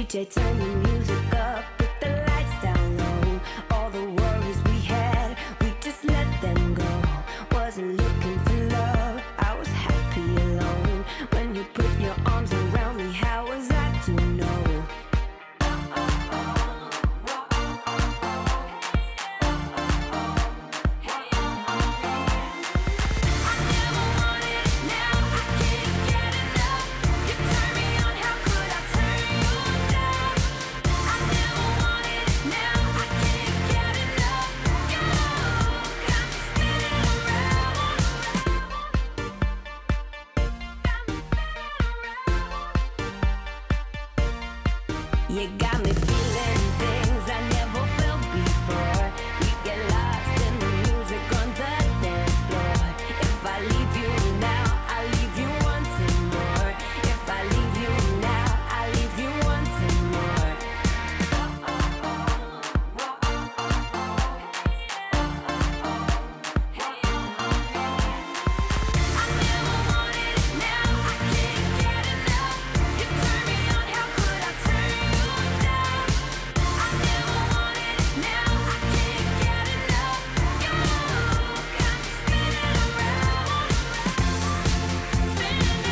DJ, turn the music up, put the lights down low. All the worries we had, we just let them go. Wasn't looking for love, I was happy alone. When you put your arms around me, how was I to know? You got me feeling things I never felt before. We get lost in the music on the dance floor. If I leave you now, I leave you wanting more. If I leave you now, I leave you wanting more. I never wanted it, now I can't get enough. You turn me on, how could I turn you down? I never wanted it, now I can't get enough. You got me spinning around, spinning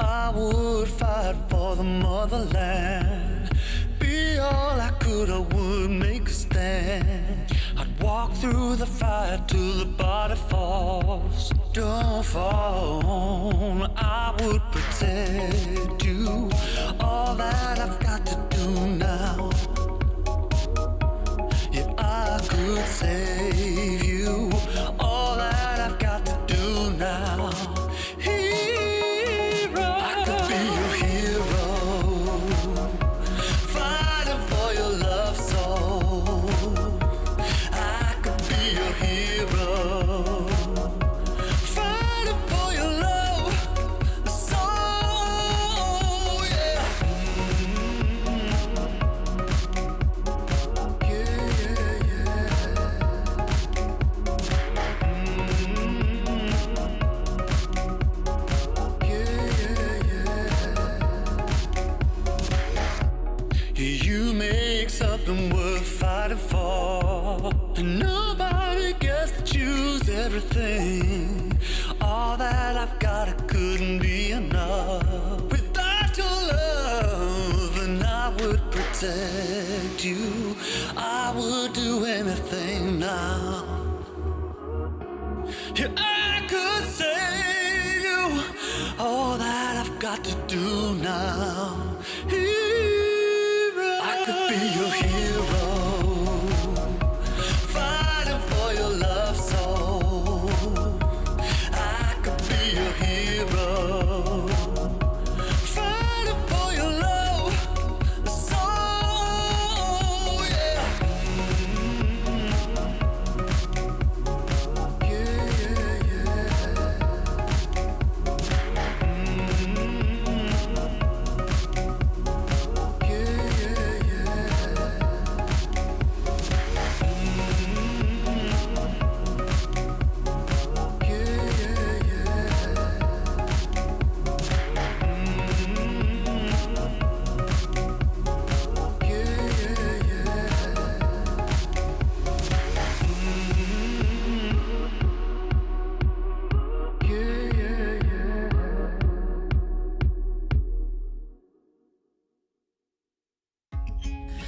I would fight for the motherland. Be all I could, I would make a stand. I'd walk through the fire till the body falls. Don't fall, I would protect you. All that I've got to do now. Yeah, I could save you. All that I've got to do now. You make something worth fighting for, and nobody gets to choose everything. All that I've got, it couldn't be enough. Without your love, and I would protect you. I would do anything now. Yeah, I could save you. All that I've got to do now. I could be your hero, fighting for your love soul. I could be your hero, fighting for your love soul. Yeah. Yeah.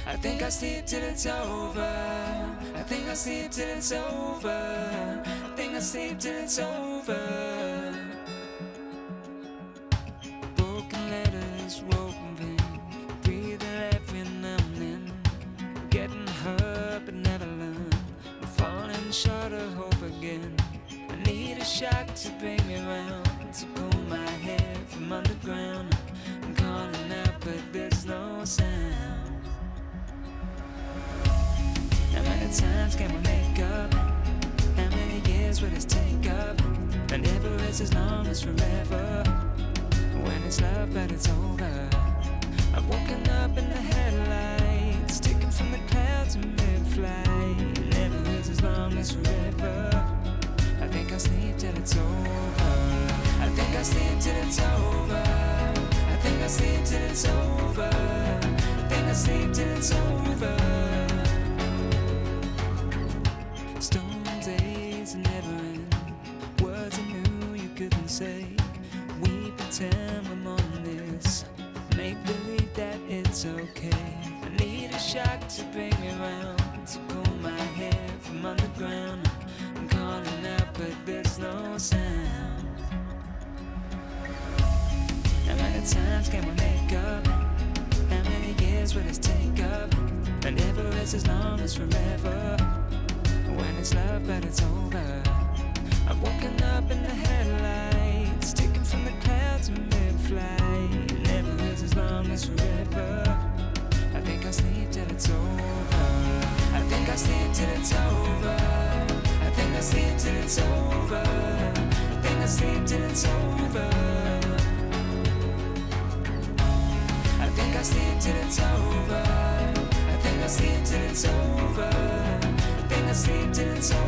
I think I'll sleep till it's over. I think I'll sleep till it's over. I think I'll sleep till it's over. Broken letters, woven, breathing every now and then. Getting hurt but never learn. I'm falling short of hope again. I need a shock to bring me round, to pull my head from underground. I'm calling out but there's no sound. How many times can we make up? How many years will this take up? And never is as long as forever. When it's love but it's over. I've woken up in the headlights, sticking from the clouds in mid-flight. Never is as long as forever. I think I'll sleep till it's over. I think I'll sleep till it's over. I think I'll sleep till it's over. I think I'll sleep till it's over. Stone days never end. Words I knew you couldn't say. We pretend we're more than this. Make believe that it's okay. I need a shock to bring me round, to pull my head from underground. I'm calling out but there's no sound. How many times can we make up? How many years will this take up? And never is as long as forever. When it's love but it's over. I've woken up in the headlights, sticking from the clouds in mid-flight. Never is as long as forever. I think I'll sleep till it's over. I think I'll sleep till it's over. I think I'll sleep till it's over. I think I'll sleep till it's over. I think I'll sleep till it's over. I think I'll sleep till it's over. I think I'll sleep till it's over.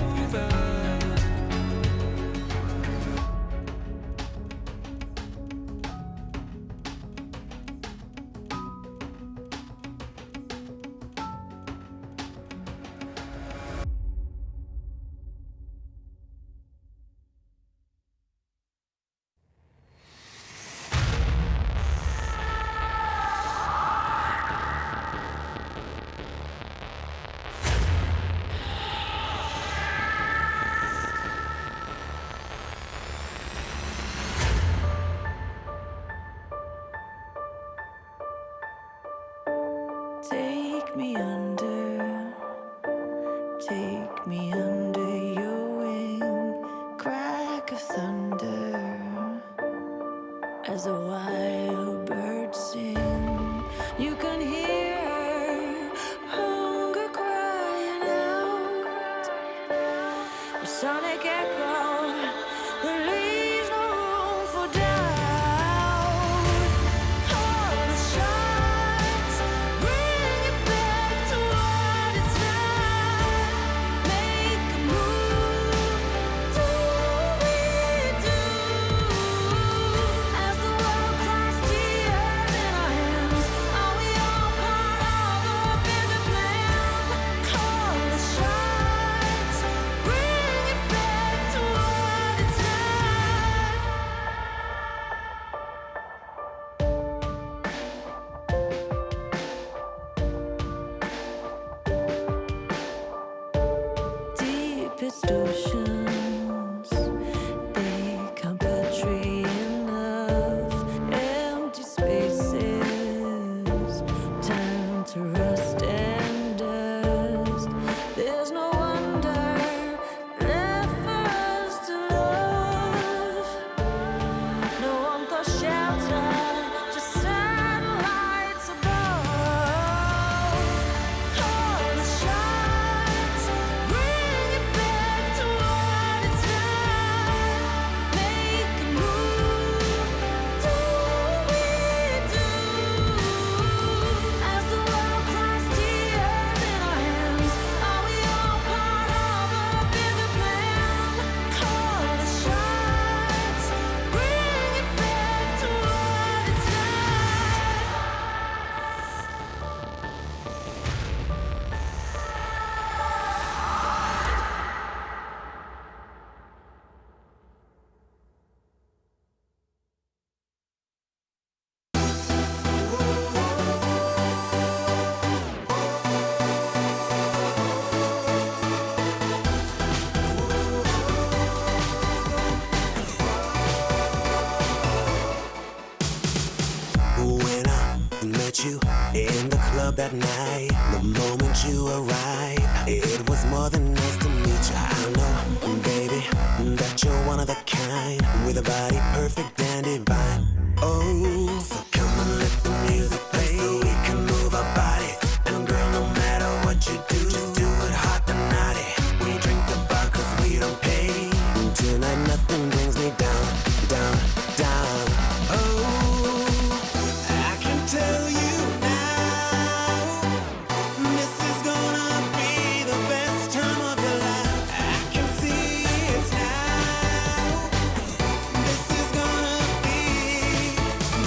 Take me under your wing, crack of thunder, as the wild birds sing. You can hear hunger crying out, a sonic echo that leaves no room for doubt. All the shots bring it back to what it's not. Make a move, do we do? As the world cries tears in our hands, are we all part of a bigger plan? All the shots bring it back to what it's not. Deepest oceans become petri enough. Empty spaces turn to rust and dust. There's no wonder left for us to love. No warmth or shelter, just satellites above. All the shots bring it back to what night, the moment you arrived, it was more than nice to meet you. I know, baby, that you're one of a kind, with a body perfect and divine. Oh, so come and let the music play, so we can move our bodies. And girl, no matter what you do, just do it hot and naughty. We drink the bar 'cause we don't pay. Tonight nothing brings me down, down, down. Oh, I can tell you now, this is gonna be the best time of your life. I can see it now. This is gonna be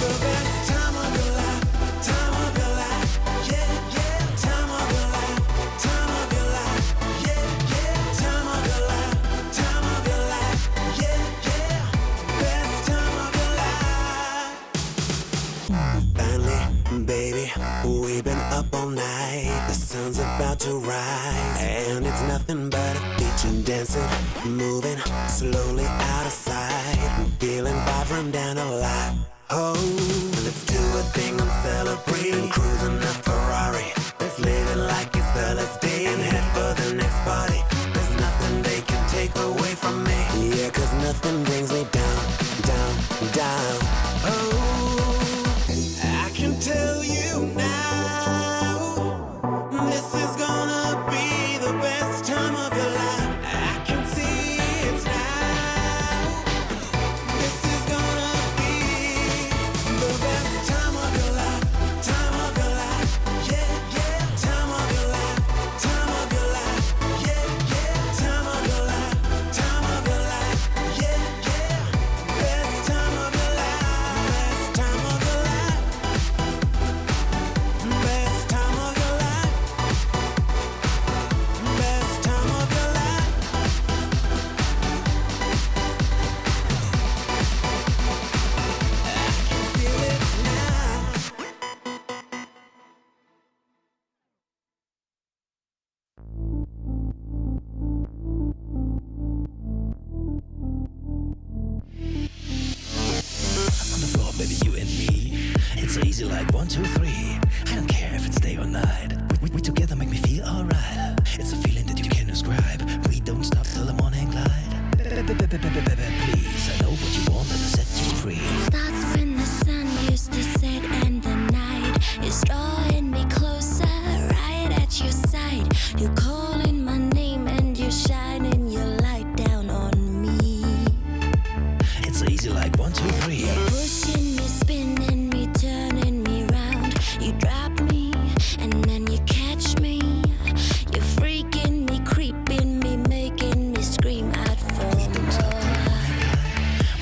the best time of your life, time of your life, yeah, yeah, time of your life, time of your life, yeah, yeah, time of your life, time of your life, yeah, yeah, best time of your life. Finally, baby, we've been up all night. The sun's about to rise, and it's nothing but a feature dancing, moving slowly out of sight, feeling vibrant and alive. Oh, let's do a thing and celebrate, cruising a Ferrari. Let's live it like it's the last day and head for the next party. There's nothing they can take away from me, yeah, 'cause nothing brings me down, down, down. Oh, I can tell you now, this is gonna be the best time of your life. I can see it now. This is gonna be the best time of your life, time of your life, yeah, yeah, time of your life, time of your life, yeah, yeah, time of your life, time of your life, yeah, yeah, best time of your life, best time of your life, best time of your life, best time of your life. I can feel it now. On the floor, baby, you and me. It's so easy like 1, 2, 3. I don't care if it's day or night. We together make me feel alright. It's a feeling that you can't describe. We don't stop till the morning light. Please, I know what you want and I set you free. Starts when the sun used to set and the night is drawing me closer, right at your side. You're calling my name and you're shining your light down on me. It's so easy like 1, 2, 3. Pushing me, spinning me, turning me round. You drop me and then you catch me. You're freaking me, creeping me, making me scream out for more.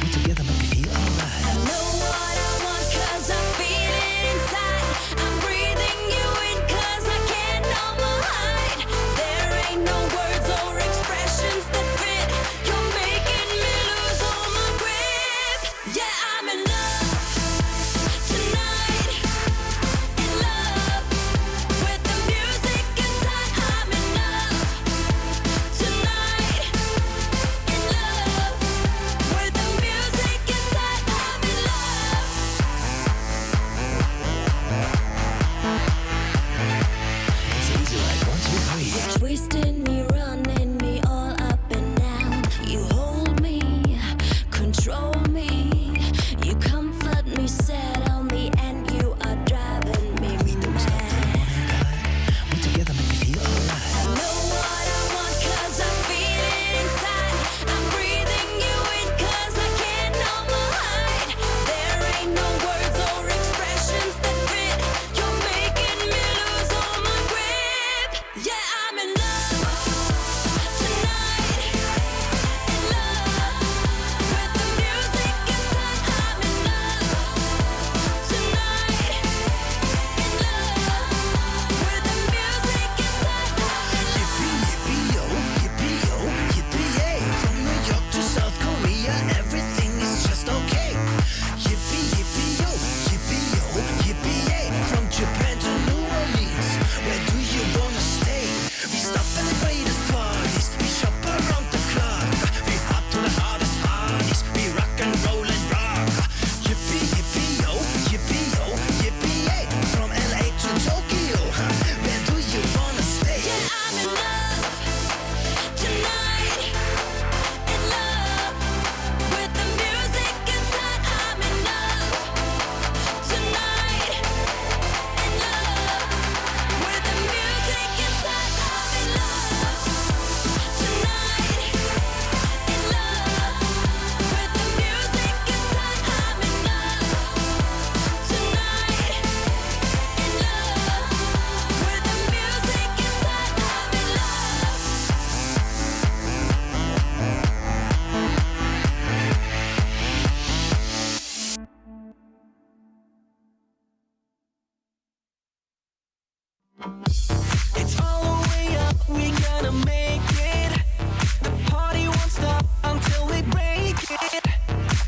We together make me feel alright. I know what I want 'cause I feel it inside. I'm breathing you in 'cause I can't no more hide. There ain't no words or expressions that fit. You're making me lose all my grip. Yeah, I'm in love tonight. In love with the music inside. I'm in love tonight. In love with the music inside. I'm in love. It's so easy like 1, 2, 3. Twisting me, running me all up and down. You hold me, control me. You comfort me, settle me, and you are driving me mad. We together make me feel alright. I know what I want 'cause I feel it inside. I'm breathing you in 'cause I can't no more hide. There ain't no words or expressions that fit. You're making me lose all my grip. Yeah, I'm in love It's all the way up, we gonna make it. The party won't stop until we break it.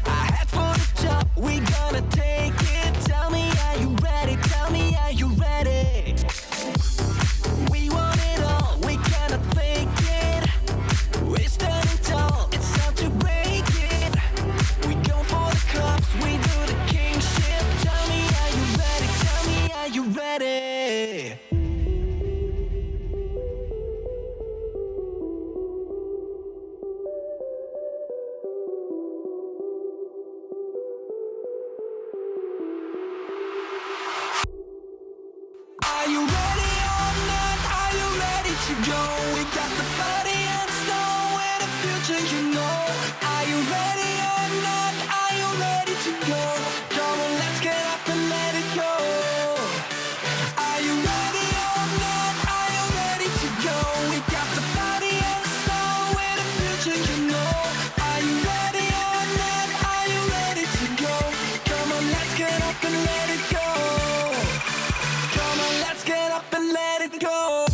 I head for the top, we gonna take it. Tell me, are you ready? Tell me, are you ready? We want it all, we cannot fake it. We're standing tall, it's time to break it. We go for the clubs, we do the kingship. Tell me, are you ready? Tell me, are you ready? Are you ready or not? Are you ready to go? We got the body and snow and the future, you know. Are you ready or not? Are you ready to go? Come on, let's get up and let it go. Are you ready or not? Are you ready to go? We got the body and snow and the future, you know. Are you ready or not? Are you ready to go? Come on, let's get up and let it go. Come on, let's get up and let it go.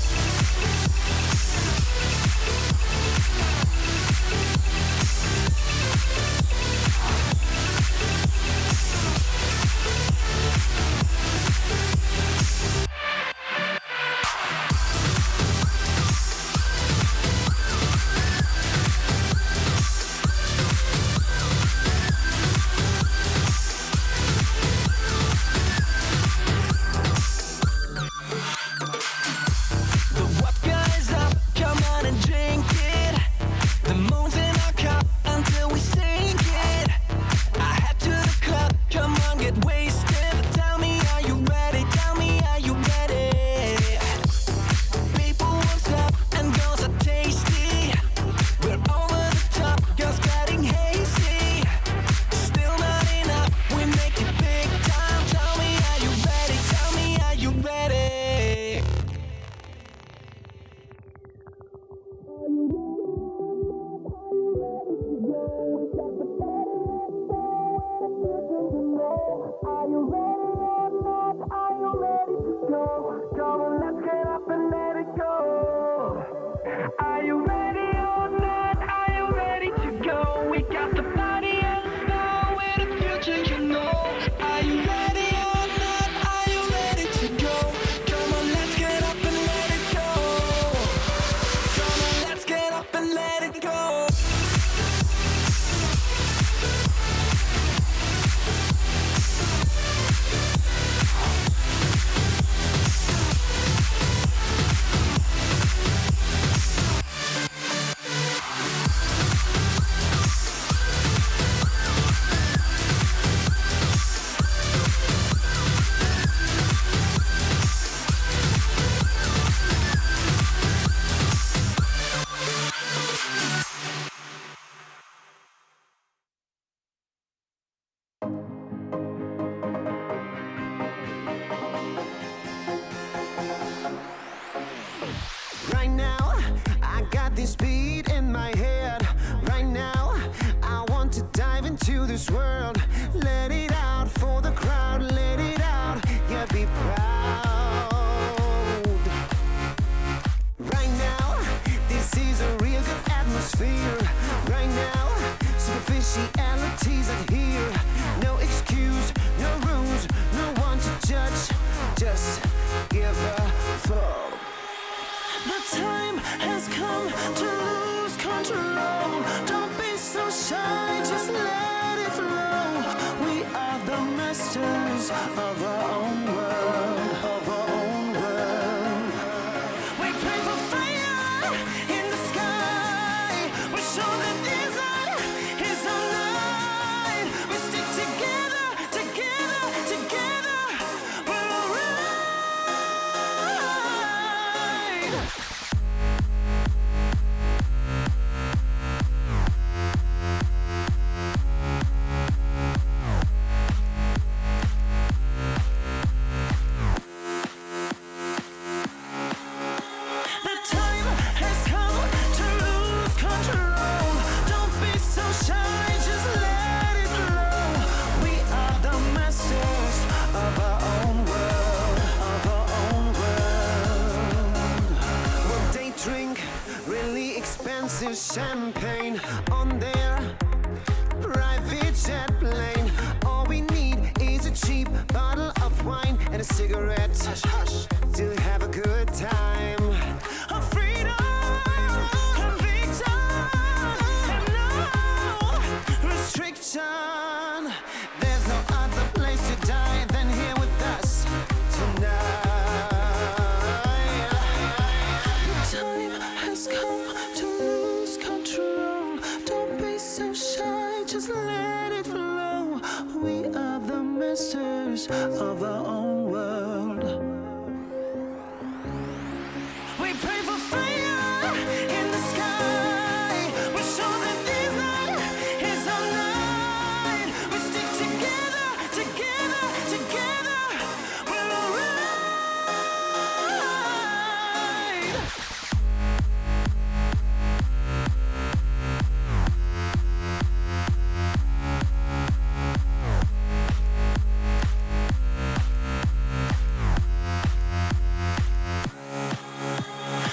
The vodka is up, come on and drink it. The moon's in our cup until we sink it. I head to the club, come on, get wasted. Tell me, are you ready? Tell me, are you ready? People won't stop and girls are tasty. We're over the top, girls getting hasty. Still not enough, we make it big time. Tell me, are you ready? Tell me, are you ready? Are you ready or not? Are you ready to go? Come on, let's get up and let it go. Are you ready or not? Are you ready to go? We got the body and snow and the future, you know. Are you ready or not? Are you ready to go? Come on, let's get up and let it go. Come on, let's get up and let it go. Right now, I got this beat in my head. Right now, I want to dive into this world. Let it out for the crowd, let it out, yeah, be proud. Right now, this is a real good atmosphere. Right now, superficialities are here. No excuse, no rules, no one to judge. Just give a fuck. The time has come to lose control. Don't be so shy, just let it flow. We are the masters of our own world, of our own world. We pray for fire in the sky. We show that desire is our light. We stick together, together, together. We're alright. expensive champagne on their private jet plane. All we need is a cheap bottle of wine and a cigarette to have a good time. A freedom, conviction, and no restriction. There's no other place to die than here with us tonight. The time has come to lose control. Don't be so shy, just let it flow. We are the masters of our own world. We pray for fire in the sky. We show that this night is our night. We stick together, together, together. We're alright.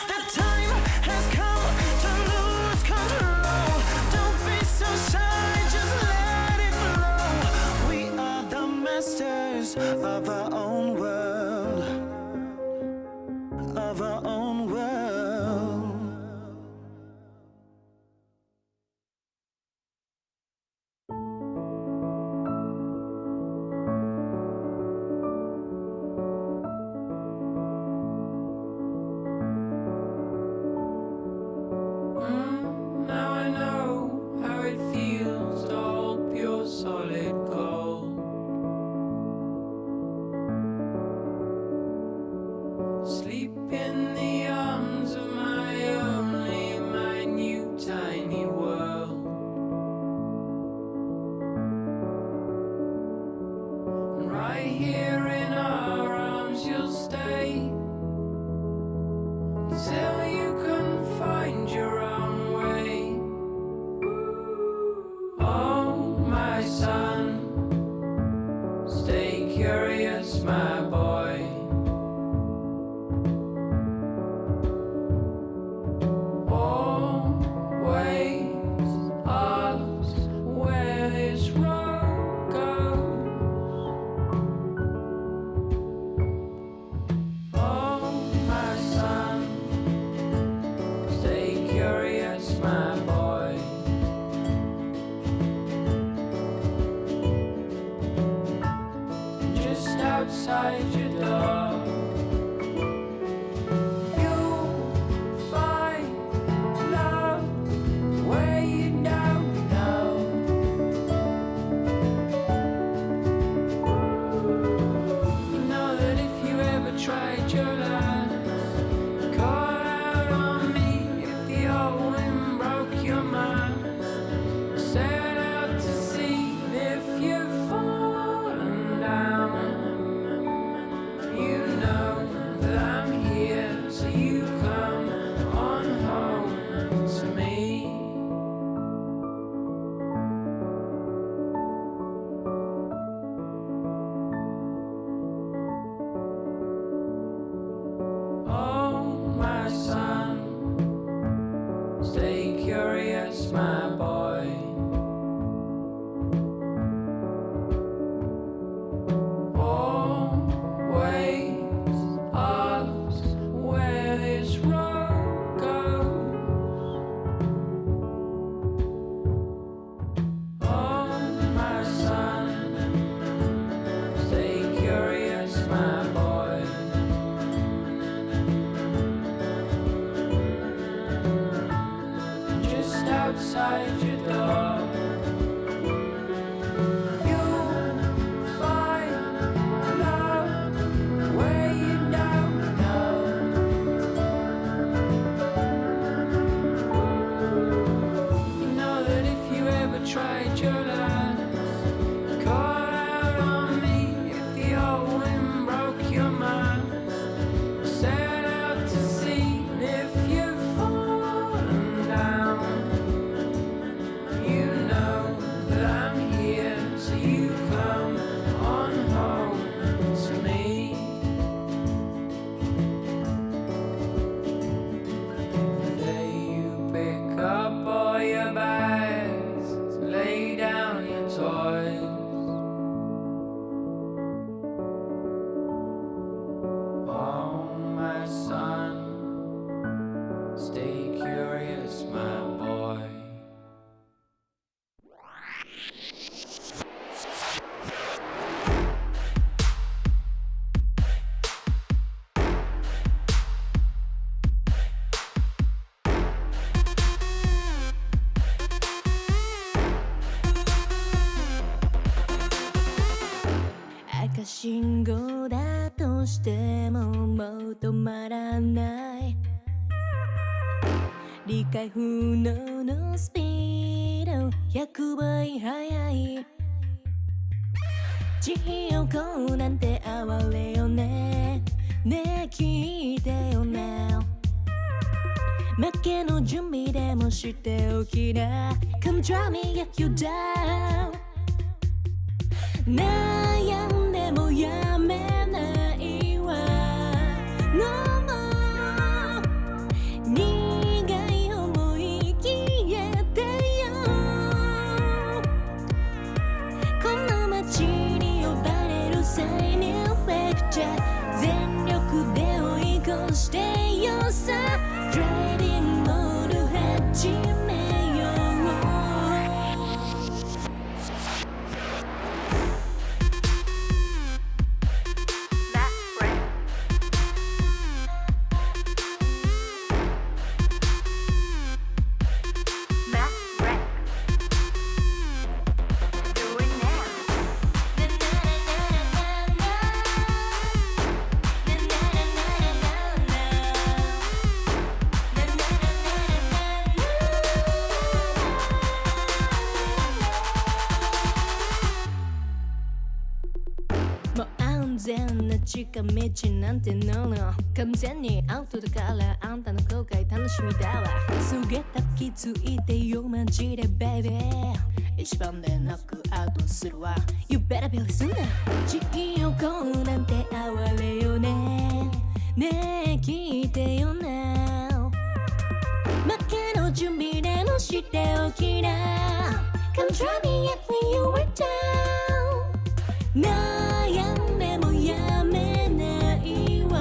The time has come to lose control. Don't be so shy, just let it flow. We are the masters of our own world. Of our own world. Now I know how it feels to hold pure solid gold. Sleep in the arms of my only minute tiny world. And right here in our arms you'll stay till you can find your own way. Oh, my son, stay curious, my boy. Always ask where this road goes. Oh, my son, stay curious, my boy. Just outside your door, you'll find love where you don't know. You know that if you ever tried your last, call out on me if the old wind broke your mind. Set out to sea if you've fallen down. You know that I'm here, so you come on home to me. Oh, my son, stay curious, my boy. Always ask where this road goes. Oh, my son, stay curious, my boy. Just outside your door, you'll find love where you don't know. You know that if you ever tried your last, call out on me if the old wind broke your mind. Set out to sea if you've fallen down. You してももう止まらない理解不能のスピード100倍速い地獄なんて哀れよねねえ聞いてよね負けの準備でもしておきな Come try me get you down 悩んでもやめないわ No more 苦い思い消えてよこの街に呼ばれる際にレクチャー全力で追い越してよさDriving mode 始めようもう安全な近道なんてのの完全にアウトだからあんたの後悔楽しみだわすげた気づいてよマジでベイベー一番でノックアウトするわ You better be listen 地獄なんて哀れよねねえ聞いてよな負けの準備でもしておきな Come try me if you were down 悩んでもやめないわ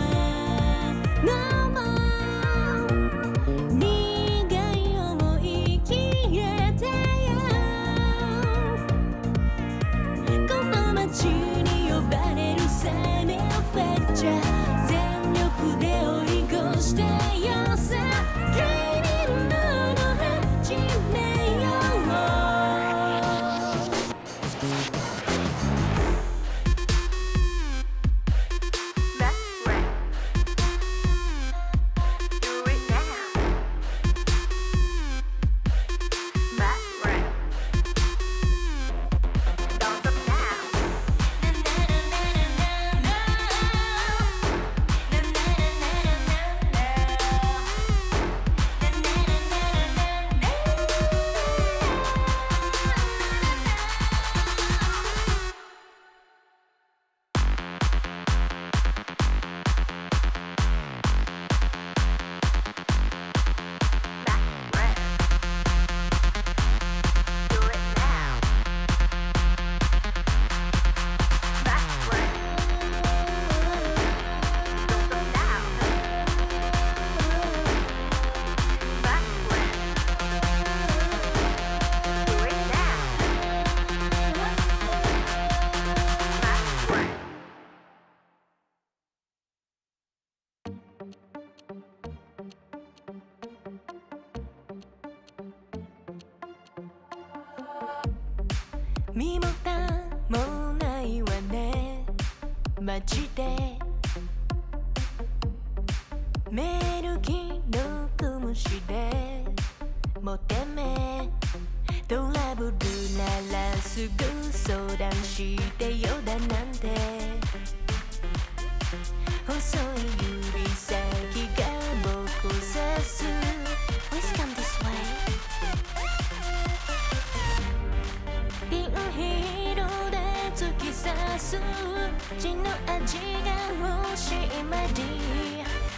No more 苦い思い消えてよこの街に呼ばれる際にフェクチャー全力で追い越してよさ Driving mode 始めよう身も蓋もないわねマジでメール既読無視でもてめトラブルならすぐ相談してよだなんて細い指先が僕を指す Please come this wayピンヒールで突き刺す血の味が欲しいまで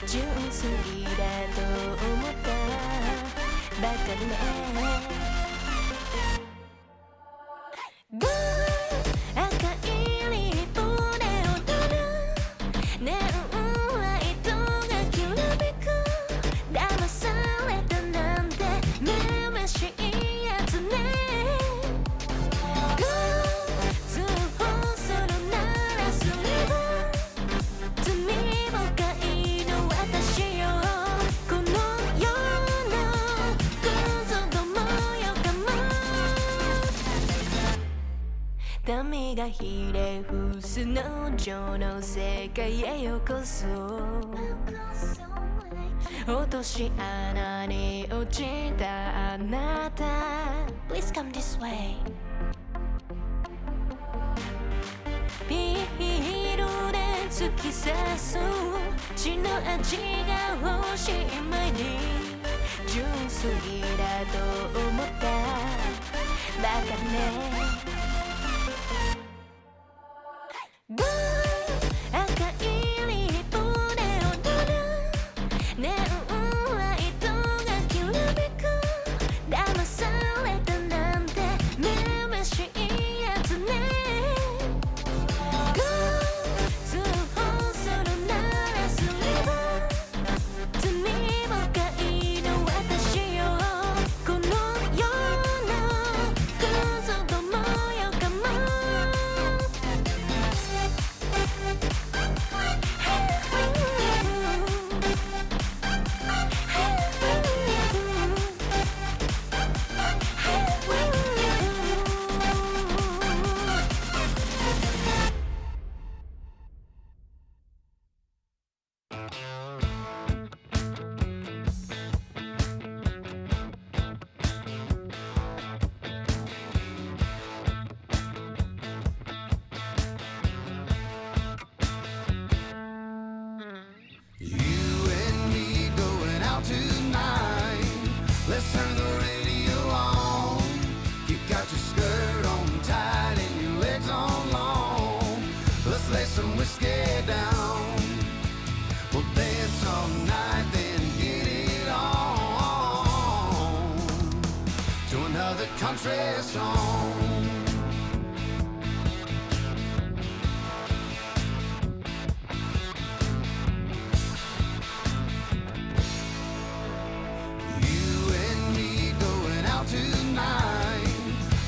純粋だと思ったばかりね赤いリップで踊るネオンライトがきらめく騙されたなんてめめしいやつね通報するならすれば罪深いの私よこの世のクズども髪がひれ伏すの情の世界へようこそ落とし穴に落ちたあなた Please come this way ピールで突き刺す血の味が欲しい前に純粋だと思ったバカねブー赤いリップで踊るネオンライトがきらめく騙されたなんてめめしいやつねグー通報するならすれば罪深いの私よこの世のクズどもよかもYou and me going out tonight. Let's turn the radio on. You got your skirt on tight and your legs on long. Let's lay some whiskey down. We'll dance all night, then get it on to another country song.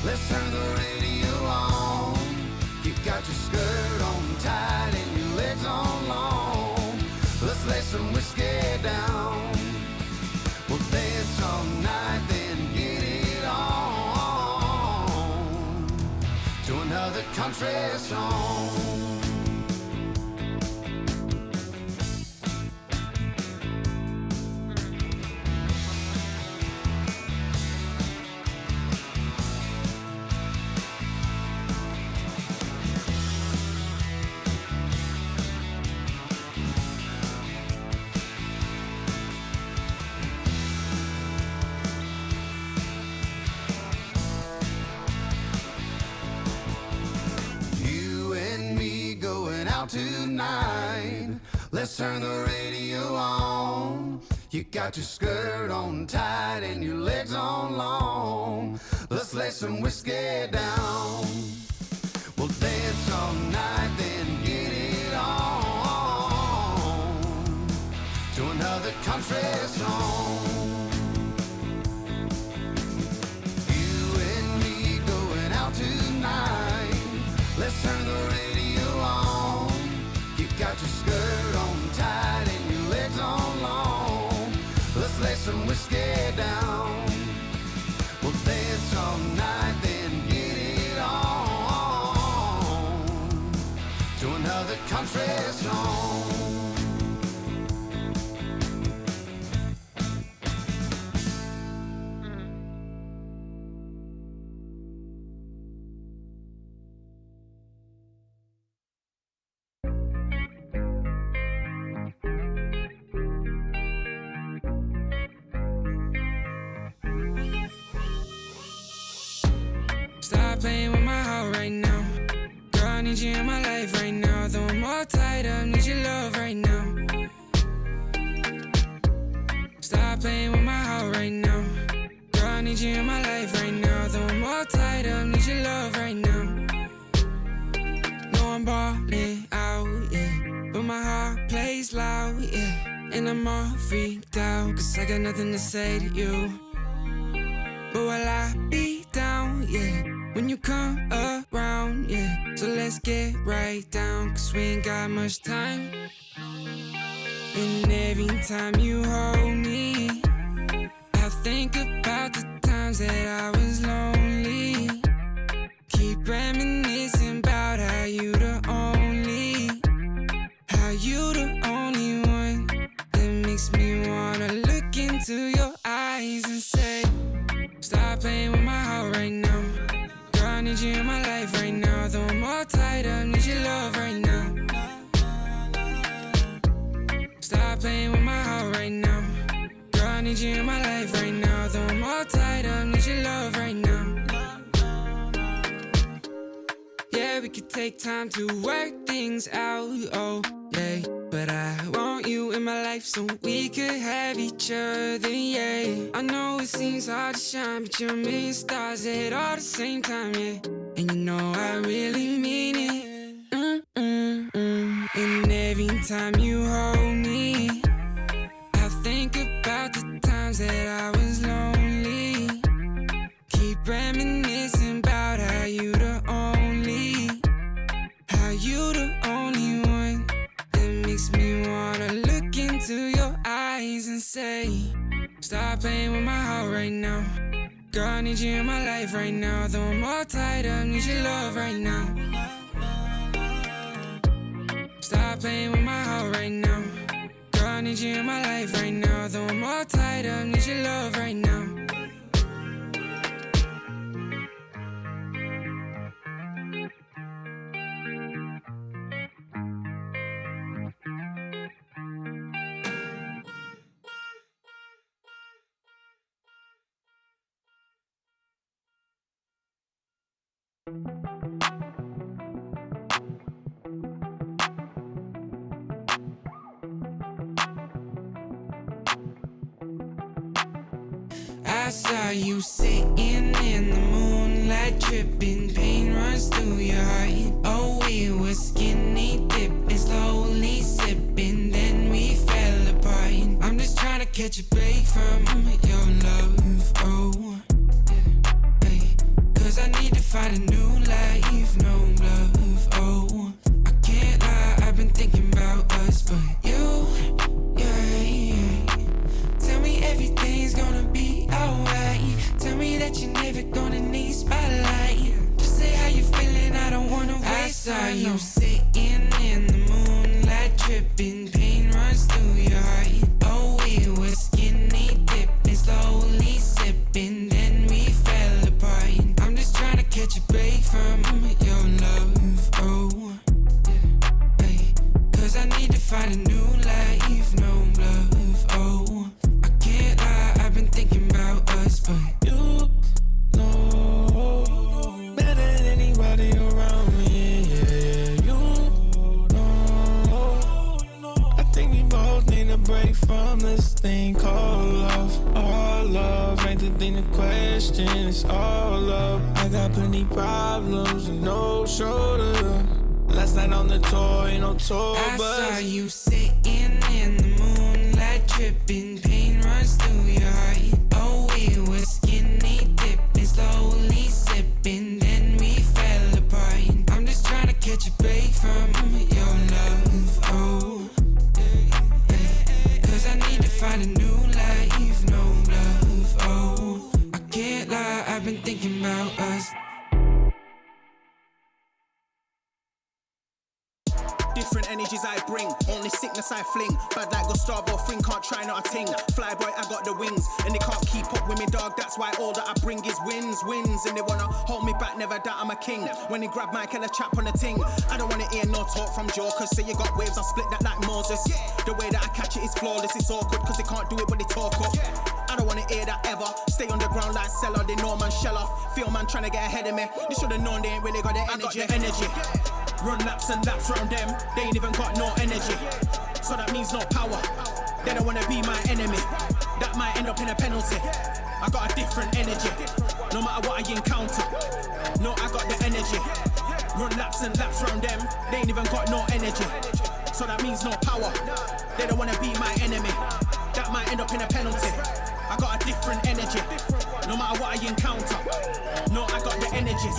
Let's turn the radio on. You got your skirt on tight and your legs on long. Let's lay some whiskey down. We'll dance all night, then get it on to another country song. Tonight, let's turn the radio on. You got your skirt on tight and your legs on long. Let's lay some whiskey down. We'll dance all night, then get it on to another country song. You and me going out tonight. Let's turn the radio on. You got your skirt on tight and your legs on long. Let's lay some whiskey down. We'll dance all night, then get it on to another country song. Stop playing with my heart right now. Girl, I need you in my life right now. Though I'm all tied up, need your love right now. Stop playing with my heart right now. Girl, I need you in my life right now. Though I'm all tied up, need your love right now. No, I'm balling out, yeah. But my heart plays loud, yeah. And I'm all freaked out, 'cause I got nothing to say to you. But will I be down, yeah, when you come around, yeah. So let's get right down, 'cause we ain't got much time. And every time you hold me, I think about the times that I was lonely. Keep reminiscing into your eyes and say, stop playing with my heart right now. Girl, I need you in my life right now. Though I'm all tied up, need your love right now. Stop playing with my heart right now. Girl, I need you in my life right now. Though I'm all tied up, need your love right now. Yeah, we could take time to work things out, oh, yeah. But I want you in my life so we could have each other, yeah. I know it seems hard to shine, but you're a million stars at all the same time, yeah. And you know I really mean it. And every time you hold me, I think about the times that I was lonely. Keep reminiscing about how you the only one that makes me wanna look into your eyes and say, stop playing with my heart right now. Girl, I need you in my life right now. Though I'm all tied up, need your love right now. Stop playing with my heart right now. Girl, I need you in my life right now. Though I'm all tied up, need your love right now. I saw you sitting in the moonlight, dripping, pain runs through your heart. Oh, we were skinny dipping, slowly sipping, then we fell apart. I'm just trying to catch a break from your love, oh, hey. Cause I need to find a new life, no love, oh. I can't lie, I've been thinking about us, but you, yeah. Tell me everything's gonna be alright. Tell me that you're never gonna need spotlight. Just say how you feeling, I don't wanna waste time. I saw you sitting in the moonlight, tripping, pain runs through your heart. Oh, we were skinny dipping, slowly sipping, then we fell apart. I'm just trying to catch a break from your love, oh, hey. Cause I need to find a new life, no love, oh. I can't lie, I've been thinking about us, but you know better than anybody around me, yeah. You know I think we both need a break from this thing called love. All love ain't the thing to question, it's all love. I got plenty problems and no shoulder. Last night on the tour, ain't no tour I bus. saw you sitting in the moonlight, tripping, pain runs through your heart. Oh, we were skinny dipping, slowly sipping, then we fell apart. I'm just trying to catch a break from your love, oh, hey. Cause I need to find a new life, no love, oh. I can't lie, I've been thinking about us. Different energies I bring, only sickness I fling. Bad like Gustavo Fring, can't try not a ting. Flyboy, I got the wings, and they can't keep up with me, dog. That's why all that I bring is wins. And they wanna hold me back, never doubt I'm a king. When they grab Mike and a chap on the ting, I don't wanna hear no talk from jokers. Say you got waves, I split that like Moses. The way that I catch it is flawless, it's awkward, cause they can't do it when they talk up. I don't wanna hear that ever. Stay on the ground like Cellar, they know man shell off. Feel man trying to get ahead of me. They should've known they ain't really got the energy. I got the energy. Run laps and laps round them, they ain't even got no energy. So that means no power, they don't wanna be my enemy. That might end up in a penalty. I got a different energy, no matter what I encounter. No, I got the energy. Run laps and laps round them, they ain't even got no energy. So that means no power, they don't wanna be my enemy. That might end up in a penalty. I got a different energy, no matter what I encounter. No, I got the energies.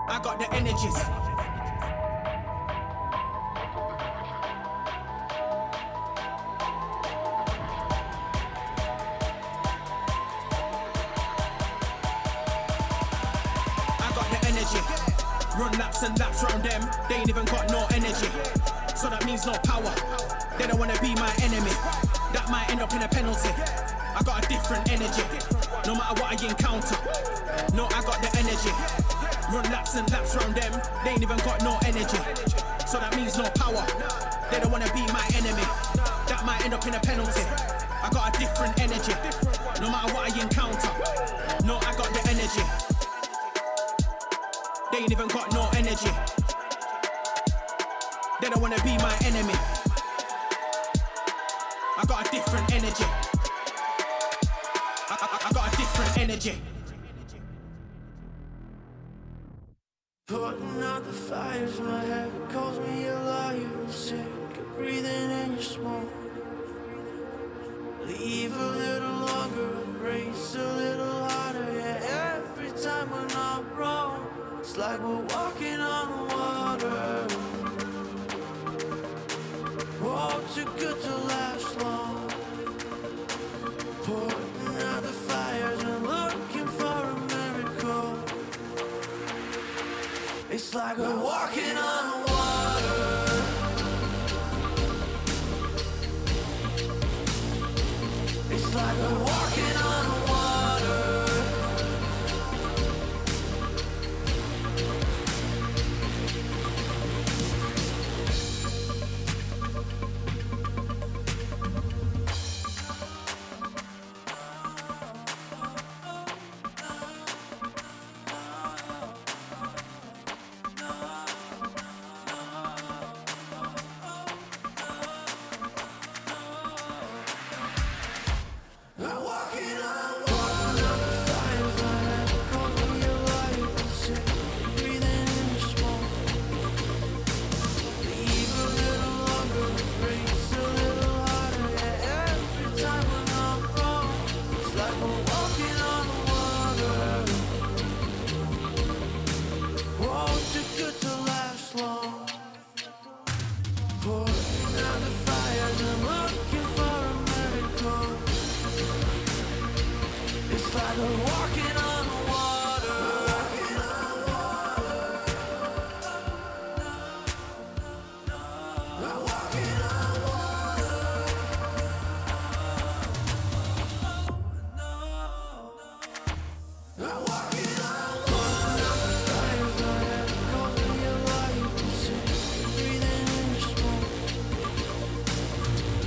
I got the energies. energy. Run laps and laps round them, they ain't even got no energy. So that means no power, they don't wanna be my enemy. That might end up in a penalty. I got a different energy, no matter what I encounter. No, I got the energy. Run laps and laps round them, they ain't even got no energy. So that means no power, they don't wanna be my enemy. That might end up in a penalty. I got a different energy, no matter what I encounter. No, I got the energy. They ain't even got no energy. They don't wanna be my enemy. I got a different energy. I got a different energy. Putting out the fires, my head calls me a liar. I'm sick of breathing in your smoke. Leave a little longer, embrace a little harder. Yeah, every time we're not wrong, it's like we're walking on water. Oh, too good to last long. Putting out the fires and looking for a miracle. It's like we're walking on water. It's like we're walking on water.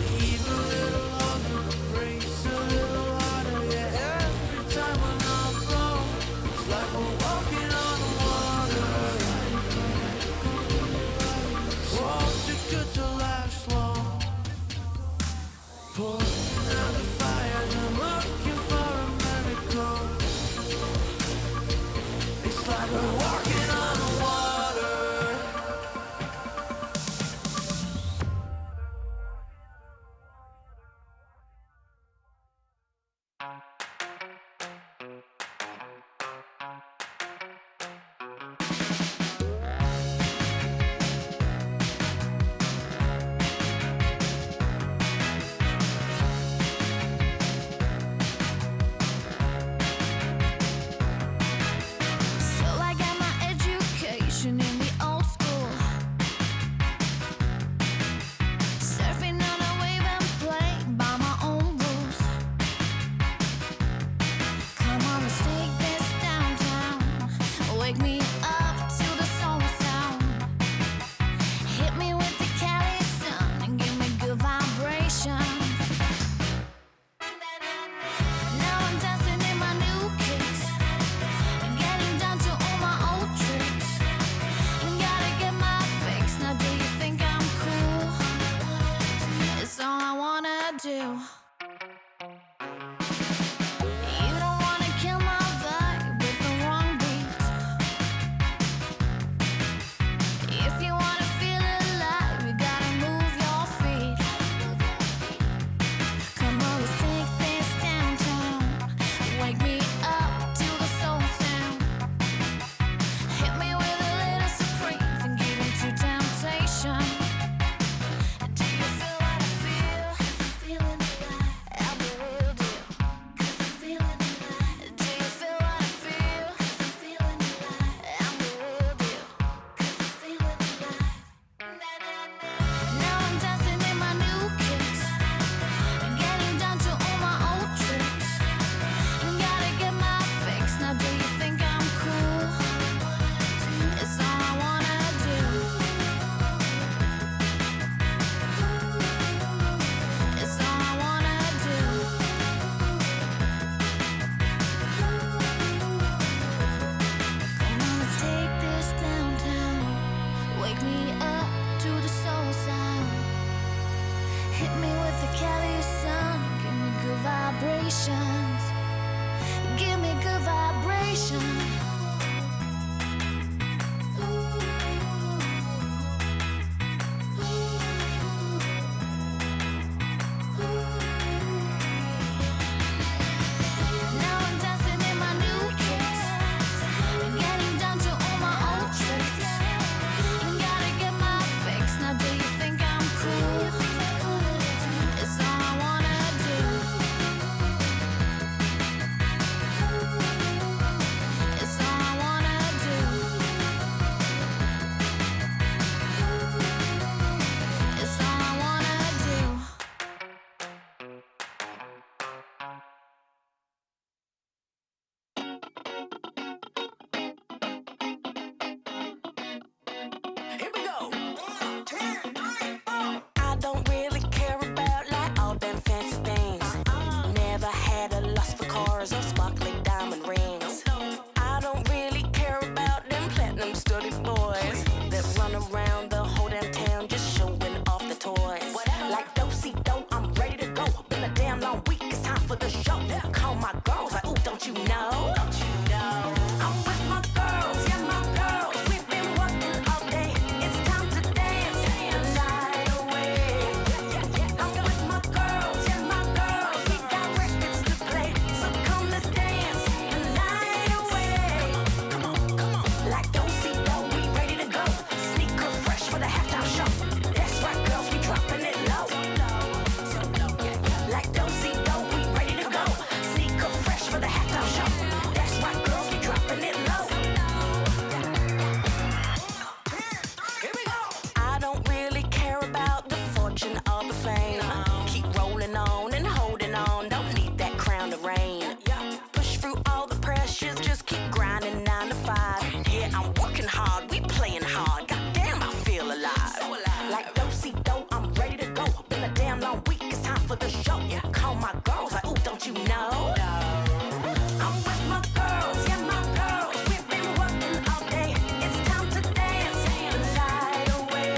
Leave a little longer, embrace a little harder. Yeah, every time we're not wrong. Now I'm dancing in my new kicks, getting down to all my old tricks. Gotta get my fix. Now do you think I'm cool? It's all I wanna do. It's all I wanna do. It's all I wanna do. Here we go. 1, 2, 3, 4. I don't really care about like all them fancy things. Never had a lust for cars or sparkly diamond rings. I don't really care about them platinum studded boys that run around the whole damn town just showing off the toys. Like do-si-do, I'm ready to go. Been a damn long week, it's time for the show. Call my girls like, ooh, don't you know? I'm with my girls, yeah, my girls. We've been working all day. It's time to dance the night away. I'm with my girls, yeah, my girls. We got records to play, so come let's dance the night away. Come on, come on. Like do-si-do, we ready to go. Sneaker fresh for the halftime show. That's right, girls, we dropping it low. Like do-si-do, we ready to go. Sneaker fresh for the halftime show. That's right, girls, we dropping it low. Here we go. I don't really care about the fortune or the fame. Keep rolling on and holding on. Don't need that crown to reign. Push through all the pressures, just keep grinding 9 to 5. Yeah, I'm working hard, we playing hard. Goddamn, I feel alive. Like do-si-do, I'm ready to go. Been a damn long week, it's time for the show. Call my girls like, ooh, don't you know? I'm with my girls, yeah, my girls. We've been working all day. It's time to dance the night away.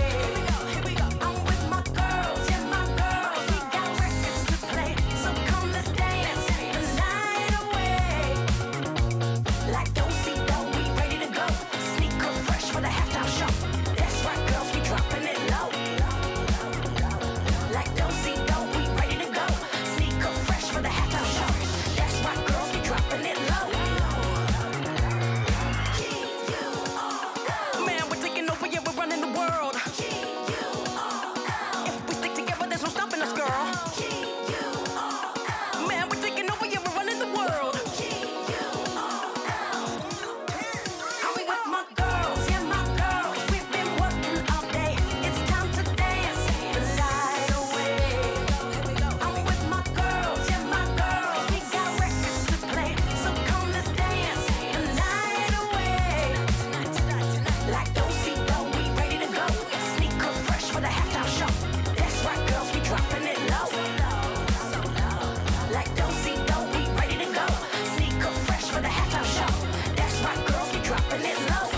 Here we go. I'm with my girls, yeah, my girls. We got records to play, so come let's dance the night away. Like do-si-do, we ready to go. Sneaker fresh for the halftime show. That's right, girls, we dropping it low. Like do-si-do, we ready to go. Sneaker fresh for the halftime show. That's right, girls, we dropping it low. Man, we're taking over, yeah, we're running the world. If we stick together, there's no stopping us, girl. Man, we're taking over, yeah, we're running the world. I'm with my girls, yeah, my girls. We've been working all day. It's time to dance the night away. I'm with my girls, yeah, my girls. We got records to play, so come let's dance the night away. Like do-si-do, we ready to go. Sneaker fresh for the halftime show. That's right, girls, we dropping it low. Like do-si-do, we ready to go. Sneaker fresh for the halftime show. That's right, girls, we dropping it low.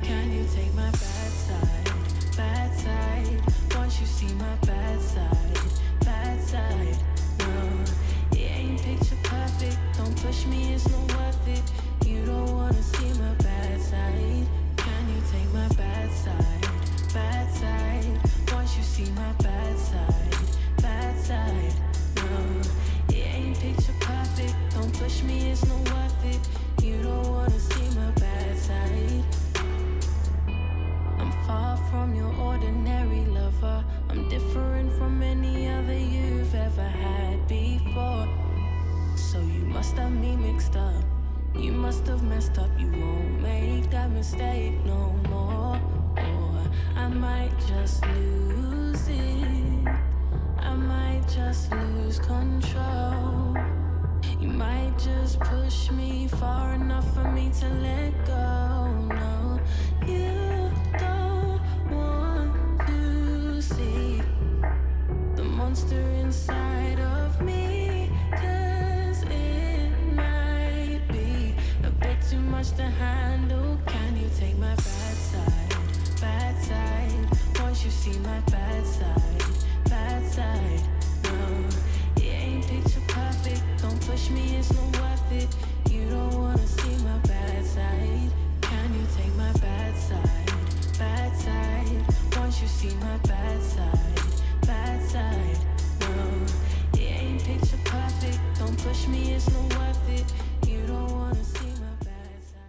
Can you take my bad side? Bad side. Once you see my bad side, bad side. No, it ain't picture perfect. Don't push me, it's not worth it. You don't wanna see my bad side. Can you take my bad side? Bad side. Once you see my bad side, bad side. No, it ain't picture perfect. Don't push me, it's not worth it. You don't wanna see my bad side. I'm far from your ordinary lover. I'm different from any other you've ever had before. So you must have me mixed up. You must have messed up. You won't make that mistake no more. Or I might just lose it. I might just lose control. You might just push me far enough for me to let go. No, you don't want to see the monster inside of me. 'Cause push me, it's not worth it. You don't wanna see my bad side.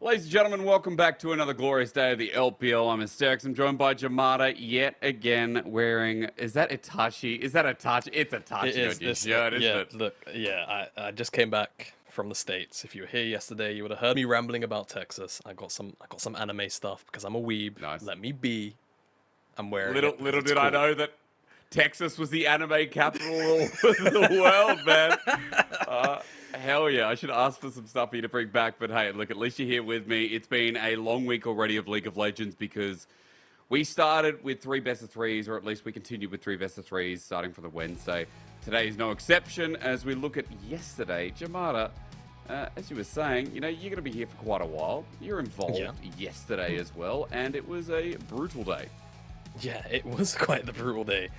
Ladies and gentlemen, welcome back to another glorious day of the LPL. I'm Asterix. I'm joined by Jamada yet again wearing, is that Itachi? Is that Itachi? It's Itachi It is. on your It's, shirt, isn't yeah, it? look, yeah, I just came back from the States. If you were here yesterday, you would have heard me rambling about Texas. I got some anime stuff because I'm a weeb. Nice. Let me be. I'm wearing Little it because it's did I cool. know that Texas was the anime capital of the world, man. Hell yeah, I should ask for some stuff here to bring back, but hey, look, at least you're here with me. It's been a long week already of League of Legends because we started with 3 best of 3s, or at least we continued with 3 best of 3s starting for the Wednesday. Today is no exception as we look at yesterday. Jamada, as you were saying, you know, you're going to be here for quite a while. You're involved yesterday as well, and it was a brutal day. Yeah, it was quite the brutal day.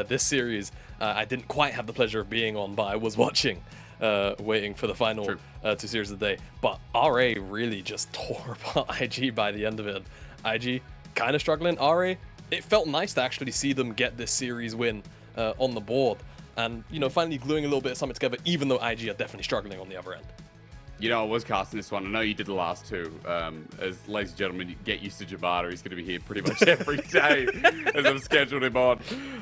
This series, I didn't quite have the pleasure of being on, but I was watching, waiting for the final 2 series of the day. But RA really just tore apart IG by the end of it. IG kind of struggling. RA, it felt nice to actually see them get this series win on the board. And, you know, finally gluing a little bit of something together, even though IG are definitely struggling on the other end. You know, I was casting this one. I know you did the last 2. As ladies and gentlemen, get used to Jamada. He's going to be here pretty much every day as I've scheduled him on.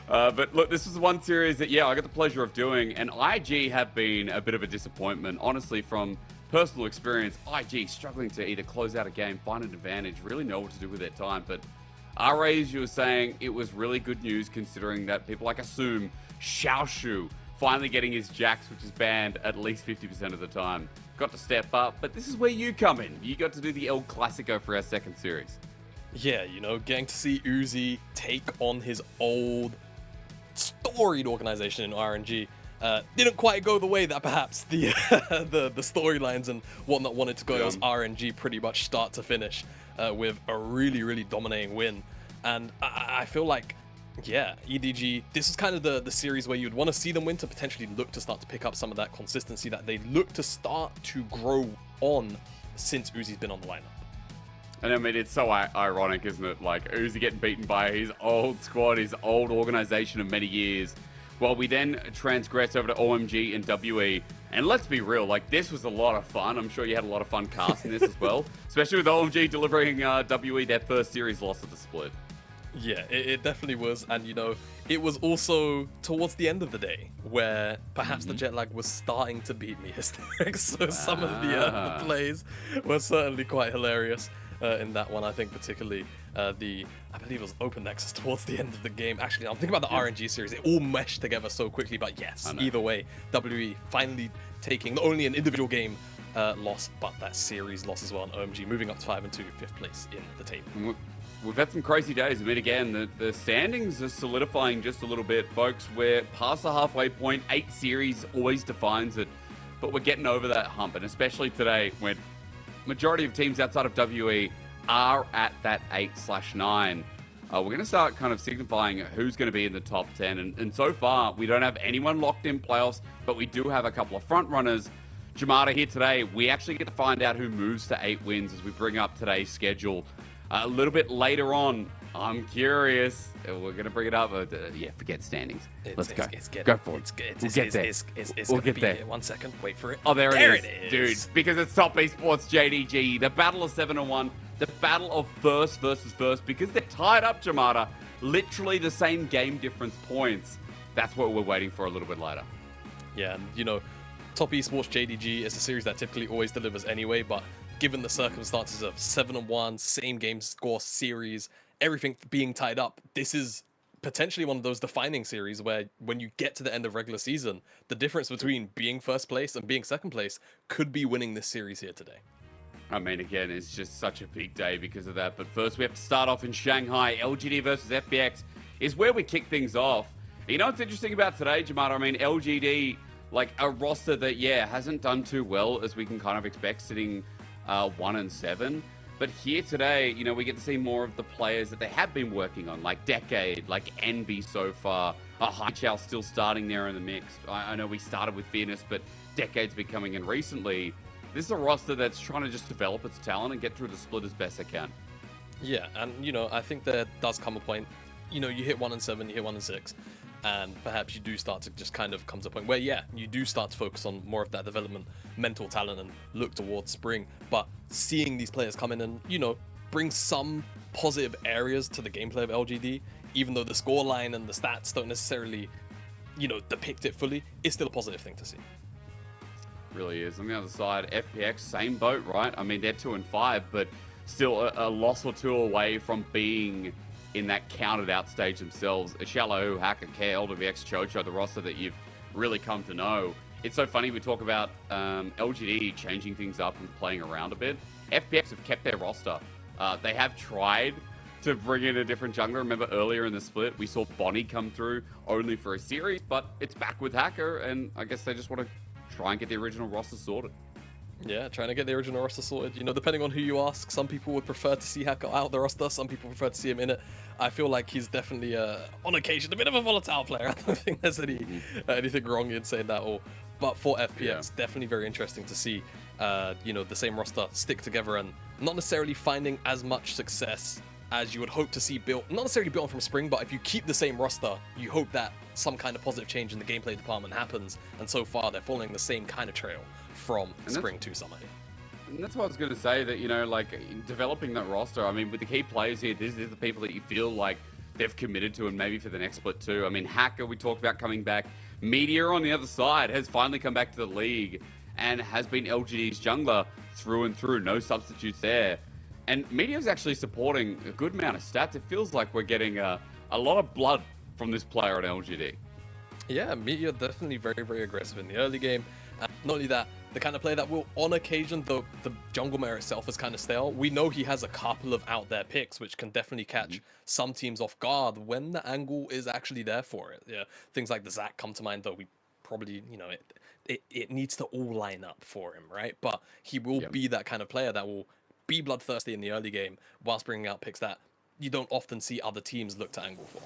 But look, this was one series that, yeah, I got the pleasure of doing. And IG have been a bit of a disappointment. Honestly, from personal experience, IG struggling to either close out a game, find an advantage, really know what to do with their time. But RA, as you were saying, it was really good news considering that people like Assume, Xiaoshu, finally getting his Jax, which is banned at least 50% of the time. Got to step up, but this is where you come in. You got to do the El Clasico for our second series. Yeah, you know, getting to see Uzi take on his old storied organization in RNG didn't quite go the way that perhaps the the storylines and whatnot wanted to go. It was RNG pretty much start to finish with a really dominating win, and I feel like, yeah, EDG, this is kind of the series where you'd want to see them win to potentially look to start to pick up some of that consistency that they look to start to grow on since Uzi's been on the lineup. And I mean, it's so ironic, isn't it? Like, Uzi getting beaten by his old squad, his old organization of many years. Well, we then transgress over to OMG and WE. And let's be real, like, this was a lot of fun. I'm sure you had a lot of fun casting this as well. Especially with OMG delivering WE their first series loss of the split. Yeah, it definitely was, and you know, it was also towards the end of the day where perhaps the jet lag was starting to beat me hysterics. So some of the plays were certainly quite hilarious in that one. I think particularly I believe it was Open Nexus towards the end of the game. Actually, I'm thinking about the RNG series. It all meshed together so quickly, but yes, either way, WE finally taking not only an individual game loss, but that series loss as well, and OMG moving up to 5-2, 5th place in the table. We've had some crazy days. I mean, again, the standings are solidifying just a little bit, folks. We're past the halfway point. 8 series always defines it, but we're getting over that hump, and especially today when majority of teams outside of WE are at that 8/9. We're going to start kind of signifying who's going to be in the top 10, and so far we don't have anyone locked in playoffs, but we do have a couple of front runners Jamada here today. We actually get to find out who moves to 8 wins as we bring up today's schedule a little bit later on. I'm curious. We're going to bring it up. Yeah, forget standings. Let's go. Go for it. We'll get there. We'll get there. 1 second. Wait for it. Oh, there it is. Dude, because it's Top Esports JDG. The battle of 7-1. The battle of first versus first. Because they're tied up, Jamada. Literally the same game difference points. That's what we're waiting for a little bit later. Yeah, and you know, Top Esports JDG is a series that typically always delivers anyway, but given the circumstances of 7-1, same game score series, everything being tied up, this is potentially one of those defining series where when you get to the end of regular season, the difference between being first place and being second place could be winning this series here today. I mean, again, it's just such a big day because of that. But first, we have to start off in Shanghai. LGD versus FPX is where we kick things off. You know what's interesting about today, Jamada? I mean, LGD, like a roster that, yeah, hasn't done too well as we can kind of expect, sitting 1-7. But here today, you know, we get to see more of the players that they have been working on, like Decade, like Envy so far. Haichao still starting there in the mix. I know we started with Fairness, but Decade's been coming in recently. This is a roster that's trying to just develop its talent and get through the split as best it can. Yeah, and you know, I think there does come a point, you know, you hit 1-7, you hit 1-6, and perhaps you do start to just kind of come to a point where, yeah, you do start to focus on more of that development, mental talent, and look towards spring. But seeing these players come in and, you know, bring some positive areas to the gameplay of LGD, even though the scoreline and the stats don't necessarily, you know, depict it fully, is still a positive thing to see. Really is. On the other side, FPX, same boat, right? I mean, they're 2-5, but still a loss or two away from being in that counted out stage themselves. Shallow, Hacker, Care, LWX, Chocho, the roster that you've really come to know. It's so funny we talk about LGD changing things up and playing around a bit. FPX have kept their roster. They have tried to bring in a different jungler. Remember earlier in the split, we saw Bonnie come through only for a series, but it's back with Hacker, and I guess they just want to try and get the original roster sorted. Yeah, trying to get the original roster sorted. You know, depending on who you ask, some people would prefer to see Hacker out of the roster, some people prefer to see him in it. I feel like he's definitely, on occasion, a bit of a volatile player. I don't think there's anything wrong in saying that. But for FPX, definitely very interesting to see, you know, the same roster stick together and not necessarily finding as much success as you would hope to see built, not necessarily built from spring, but if you keep the same roster, you hope that some kind of positive change in the gameplay department happens. And so far, they're following the same kind of trail from spring to summer. And that's what I was going to say, that, you know, like, developing that roster, I mean, with the key players here, these are the people that you feel like they've committed to, and maybe for the next split too. I mean, Hacker, we talked about coming back. Meteor on the other side has finally come back to the league and has been LGD's jungler through and through. No substitutes there. And Meteor's actually supporting a good amount of stats. It feels like we're getting a lot of blood from this player at LGD. Yeah, Meteor definitely very, very aggressive in the early game. Not only that, the kind of player that will, on occasion, though the jungle meta itself is kind of stale, we know he has a couple of out there picks, which can definitely catch some teams off guard when the angle is actually there for it. Yeah, things like the Zac come to mind, though we probably, you know, it needs to all line up for him, right? But he will be that kind of player that will be bloodthirsty in the early game whilst bringing out picks that you don't often see other teams look to angle for.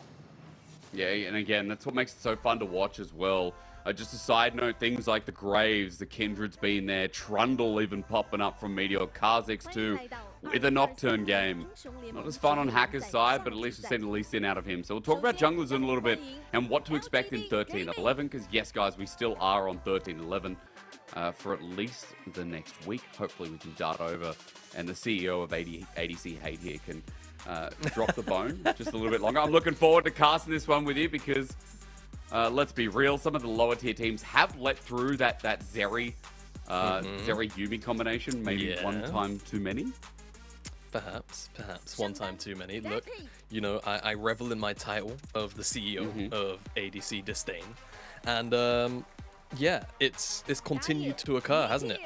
Yeah, and again, that's what makes it so fun to watch as well. Just a side note, things like the Graves, the Kindred's been there, Trundle even popping up from Meteor, Kha'Zix too, with a Nocturne game. Not as fun on Hacker's side, but at least we've seen the least in out of him. So we'll talk about junglers in a little bit and what to expect in 13-11, because yes, guys, we still are on 13-11 for at least the next week. Hopefully we can dart over, and the CEO of ADC Hate here can drop the bone just a little bit longer. I'm looking forward to casting this one with you because let's be real, some of the lower tier teams have let through that Zeri Yumi combination, maybe one time too many. Perhaps one time too many. Look, you know, I revel in my title of the CEO of ADC Disdain, and yeah, it's continued to occur, hasn't it?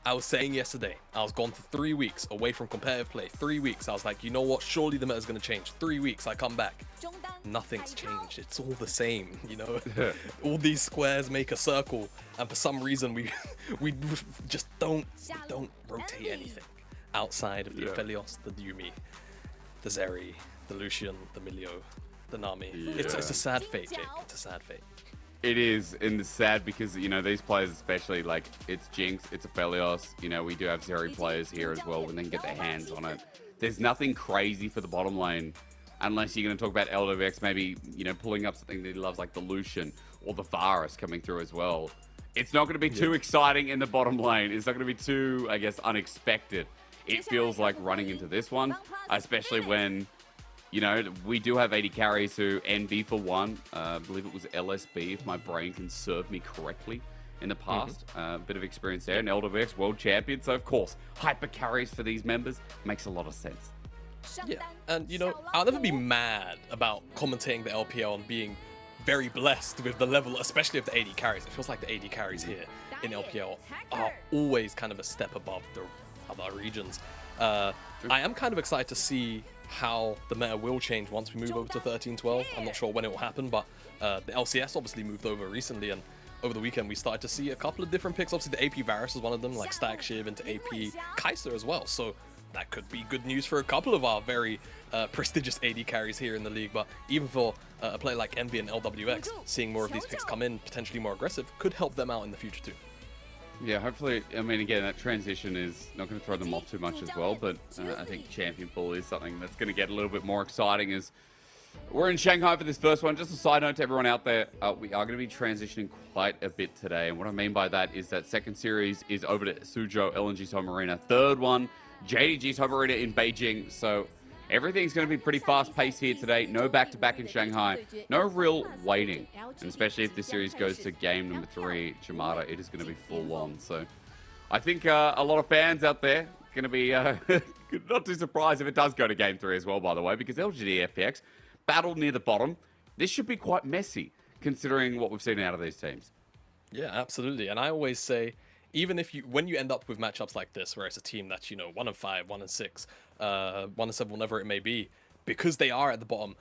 I was saying yesterday, I was gone for 3 weeks away from competitive play. 3 weeks. I was like, you know what? Surely the meta's going to change. 3 weeks, I come back. Nothing's changed. It's all the same, you know? All these squares make a circle, and for some reason, we just don't rotate anything outside of the Aphelios, the Yumi, the Zeri, the Lucian, the Milio, the Nami. It's a sad fate, Jake. It's a sad fate. It is, and it's sad because, you know, these players especially, like, it's Jinx, it's Aphelios, you know, we do have Zeri players here as well when they can get their hands on it. There's nothing crazy for the bottom lane, unless you're going to talk about LWX maybe, you know, pulling up something that he loves, like the Lucian or the Varus coming through as well. It's not going to be too exciting in the bottom lane. It's not going to be too, I guess, unexpected. It feels like running into this one, especially when, you know, we do have 80 carries who NB for one. I believe it was LSB, if my brain can serve me correctly, in the past. Bit of experience there. And LWX world champion. So, of course, hyper carries for these members makes a lot of sense. Yeah, and you know, I'll never be mad about commentating the LPL and being very blessed with the level, especially of the 80 carries. It feels like the 80 carries here in LPL are always kind of a step above the other regions. I am kind of excited to see how the meta will change once we move over to 13-12. I'm not sure when it will happen, but the LCS obviously moved over recently, and over the weekend we started to see a couple of different picks. Obviously the AP Varus is one of them, like Static Shiv into AP Kaiser as well. So that could be good news for a couple of our very prestigious AD carries here in the league. But even for a player like Envy and LWX, seeing more of these picks come in, potentially more aggressive, could help them out in the future too. Yeah, hopefully, I mean, again, that transition is not going to throw them off too much as well, but I think Champion Pool is something that's going to get a little bit more exciting as we're in Shanghai for this first one. Just a side note to everyone out there, we are going to be transitioning quite a bit today, and what I mean by that is that second series is over to Suzhou, LNG's home arena. Third one, JDG's home arena in Beijing, so everything's going to be pretty fast-paced here today. No back-to-back in Shanghai. No real waiting. And especially if this series goes to game number 3, Jamada, it is going to be full-on. So I think a lot of fans out there are going to be not too surprised if it does go to game 3 as well, by the way, because LGD FPX battled near the bottom. This should be quite messy, considering what we've seen out of these teams. Yeah, absolutely. And I always say, even if when you end up with matchups like this, where it's a team that's, you know, 1-5, 1-6, 1-7, whatever it may be, because they are at the bottom,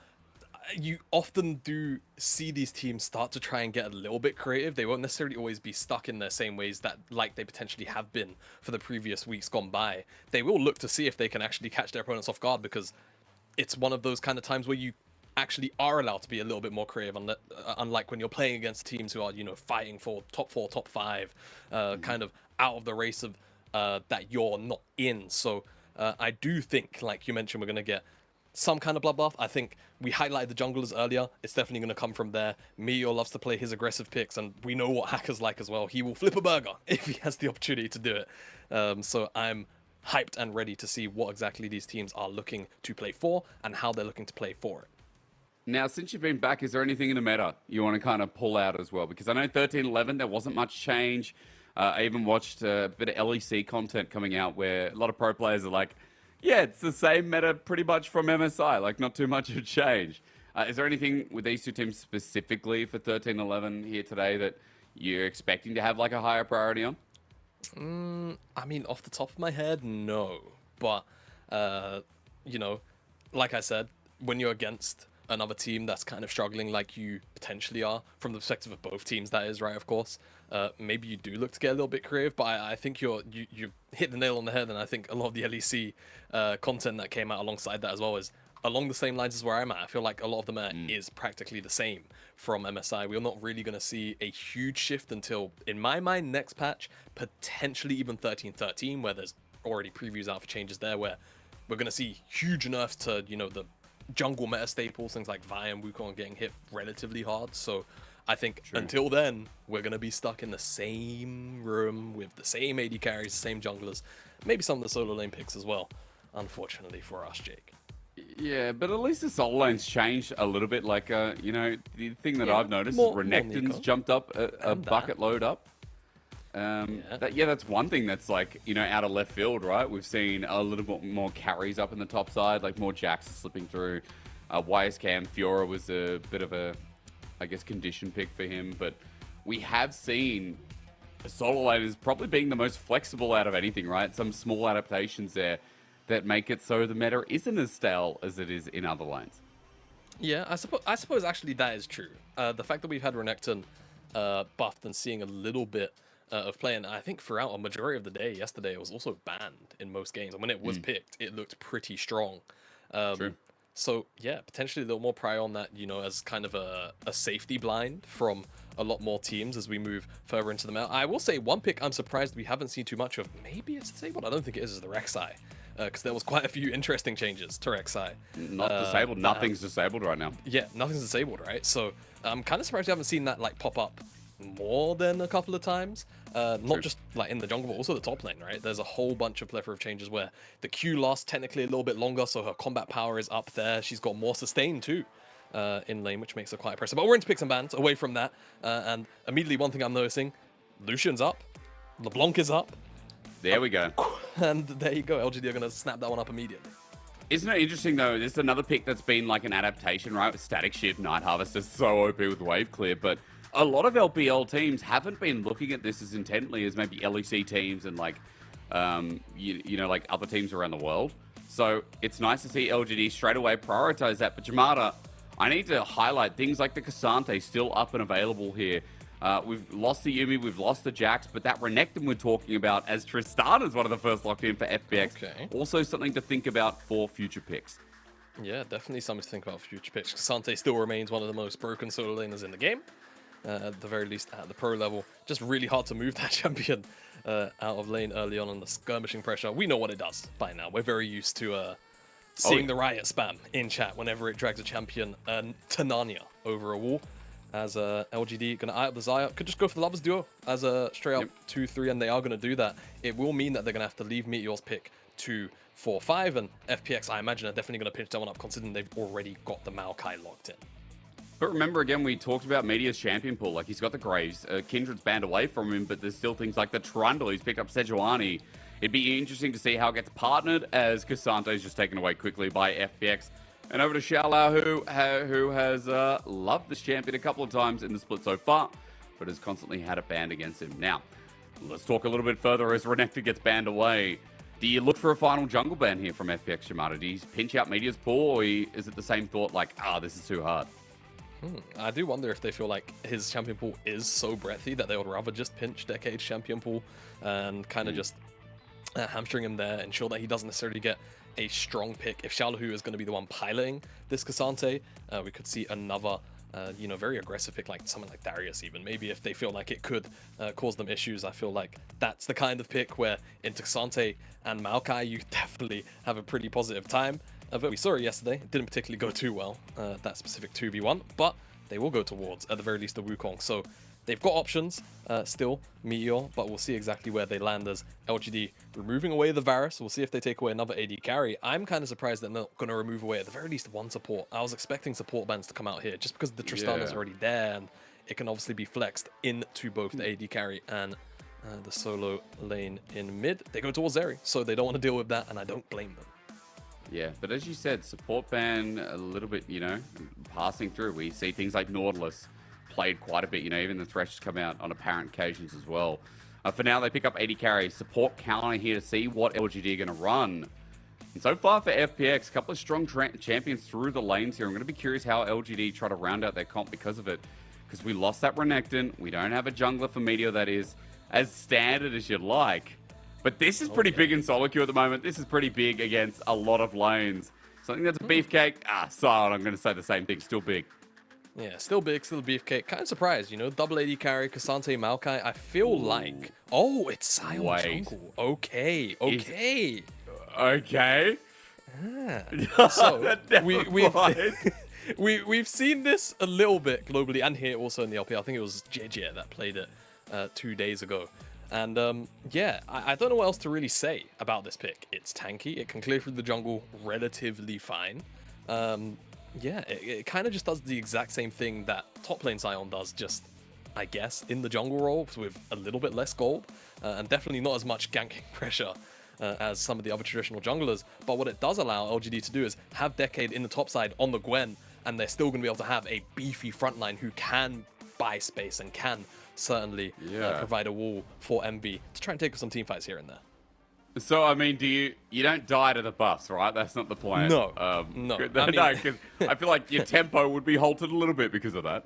you often do see these teams start to try and get a little bit creative. They won't necessarily always be stuck in their same ways that, like they potentially have been for the previous weeks gone by. They will look to see if they can actually catch their opponents off guard, because it's one of those kind of times where you actually are allowed to be a little bit more creative, unlike when you're playing against teams who are, you know, fighting for top 4, top 5, kind of out of the race of that you're not in. So I do think, like you mentioned, we're going to get some kind of bloodbath. I think we highlighted the junglers earlier. It's definitely going to come from there. Meteor loves to play his aggressive picks, and we know what Hacker's like as well. He will flip a burger if he has the opportunity to do it. So I'm hyped and ready to see what exactly these teams are looking to play for and how they're looking to play for it. Now, since you've been back, is there anything in the meta you want to kind of pull out as well? Because I know 13-11, there wasn't much change. I even watched a bit of LEC content coming out where a lot of pro players are like, yeah, it's the same meta pretty much from MSI, like not too much of change. Is there anything with these two teams specifically for 13-11 here today that you're expecting to have like a higher priority on? I mean, off the top of my head, no. But, you know, like I said, when you're against another team that's kind of struggling like you potentially are, from the perspective of both teams, that is, right, of course, maybe you do look to get a little bit creative, but I think you hit the nail on the head, and I think a lot of the LEC content that came out alongside that as well is along the same lines as where I'm at. I feel like a lot of the meta is practically the same from MSI. We're not really going to see a huge shift until, in my mind, next patch, potentially even 13-13, where there's already previews out for changes there, where we're going to see huge nerfs to, you know, the jungle meta staples, things like Vi and Wukong getting hit relatively hard. So I think until then, we're going to be stuck in the same room with the same AD carries, the same junglers, maybe some of the solo lane picks as well, unfortunately for us, Jake. Yeah, but at least the solo lane's changed a little bit. Like, you know, the thing that I've noticed is Renekton's jumped up a bucket load up. That's one thing that's like, you know, out of left field, right? We've seen a little bit more carries up in the top side, like more Jax slipping through. YSCam Fiora was a bit of a, I guess, condition pick for him, but we have seen solo lane as probably being the most flexible out of anything, right? Some small adaptations there that make it so the meta isn't as stale as it is in other lanes. Yeah, I suppose actually that is true. The fact that we've had Renekton buffed and seeing a little bit of play, and I think throughout a majority of the day yesterday, it was also banned in most games. And when it was picked, it looked pretty strong. True. So yeah, potentially a little more prior on that, you know, as kind of a safety blind from a lot more teams as we move further into the meta. I will say one pick I'm surprised we haven't seen too much of. Maybe it's disabled. I don't think it is the Rek'Sai. Because there was quite a few interesting changes to Rek'Sai. Not disabled. Nothing's disabled right now. Yeah, nothing's disabled, right? So I'm kind of surprised we haven't seen that like pop up more than a couple of times. Not just like in the jungle, but also the top lane, right? There's a whole bunch of plethora of changes where the Q lasts technically a little bit longer, so her combat power is up there. She's got more sustain too in lane, which makes her quite impressive. But we're into picks and bans away from that. And immediately one thing I'm noticing, Lucian's up, LeBlanc is up. There we go. And there you go. LGD are going to snap that one up immediately. Isn't it interesting, though? This is another pick that's been like an adaptation, right? With Static Shift, Night Harvest is so OP with Wave Clear, but a lot of LPL teams haven't been looking at this as intently as maybe LEC teams and like, you know, like other teams around the world. So it's nice to see LGD straight away prioritize that. But Jamada, I need to highlight things like the Cassante still up and available here. We've lost the Yumi, we've lost the Jax, but that Renekton we're talking about as Tristan is one of the first locked in for FPX. Okay. Also something to think about for future picks. Yeah, definitely something to think about for future picks. Cassante still remains one of the most broken solo laners in the game. At the very least at the pro level. Just really hard to move that champion out of lane early on the skirmishing pressure. We know what it does by now. We're very used to seeing the riot spam in chat whenever it drags a champion to Narnia over a wall. As LGD gonna eye up the Xayah, could just go for the Lovers Duo as a straight up 2-3, and they are gonna do that. It will mean that they're gonna have to leave Meteor's pick 2, 4, 5, and FPX, I imagine, are definitely gonna pinch that one up considering they've already got the Maokai locked in. But remember, again, we talked about Meteor's champion pool. Like, he's got the Graves. Kindred's banned away from him, but there's still things like the Trundle. He's picked up Sejuani. It'd be interesting to see how it gets partnered as Cassante's just taken away quickly by FPX. And over to Xiaolao, who has loved this champion a couple of times in the split so far, but has constantly had it banned against him. Now, let's talk a little bit further as Renekton gets banned away. Do you look for a final jungle ban here from FPX, Shimada? Do you pinch out Meteor's pool, or is it the same thought like, this is too hard? I do wonder if they feel like his champion pool is so breathy that they would rather just pinch Decade's champion pool and kind of just hamstring him there, ensure that he doesn't necessarily get a strong pick. If Xiaolahu is going to be the one piloting this Cassante, we could see another, very aggressive pick, like someone like Darius even. Maybe if they feel like it could cause them issues, I feel like that's the kind of pick where into Cassante and Maokai, you definitely have a pretty positive time. But we saw it yesterday. It didn't particularly go too well, that specific 2v1, but they will go towards, at the very least, the Wukong. So they've got options still, Meteor, but we'll see exactly where they land as LGD removing away the Varus. We'll see if they take away another AD carry. I'm kind of surprised they're not going to remove away at the very least one support. I was expecting support bans to come out here just because the Tristana's already there and it can obviously be flexed into both the AD carry and the solo lane in mid. They go towards Zeri, so they don't want to deal with that, and I don't blame them. Yeah, but as you said, support ban a little bit, passing through. We see things like Nautilus played quite a bit, even the Thresh has come out on apparent occasions as well. For now, they pick up 80 carry. Support counter here to see what LGD are going to run. And so far for FPX, a couple of strong champions through the lanes here. I'm going to be curious how LGD try to round out their comp because of it. Because we lost that Renekton. We don't have a jungler for Meteor that is as standard as you'd like. But this is pretty big in solo queue at the moment. This is pretty big against a lot of lanes. Something that's a beefcake. Silent, I'm going to say the same thing. Still big. Yeah, still big, still a beefcake. Kind of surprised, double AD carry, Cassante, Maokai. I feel like... Oh, it's Sion jungle. Okay. Okay. So, we've seen this a little bit globally and here also in the LPL. I think it was JJ that played it 2 days ago. And I don't know what else to really say about this pick. It's tanky. It can clear through the jungle relatively fine. It kind of just does the exact same thing that top lane Sion does, just, I guess, in the jungle role with a little bit less gold. And definitely not as much ganking pressure as some of the other traditional junglers. But what it does allow LGD to do is have Decade in the top side on the Gwen, and they're still going to be able to have a beefy frontline who can buy space and can certainly provide a wall for MV to try and take some team fights here and there. So, I mean, you don't die to the buffs, right? That's not the point. No. No, because I feel like your tempo would be halted a little bit because of that.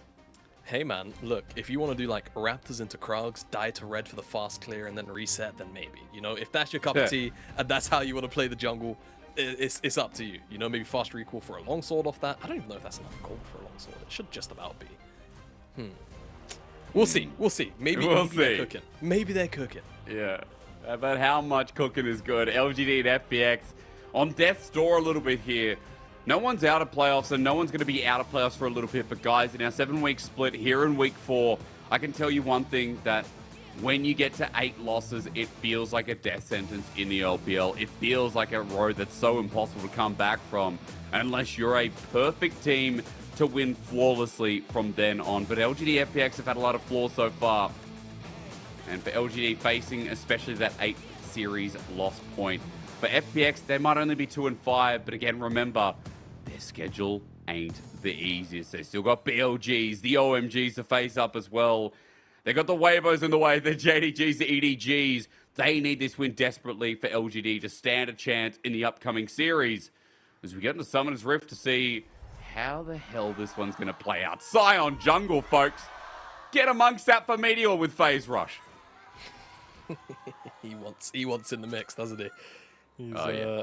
Hey, man, look, if you want to do, like, Raptors into Krugs, die to red for the fast clear, and then reset, then maybe. If that's your cup of tea, and that's how you want to play the jungle, it's up to you. Maybe fast recall for a longsword off that. I don't even know if that's enough gold for a longsword. It should just about be. We'll see. We'll see. Maybe, We'll maybe they're see. cooking. Maybe they're cooking. Yeah. But how much cooking is good? LGD and FPX on death's door a little bit here. No one's out of playoffs, and no one's going to be out of playoffs for a little bit. But guys, in our 7-week split here in week 4, I can tell you one thing, that when you get to 8 losses, it feels like a death sentence in the LPL. It feels like a road that's so impossible to come back from unless you're a perfect team to win flawlessly from then on. But LGD FPX have had a lot of flaws so far. And for LGD facing especially that 8 series loss point. For FPX, they might only be 2-5, but again, remember, their schedule ain't the easiest. They still got BLGs, the OMGs to face up as well. They got the Weibos in the way, the JDGs, the EDGs. They need this win desperately for LGD to stand a chance in the upcoming series. As we get into Summoner's Rift to see how the hell this one's going to play out. Sion jungle, folks. Get amongst that for Meteor with Phase Rush. He wants in the mix, doesn't he? He's, yeah.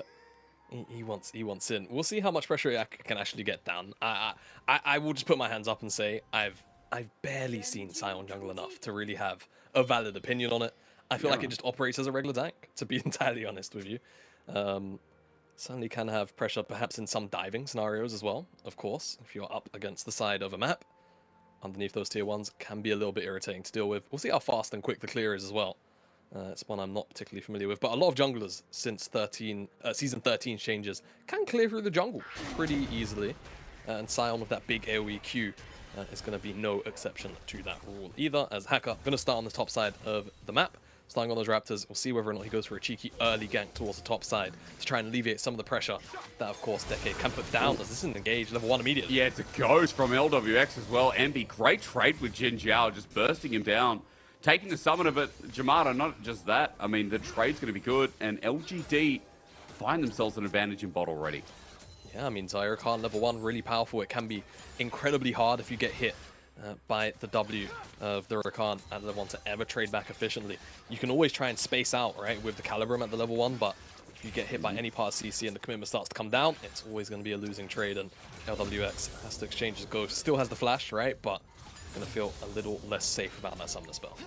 He wants in. We'll see how much pressure I can actually get down. I will just put my hands up and say I've barely seen Sion jungle enough to really have a valid opinion on it. I feel like it just operates as a regular tank, to be entirely honest with you. Certainly can have pressure perhaps in some diving scenarios as well, of course. If you're up against the side of a map, underneath those tier 1s can be a little bit irritating to deal with. We'll see how fast and quick the clear is as well. It's one I'm not particularly familiar with, but a lot of junglers since season 13 changes can clear through the jungle pretty easily. And Sion with that big AoE Q is going to be no exception to that rule either, as Hacker going to start on the top side of the map. Starting on those Raptors, we'll see whether or not he goes for a cheeky early gank towards the top side to try and alleviate some of the pressure that, of course, Decade can put down, as this is an engage level 1 immediately. Yeah, it's a ghost from LWX as well. Envy, great trade with Jin Jiao, just bursting him down. Taking the summon of it, Jamada, not just that. I mean, the trade's going to be good, and LGD find themselves an advantage in bot already. Yeah, I mean, Zyro Khan level 1, really powerful. It can be incredibly hard if you get hit by the W of the Rakan at level 1 to ever trade back efficiently. You can always try and space out, right, with the Calibrum at the level 1, but if you get hit by any part of CC and the commitment starts to come down, it's always going to be a losing trade, and LWX has to exchange his ghost. Still has the flash, right, but going to feel a little less safe about that summoner spell.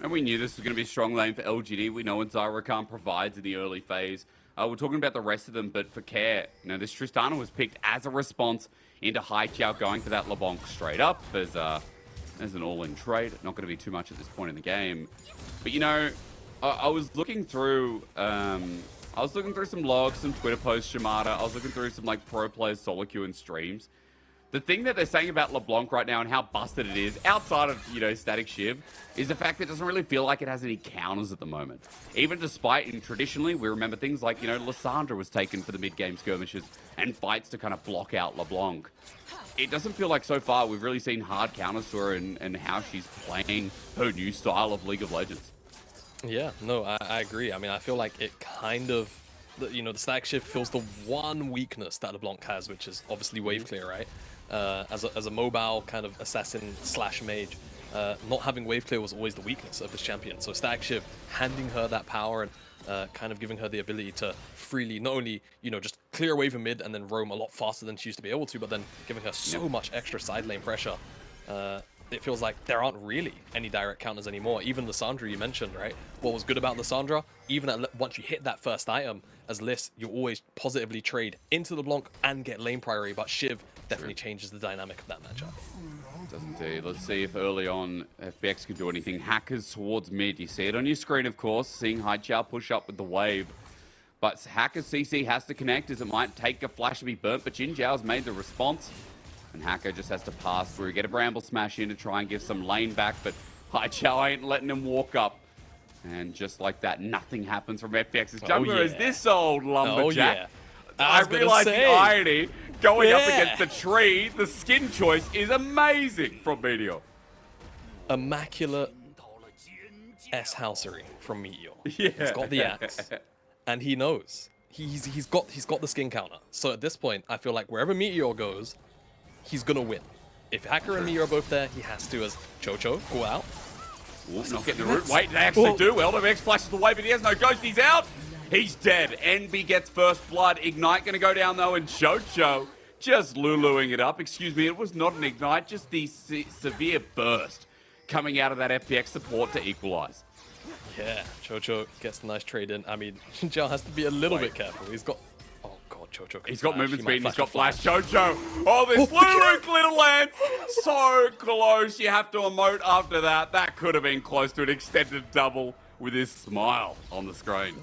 And we knew this was going to be a strong lane for LGD. We know what Zyro Khan provides in the early phase. We're talking about the rest of them, but for Care, this Tristana was picked as a response into Haiqiao going for that LeBlanc straight up as an all-in trade. Not going to be too much at this point in the game. But I was looking through some logs, some Twitter posts, Shimada. I was looking through some pro players solo queue and streams. The thing that they're saying about LeBlanc right now and how busted it is, outside of, Static Shiv, is the fact that it doesn't really feel like it has any counters at the moment. Even despite, traditionally, we remember things like, Lissandra was taken for the mid-game skirmishes and fights to kind of block out LeBlanc. It doesn't feel like so far we've really seen hard counters to her and how she's playing her new style of League of Legends. Yeah, no, I agree. I mean, I feel like it kind of, the Static Shiv fills the one weakness that LeBlanc has, which is obviously wave clear, right? As a mobile kind of assassin / mage, not having wave clear was always the weakness of this champion. So Static Shiv handing her that power and kind of giving her the ability to freely not only just clear a wave in mid and then roam a lot faster than she used to be able to, but then giving her so much extra side lane pressure. It feels like there aren't really any direct counters anymore. Even Lissandra you mentioned, right? What was good about Lissandra, even once you hit that first item as Liss, you always positively trade into LeBlanc and get lane priority, but Shiv definitely changes the dynamic of that matchup. Does indeed. Let's see if early on FPX can do anything. Hackers towards mid. You see it on your screen, of course, seeing Haiqiao push up with the wave. But Hackers CC has to connect as it might take a flash to be burnt, but Jin Jiao's made the response. And Hacker just has to pass through, get a Bramble Smash in to try and give some lane back, but Haiqiao ain't letting him walk up. And just like that, nothing happens from FPX's jungler as this old lumberjack. I realize the irony. Going up against the tree, the skin choice is amazing from Meteor. Immaculate S-housery from Meteor. Yeah. He's got the axe, and he knows. He's got the skin counter. So at this point, I feel like wherever Meteor goes, he's gonna win. If Hacker and Meteor are both there, he has to, as Chocho, go out. Ooh, not getting the root. Wait, they actually do. LWX flashes the way, but he has no ghost. He's out. He's dead. NB gets first blood. Ignite going to go down, though, and Chocho just Luluing it up. Excuse me, it was not an Ignite, just the severe burst coming out of that FPX support to equalize. Yeah, Chocho gets a nice trade in. I mean, Jinjiao has to be a little bit careful. He's got... Oh, God, Chocho. He's got movement He might speed, he's got a flash. Chocho! Oh, this Luke little lance! So close. You have to emote after that. That could have been close to an extended double with his smile on the screen.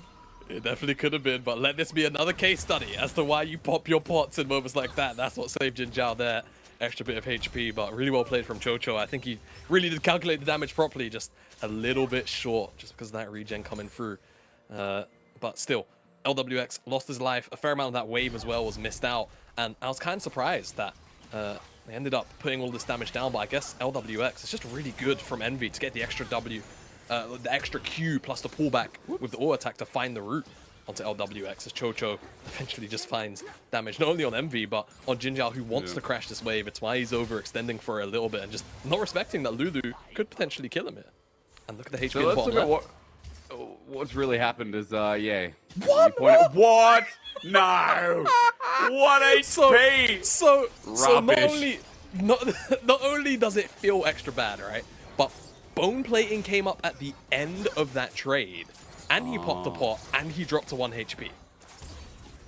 It definitely could have been, but let this be another case study as to why you pop your pots in moments like that. That's what saved Jinjiao there. Extra bit of HP, but really well played from Chocho. I think he really did calculate the damage properly, just a little bit short, just because of that regen coming through. But still, LWX lost his life. A fair amount of that wave as well was missed out, and I was kind of surprised that they ended up putting all this damage down, but I guess LWX is just really good from Envy to get the extra W, the extra Q plus the pullback with the auto attack to find the route onto LWX as Chocho eventually just finds damage not only on Envy but on Jinjiao, who wants to crash this wave. It's why he's overextending for a little bit and just not respecting that Lulu could potentially kill him here. And look at the HP So in the let's bottom look left. at what's really happened is, yeah. What? What? No! What HP? So Rubbish. not only does it feel extra bad, right? But bone plating came up at the end of that trade, and he popped a pot, and he dropped to 1 HP.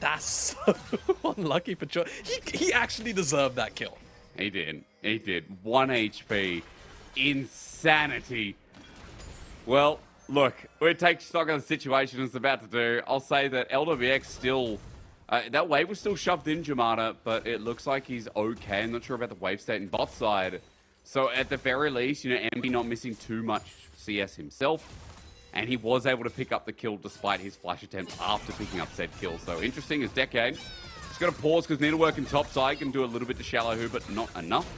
That's so unlucky for Cho. He actually deserved that kill. He did. He did. 1 HP. Insanity. Well, look, we take stock of the situation it's about to do. I'll say that LWX still... that wave was still shoved in Jamada, but it looks like he's okay. I'm not sure about the wave state in bot side. So at the very least, you know, MB not missing too much CS himself. And he was able to pick up the kill despite his flash attempt after picking up said kill. So interesting as Decade. Just got to pause because Needlework and top side can do a little bit to Shallow Who, but not enough.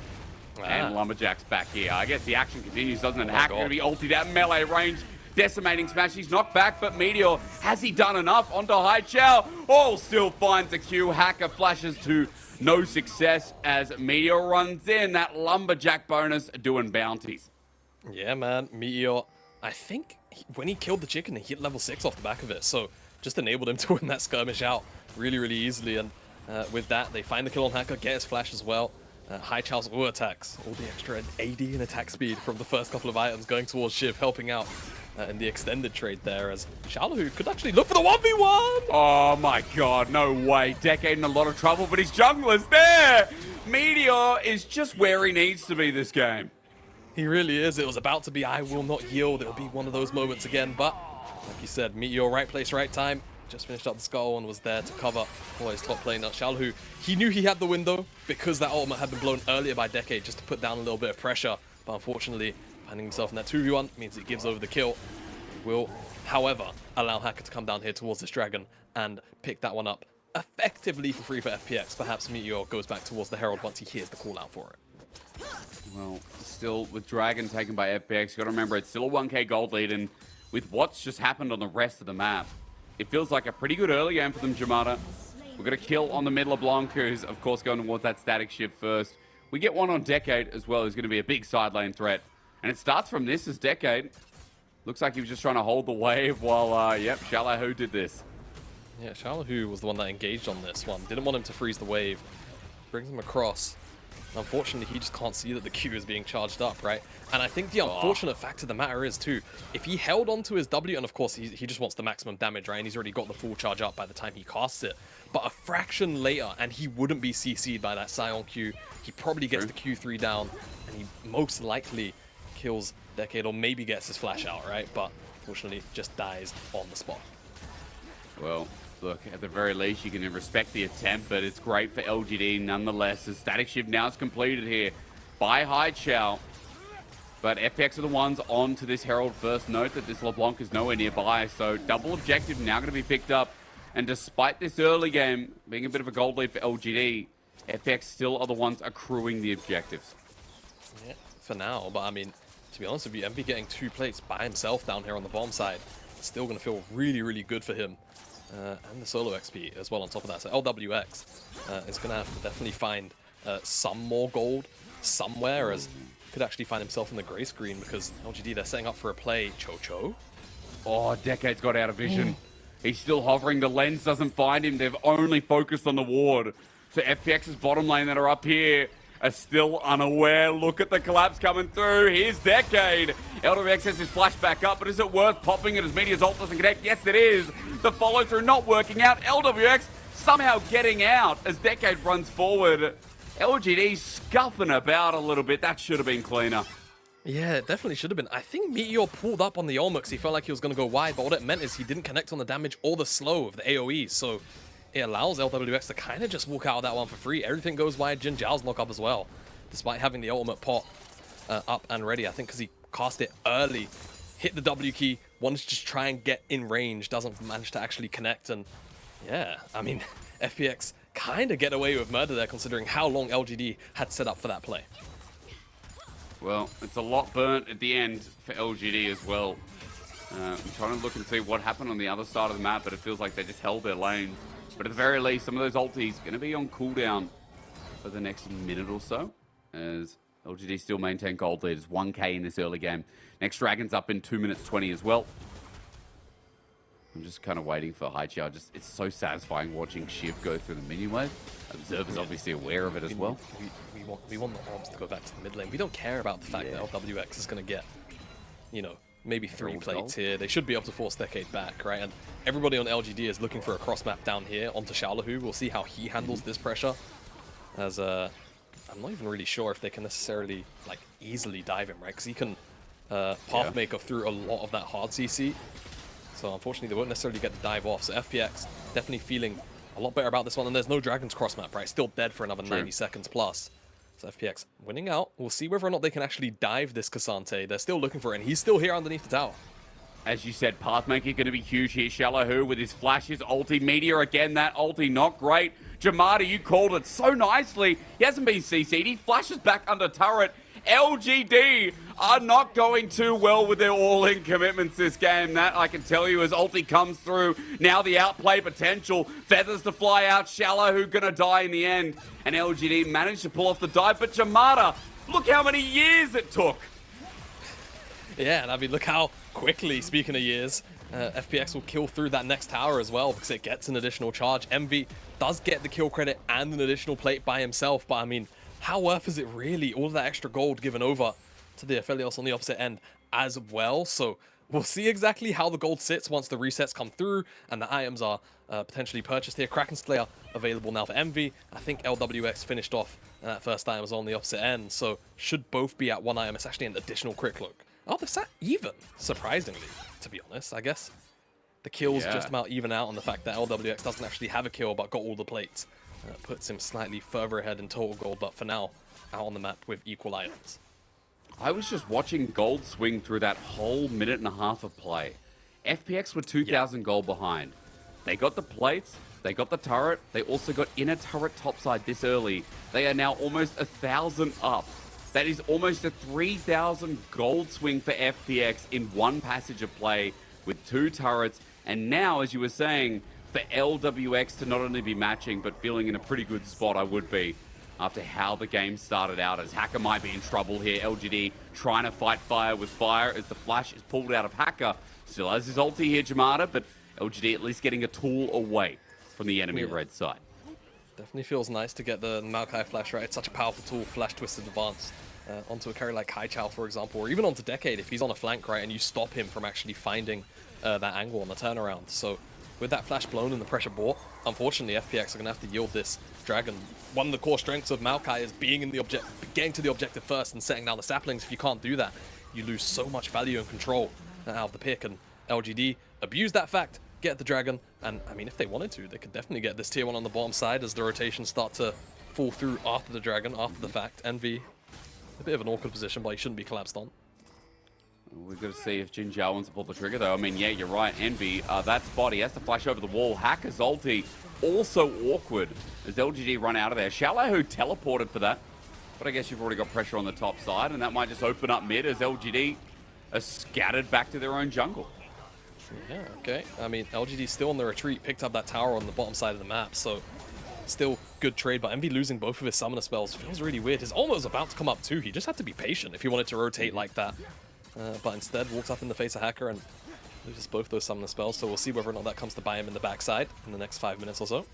And Lumberjack's back here. I guess the action continues, doesn't it? Hack going to be ulted out melee range. Decimating smash. He's knocked back, but Meteor, has he done enough? Onto High Chow. Oh, still finds a Q. Hacker flashes to no success as Meteor runs in. That Lumberjack bonus doing bounties. Yeah, man. Meteor, I think when he killed the chicken, he hit level 6 off the back of it. So just enabled him to win that skirmish out really, really easily. And with that, they find the kill on Hacker, get his flash as well. High Chow's auto attacks, all the extra AD and attack speed from the first couple of items going towards Shiv, helping out in the extended trade there as Shallow could actually look for the 1v1! Oh my god, no way. Decade in a lot of trouble, but his jungler's there! Meteor is just where he needs to be this game. He really is. It was about to be I will not yield. It'll be one of those moments again, but like you said, Meteor, right place, right time. Just finished up the skull and was there to cover for his top laner. Shallow, he knew he had the window because that ultimate had been blown earlier by Decade just to put down a little bit of pressure. But unfortunately, finding himself in that 2v1 means he gives over the kill. Will, however, allow Hacker to come down here towards this dragon and pick that one up effectively for free for FPX. Perhaps Meteor goes back towards the Herald once he hears the call out for it. Well, still with Dragon taken by FPX, you got to remember it's still a 1k gold lead, and with what's just happened on the rest of the map, it feels like a pretty good early game for them, Jamada. We're going to kill on the mid LeBlanc, who's, of course, going towards that static shift first. We get one on Decade as well, who's going to be a big side lane threat. And it starts from this as Decade. Looks like he was just trying to hold the wave while, yep, Shallow Who did this. Yeah, Shallow Who was the one that engaged on this one. Didn't want him to freeze the wave. Brings him across. Unfortunately, he just can't see that the Q is being charged up, right? And I think the unfortunate fact of the matter is, too, if he held onto his W, and of course, he just wants the maximum damage, right? And he's already got the full charge up by the time he casts it. But a fraction later, and he wouldn't be CC'd by that Scion Q. He probably gets the Q3 down, and he most likely kills Decade, or maybe gets his flash out, right? But unfortunately, just dies on the spot. Well, look, at the very least, you can respect the attempt, but it's great for LGD nonetheless. The static shift now is completed here by High Chow. But FPX are the ones on to this Herald first. Note that this LeBlanc is nowhere nearby, so double objective now going to be picked up. And despite this early game being a bit of a gold lead for LGD, FPX still are the ones accruing the objectives. Yeah, for now, but I mean, to be honest with you, MV getting 2 plates by himself down here on the bomb side, it's still going to feel really, really good for him. And the solo XP as well on top of that. So LWX is going to have to definitely find some more gold somewhere, as could actually find himself in the gray screen because LGD, they're setting up for a play. Chocho. Oh, Decade's got out of vision. He's still hovering. The lens doesn't find him. They've only focused on the ward. So FPX's bottom lane that are up here are still unaware. Look at the collapse coming through. Here's Decade. LWX has his flash back up, but is it worth popping it as Media's ult doesn't connect? Yes, it is. The follow-through not working out. LWX somehow getting out as Decade runs forward. LGD scuffing about a little bit. That should have been cleaner. Yeah, it definitely should have been. I think Meteor pulled up on the Olmux. He felt like he was going to go wide, but what it meant is he didn't connect on the damage or the slow of the AoE. So it allows LWX to kind of just walk out of that one for free. Everything goes wide. Jin Zhao's knock up as well, despite having the ultimate pot up and ready. I think because he cast it early, hit the W key, wanted to just try and get in range, doesn't manage to actually connect. And yeah, I mean, FPX kind of get away with murder there considering how long LGD had set up for that play. Well, it's a lot burnt at the end for LGD as well. I'm trying to look and see what happened on the other side of the map, but it feels like they just held their lane. But at the very least, some of those ultis going to be on cooldown for the next minute or so, as LGD still maintain gold leaders, 1k in this early game. Next Dragon's up in 2 minutes 20 as well. I'm just kind of waiting for Haichao. It's so satisfying watching Shiv go through the minion wave. Observer's obviously aware of it as well. We want the Orbs to go back to the mid lane. We don't care about the fact that LWX is going to get, you know, maybe 3 plates here. They should be able to force Decade back, right? And everybody on LGD is looking for a cross map down here onto Xiaolahu. We'll see how he handles this pressure. As I'm not even really sure if they can necessarily like easily dive him, right? Because he can Pathmaker through a lot of that hard CC. So unfortunately, they won't necessarily get the dive off. So FPX definitely feeling a lot better about this one. And there's no Dragon's cross map, right? Still dead for another 90 seconds plus. So FPX winning out. We'll see whether or not they can actually dive this Cassante. They're still looking for it, and he's still here underneath the tower. As you said, Pathmaker going to be huge here. Xiaolahu with his flash, his ulti. Meteor again, that ulti not great. Jamada, you called it so nicely. He hasn't been CC'd. He flashes back under turret. LGD are not going too well with their all-in commitments this game. That I can tell you as ulti comes through. Now the outplay potential. Feathers to fly out. Xiaolahu going to die in the end. And LGD managed to pull off the dive. But Jamada, look how many years it took. Yeah, and I mean, look how quickly, speaking of years, FPX will kill through that next tower as well because it gets an additional charge. Envy does get the kill credit and an additional plate by himself, but I mean, how worth is it really? All of that extra gold given over to the Aphelios on the opposite end as well. So we'll see exactly how the gold sits once the resets come through and the items are potentially purchased here. Kraken Slayer available now for Envy. I think LWX finished off that first item was on the opposite end, so should both be at 1 item. It's actually an additional crit look. Oh, they're sat even, surprisingly, to be honest. I guess the kills just about even out on the fact that LWX doesn't actually have a kill but got all the plates. Puts him slightly further ahead in total gold, but for now, out on the map with equal items. I was just watching gold swing through that whole minute and a half of play. FPX were 2,000 gold behind. They got the plates, they got the turret, they also got inner turret topside this early. They are now almost 1,000 up. That is almost a 3,000 gold swing for FPX in one passage of play with 2 turrets. And now, as you were saying, for LWX to not only be matching, but feeling in a pretty good spot, I would be, after how the game started out, as Hacker might be in trouble here. LGD trying to fight fire with fire as the flash is pulled out of Hacker. Still has his ulti here, Jamada, but LGD at least getting a tool away from the enemy red side. Definitely feels nice to get the Maokai flash, right? It's such a powerful tool, flash twisted advance. Onto a carry like Haichao, for example, or even onto Decade if he's on a flank, right, and you stop him from actually finding that angle on the turnaround. So with that flash blown and the pressure bought, unfortunately FPX are going to have to yield this dragon. One of the core strengths of Maokai is being in the getting to the objective first and setting down the saplings. If you can't do that, you lose so much value and control out of the pick, and LGD abuse that fact, get the dragon, and I mean, if they wanted to, they could definitely get this tier 1 on the bottom side as the rotations start to fall through after the dragon, after the fact. Envy, a bit of an awkward position, but he shouldn't be collapsed on. We've got to see if Jin Zhao wants to pull the trigger, though. I mean, yeah, you're right. Envy, that spot, he has to flash over the wall. Hacker's ulti, also awkward as LGD run out of there. Xiaolahu teleported for that, but I guess you've already got pressure on the top side, and that might just open up mid as LGD are scattered back to their own jungle. Yeah, okay. I mean, LGD still on the retreat, picked up that tower on the bottom side of the map, so still good trade, but Envy losing both of his summoner spells feels really weird. His ult was about to come up too. He just had to be patient if he wanted to rotate like that. But instead walks up in the face of Hacker and loses both those summoner spells, so we'll see whether or not that comes to buy him in the backside in the next 5 minutes or so.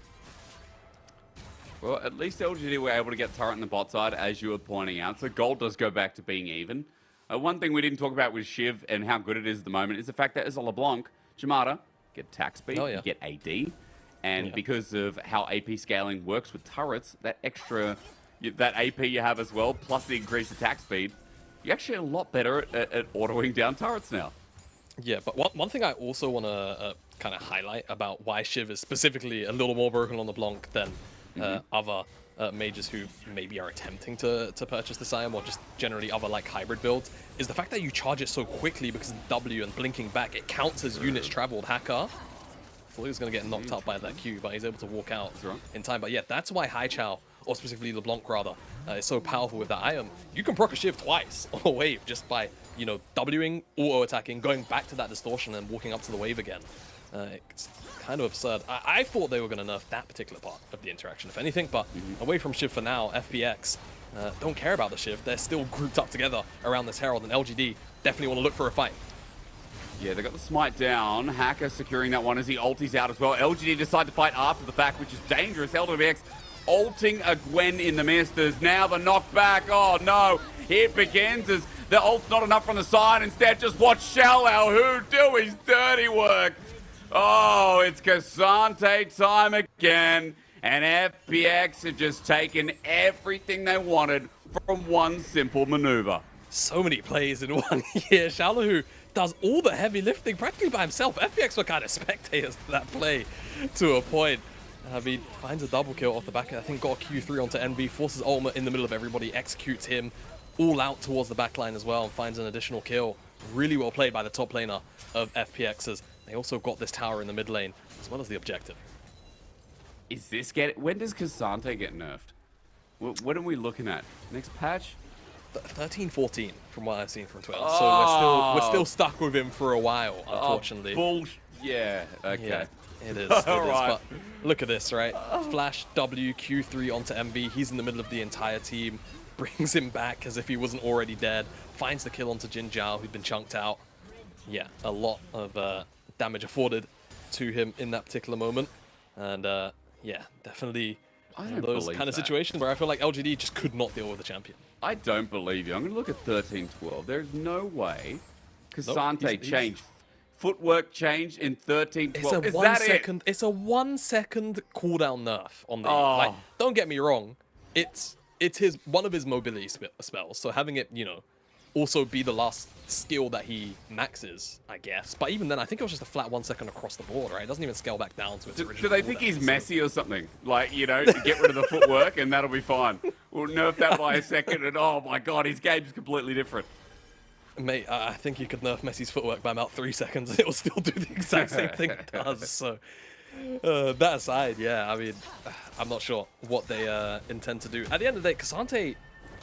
Well, at least LGD were able to get turret on the bot side, as you were pointing out. So gold does go back to being even. One thing we didn't talk about with Shiv and how good it is at the moment is the fact that as a LeBlanc, Jamada get attack speed, you get AD, and because of how AP scaling works with turrets, that AP you have as well, plus the increased attack speed, you're actually a lot better at autoing down turrets now. Yeah, but one thing I also want to kind of highlight about why Shiv is specifically a little more broken on the Blanc than other mages who maybe are attempting to purchase the Siam or just generally other like hybrid builds is the fact that you charge it so quickly because of W and blinking back, it counts as units traveled. Hacker thought he was going to get knocked up by that Q, but he's able to walk out in time. But yeah, that's why Hai Chao, or specifically LeBlanc rather, is so powerful with that item. You can proc a Shiv twice on a wave just by, you know, Wing, auto-attacking, going back to that distortion and walking up to the wave again. It's kind of absurd. I thought they were going to nerf that particular part of the interaction, if anything, but away from Shiv for now, FPX don't care about the Shiv. They're still grouped up together around this Herald, and LGD definitely want to look for a fight. Yeah, they got the smite down. Hacker securing that one as he ulties out as well. LGD decide to fight after the fact, which is dangerous. LWX ulting a Gwen in the mist. There's now the knockback. Oh no, here it begins as the ult's not enough from the side. Instead, just watch Shallow who do his dirty work. Oh, it's Cassante time again. And FPX have just taken everything they wanted from one simple maneuver. So many plays in one here. Shallow who does all the heavy lifting practically by himself. FPX were kind of spectators to that play to a point. He finds a double kill off the back. I think got a Q3 onto NB, forces ultimate in the middle of everybody, executes him all out towards the backline as well, and finds an additional kill. Really well played by the top laner of FPXs. They also got this tower in the mid lane, as well as the objective. Is this when does Cassante get nerfed? What are we looking at? Next patch? 13-14 from what I've seen from Twitter. So we're still stuck with him for a while, unfortunately. Yeah, okay. Yeah, it is. But look at this, right? Flash W Q3 onto MV. He's in the middle of the entire team. Brings him back as if he wasn't already dead. Finds the kill onto Jin Zhao, who'd been chunked out. Yeah, a lot of damage afforded to him in that particular moment. And yeah, definitely those kind of situations where I feel like LGD just could not deal with the champion. I don't believe you. I'm going to look at 13-12. There's no way Cassante changed. Footwork changed in 13-12. Is that it? It's a 1 second cooldown nerf on the... Like, don't get me wrong. It's one of his mobility spells. So having it, you know, also be the last skill that he maxes, I guess. But even then, I think it was just a flat 1 second across the board, right? It doesn't even scale back down to its original. Do they think he's messy or something? Like, you know, get rid of the footwork and that'll be fine. We'll nerf that by a second and oh my god, his game's completely different. Mate, I think you could nerf Messi's footwork by about 3 seconds and it will still do the exact same thing it does. So, that aside, yeah, I mean, I'm not sure what they intend to do. At the end of the day, Cassante,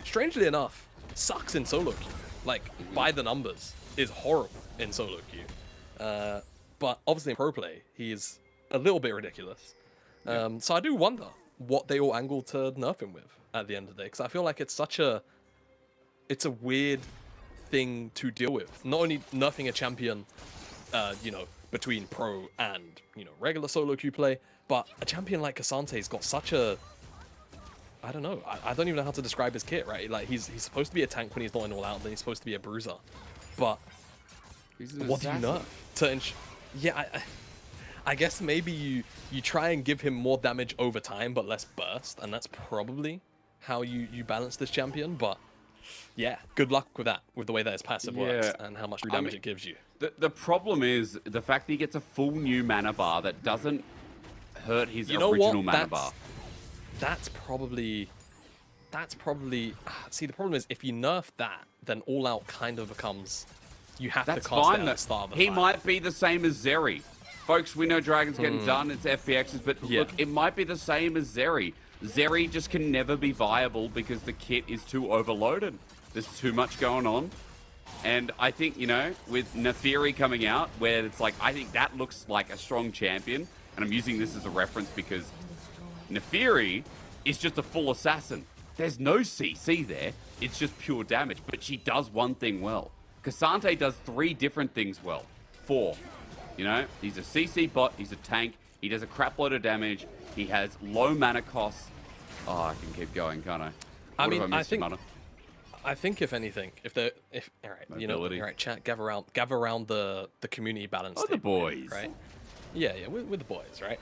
strangely enough, sucks in solo queue. Like, by the numbers, is horrible in solo queue. But obviously in pro play, he's a little bit ridiculous. So I do wonder what they all angle to nerf him with at the end of the day. Because I feel like it's a weird thing to deal with. Not only nerfing a champion, you know, between pro and, you know, regular solo queue play, but a champion like Cassante's got such a... I don't know. I don't even know how to describe his kit, right? Like, he's supposed to be a tank when he's not in all out, then he's supposed to be a bruiser. But what do you nerf? Yeah, I guess maybe you try and give him more damage over time, but less burst, and that's probably how you balance this champion. But yeah, good luck with that, with the way that his passive works and how much true damage it gives you. The problem is the fact that he gets a full new mana bar that doesn't hurt his original mana bar. That's probably... See, the problem is if you nerf that, then all out kind of becomes... You have to cast it at the start of the fight. He might be the same as Zeri. Folks, we know Dragon's getting done, it's FPXs, but look, it might be the same as Zeri. Zeri just can never be viable because the kit is too overloaded. There's too much going on. And I think, you know, with Neferi coming out, where it's like, I think that looks like a strong champion, and I'm using this as a reference because Neferi is just a full assassin. There's no CC there. It's just pure damage. But she does one thing well. Cassante does 3 different things well. 4. You know, he's a CC bot. He's a tank. He does a crap load of damage. He has low mana costs. Oh, I can keep going, can't I? I What mean, have I missed, think Yamada? I think if anything, if all right, you know, all Mobility. right, chat, gather around the community balance. Oh, the table, boys. right? Yeah, with the boys, right?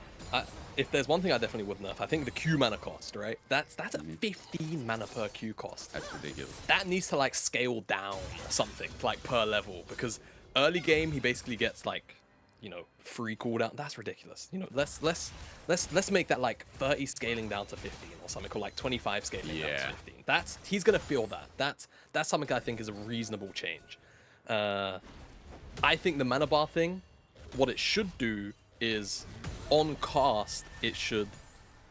If there's one thing I definitely would nerf, I think the Q mana cost, right? That's a 15 mana per Q cost. That's ridiculous. That needs to like scale down or something like per level, because early game he basically gets like, you know, free cooldown. That's ridiculous. You know, let's make that like 30 scaling down to 15 or something, or like 25 scaling down to 15. He's gonna feel that. That's something I think is a reasonable change. I think the mana bar thing, what it should do is on cast it should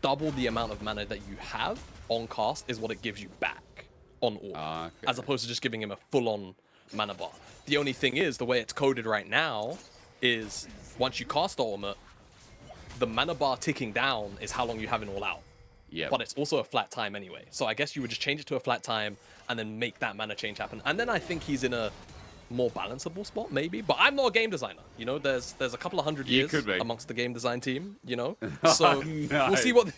double the amount of mana that you have on cast is what it gives you back on orb, Okay. as opposed to just giving him a full-on mana bar. The only thing is, the way it's coded right now is once you cast ultimate, the mana bar ticking down is how long you have in all out. Yeah. But it's also a flat time anyway. So I guess you would just change it to a flat time and then make that mana change happen. And then I think he's in a more balanceable spot, maybe. But I'm not a game designer. You know, there's a couple of hundred years could be. amongst the game design team, you know? So No. we'll see what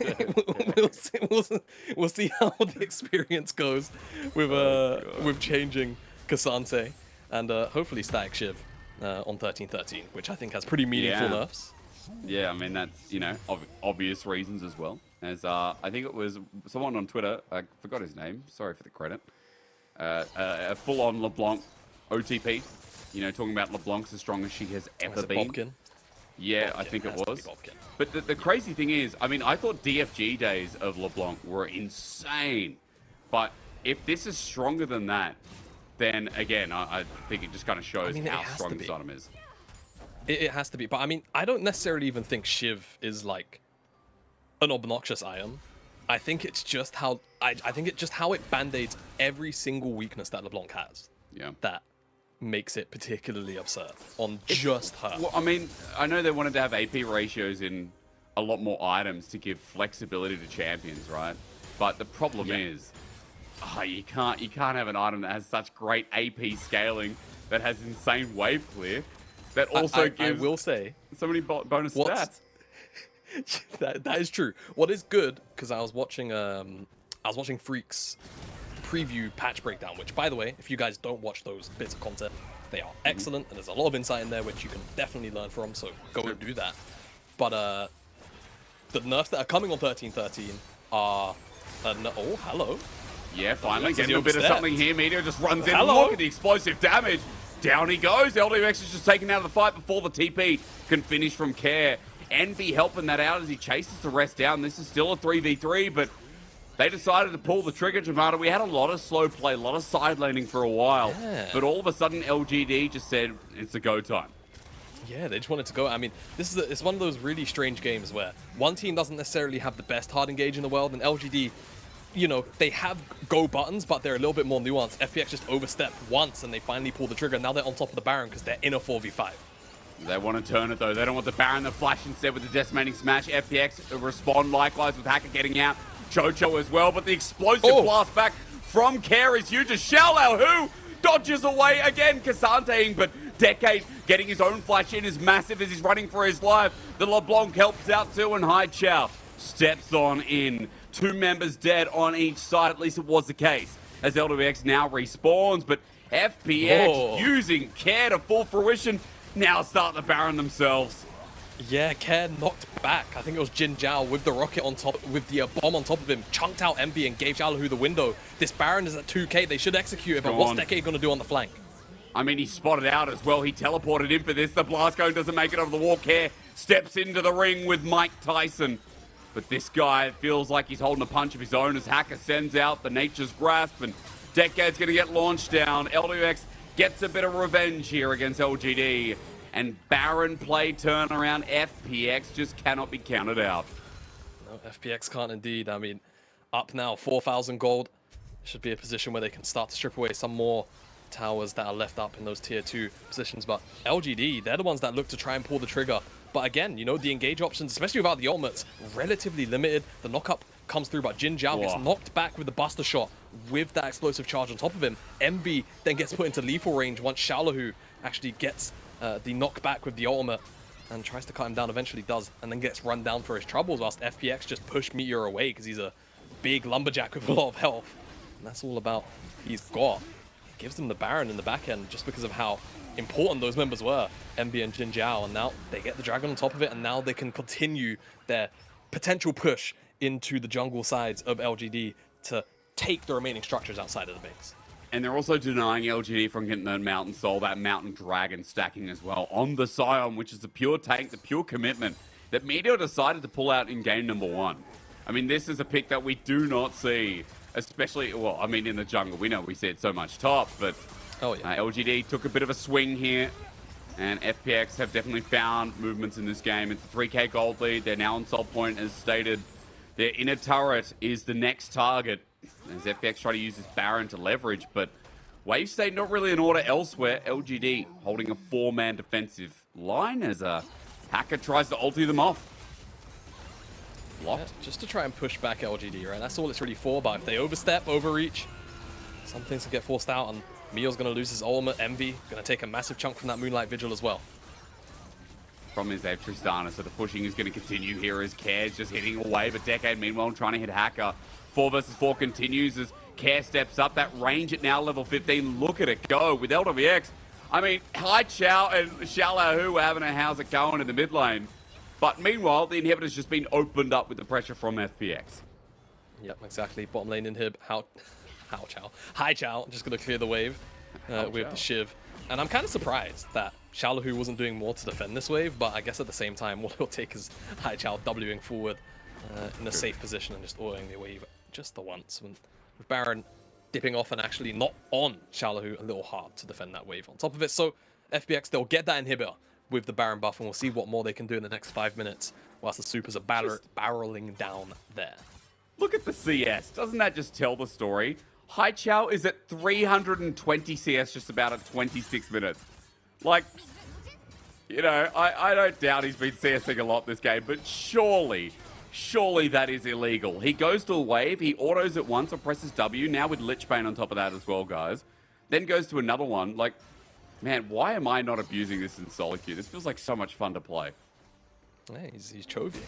we'll see how the experience goes with changing Cassante and hopefully Static Shiv on 13-13, which I think has pretty meaningful nerfs. Yeah, I mean, that's, you know, obvious reasons as well. As I think it was someone on Twitter, I forgot his name, sorry for the credit, a full-on LeBlanc OTP, you know, talking about LeBlanc's as strong as she has ever been. Bobkin? Yeah, Bobkin, I think it has to was. be Bobkin. But the crazy thing is, I mean, I thought DFG days of LeBlanc were insane. But if this is stronger than that, then again, I think it just kind of shows mean, it how has strong to be. Sodom is. It has to be. But I mean, I don't necessarily even think Shiv is like an obnoxious item. I think it's just how it band-aids every single weakness that LeBlanc has. Yeah. That makes it particularly absurd on just her. Well, I mean, I know they wanted to have AP ratios in a lot more items to give flexibility to champions, right? But the problem is, you can't have an item that has such great AP scaling, that has insane wave clear, that also gives I will say so many bonus stats. that is true. What is good, because I was watching Freak's preview patch breakdown, which, by the way, if you guys don't watch those bits of content, they are excellent, and there's a lot of insight in there which you can definitely learn from, so go and do that. But the nerfs that are coming on 13-13 are oh, hello. Yeah, finally Looks getting like a bit of you're something here. Meteor just runs in. Hello. Look at the explosive damage. Down he goes. LWX is just taken out of the fight before the TP can finish from Care. Envy helping that out as he chases the rest down. This is still a 3v3, but they decided to pull the trigger, Jamada. We had a lot of slow play, a lot of side laning for a while. Yeah. But all of a sudden, LGD just said, it's a go time. Yeah, they just wanted to go. I mean, it's one of those really strange games where one team doesn't necessarily have the best hard engage in the world, and LGD, you know, they have go buttons, but they're a little bit more nuanced. FPX just overstepped once, and they finally pulled the trigger. Now they're on top of the Baron because they're in a 4v5. They want to turn it, though. They don't want the Baron to flash instead with the decimating smash. FPX respond likewise with Hacker getting out. Chocho as well, but the explosive blast back from Care is huge. Shallow, who dodges away again, Cassanteing, but Decade getting his own flash in is massive as he's running for his life. The LeBlanc helps out too, and High Chow steps on in. 2 members dead on each side, at least it was the case, as LWX now respawns, but FPX using Care to full fruition, now start the Baron themselves. Yeah, Care knocked back. I think it was Jin Zhao with the rocket on top, with the bomb on top of him, chunked out Envy and gave Xiaolahu the window. This Baron is at 2k. They should execute it, but what's Decade going to do on the flank? I mean, he spotted out as well. He teleported in for this. The blast cone doesn't make it over the wall. Care steps into the ring with Mike Tyson. But this guy feels like he's holding a punch of his own as Hacker sends out the Nature's Grasp, and Decade's going to get launched down. LWX gets a bit of revenge here against LGD. And Baron play turnaround. FPX just cannot be counted out. No, FPX can't indeed. I mean, up now, 4,000 gold. Should be a position where they can start to strip away some more towers that are left up in those tier 2 positions. But LGD, they're the ones that look to try and pull the trigger. But again, you know, the engage options, especially without the ultimates, relatively limited. The knockup comes through, but Jin Zhao gets knocked back with the Buster Shot with that explosive charge on top of him. Envy then gets put into lethal range once Xiaolahu actually gets the knockback with the ultimate and tries to cut him down, eventually does, and then gets run down for his troubles, whilst FPX just pushed Meteor away because he's a big lumberjack with a lot of health. And that's all about he's got. It gives them the Baron in the back end just because of how important those members were, Envy and Jin Jiao, and now they get the Dragon on top of it, and now they can continue their potential push into the jungle sides of LGD to take the remaining structures outside of the base. And they're also denying LGD from getting that Mountain Soul, that Mountain Dragon stacking as well on the Scion, which is the pure tank, the pure commitment that Meteor decided to pull out in game number 1. I mean, this is a pick that we do not see, especially, well, I mean, in the jungle. We know we see it so much top, but LGD took a bit of a swing here, and FPX have definitely found movements in this game. It's a 3k gold lead. They're now on Soul Point, as stated. Their inner turret is the next target, as FPX try to use this Baron to leverage, but Wave State not really in order elsewhere. LGD holding a 4-man defensive line as a Hacker tries to ulti them off. Blocked. Yeah, just to try and push back LGD, right? That's all it's really for, but if they overstep, overreach, some things can get forced out, and Mio's going to lose his ultimate. Envy going to take a massive chunk from that Moonlight Vigil as well. From his Tristana, so the pushing is going to continue here as Care's just hitting away, but Decade meanwhile trying to hit Hacker. 4 versus 4 continues as Care steps up. That range at now level 15. Look at it go with LWX. I mean, Hai Chao and Xiaolahu were having a how's it going in the mid lane. But meanwhile, the inhibitor's just been opened up with the pressure from FPX. Yep, exactly. Bottom lane inhib. Hai Chao just going to clear the wave with the Shiv. And I'm kind of surprised that Xiaolahu wasn't doing more to defend this wave, but I guess at the same time, what it'll take is Hai Chao Wing forward in a safe position and just autoing the wave just the once. With Baron dipping off and actually not on Xiaolahu, a little hard to defend that wave on top of it. So FPX, they'll get that inhibitor with the Baron buff, and we'll see what more they can do in the next 5 minutes whilst the supers are barreling down there. Look at the CS. Doesn't that just tell the story? Hai Chao is at 320 CS just about at 26 minutes. Like, you know, I don't doubt he's been CSing a lot this game, but surely that is illegal. He goes to a wave, he autos it once or presses W, now with Lich Bane on top of that as well, guys. Then goes to another one. Like, man, why am I not abusing this in solo queue? This feels like so much fun to play. Yeah, he's Chovying them,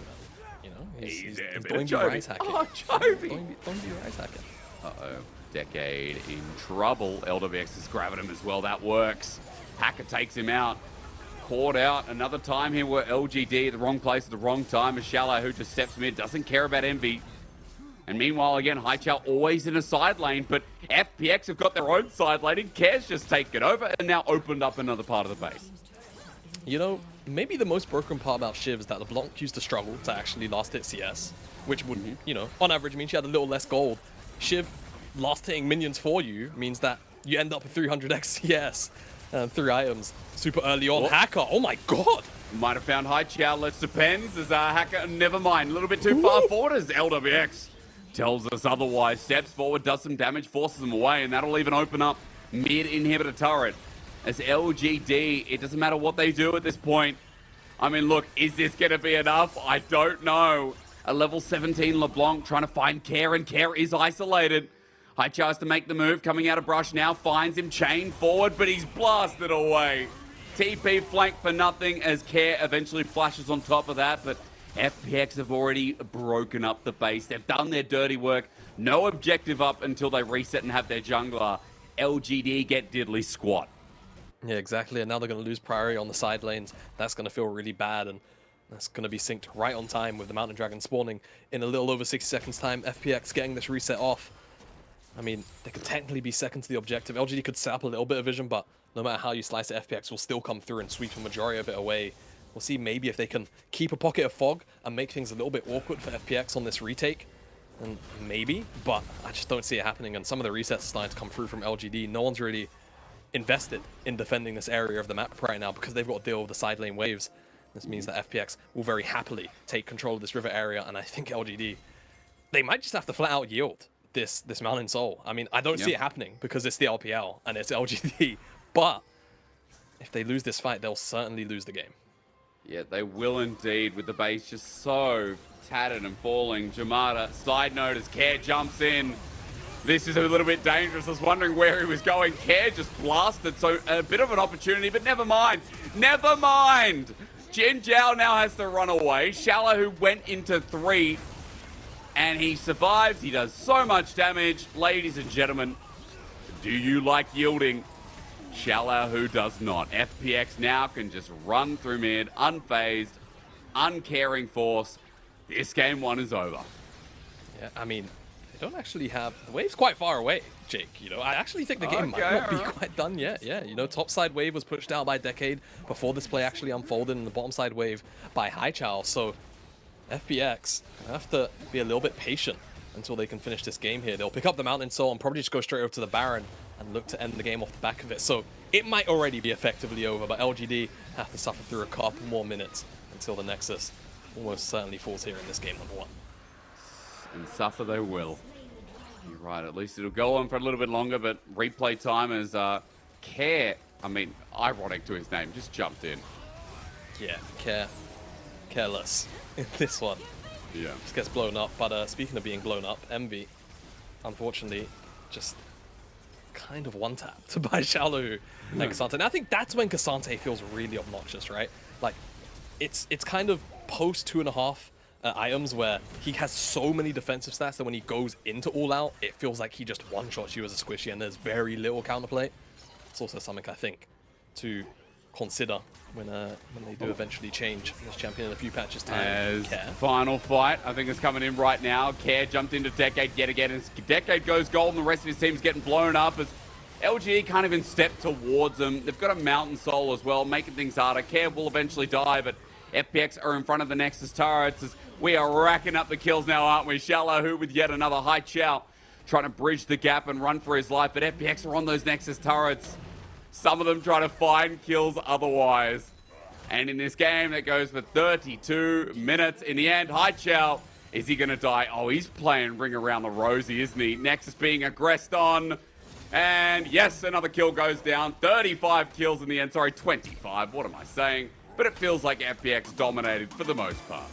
you know? He's doing rise hacking. Oh, Chovy! Don't be rise hacking. Uh-oh. Decade in trouble. LWX is grabbing him as well. That works. Hacker takes him out. Caught out another time here where LGD at the wrong place at the wrong time. Xiaolahu who just steps mid, doesn't care about Envy. And meanwhile, again, Hai Chao always in a side lane, but FPX have got their own side lane, and Care's just taken over and now opened up another part of the base. You know, maybe the most broken part about Shiv is that LeBlanc used to struggle to actually last hit CS, which would, you know, on average mean she had a little less gold. Shiv last hitting minions for you means that you end up with 300x CS and 3 items super early on. Hacker, oh my god! Might have found Hai Chao, let's depends, as Hacker, never mind, a little bit too far forward as LWX tells us otherwise. Steps forward, does some damage, forces them away, and that'll even open up mid-inhibitor turret. As LGD, it doesn't matter what they do at this point. I mean, look, is this going to be enough? I don't know. A level 17 LeBlanc trying to find Care, and Care is isolated. Hai Chao has to make the move, coming out of brush now, finds him chained forward, but he's blasted away. TP flank for nothing as Care eventually flashes on top of that, but FPX have already broken up the base. They've done their dirty work. No objective up until they reset and have their jungler. LGD get diddly squat. Yeah, exactly, and now they're going to lose priority on the side lanes. That's going to feel really bad, and that's going to be synced right on time with the Mountain Dragon spawning in a little over 60 seconds time. FPX getting this reset off. I mean, they could technically be second to the objective. LGD could set up a little bit of vision, but no matter how you slice it, FPX will still come through and sweep the majority of it away. We'll see maybe if they can keep a pocket of fog and make things a little bit awkward for FPX on this retake. And maybe, but I just don't see it happening. And some of the resets are starting to come through from LGD. No one's really invested in defending this area of the map right now because they've got to deal with the side lane waves. This means that FPX will very happily take control of this river area, and I think LGD, they might just have to flat out yield this Mountain Soul. I mean, I don't see it happening because it's the LPL and it's LGD, but if they lose this fight, they'll certainly lose the game. Yeah, they will indeed, with the base just so tattered and falling. Jamada, side note, as Care jumps in. This is a little bit dangerous. I was wondering where he was going. Care just blasted, so a bit of an opportunity, but never mind. Never mind! Jin Jiao now has to run away. Shallow, who went into 3, And he survives. He does so much damage. Ladies and gentlemen, do you like yielding? Xiaolao who does not. FPX now can just run through mid, unfazed, uncaring force. This game 1 is over. Yeah, I mean, they don't actually have... The wave's quite far away, Jake. You know, I actually think the game might not be quite done yet. Yeah, you know, top side wave was pushed out by Decade before this play actually unfolded, and the bottom side wave by Haichao. So FPX have to be a little bit patient until they can finish this game here. They'll pick up the Mountain Soul and probably just go straight over to the Baron and look to end the game off the back of it. So it might already be effectively over, but LGD have to suffer through a couple more minutes until the Nexus almost certainly falls here in this game number 1. And suffer they will. You're right, at least it'll go on for a little bit longer, but replay time is ironic to his name, just jumped in. Yeah, careless in this one. Yeah. Just gets blown up. But speaking of being blown up, Envy, unfortunately, just kind of one-tapped by Xiaolao and Cassante. And I think that's when Cassante feels really obnoxious, right? Like, it's kind of post 2.5 items where he has so many defensive stats that when he goes into all out, it feels like he just one-shots you as a squishy and there's very little counterplay. It's also something I think to consider when they do eventually change this champion in a few patches time. As final fight, I think is coming in right now. Care jumped into Decade yet again, and Decade goes gold, and the rest of his team's getting blown up as LGD can't even step towards them. They've got a Mountain Soul as well, making things harder. Care will eventually die, but FPX are in front of the Nexus turrets as we are racking up the kills now, aren't we? Xiaolao with yet another Haichao trying to bridge the gap and run for his life, but FPX are on those Nexus turrets. Some of them try to find kills otherwise. And in this game that goes for 32 minutes, in the end, Haichao, is he going to die? Oh, he's playing Ring Around the Rosie, isn't he? Nexus being aggressed on. And yes, another kill goes down. 35 kills in the end. Sorry, 25. What am I saying? But it feels like FPX dominated for the most part.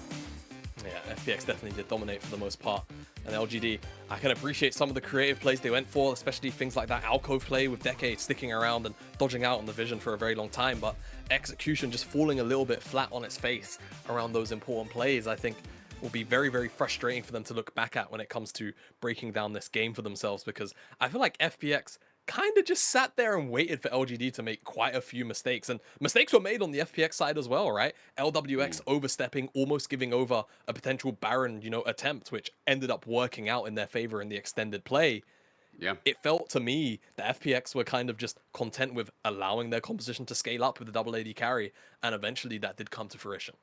Yeah, FPX definitely did dominate for the most part. And LGD, I can appreciate some of the creative plays they went for, especially things like that alcove play with Decade sticking around and dodging out on the vision for a very long time, but execution just falling a little bit flat on its face around those important plays, I think will be very, very frustrating for them to look back at when it comes to breaking down this game for themselves, because I feel like FPX kind of just sat there and waited for LGD to make quite a few mistakes. And mistakes were made on the FPX side as well, right? LWX overstepping, almost giving over a potential Baron, attempt, which ended up working out in their favor in the extended play. Yeah. It felt to me that FPX were kind of just content with allowing their composition to scale up with the double AD carry, and eventually that did come to fruition.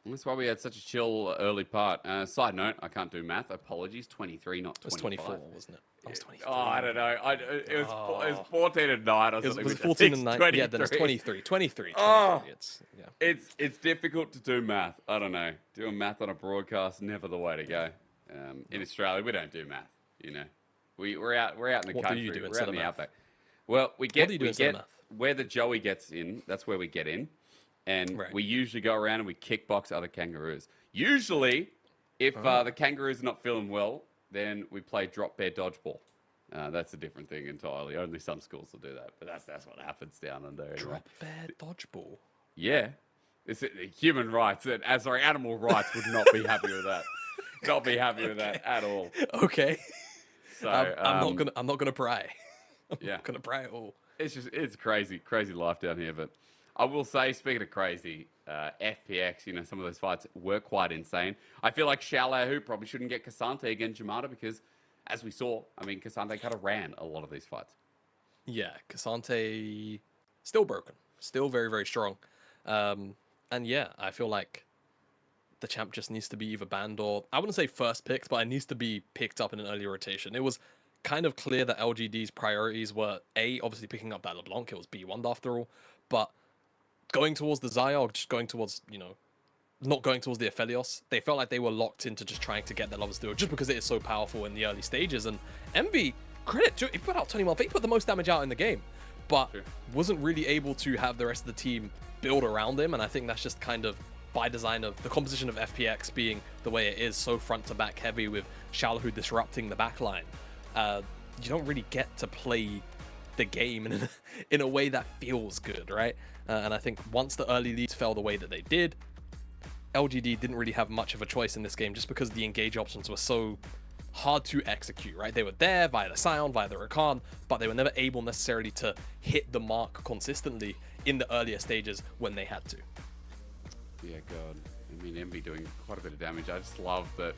That's why we had such a chill early part. Side note, I can't do math. Apologies. 23, not 25. It was 24, wasn't it? I was 23. Oh, I don't know. It was 14 and 9 or something. Was it 14 and 9? Yeah, then it's 23. 23. Oh, yeah. It's difficult to do math. I don't know. Doing math on a broadcast, never the way to go. In Australia, we don't do math. We're out in the country. What do you do instead of math? Outback. Well, we get where the Joey gets in. That's where we get in. And we usually go around and we kickbox other kangaroos. Usually, if the kangaroos are not feeling well, then we play drop bear dodgeball. That's a different thing entirely. Only some schools will do that, but that's what happens down under. Anyway. Drop bear dodgeball. Yeah, it's human rights. Animal rights would not be happy with that. Not be happy with that at all. Okay. So I'm not gonna pry. I'm yeah, not gonna pry at all. It's crazy life down here, but. I will say, speaking of crazy, FPX, some of those fights were quite insane. I feel like Xiaolao probably shouldn't get Cassante against Jamada because, as we saw, Cassante kind of ran a lot of these fights. Yeah, Cassante still broken, still very, very strong. And yeah, I feel like the champ just needs to be either banned or, I wouldn't say first picked, but it needs to be picked up in an early rotation. It was kind of clear that LGD's priorities were, A, obviously picking up that LeBlanc, it was B1 after all, but going towards the Xayah or just going towards, not going towards the Aphelios, they felt like they were locked into just trying to get their Lovers Duo just because it is so powerful in the early stages. And Envy, credit to he put out 21, he put the most damage out in the game, but wasn't really able to have the rest of the team build around him. And I think that's just kind of by design of the composition of FPX being the way it is, so front to back heavy with Xiaolao disrupting the backline. You don't really get to play the game in a way that feels good, right? And I think once the early leads fell the way that they did, LGD didn't really have much of a choice in this game just because the engage options were so hard to execute, right? They were there via the Scion, via the Rakan, but they were never able necessarily to hit the mark consistently in the earlier stages when they had to. Yeah, God. I mean, Envy doing quite a bit of damage. I just love that,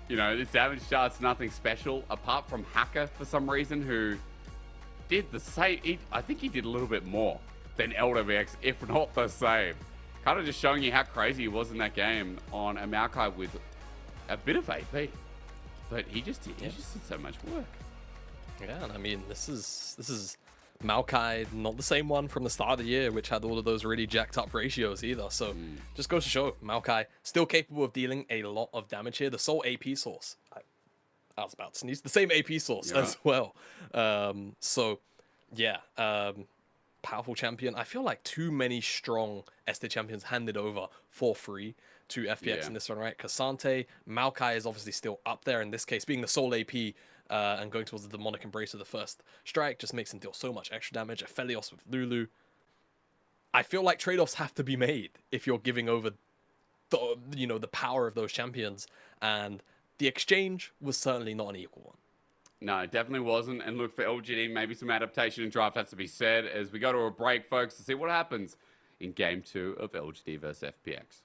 you know, this damage chart's nothing special, apart from Hacker for some reason, who did the same. I think he did a little bit more than LWX, if not the same. Kind of just showing you how crazy he was in that game on a Maokai with a bit of AP. But he just did so much work. Yeah, and I mean, this is Maokai, not the same one from the start of the year, which had all of those really jacked up ratios either. So just goes to show, Maokai still capable of dealing a lot of damage here. The sole AP source, I was about to sneeze, the same AP source as well. So yeah, powerful champion. I feel like too many strong ST champions handed over for free to FPX in this one, right? Cassante, Maokai is obviously still up there in this case, being the sole AP and going towards the demonic embrace of the first strike just makes him deal so much extra damage. Aphelios with Lulu. I feel like trade-offs have to be made if you're giving over the, you know, the power of those champions, and the exchange was certainly not an equal one. No, it definitely wasn't. And look, for LGD, maybe some adaptation and draft has to be said as we go to a break, folks, to see what happens in Game 2 of LGD versus FPX.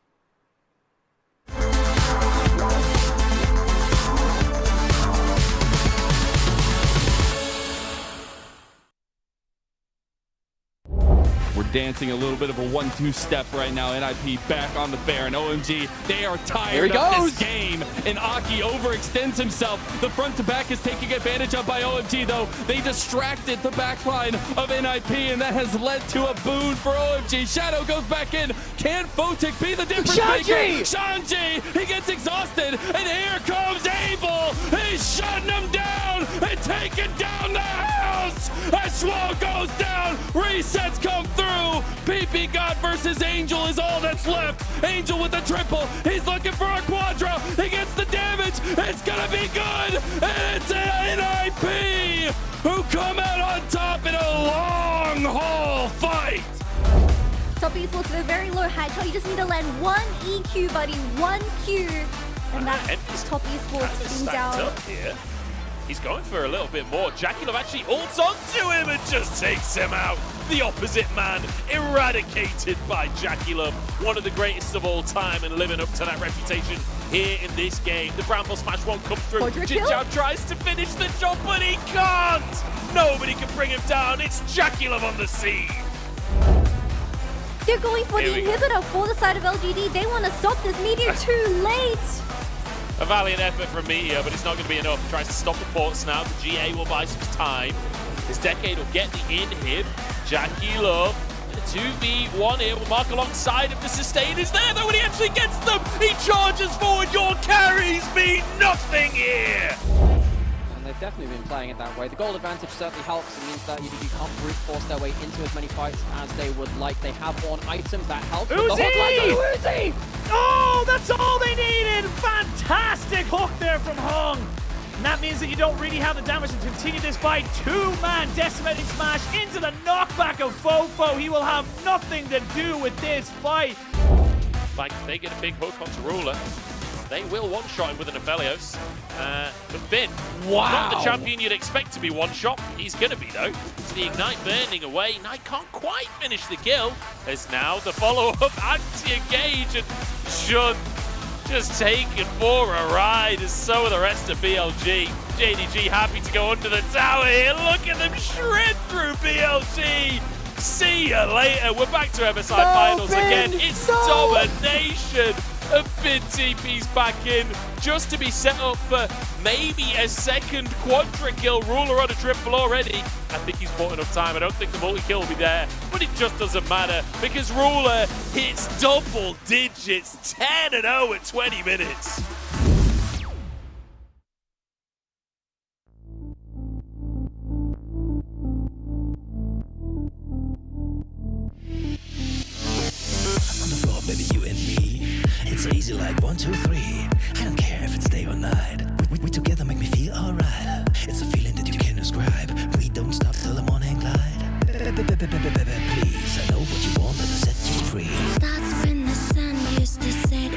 We're dancing a little bit of a 1-2 step right now. NIP back on the Baron. OMG, they are tired of this game. And Aki overextends himself. The front to back is taking advantage of by OMG, though. They distracted the backline of NIP, and that has led to a boon for OMG. Shadow goes back in. Can Photic be the difference maker? Shanji, he gets exhausted, and here comes Abel. He's shutting him down and taking down the house. As Swall goes down, resets come through. PP God versus Angel is all that's left. Angel with the triple. He's looking for a quadra. He gets the damage. It's gonna be good. And it's an NIP who come out on top in a long haul fight. Top esports with a very low headshot. You just need to land one EQ, buddy. One Q. And that's top esports being down. Up here. He's going for a little bit more. Jackulov actually ults onto him and just takes him out. The opposite man eradicated by Jackulov, one of the greatest of all time and living up to that reputation here in this game. The Bramble Smash won't come through. Jinzhao tries to finish the job, but he can't. Nobody can bring him down. It's Jackulov on the scene. They're going for the inhibitor for the side of LGD. They want to stop this Meteor too late. A valiant effort from Meteor, but it's not going to be enough. Tries to stop the ports now. The GA will buy some time. This Decade will get the inhib. Jackulov, a 2v1 here will mark alongside him. The sustain is there, though, when he actually gets them. He charges forward. Your carries mean nothing here. And they've definitely been playing it that way. The goal advantage certainly helps. It means that JDG can't brute force their way into as many fights as they would like. They have on items that help. Uzi! Oh, that's all they needed! Fantastic hook there from Hong. And that means that you don't really have the damage to continue this fight. Two-man decimating smash into the knockback of Fofo. He will have nothing to do with this fight. Like, if they get a big hook onto Ruler, they will one-shot him with an Aphelios. But Finn, not the champion you'd expect to be one-shot. He's going to be, though. It's the Ignite burning away. Knight can't quite finish the kill. There's now the follow-up anti-engage, and Shun just taken for a ride, as so are the rest of BLG. JDG happy to go under the tower here. Look at them shred through BLG. See ya later. We're back to MSI Finals again. It's domination. A bit TP's back in just to be set up for maybe a second quadra kill. Ruler on a triple already. I think he's bought enough time. I don't think the multi-kill will be there, but it just doesn't matter because Ruler hits double digits, 10-0 at 20 minutes. On the floor, baby, you and me. It's easy like 1, 2, 3. I don't care if it's day or night. We together make me feel alright. It's a feeling that you can't describe. We don't stop till the morning light. Please, I know what you want, and I set you free. Starts when the sun used to say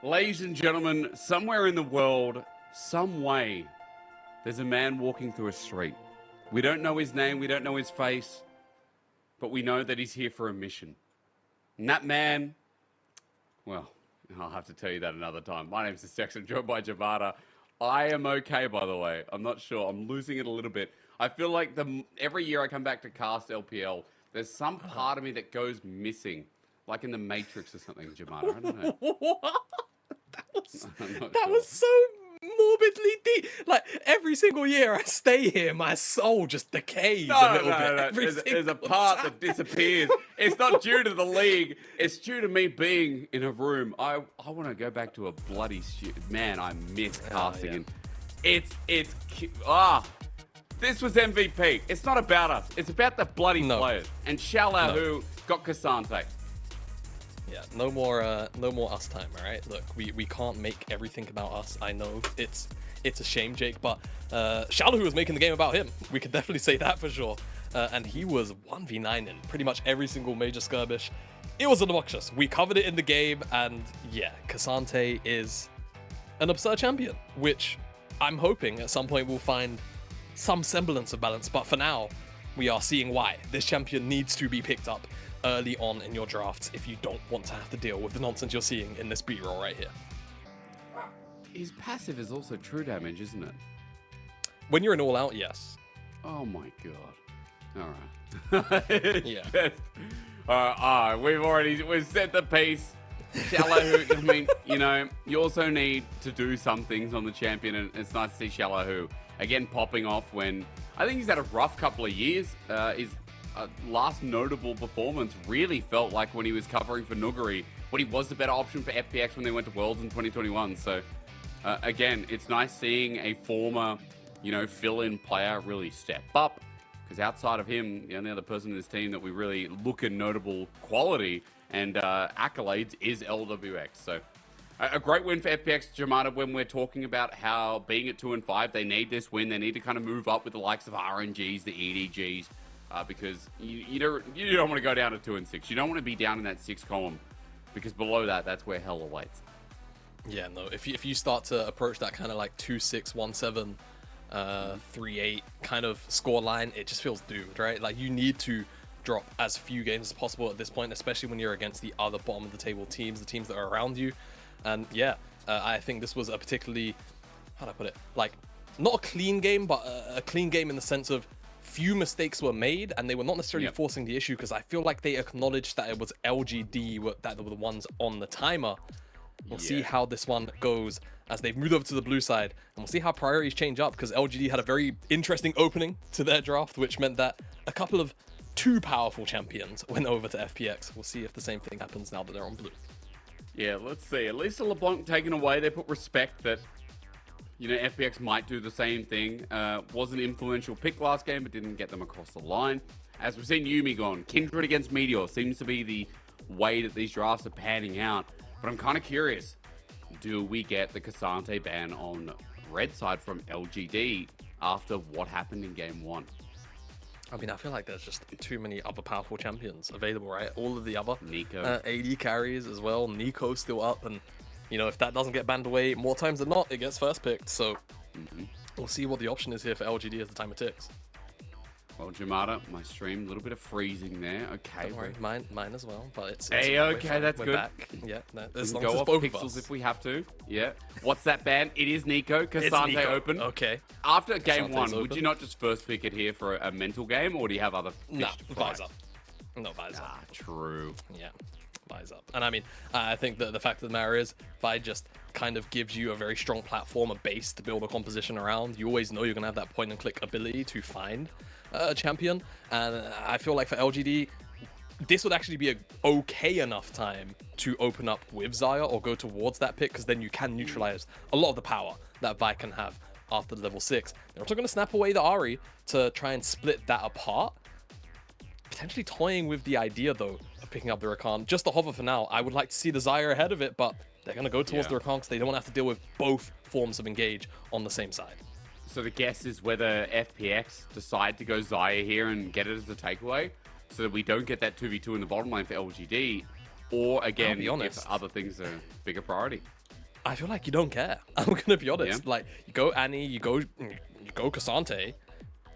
Ladies and gentlemen, somewhere in the world, some way, there's a man walking through a street. We don't know his name, we don't know his face, but we know that he's here for a mission. And that man, well, I'll have to tell you that another time. My name's Sex. I'm joined by Javada. I am okay, by the way. I'm not sure. I'm losing it a little bit. I feel like every year I come back to cast LPL, there's some part of me that goes missing, like in the Matrix or something, Javada. I don't know. What? That was so morbidly deep. Like every single year I stay here, my soul just decays a little bit. There's a part that disappears. It's not due to the league. It's due to me being in a room. I want to go back to a bloody man. I miss casting. And this was MVP. It's not about us. It's about the bloody players. And Shala who got Cassante. Yeah, no more us time, all right? Look, we can't make everything about us. I know it's a shame, Jake, but Shallow was making the game about him. We could definitely say that for sure. And he was 1v9 in pretty much every single major skirmish. It was obnoxious. We covered it in the game, and yeah, Cassante is an absurd champion, which I'm hoping at some point we'll find some semblance of balance. But for now, we are seeing why this champion needs to be picked up early on in your drafts if you don't want to have to deal with the nonsense you're seeing in this B-roll right here. His passive is also true damage, isn't it? When you're an all-out, yes. Oh my god. Alright. Yeah. Alright, we've set the piece. Shallow, I mean, you know, you also need to do some things on the champion, and it's nice to see Shallow, again, popping off when I think he's had a rough couple of years. His last notable performance really felt like when he was covering for Nuguri, when he was the better option for FPX when they went to Worlds in 2021. So, again, it's nice seeing a former, you know, fill-in player really step up. Because outside of him, the only other person in this team that we really look at notable quality and accolades is LWX. So, a great win for FPX, Jamada, when we're talking about how being at 2 and 5, they need this win. They need to kind of move up with the likes of RNGs, the EDGs, because you don't want to go down to 2 and 6. You don't want to be down in that 6 column, because below that, that's where hell awaits. Yeah, no. If you start to approach that kind of like 2-6, 1-7, 3-8 kind of score line, it just feels doomed, right? Like you need to drop as few games as possible at this point, especially when you're against the other bottom of the table teams, the teams that are around you. And yeah, I think this was a particularly, how do I put it? Like, not a clean game, but a clean game in the sense of few mistakes were made, and they were not necessarily forcing the issue, because I feel like they acknowledged that it was LGD that were the ones on the timer. We'll see how this one goes as they've moved over to the blue side, and we'll see how priorities change up, because LGD had a very interesting opening to their draft, which meant that a couple of too powerful champions went over to FPX. We'll see if the same thing happens now that they're on blue. Yeah, let's see. At least a LeBlanc taken away. They put respect that, you know, FPX might do the same thing. Was an influential pick last game, but didn't get them across the line. As we've seen Yumi gone, Kindred against Meteor seems to be the way that these drafts are panning out. But I'm kind of curious, do we get the Cassante ban on red side from LGD after what happened in game 1? I mean, I feel like there's just too many other powerful champions available, right? All of the other Nico. AD carries as well. Nico's still up, and you know, if that doesn't get banned away, more times than not, it gets first picked. So we'll see what the option is here for LGD as the timer ticks. Well, Jamada, my stream, a little bit of freezing there. Okay. Don't worry, mine as well, but it's hey, okay, that's we're good. Back. Yeah, as long go as off both pixels of us. if we have to. Yeah. What's that ban? It is Nico. Cassante open. Okay. After game Cassante's 1, would open. you not just first pick it here for a mental game, or do you have other fish to fry? Visor. No, Visor. True. Yeah, Visor. And I mean, I think that the fact of the matter is, Vi just kind of gives you a very strong platform, a base to build a composition around. You always know you're going to have that point and click ability to find a champion. And I feel like for LGD, this would actually be a okay enough time to open up with Xayah or go towards that pick, because then you can neutralize a lot of the power that Vi can have after level 6. They're also going to snap away the Ahri to try and split that apart. Potentially toying with the idea, though, of picking up the Rakan. Just the hover for now. I would like to see the Xayah ahead of it, but they're going to go towards the Rakan because they don't want to have to deal with both forms of engage on the same side. So the guess is whether FPX decide to go Xayah here and get it as a takeaway, so that we don't get that 2v2 in the bottom lane for LGD, or again, if other things are bigger priority. I feel like you don't care. I'm gonna be honest. Like, you go Annie, you go Cassante,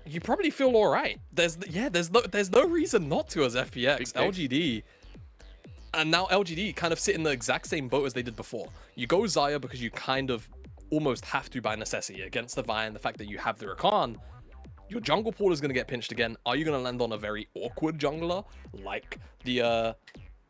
you probably feel all right. There's no reason not to as FPX. LGD, and now LGD kind of sit in the exact same boat as they did before. You go Xayah because you kind of almost have to by necessity against the Vi and the fact that you have the Rakan. Your jungle pool is going to get pinched again. Are you going to land on a very awkward jungler like the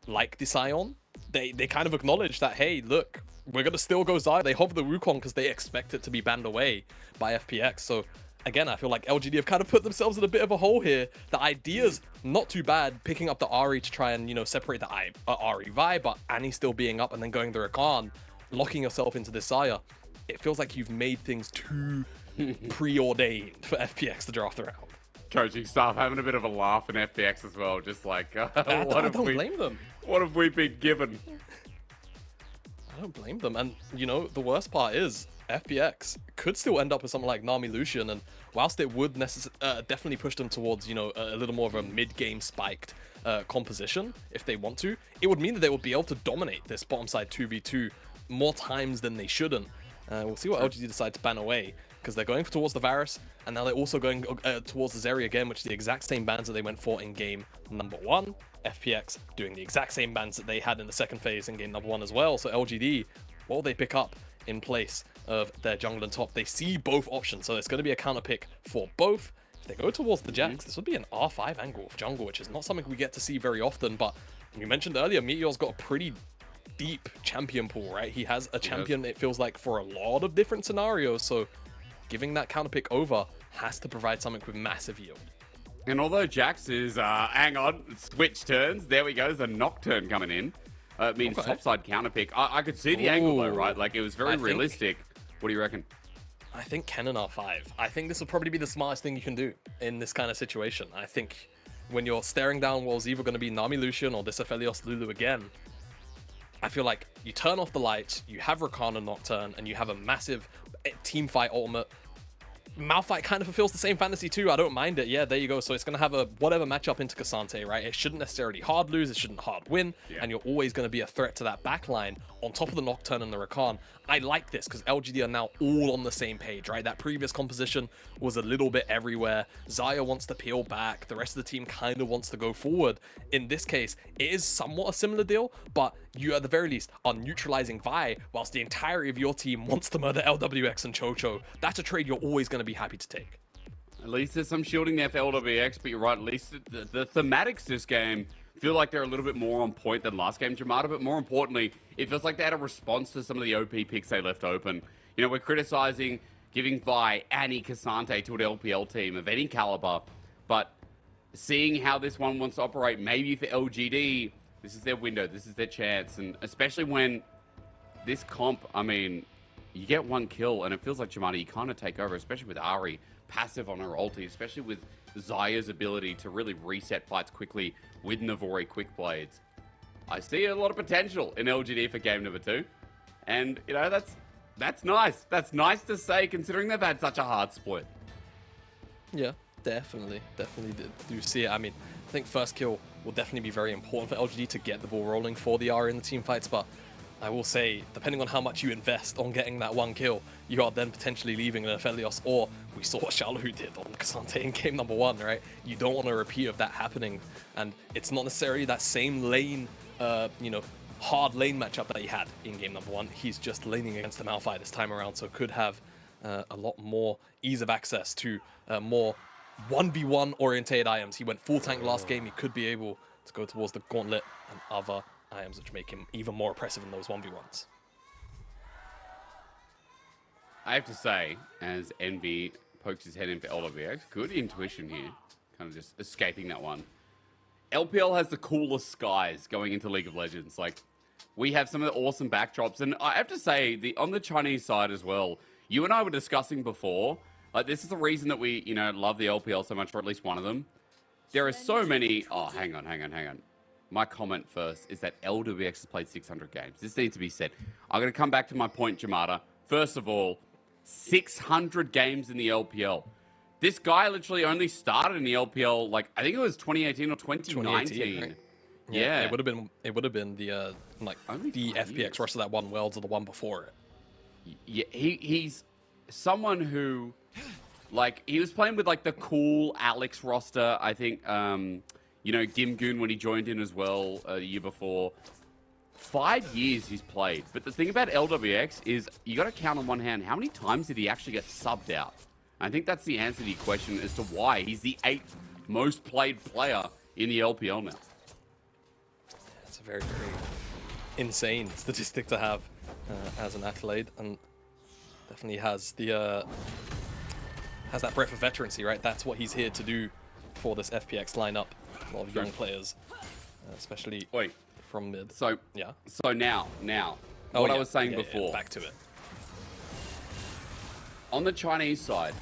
Sion? They kind of acknowledge that, hey, look, we're going to still go Xayah. They hover the Wukong because they expect it to be banned away by FPX. So again, I feel like LGD have kind of put themselves in a bit of a hole here. The idea's not too bad, picking up the Ahri to try and, you know, separate the Ahri Vi, but Annie still being up and then going the Rakan, locking yourself into this Xayah. It feels like you've made things too preordained for FPX to draft around. Coaching staff having a bit of a laugh in FPX as well, just like, I don't blame them. What have we been given? I don't blame them. And, you know, the worst part is FPX could still end up with something like Nami Lucian, and whilst it would definitely push them towards, you know, a little more of a mid-game spiked composition, if they want to, it would mean that they would be able to dominate this bottom side 2v2 more times than they shouldn't. We'll see what LGD decide to ban away, because they're going towards the Varus, and now they're also going towards the Zeri again, which is the exact same bans that they went for in game number 1. FPX doing the exact same bans that they had in the second phase in game number 1 as well. So LGD, what will they pick up in place of their jungle and top? They see both options, so it's going to be a counter pick for both. If they go towards the Jax, this would be an R5 angle of jungle, which is not something we get to see very often, but you mentioned earlier, Meteor's got a pretty deep champion pool, right? He has a champion, it feels like, for a lot of different scenarios, so giving that counter pick over has to provide something with massive yield. And although Jax is, hang on, switch turns, there we go, there's a Nocturne coming in. It means topside counter pick. I could see the angle though, right? Like, it was very realistic. What do you reckon? I think Kennen R5. I think this would probably be the smartest thing you can do in this kind of situation. I think when you're staring down what's either going to be Nami Lucian or this Aphelios Lulu again, I feel like you turn off the lights, you have Rakan and Nocturne, and you have a massive team fight ultimate. Malphite kind of fulfills the same fantasy too. I don't mind it. Yeah, there you go. So it's going to have a whatever matchup into Cassante, right? It shouldn't necessarily hard lose. It shouldn't hard win. And you're always going to be a threat to that backline on top of the Nocturne and the Rakan. I like this because LGD are now all on the same page, right? That previous composition was a little bit everywhere. Xayah wants to peel back. The rest of the team kind of wants to go forward. In this case, it is somewhat a similar deal, but you at the very least are neutralizing Vi whilst the entirety of your team wants to murder LWX and Chocho. That's a trade you're always going to be happy to take. At least there's some shielding there for LWX, but you're right, at least the thematics this game feel like they're a little bit more on point than last game, Jamada, but more importantly, it feels like they had a response to some of the OP picks they left open. You know, we're criticizing giving Vi, Annie, Cassante to an LPL team of any caliber, but seeing how this one wants to operate, maybe for LGD, this is their window, this is their chance, and especially when this comp, I mean, you get one kill, and it feels like, Jamada, you kind of take over, especially with Ahri, passive on her ulti, especially with Xayah's ability to really reset fights quickly with Navori quick blades. I see a lot of potential in LGD for game number 2, and you know that's nice. That's nice to say considering they've had such a hard split. Yeah, definitely do see it. I mean, I think first kill will definitely be very important for LGD to get the ball rolling for the Ahri in the team fights, but I will say, depending on how much you invest on getting that one kill, you are then potentially leaving an Aphelios, or we saw what Shalhu did on Cassante in game number 1, right? You don't want a repeat of that happening, and it's not necessarily that same lane, you know, hard lane matchup that he had in game number 1. He's just laning against the Malphite this time around, so could have a lot more ease of access to more 1v1 orientated items. He went full tank last game. He could be able to go towards the Gauntlet and other items which make him even more oppressive in those 1v1s. I have to say, as Envy pokes his head in for LWX, good intuition here. Kind of just escaping that one. LPL has the coolest skies going into League of Legends. Like, we have some of the awesome backdrops. And I have to say, on the Chinese side as well, you and I were discussing before, like, this is the reason that we, you know, love the LPL so much, or at least one of them. There are so many... Oh, hang on. My comment first is that LWX has played 600 games. This needs to be said. I'm going to come back to my point, Jamada. First of all, 600 games in the LPL. This guy literally only started in the LPL, like, I think it was 2018 or 2019. Right? Yeah. It would have been the like the FPX rush of that one Worlds or the one before it. Yeah, he's someone who, like, he was playing with like the cool Alex roster. I think, you know, Gimgoon when he joined in as well the year before. 5 years he's played. But the thing about LWX is you got to count on one hand how many times did he actually get subbed out. I think that's the answer to your question as to why he's the 8th most played player in the LPL now. It's a very, very insane statistic to have as an accolade, and definitely has the has that breadth of veterancy, right? That's what he's here to do for this FPX lineup. A lot of young players, especially from mid. So yeah. So now, what I was saying before. Back to it. On the Chinese side,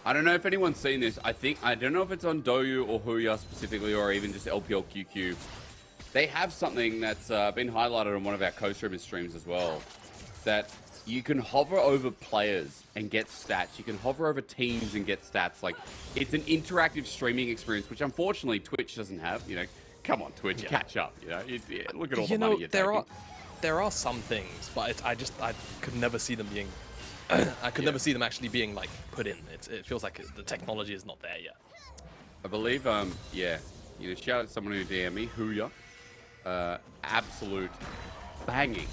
I don't know if anyone's seen this. I don't know if it's on Douyu or Huya specifically, or even just LPL QQ. They have something that's been highlighted on one of our co-streamers streams as well, that you can hover over players and get stats. You can hover over teams and get stats. Like, it's an interactive streaming experience, which unfortunately Twitch doesn't have. You know, come on, Twitch, catch up. You know, look at all the money you're taking. There are some things, but I could never see them being. I could never see them actually being like put in. It feels like the technology is not there yet. I believe, yeah, you know, shout out to someone who DM me, Huya, absolute banging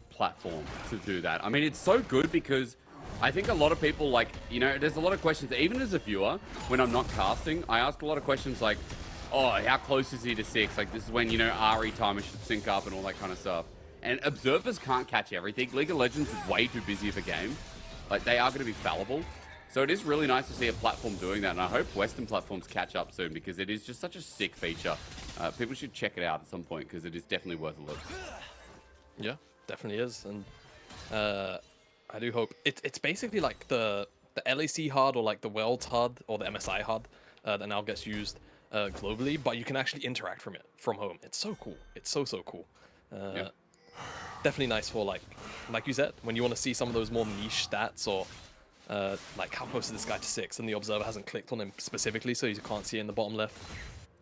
platform to do that. I mean, it's so good because I think a lot of people, like, you know, there's a lot of questions, even as a viewer, when I'm not casting, I ask a lot of questions like, oh, how close is he to 6? Like, this is when, you know, RE timer should sync up and all that kind of stuff. And observers can't catch everything. League of Legends is way too busy of a game. Like, they are going to be fallible. So it is really nice to see a platform doing that. And I hope Western platforms catch up soon because it is just such a sick feature. People should check it out at some point because it is definitely worth a look. Yeah, definitely is. And I do hope... It's basically like the LAC HUD or like the World HUD or the MSI HUD that now gets used globally, but you can actually interact from home. It's so cool. It's so cool. Yeah. Definitely nice for like you said, when you want to see some of those more niche stats or like how close is this guy to 6 and the observer hasn't clicked on him specifically, so you can't see it in the bottom left.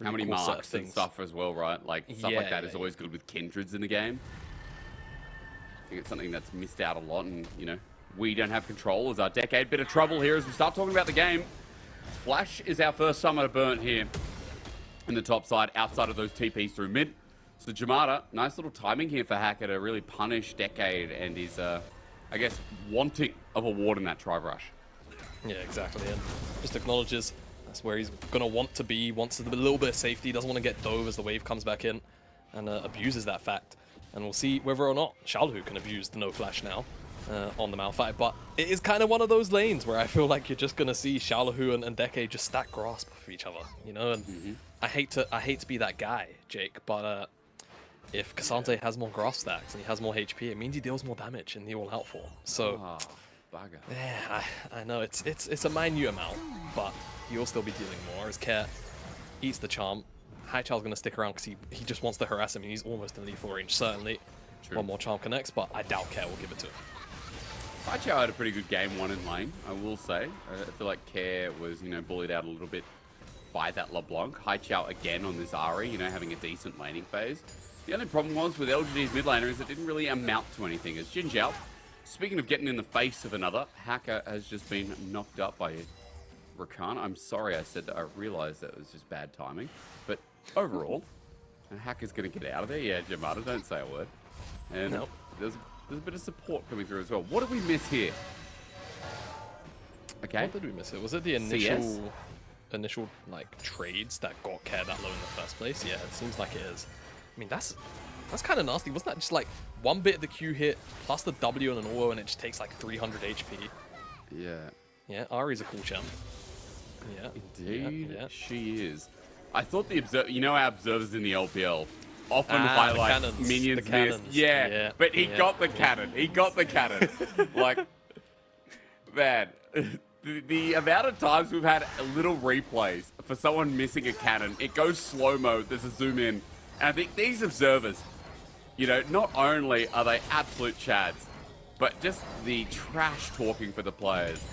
How many marks and stuff as well, right? Like stuff like that is always good with kindreds in the game. I think it's something that's missed out a lot, and you know, we don't have control as our decade. Bit of trouble here as we start talking about the game. Flash is our first summoner burnt here in the top side, outside of those TPs through mid. So Jamada, nice little timing here for Hacker to really punish Decade and his, I guess, wanting of a ward in that Tribe Rush. Yeah, exactly. And just acknowledges that's where he's going to want to be, wants a little bit of safety, doesn't want to get dove as the wave comes back in, and abuses that fact. And we'll see whether or not Xiaohu can abuse the no flash now on the Malphite. But it is kind of one of those lanes where I feel like you're just going to see Xiaohu and Decade just stack grasp for each other, you know? And I hate to be that guy, Jake, but if Cassante has more grasp stacks and he has more HP, it means he deals more damage in the all-out form. So, bugger. Yeah, I know it's a minute amount, but he'll still be dealing more as Care eats the charm. Haichao's going to stick around because he just wants to harass him, and he's almost in lethal range, certainly. True. One more charm connects, but I doubt Care will give it to him. Haichao had a pretty good game 1 in lane, I will say. I feel like Care was, you know, bullied out a little bit by that LeBlanc. Haichao again on this Ari, you know, having a decent laning phase. The only problem was with LGD's mid laner is it didn't really amount to anything. As Jin Zhao, speaking of getting in the face of another, Hacker has just been knocked up by Rakan. I'm sorry I said that. I realized that was just bad timing. But overall, Hacker's going to get out of there. Yeah, Jamada, don't say a word. And there's a bit of support coming through as well. What did we miss here? Okay. What did we miss here? Was it the initial like trades that got Care that low in the first place? Yeah, it seems like it is. I mean, that's kind of nasty. Wasn't that just like one bit of the Q hit plus the W and an Oro, and it just takes like 300 HP? Yeah. Yeah, Ari's a cool champ. Yeah. Indeed, she is. I thought the observer, you know, our observers in the LPL often highlight minions miss. Yeah, but he got the cannon. He got the cannon. Like, man, the amount of times we've had little replays for someone missing a cannon, it goes slow-mo, there's a zoom in. And I think these observers, you know, not only are they absolute chads, but just the trash talking for the players.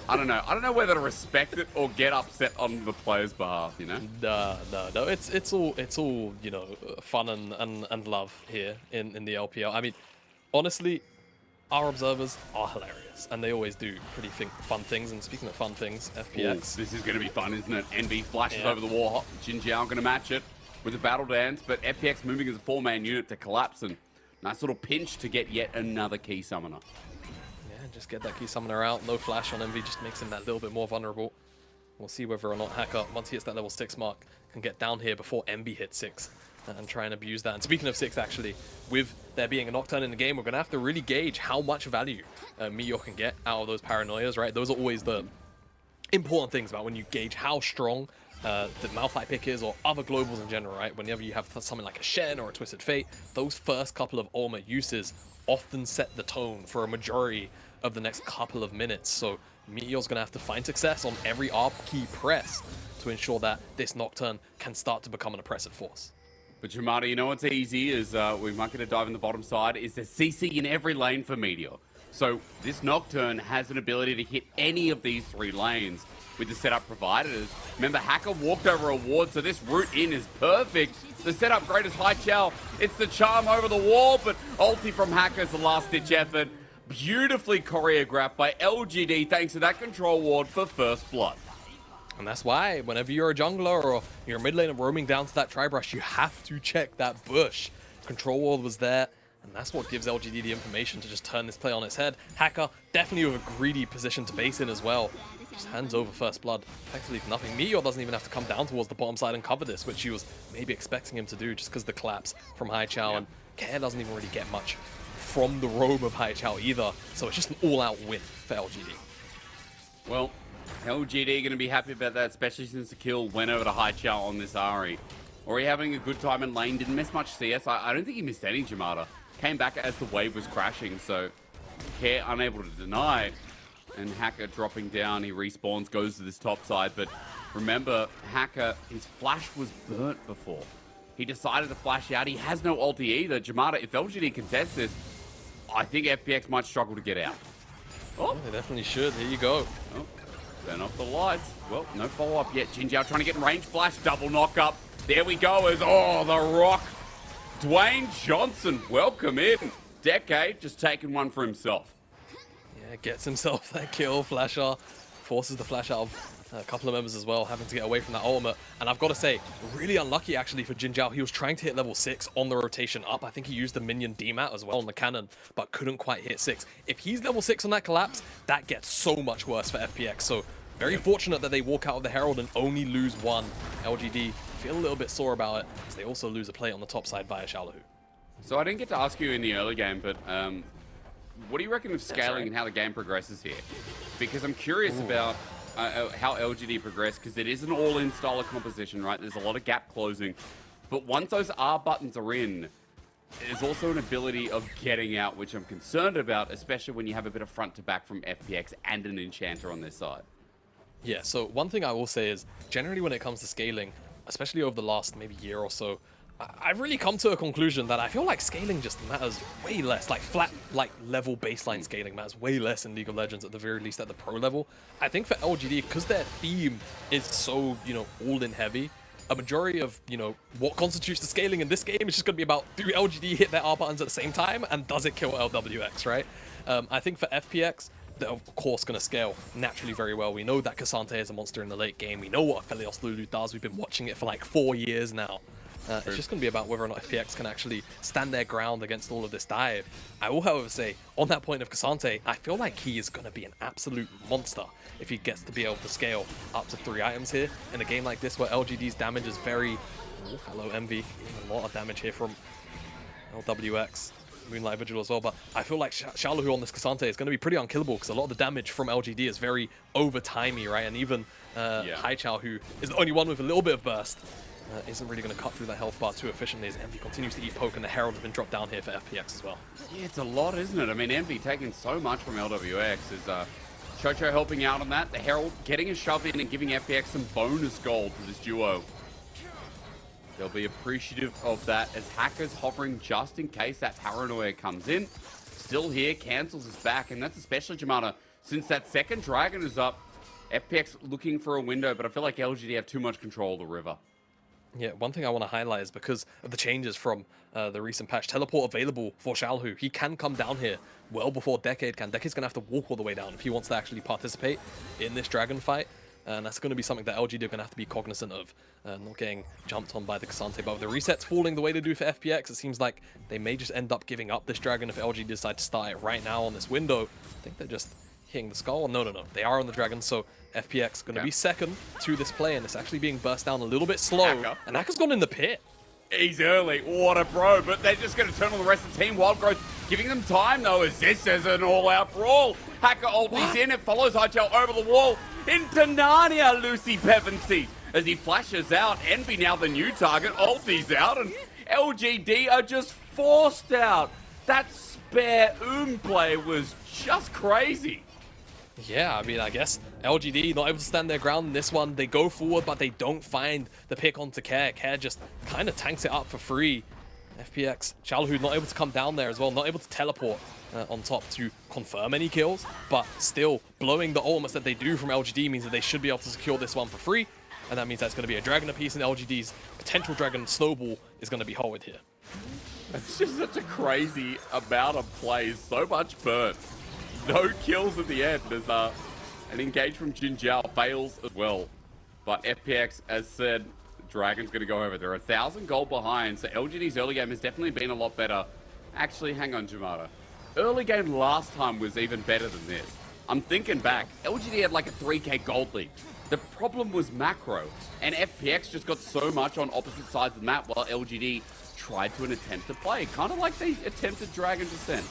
I don't know whether to respect it or get upset on the players' behalf, you know? No. It's all you know, fun and love here in the LPL. I mean, honestly, our observers are hilarious, and they always do pretty fun things. And speaking of fun things, FPX. Ooh, this is going to be fun, isn't it? Envy flashes over the wall. Jin Jiao going to match it with a battle dance, but FPX moving as a 4-man unit to collapse, and nice little pinch to get yet another key summoner. Yeah, just get that key summoner out. No flash on Envy, just makes him that little bit more vulnerable. We'll see whether or not Hacker, once he hits that level 6 mark, can get down here before Envy hits 6 and try and abuse that. And speaking of 6, actually, with there being a Nocturne in the game, we're going to have to really gauge how much value Meteor can get out of those paranoias, right? Those are always the important things about when you gauge how strong the Malphite pick is, or other globals in general, right? Whenever you have something like a Shen or a Twisted Fate, those first couple of Ultimate uses often set the tone for a majority of the next couple of minutes. So Meteor's going to have to find success on every ARP key press to ensure that this Nocturne can start to become an oppressive force. But Jamada, you know what's easy is we might get a dive in the bottom side, is the CC in every lane for Meteor. So this Nocturne has an ability to hit any of these 3 lanes with the setup provided. Remember, Hacker walked over a ward, so this route in is perfect. The setup great is Hai Chao. It's the charm over the wall, but ulti from Hacker is the last-ditch effort. Beautifully choreographed by LGD thanks to that control ward for first blood. And that's why whenever you're a jungler or you're a mid laner roaming down to that tri-brush, you have to check that bush. Control ward was there, and that's what gives LGD the information to just turn this play on its head. Hacker definitely with a greedy position to base in as well. Just hands over first blood, effectively nothing. Meteor doesn't even have to come down towards the bottom side and cover this, which he was maybe expecting him to do just because the collapse from Hai Chao, and Care doesn't even really get much from the roam of Hai Chao either, so it's just an all-out win for LGD. Well, LGD going to be happy about that, especially since the kill went over to Hai Chao on this Ahri. Already having a good time in lane, didn't miss much CS. I don't think he missed any Jamada. Came back as the wave was crashing, so Care unable to deny. And Hacker dropping down, he respawns, goes to this top side, but remember, Hacker, his flash was burnt before. He decided to flash out. He has no ulti either. Jamada, if LGD contests this, I think FPX might struggle to get out. Oh, they definitely should. Here you go. Oh, turn off the lights. Well, no follow-up yet. Jin Jiao trying to get in range. Flash, double knock-up. There we go. As the Rock. Dwayne Johnson, welcome in. Decade, just taking one for himself. Yeah, gets himself that kill. Flasher forces the flash out of a couple of members as well, having to get away from that ultimate. And I've got to say, really unlucky actually for Jin Jiao. He was trying to hit level 6 on the rotation up. I think he used the minion DMAT as well on the cannon, but couldn't quite hit 6. If he's level 6 on that collapse, that gets so much worse for FPX. So very fortunate that they walk out of the Herald and only lose 1. LGD feel a little bit sore about it, as they also lose a play on the top side via Xiaolahu. So I didn't get to ask you in the early game, but what do you reckon of scaling and how the game progresses here? Because I'm curious about how LGD progress, because it is an all-in style of composition, right? There's a lot of gap closing, but once those R buttons are in, there's also an ability of getting out, which I'm concerned about, especially when you have a bit of front to back from FPX and an Enchanter on their side. Yeah, so one thing I will say is, generally when it comes to scaling, especially over the last maybe year or so, I've really come to a conclusion that I feel like scaling just matters way less. Like flat, like level baseline scaling matters way less in League of Legends, at the very least at the pro level. I think for LGD, because their theme is so, all in heavy, a majority of, what constitutes the scaling in this game is just going to be about, do LGD hit their R buttons at the same time, and does it kill LWX, right? I think for FPX, they're of course going to scale naturally very well. We know that Cassante is a monster in the late game. We know what Aphelios Lulu does. We've been watching it for like 4 years now. It's just going to be about whether or not FPX can actually stand their ground against all of this dive. I will, however, say, on that point of Cassante, I feel like he is going to be an absolute monster if he gets to be able to scale up to 3 items here in a game like this where LGD's damage is very... Oh, hello, Envy. A lot of damage here from LWX. Moonlight Vigil as well, but I feel like Xiaolahu on this Cassante is going to be pretty unkillable because a lot of the damage from LGD is very over-timey, right? And even Hai Chao, who is the only one with a little bit of burst, isn't really going to cut through the health bar too efficiently as Envy continues to eat poke, and the Herald has been dropped down here for FPX as well. Yeah, it's a lot, isn't it? I mean, Envy taking so much from LWX. Is Chocho helping out on that. The Herald getting a shove in and giving FPX some bonus gold to this duo. They'll be appreciative of that as Hacker's hovering just in case that paranoia comes in. Still here, cancels his back, and that's especially Jamada. Since that second dragon is up, FPX looking for a window, but I feel like LGD have too much control of the river. Yeah, one thing I want to highlight is because of the changes from the recent patch, teleport available for Xiaohu. He can come down here well before Decade can. Decade's going to have to walk all the way down if he wants to actually participate in this dragon fight. And that's going to be something that LGD are going to have to be cognizant of, not getting jumped on by the Cassante. But with the resets falling the way they do for FPX, it seems like they may just end up giving up this dragon if LGD decide to start it right now on this window. I think they're just hitting the skull. No. They are on the dragon, so FPX going to be second to this play, and it's actually being burst down a little bit slow. And Hacker's gone in the pit. He's early. What a bro. But they're just going to turn on the rest of the team. Wild Growth giving them time, though, as this is an all-out brawl. Hacker ulties in. It follows Hychel over the wall into Narnia, Lucy Pevensey. As he flashes out, Envy now the new target. Ulties out, and LGD are just forced out. That spare play was just crazy. Yeah, I mean, I guess LGD not able to stand their ground in this one. They go forward, but they don't find the pick onto Care. Care just kind of tanks it up for free. FPX, Xiaohu not able to come down there as well, not able to teleport on top to confirm any kills, but still blowing the ultimates that they do from LGD means that they should be able to secure this one for free, and that means that's going to be a dragon apiece, and LGD's potential dragon snowball is going to be halted here. It's just such a crazy amount of plays, so much burn. No kills at the end as an engage from Jin Jiao fails as well. But FPX, as said, Dragon's going to go over. They're 1,000 gold behind, so LGD's early game has definitely been a lot better. Actually, hang on, Jamada. Early game last time was even better than this. I'm thinking back, LGD had like a 3k gold lead. The problem was macro, and FPX just got so much on opposite sides of the map while LGD tried to attempt to play. Kind of like they attempted Dragon Descent.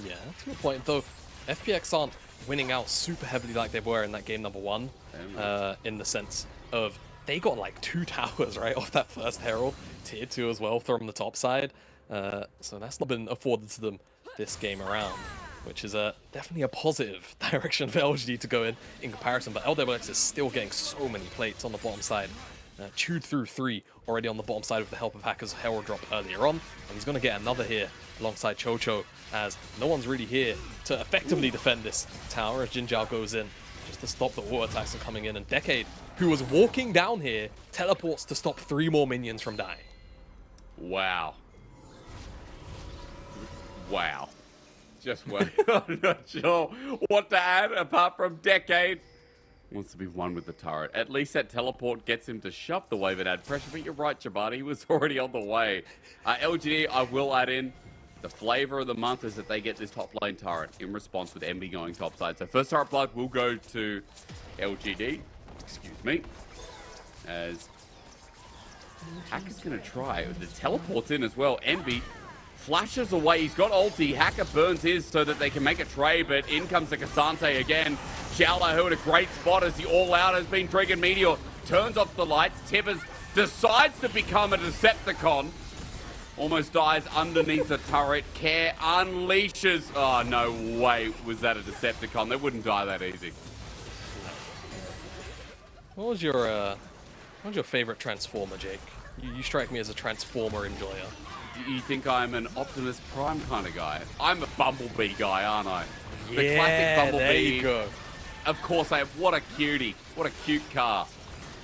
Yeah, that's a good point, though. FPX aren't winning out super heavily like they were in that game number 1, in the sense of they got like 2 towers, right, off that first Herald, tier 2 as well, from the top side. So that's not been afforded to them this game around, which is definitely a positive direction for LGD to go in comparison. But LWX is still getting so many plates on the bottom side. Chewed through 3 already on the bottom side with the help of Hacker's Herald drop earlier on, and he's going to get another here alongside Chocho, as no one's really here to effectively defend this tower as Jin Jiao goes in just to stop the water attacks from coming in, and Decade, who was walking down here, teleports to stop 3 more minions from dying. Wow. Wow. Just wait. I'm not sure what to add apart from Decade. Wants to be one with the turret. At least that teleport gets him to shove the wave and add pressure. But you're right, Jabari. He was already on the way. LGD, I will add in, the flavor of the month is that they get this top lane turret in response with MB going topside. So first turret blood will go to LGD. Excuse me. As Hacker's going to try. The teleport's in as well. MB flashes away. He's got ulti. Hacker burns his so that they can make a trade, but in comes the Cassante again. Xiaohu in a great spot as the all-out has been triggered. Meteor turns off the lights. Tibbers decides to become a Decepticon. Almost dies underneath the turret. Care unleashes. Oh, no way was that a Decepticon. They wouldn't die that easy. What was your favorite Transformer, Jake? You strike me as a Transformer enjoyer. Do you think I'm an Optimus Prime kind of guy? I'm a Bumblebee guy, aren't I? The Yeah, classic Bumblebee. there you go. Of course I have. What a cutie. What a cute car.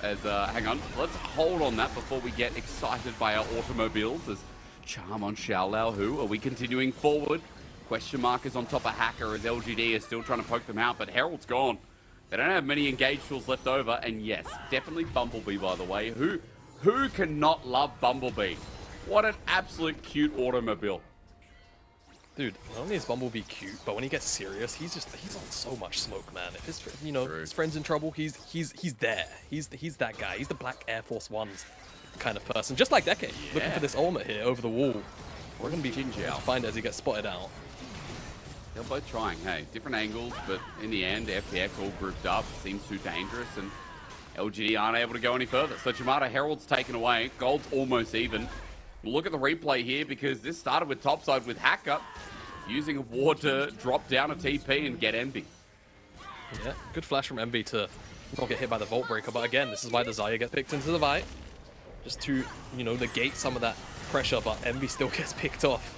As, hang on. Let's hold on that before we get excited by our automobiles. As charm on Xiaohu. Are we continuing forward? Question mark is on top of Hacker as LGD is still trying to poke them out, but Herald's gone. They don't have many engaged tools left over, and yes, definitely Bumblebee, by the way. Who cannot love Bumblebee? What an absolute cute automobile. Dude, not only is Bumblebee cute, but when he gets serious, he's on so much smoke, man. If his his friend's in trouble, he's there. He's that guy. He's the Black Air Force Ones kind of person, just like Decade. Yeah. Looking for this ultimate here over the wall. We're gonna be find as he gets spotted out. They're both trying, hey, different angles, but in the end, FPX all grouped up. Seems too dangerous, and LGD aren't able to go any further. So Jamada Herald's taken away. Gold's almost even. Look at the replay here, because this started with topside with Hacker using a ward to drop down a TP and get Envy. Yeah, good flash from MB to not get hit by the Vault Breaker, but again, this is why the Xayah gets picked into the fight. Just to, negate some of that pressure, but MB still gets picked off.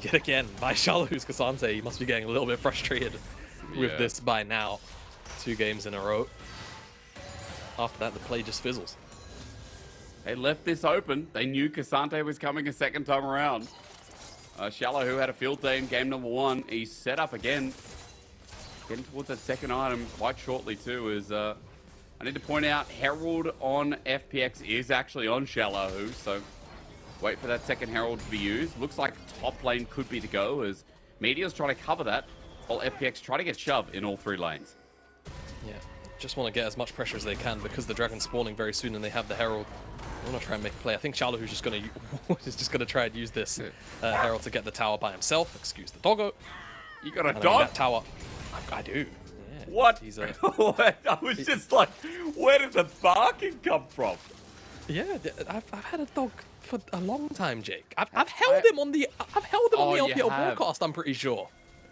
Yet again, by Xiaohu's Cassante. He must be getting a little bit frustrated with this by now. 2 games in a row. After that, the play just fizzles. They left this open. They knew Cassante was coming a second time around. Shallow, who had a field day in game number 1, he's set up again. Getting towards that second item quite shortly too. Is I need to point out, Herald on FPX is actually on Shallow, so wait for that second Herald to be used. Looks like top lane could be the go as Meteor's trying to cover that, while FPX try to get shoved in all 3 lanes. Yeah, just want to get as much pressure as they can because the Dragon's spawning very soon and they have the Herald. I want to try and make a play. I think Shallow, who's just going to try and use this Herald to get the tower by himself. Excuse the doggo. You got a and dog? That tower. I do. Yeah. What? He's What? I was just like, where did the barking come from? Yeah, I've had a dog for a long time, Jake. I've held him on the LPL broadcast. I'm pretty sure.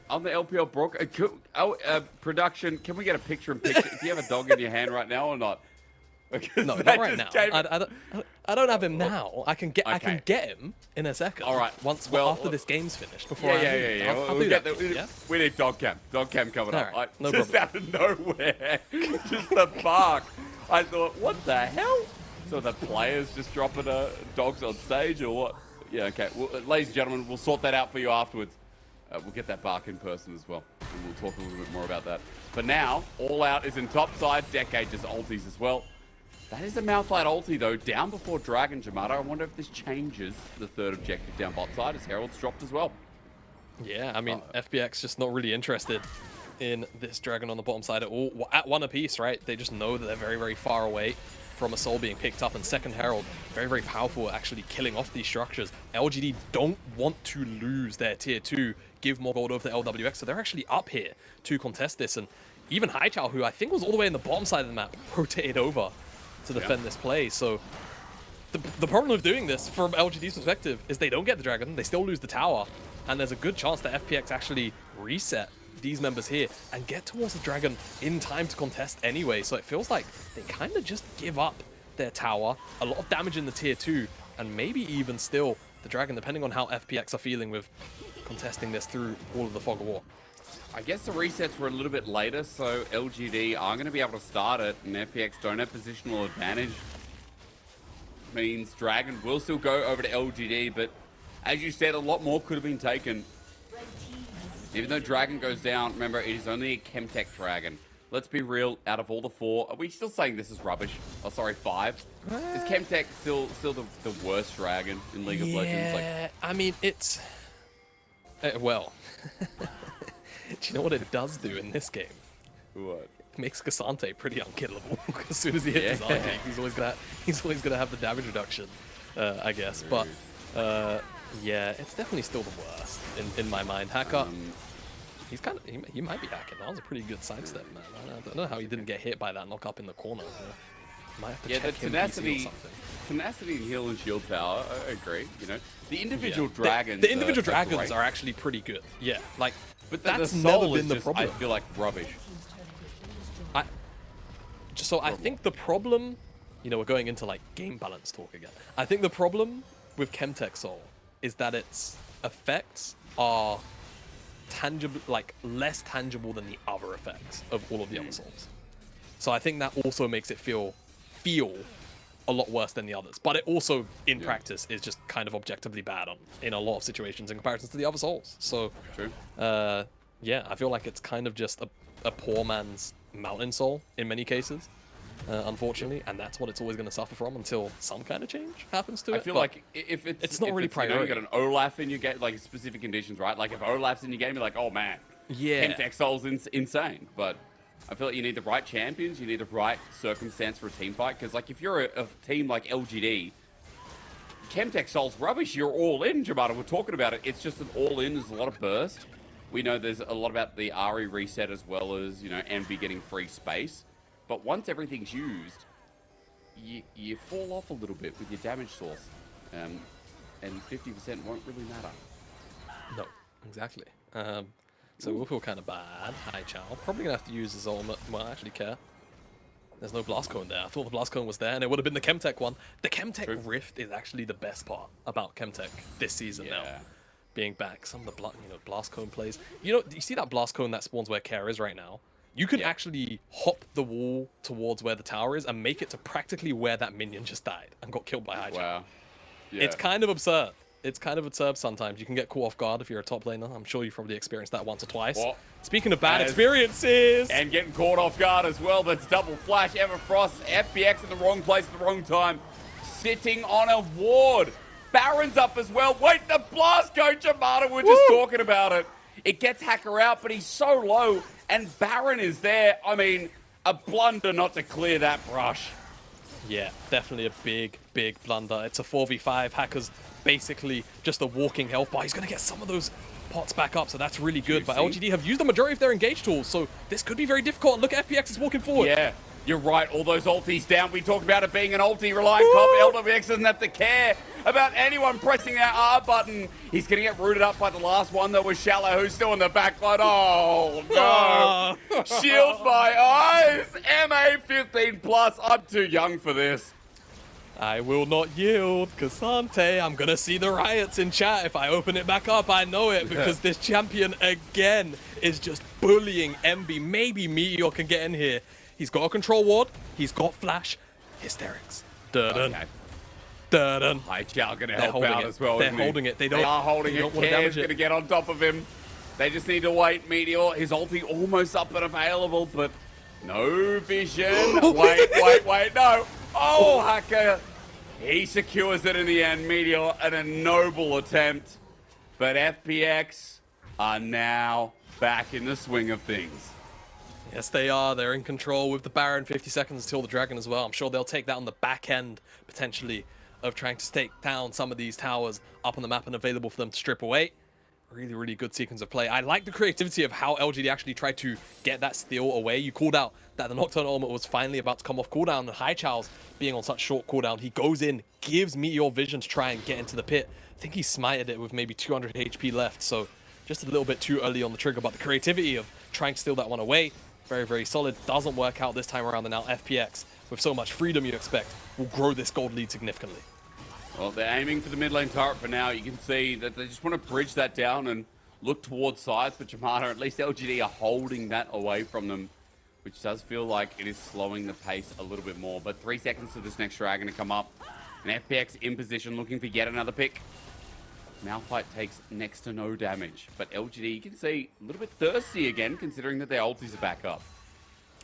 On the LPL broadcast. Production. Can we get a picture? Do you have a dog in your hand right now or not? No, not right now. I don't have him now. I can get him in a second. All right. After this game's finished. Before I'll do that. We need dog cam. Dog cam coming up. Right, no just problem. out of nowhere, just the bark. I thought, what the hell? So the players just dropping dogs on stage or what? Yeah, okay. Well, ladies and gentlemen, we'll sort that out for you afterwards. We'll get that bark in person as well, and we'll talk a little bit more about that. For now, All Out is in top side. Decade just ulties as well. That is a Malphite ulti, though, down before Dragon Jamato. I wonder if this changes the third objective down bot side as Herald's dropped as well. Yeah, I mean, FPX just not really interested in this Dragon on the bottom side at all. At 1 apiece, right? They just know that they're very, very far away from a soul being picked up. And second Herald, very, very powerful at actually killing off these structures. LGD don't want to lose their tier 2, give more gold over to LWX, so they're actually up here to contest this. And even Haichao, who I think was all the way in the bottom side of the map, rotated over to defend this play. So the problem of doing this from LGD's perspective is they don't get the Dragon, they still lose the tower, and there's a good chance that FPX actually reset these members here and get towards the Dragon in time to contest anyway. So it feels like they kind of just give up their tower, a lot of damage in the tier 2, and maybe even still the Dragon, depending on how FPX are feeling with contesting this through all of the Fog of War. I guess the resets were a little bit later, so LGD are going to be able to start it, and FPX don't have positional advantage. Means Dragon will still go over to LGD, but as you said, a lot more could have been taken. Even though Dragon goes down, remember, it is only a Chemtech Dragon. Let's be real, out of all the 4, are we still saying this is rubbish? Oh, sorry, 5? Is Chemtech still the worst Dragon in League of Legends? Yeah, I mean, it's... well... Do you know what it does do in this game? What? It makes Cassante pretty unkillable. As soon as he hits his RP, he's always gonna have the damage reduction, I guess. But yeah, it's definitely still the worst in my mind. Hacker, he might be hacking. That was a pretty good sidestep, man. I don't know how he didn't get hit by that knock up in the corner. Might have to check the him tenacity and heal and shield power. I agree. You know, the individual dragons. The individual dragons are actually pretty good. Yeah, like. But that's never been the problem. I feel like rubbish. I think the problem, you know, we're going into like game balance talk again. I think the problem with Chemtech Soul is that its effects are tangible, like less tangible than the other effects of all of the other souls. So I think that also makes it feel a lot worse than the others. But it also, in practice, is just kind of objectively bad in a lot of situations in comparison to the other souls. So, yeah, I feel like it's kind of just a poor man's mountain soul in many cases, unfortunately, and that's what it's always going to suffer from until some kind of change happens to it. I feel like if it's not really priority. You got an Olaf in your game, like specific conditions, right? Like if Olaf's in your game, you're like, oh man, Chemtech Soul's insane. But I feel like you need the right champions, you need the right circumstance for a team fight. Because like if you're a team like LGD, Chemtech Soul's rubbish. You're all in, Jamato. We're talking about it. It's just an all in. There's a lot of burst. We know there's a lot about the Ari reset as well as, you know, Envy getting free space. But once everything's used, you fall off a little bit with your damage source. And 50% won't really matter. No, exactly. So we'll feel kind of bad. Haichao. Probably going to have to use his ultimate. Well, I actually care. There's no Blast Cone there. I thought the Blast Cone was there, and it would have been the Chemtech one. The Chemtech Rift is actually the best part about Chemtech this season now. Being back. Some of the Blast Cone plays. You know, you see that Blast Cone that spawns where Care is right now? you can actually hop the wall towards where the tower is and make it to practically where that minion just died and got killed by High. Wow. Yeah. It's kind of absurd. It's kind of absurd sometimes. You can get caught off guard if you're a top laner. I'm sure you've probably experienced that once or twice. What? Speaking of bad experiences. And getting caught off guard as well. That's double flash. Everfrost, FPX in the wrong place at the wrong time. Sitting on a ward. Baron's up as well. Wait, the blast coach Amada, we're just talking about it. It gets Hacker out, but he's so low. And Baron is there. I mean, a blunder not to clear that brush. Yeah, definitely a big blunder. It's a 4v5. Hacker's basically just a walking health bar. He's going to get some of those pots back up, so that's really good. But LGD have used the majority of their engage tools, so this could be very difficult. Look at FPX is walking forward. Yeah, you're right. All those ultis down. We talked about it being an ulti-reliant comp. LWX doesn't have to care about anyone pressing that R button. He's going to get rooted up by the last one that was Shallow, who's still in the backline. Oh, no. Shield my eyes. MA 15+. I'm too young for this. I will not yield, Cassante. I'm going to see the riots in chat if I open it back up. I know it, because this champion, again, is just bullying MB. Maybe Meteor can get in here. He's got a control ward. He's got flash. Hysterics. Dun-dun. Okay. Dun-dun. High Chow going to help out as well. They're holding it. They are holding it. Care's going to get on top of him. They just need to wait. Meteor, his ulti almost up and available, but no vision. wait, no. Oh, Hacker. He secures it in the end. Meteor, and a noble attempt. But FPX are now back in the swing of things. Yes, they are. They're in control with the Baron. 50 seconds until the Dragon as well. I'm sure they'll take that on the back end, potentially, of trying to stake down some of these towers up on the map and available for them to strip away. Really good sequence of play. I like the creativity of how LGD actually tried to get that steal away. You called out that the Nocturnal Element was finally about to come off cooldown, and High Chow's being on such short cooldown, he goes in, gives Meteor vision to try and get into the pit. I think he smited it with maybe 200 HP left, so just a little bit too early on the trigger, but the creativity of trying to steal that one away, very solid. Doesn't work out this time around, and now FPX, with so much freedom you expect, will grow this gold lead significantly. Well, they're aiming for the mid lane turret for now. You can see that they just want to bridge that down and look towards sides for Jamada. At least LGD are holding that away from them, which does feel like it is slowing the pace a little bit more. But 3 seconds to this next Dragon to come up. And FPX in position, looking for yet another pick. Malphite takes next to no damage. But LGD, you can see, a little bit thirsty again, considering that their ultis are back up.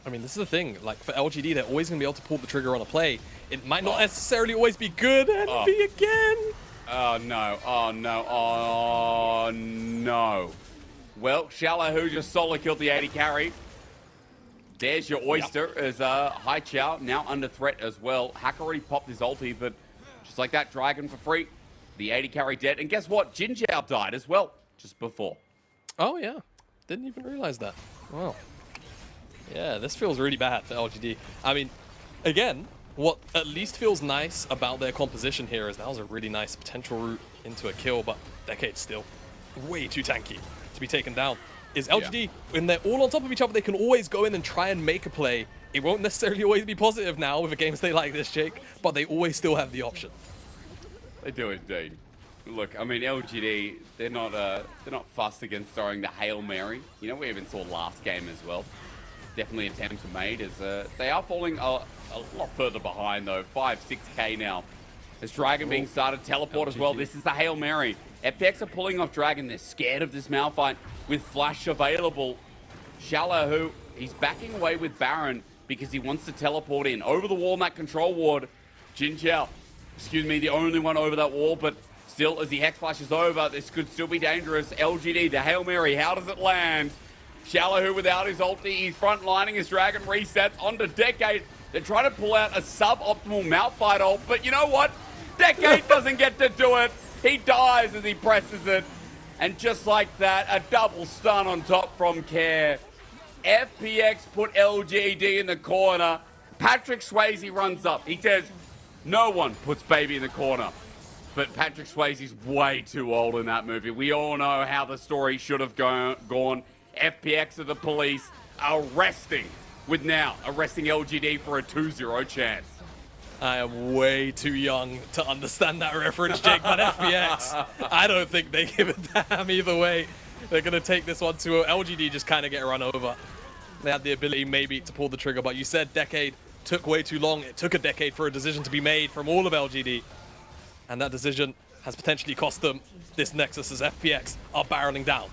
I mean, this is the thing. Like, for LGD, they're always going to be able to pull the trigger on a play. It might not necessarily always be good. Envy again. Oh, no. Oh, no. Oh, no. Well, Shallow, who just solo killed the 80 carry. There's your oyster as High Chow now under threat as well. Hack already popped his ulti, but just like that, Dragon for free. The 80 carry dead. And guess what? Jin Jiao died as well, just before. Oh, yeah. Didn't even realize that. Wow. Yeah, this feels really bad for LGD. I mean, again, what at least feels nice about their composition here is that was a really nice potential route into a kill, but Decade's still way too tanky to be taken down. Is LGD, when they're all on top of each other, they can always go in and try and make a play. It won't necessarily always be positive now with a game state like this, Jake, but they always still have the option. They do indeed. Look, I mean, LGD, they're not fussed against throwing the Hail Mary. You know, we even saw last game as well. Definitely attempts were made as they are falling a lot further behind though. 5-6K now. As Dragon being started, teleport as well. This is the Hail Mary. FPX are pulling off Dragon. They're scared of this Malphite with flash available. Shallow, who he's backing away with Baron because he wants to teleport in over the wall in that control ward. Jin Jiao, excuse me, the only one over that wall, but still as the Hex flashes over, this could still be dangerous. LGD, the Hail Mary, how does it land? Shallow, who without his ulti, he's front-lining his Dragon, resets onto Decade. They're trying to pull out a sub-optimal Malphite ult, but you know what? Decade doesn't get to do it. He dies as he presses it. And just like that, a double stun on top from Care. FPX put LGD in the corner. Patrick Swayze runs up. He says, no one puts baby in the corner. But Patrick Swayze's way too old in that movie. We all know how the story should have gone. FPX of the police arresting LGD for a 2-0 chance. I am way too young to understand that reference, Jake, but FPX, I don't think they give a damn either way. They're going to take this one to LGD, just kind of get run over. they had the ability maybe to pull the trigger, but you said Decade took way too long. It took a decade for a decision to be made from all of LGD. And that decision has potentially cost them this Nexus as FPX are barreling down.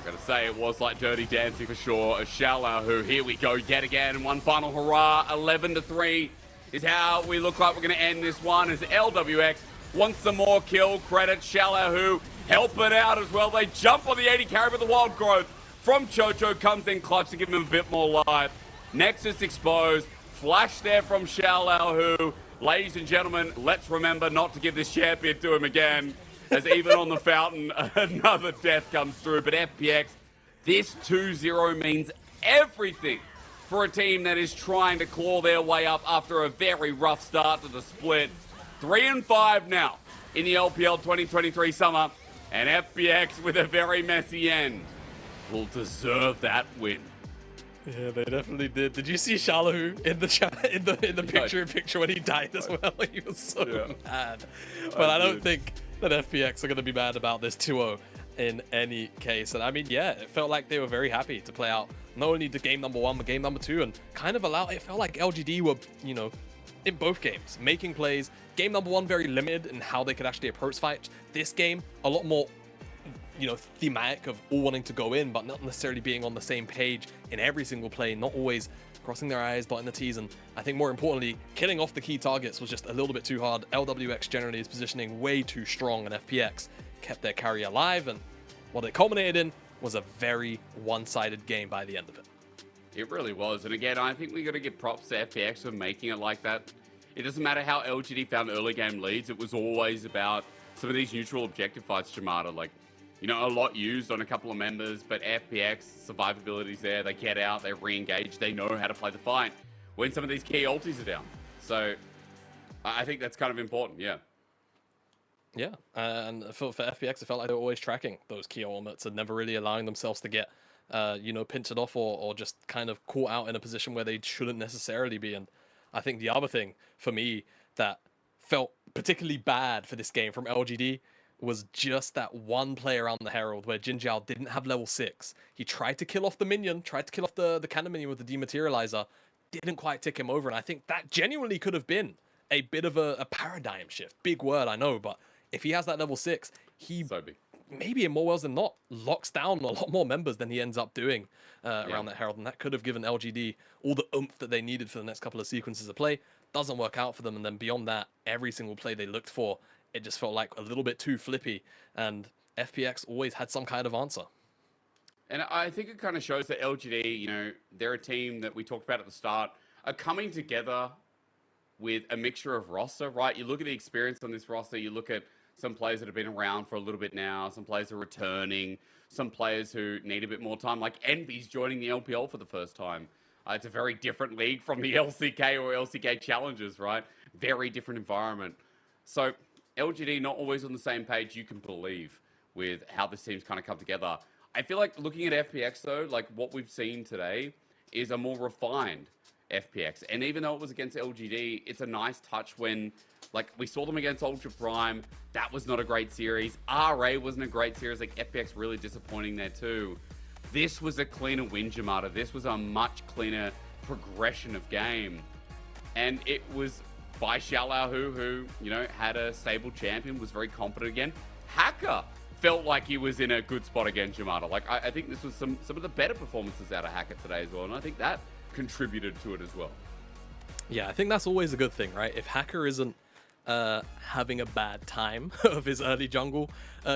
I gotta say, it was like Dirty Dancing for sure. Shallow, who here we go yet again. One final hurrah, 11-3 is how we look like we're gonna end this one as LWX wants some more kill credit. Shallow, who help it out as well. They jump on the 80 carry, but the wild growth from Chocho comes in clutch to give him a bit more life. Nexus exposed, flash there from Shallow, who, ladies and gentlemen, let's remember not to give this champion to him again, as even on the fountain, another death comes through. But FPX, this 2-0 means everything for a team that is trying to claw their way up after a very rough start to the split. 3-5 now in the LPL 2023 summer, and FPX with a very messy end will deserve that win. Yeah, they definitely did. Did you see Shallow in the chat in the picture when he died as well? He was so mad. But I don't think that FPX are going to be mad about this 2-0 in any case. And I mean, yeah, it felt like they were very happy to play out not only the game number 1 but game number 2, and kind of it felt like LGD were, you know, in both games making plays. Game number 1 very limited in how they could actually approach fights. This game a lot more, you know, thematic of all wanting to go in, but not necessarily being on the same page in every single play, not always crossing their I's, dotting the T's, and I think more importantly, killing off the key targets was just a little bit too hard. LWX generally is positioning way too strong, and FPX kept their carry alive, and what it culminated in was a very one-sided game by the end of it. It really was, and again, I think we got to give props to FPX for making it like that. It doesn't matter how LGD found early game leads, it was always about some of these neutral objective fights, Jamada, like, you know, a lot used on a couple of members, but FPX, survivability's there, they get out, they re-engage, they know how to play the fight when some of these key ultis are down. So, I think that's kind of important, yeah. Yeah, and for FPX, it felt like they were always tracking those key elements and never really allowing themselves to get, you know, pincered off or just kind of caught out in a position where they shouldn't necessarily be. And I think the other thing for me that felt particularly bad for this game from LGD was just that one play around the Herald where Jin Jiao didn't have level 6. He tried to kill off the minion, tried to kill off the cannon minion with the dematerializer, didn't quite tick him over, and I think that genuinely could have been a bit of a paradigm shift. Big word, I know, but if he has that level 6, he maybe in more ways than not locks down a lot more members than he ends up doing around that Herald, and that could have given LGD all the oomph that they needed for the next couple of sequences of play. Doesn't work out for them, and then beyond that, every single play they looked for, it just felt like a little bit too flippy, and FPX always had some kind of answer. And I think it kind of shows that LGD, you know, they're a team that we talked about at the start, are coming together with a mixture of roster, right? You look at the experience on this roster, you look at some players that have been around for a little bit now, some players are returning, some players who need a bit more time, like Envy's joining the LPL for the first time. It's a very different league from the LCK or LCK Challengers, right? Very different environment. So LGD not always on the same page, you can believe, with how this team's kind of come together. I feel like looking at FPX though, like what we've seen today is a more refined FPX. And even though it was against LGD, it's a nice touch when, like, we saw them against Ultra Prime. That was not a great series. RA wasn't a great series. Like, FPX really disappointing there too. This was a cleaner win, Jamada. This was a much cleaner progression of game. And it was by Xiaolao who, you know, had a stable champion, was very confident again. Hacker felt like he was in a good spot again, Jamada. Like, I think this was some of the better performances out of Hacker today as well. And I think that contributed to it as well. Yeah, I think that's always a good thing, right? If Hacker isn't having a bad time of his early jungle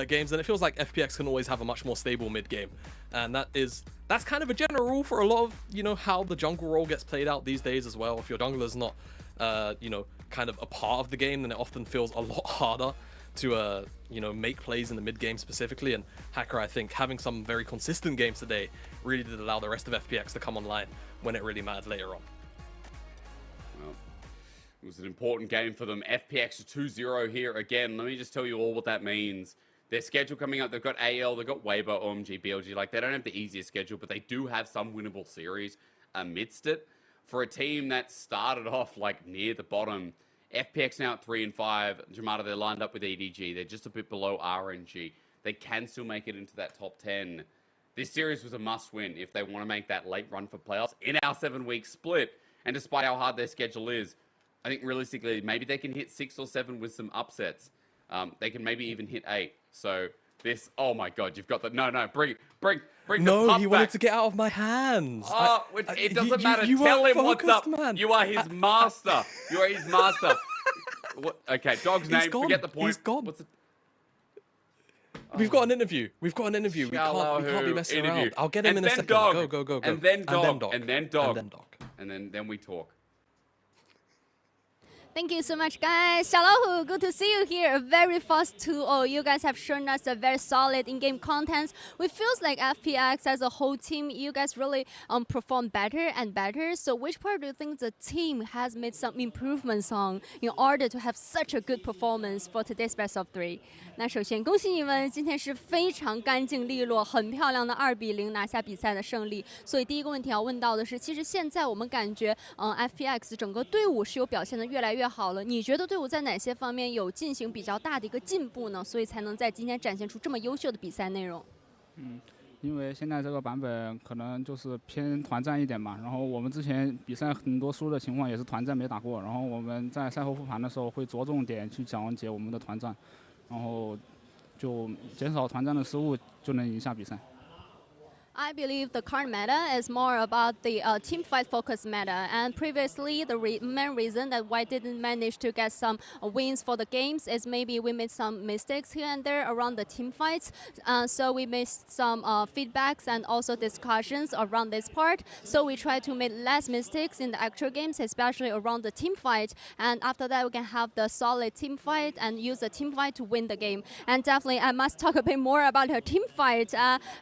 games, then it feels like FPX can always have a much more stable mid game, and that's kind of a general rule for a lot of, you know, how the jungle role gets played out these days as well. If your jungler's not you know, kind of a part of the game, then it often feels a lot harder to you know, make plays in the mid game specifically. And Hacker, I think, having some very consistent games today really did allow the rest of FPX to come online when it really mattered later on. Well, it was an important game for them. FPX 2-0 here again. Let me just tell you all what that means. Their schedule coming up, they've got AL, they've got Weibo, OMG, BLG. Like, they don't have the easiest schedule, but they do have some winnable series amidst it. For a team that started off, like, near the bottom, FPX now at 3-5. Jamada, they're lined up with EDG. They're just a bit below RNG. They can still make it into that top 10. this series was a must-win if they want to make that late run for playoffs in our 7-week split. And despite how hard their schedule is, I think realistically, maybe they can hit 6 or 7 with some upsets. They can maybe even hit 8. So this, oh my God, you've got the, no, bring the No, pup he back. wanted to get out of my hands. Oh, it doesn't matter. Tell him what's up. Man. You are his master. You are his master. What? Okay, dog's name. Forget the point. He's gone. What's it? We've got an interview. We can't be messing around. I'll get him in a second. Dog. Go. And then dog. And then dog. And then we talk. Thank you so much, guys. 小老虎, good to see you here. Very fast 2-0. You guys have shown us a very solid in-game content. It feels like FPX as a whole team, you guys really perform better and better. So which part do you think the team has made some improvements on in order to have such a good performance for today's best of 3? 那首先恭喜你们，今天是非常干净利落、很漂亮的2-0拿下比赛的胜利。所以第一个问题要问到的是，其实现在我们感觉FPX 整个队伍是有表现得越来越好了。你觉得队伍在哪些方面有进行比较大的一个进步呢？所以才能在今天展现出这么优秀的比赛内容。因为现在这个版本可能就是偏团战一点嘛，然后我们之前比赛很多输的情况也是团战没打过，然后我们在赛后复盘的时候会着重点去讲解我们的团战，然后就减少团战的失误，就能赢下比赛。I believe the current meta is more about the team fight focused meta, and previously the main reason that why didn't manage to get some wins for the games is maybe we made some mistakes here and there around the team fights, so we missed some feedbacks and also discussions around this part, so we try to make less mistakes in the actual games, especially around the team fight, and after that we can have the solid team fight and use the team fight to win the game. And definitely I must talk a bit more about her team fight,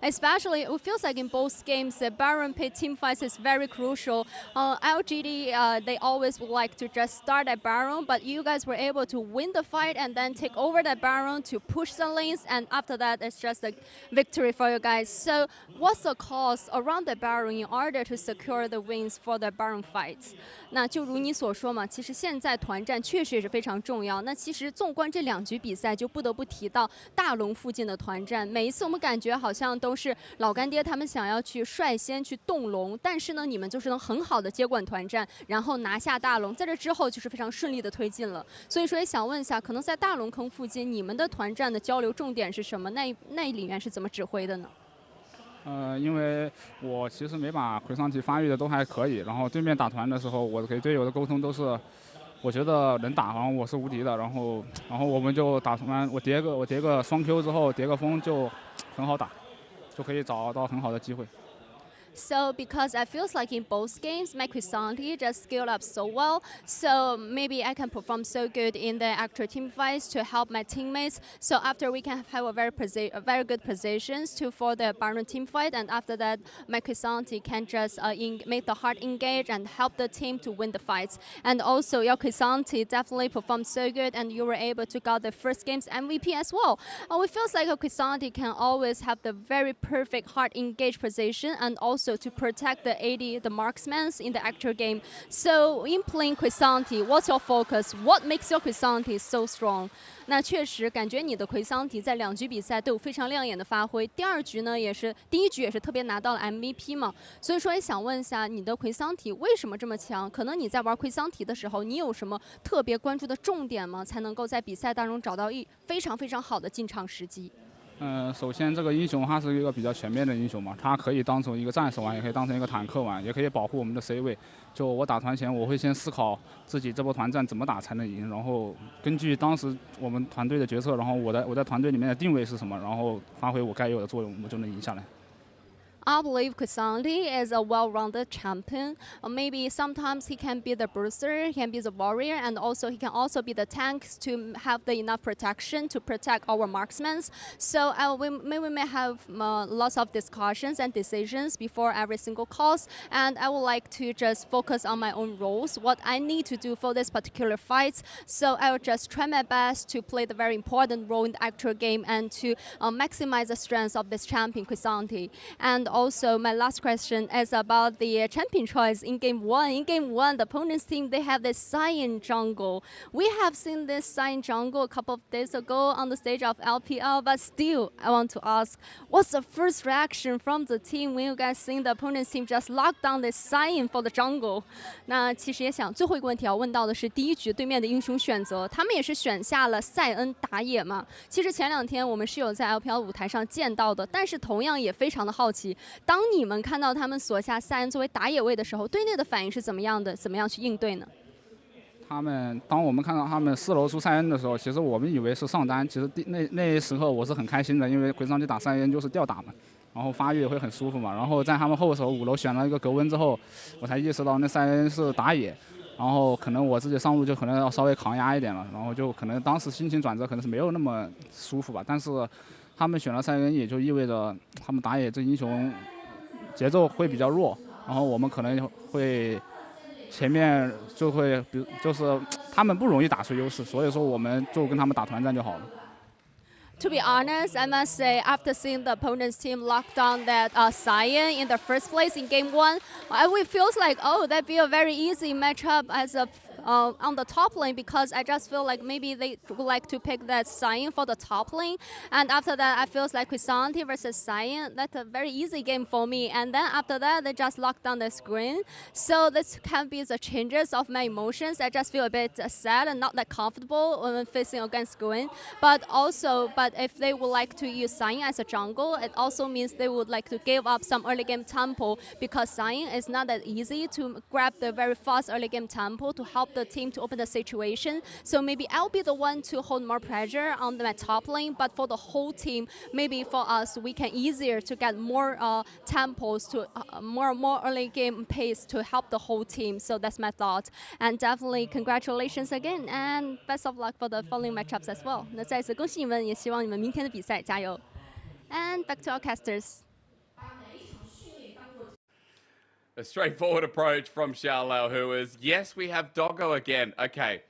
especially it feels like in both games, the Baron pit team fights is very crucial. LGD, they always would like to just start at Baron, but you guys were able to win the fight and then take over that Baron to push the lanes, and after that, it's just a victory for you guys. So what's the cost around the Baron in order to secure the wins for the Baron fights? 那就如你所说嘛，其实现在团战确实也是非常重要。那其实纵观这2局比赛，就不得不提到大龙附近的团战。每一次我们感觉好像都是老干爹他们想要去率先去动龙，但是呢，你们就是能很好的接管团战，然后拿下大龙，在这之后就是非常顺利的推进了。所以说也想问一下，可能在大龙坑附近，你们的团战的交流重点是什么？那里面是怎么指挥的呢？因为我其实每把魁桑体发育的都还可以，然后对面打团的时候，我给队友的沟通都是，我觉得能打，然后我是无敌的，然后我们就打团，我叠个双 Q 之后叠个风就很好打，就可以找到很好的机会。So because I feels like in both games, my Crisanti just scaled up so well. So maybe I can perform so good in the actual team fights to help my teammates. So after we can have a very good positions for the Baron team fight, and after that, my Crisanti can just make the hard engage and help the team to win the fights. And also, your Crisanti definitely performed so good, and you were able to get the first game's MVP as well. It feels like a Crisanti can always have the very perfect hard engage position, and also to protect the AD, the marksmen in the actual game. So in playing Crisanti, what's your focus? What makes your Crisanti so strong? 那确实感觉你的魁桑体在2局比赛都有非常亮眼的发挥。第1局呢，第1局也是特别拿到了 MVP 嘛。所以说也想问一下，你的魁桑体为什么这么强？可能你在玩魁桑体的时候，你有什么特别关注的重点吗？才能够在比赛当中找到非常非常好的进场时机？首先这个英雄他是一个比较全面的英雄嘛，他可以当成一个战士玩，也可以当成一个坦克玩，也可以保护我们的 C 位。就我打团前，我会先思考自己这波团战怎么打才能赢，然后根据当时我们团队的决策，然后我在团队里面的定位是什么，然后发挥我该有的作用，我们就能赢下来。I believe Crisanti is a well-rounded champion. Maybe sometimes he can be the bruiser, he can be the warrior, and also he can also be the tank to have the enough protection to protect our marksmen. So we may have lots of discussions and decisions before every single calls, and I would like to just focus on my own roles, what I need to do for this particular fight. So I will just try my best to play the very important role in the actual game and to maximize the strengths of this champion, Crisanti. And also, my last question is about the champion choice in Game 1. In Game 1, the opponent's team, they have this Cyan jungle. We have seen this Cyan jungle a couple of days ago on the stage of LPL, but still, I want to ask, what's the first reaction from the team when you guys seen the opponent's team just lock down this Cyan for the jungle? 那其实也想最后一个问题要问到的是，第一局对面的英雄选择，他们也是选下了塞恩打野嘛？其实前2天我们是有在 LPL 舞台上见到的，但是同样也非常的好奇，当你们看到他们锁下塞恩作为打野位的时候，队内的反应是怎么样的？怎么样去应对呢？当我们看到他们4楼出塞恩的时候，其实我们以为是上单，其实那时候我是很开心的，因为回上去打塞恩就是吊打嘛，然后发育也会很舒服嘛。然后在他们后手5楼选了一个格温之后，我才意识到那塞恩是打野。然后可能我自己上路就可能要稍微抗压一点了，然后就可能当时心情转折可能是没有那么舒服吧。但是他们选了塞恩，也就意味着他们打野这英雄节奏会比较弱，然后我们可能会前面就会就是他们不容易打出优势，所以说我们就跟他们打团战就好了。To be honest, I must say, after seeing the opponent's team lock down that Cyan in the first place in Game 1, it feels like, oh, that'd be a very easy matchup as a on the top lane, because I just feel like maybe they would like to pick that Cyan for the top lane. And after that, I feel like Crisanti versus Cyan, that's a very easy game for me. And then after that, they just lock down the screen. So this can be the changes of my emotions. I just feel a bit sad and not that comfortable when facing against Gwyn. But if they would like to use Cyan as a jungle, it also means they would like to give up some early game tempo, because Cyan is not that easy to grab the very fast early game tempo to help the team to open the situation. So maybe I'll be the one to hold more pressure on the top lane, but for the whole team, maybe for us, we can easier to get more tempos to more early game pace to help the whole team. So that's my thought. And definitely congratulations again, and best of luck for the following matchups as well. 那再次恭喜你们，也希望你们明天的比赛加油。And back to our casters. A straightforward approach from Xiaolao, who is, yes, we have Doggo again. Okay.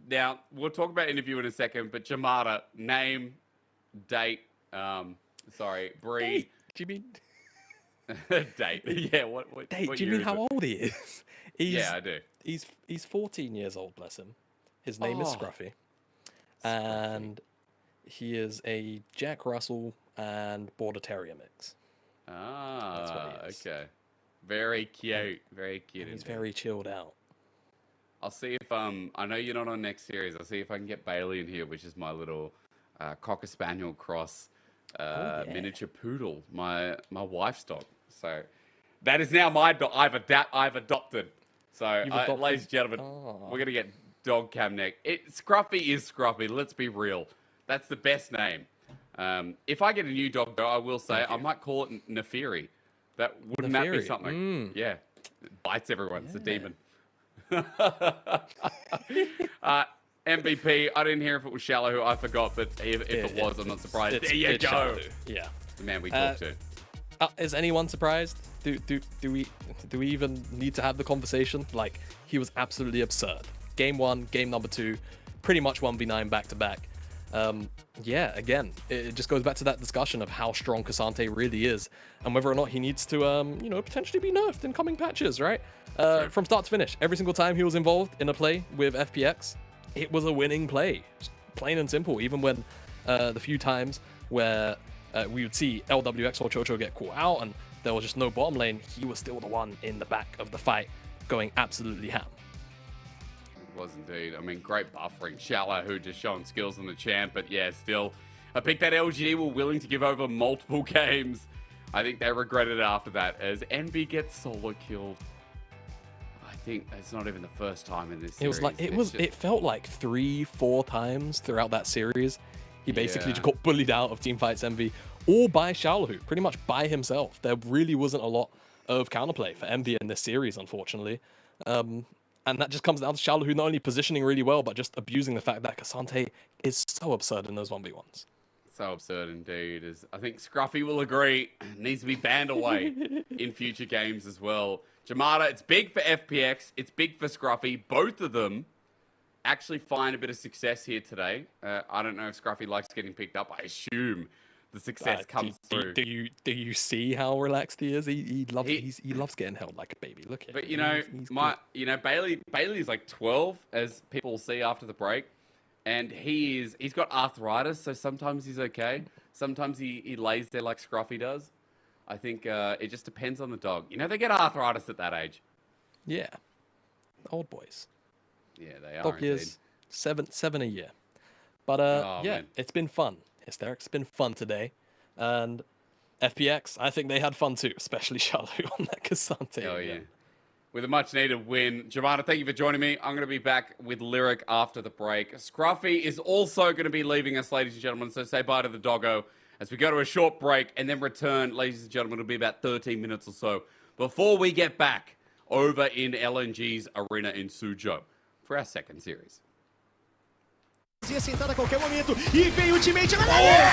Now, we'll talk about interview in a second, but Jamada, name, date, breed. Do you mean? Date. Yeah, what Date, what do you year mean is how it? old he is? Yeah, I do. He's 14 years old, bless him. His name is Scruffy. And he is a Jack Russell and Border Terrier mix. Ah, that's what he is. Okay. Very cute. Very cute. He's very chilled out. I'll see if I know you're not on next series. I'll see if I can get Bailey in here, which is my little Cocker Spaniel cross miniature poodle, my wife's dog. So that is now my dog. I've adopted. So ladies and gentlemen, we're gonna get dog cam neck. Scruffy is Scruffy. Let's be real. That's the best name. If I get a new dog, though, I will say I might call it Neferi. Wouldn't that be something? Yeah. It bites everyone. It's a demon. MVP, I didn't hear if it was Shallow, who I forgot, but if it was, I'm not surprised. There you go. Shallow. Yeah. The man we talked to. Is anyone surprised? Do we even need to have the conversation? Like, he was absolutely absurd. Game 1, game number 2, pretty much 1v9 back to back. Yeah, again, it just goes back to that discussion of how strong Cassante really is, and whether or not he needs to, potentially be nerfed in coming patches, right? From start to finish, every single time he was involved in a play with FPX, it was a winning play, just plain and simple. Even when the few times where we would see LWX or Chocho get caught out and there was just no bottom lane, he was still the one in the back of the fight, going absolutely ham. Was indeed. I mean, great buffering. Shallow, who just showing skills on the champ, but yeah, still, I picked that LGD were willing to give over multiple games. I think they regretted it after that, as Envy gets solo killed. I think it's not even the first time in this series. It felt like 3-4 times throughout that series. He basically just got bullied out of teamfights Envy, all by Xiaolahu, pretty much by himself. There really wasn't a lot of counterplay for Envy in this series, unfortunately. And that just comes down to Xiaolahu not only positioning really well, but just abusing the fact that Cassante is so absurd in those 1v1s. So absurd indeed. I think Scruffy will agree. Needs to be banned away in future games as well. Jamada, it's big for FPX. It's big for Scruffy. Both of them actually find a bit of success here today. I don't know if Scruffy likes getting picked up. I assume the success comes through. Do you see how relaxed he is? He loves getting held like a baby. Look at him. But you know, Bailey's like 12, as people see after the break, and he's got arthritis, so sometimes he's okay. Sometimes he lays there like Scruffy does. I think it just depends on the dog. You know, they get arthritis at that age. Yeah, old boys. Yeah, they are. Dog years, seven a year. But yeah, man. it's been fun. Hysterics, it's been fun today, and FPX, I think they had fun too, especially Shalu on that Cassante. Oh yeah, with a much needed win. Giovanna, thank you for joining me. I'm going to be back with Lyric after the break. Scruffy is also going to be leaving us, ladies and gentlemen. So say bye to the doggo as we go to a short break and then return, ladies and gentlemen. It'll be about 13 minutes or so before we get back over in LNG's arena in Suzhou for our second series. Sentada a qualquer momento e vem o ultimate na galera!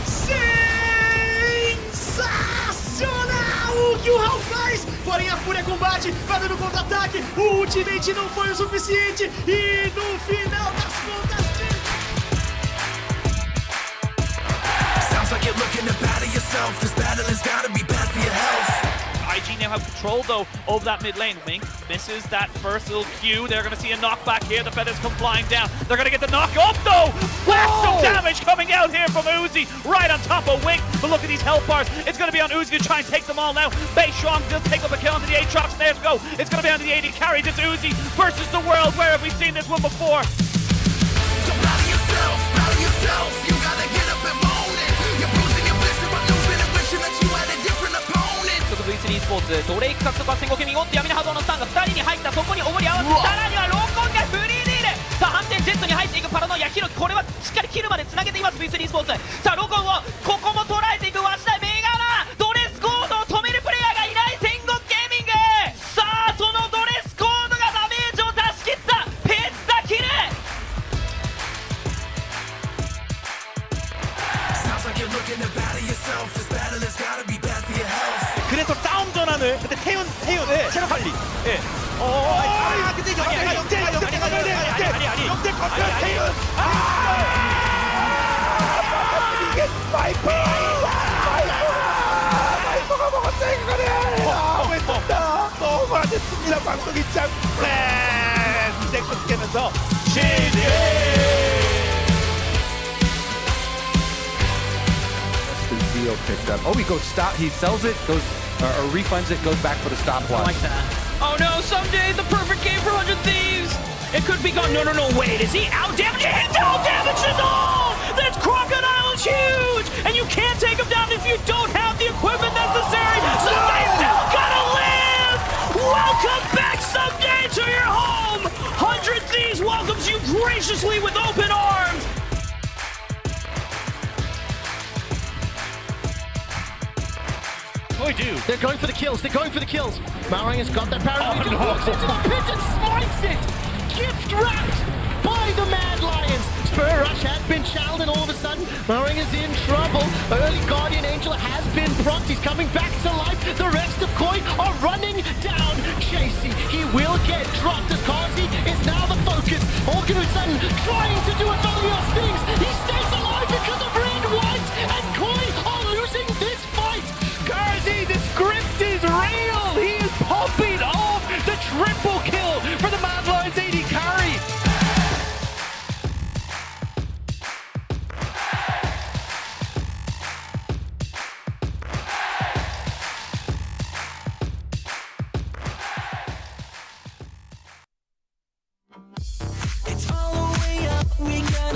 Sensacional o que o Raul faz! Porém a Fúria combate, vai dando contra-ataque, o ultimate não foi o suficiente e no final das contas... Sounds like you're looking to battle yourself. This battle has gotta be bad for your health. IG now have control though over that mid lane. Wink misses that first little Q. They're going to see a knockback here. The feathers come flying down. They're going to get the knock up though. Massive damage coming out here from Uzi right on top of Wink. But look at these health bars. It's going to be on Uzi to try and take them all now. Bei Strong does take up a kill onto the Aatrox. There to go. It's going to be onto the AD carry. This Uzi versus the world. Where have we seen this one before? So battle yourself, battle yourself. You gotta get up and moan it. You're bruising, you're blissing, but losing and wishing that you had a different opponent. V3 スポーツドレイク獲得は戦後見事闇の波動のスタンが2人に入った。そこにおごり合わせ、さらにはローコンがフリーリーでさあ反転ジェットに入っていくパラノイアヒロキ、これはしっかりキルまでつなげています V3 スポーツ。さあローコンをここも捉えていくワシダイメガナドレスコードを止めるプレイヤーがいない戦国ゲーミング。さあそのドレスコードがダメージを出し切ったペッタキル。 Sounds like you're looking to battle yourself. This battle has gotta be bad for your health. 그래서 싸움 전환을 근데 태훈 체력 관리 근데 이거 아니 역대 컨트롤 태훈 이게 마이퍼가 먹었다 이거는 했었다 너무 많았습니다 방송 입장 스택 깨면서 JDG Deal picked up. Oh, he goes stop. He sells it, goes or refunds it, goes back for the stopwatch. I like that. Oh no! Someday the perfect game for 100 Thieves. It could be gone. No. Wait, is he out damage? He's out damage at all. This crocodile is huge, and you can't take him down if you don't have the equipment necessary. Someday still gotta live. Welcome back, Someday, to your home. 100 Thieves welcomes you graciously with open arms. Oh, dude. They're going for the kills. Marang has got that power. He just walks into the pit and spikes it. Gift wrapped by the Mad Lions. Spur Rush has been channeled and all of a sudden Marang is in trouble. Early Guardian Angel has been propped. He's coming back to life. The rest of Koi are running down Chasey. He will get dropped as Kazi is now the focus. All of a sudden trying to do a Valios things. He stays alive because of red, white, and Koi are losing this fight. Kazi, the script is real. He is popping off the triple kill for the Mad Lions AD carry. It's all the way up. We got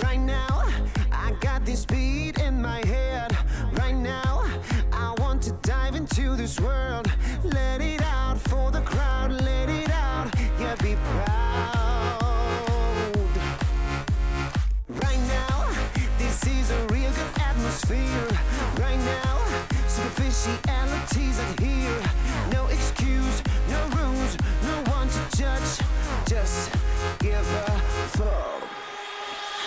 Right now, I got this beat in my head. Right now, I want to dive into this world. Let it out for the crowd, let it out, yeah, be proud. Right now, this is a real good atmosphere. Right now, superficialities are here. No excuse, no rules, no one to judge. Just give a fuck.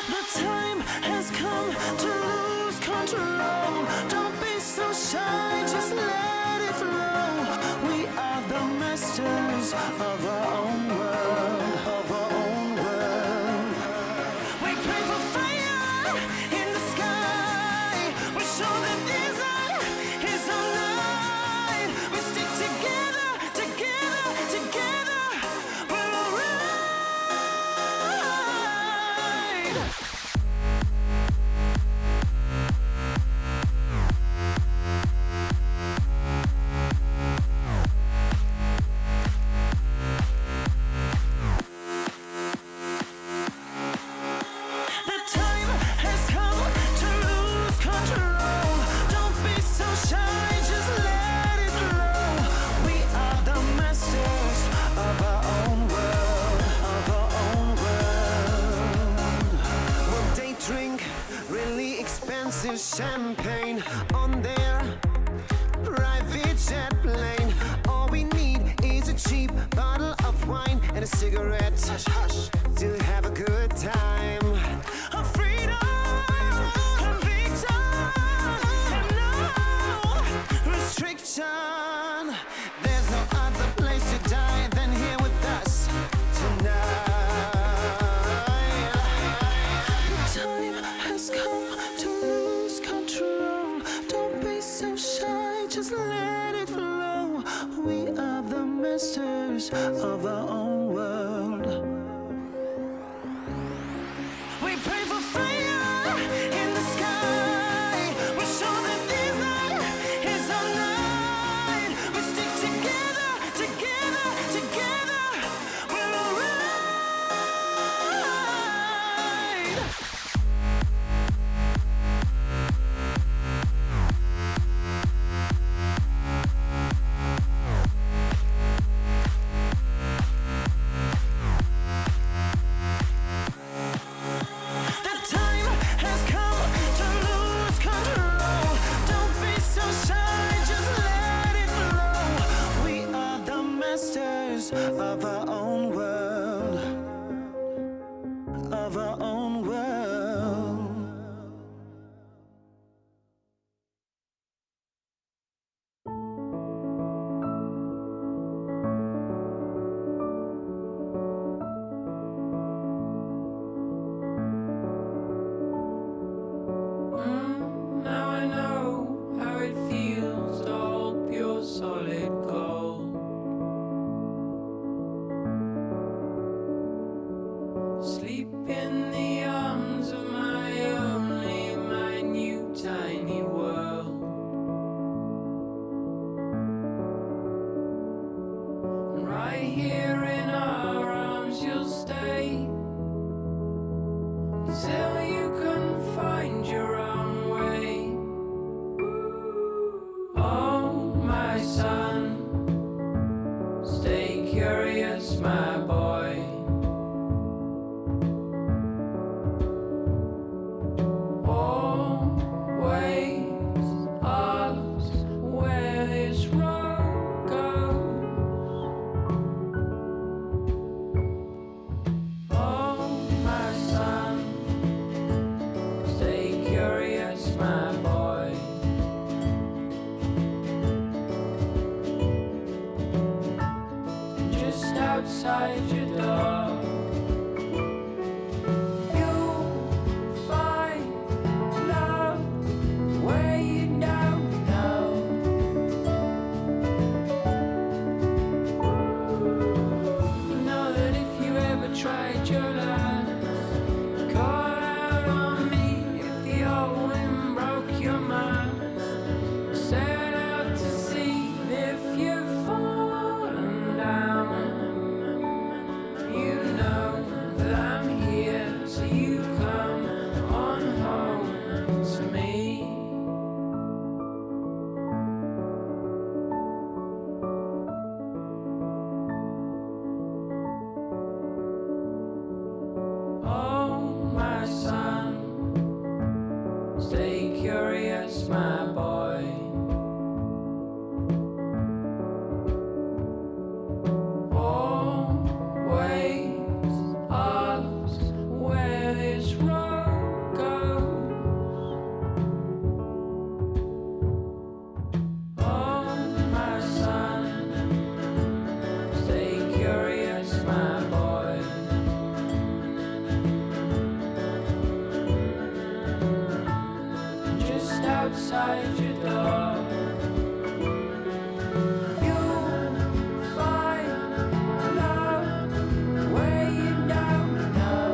The time has come to lose control. Don't be so shy, just let it flow. We are the masters of our own world, of our own world. We pray for fire in the sky. We show that desire is our light. We stick together, together, together. We're alright. The time has come to lose control. Don't be so shy, just let it flow. We are the masters of our own world, of our own world. Will they drink really expensive champagne on their private jet plane? All we need is a cheap bottle of wine and a cigarette to have a good time. A freedom, conviction, and no restriction. There's no other place to die than here with us tonight. The time has come to lose control. Don't be so shy, just let it flow. We are the masters of our own world. outside your door. You find love where you don't know. You know that if you ever tried your last, call out on me if the old wind broke your mind. Set out to sea if you've fallen down. You know that I'm here, so you come on home to me. Oh, my son, stay curious, my boy. Always ask where this road goes. Oh, my son, stay curious, my boy. Just outside your door, you find love where you don't know.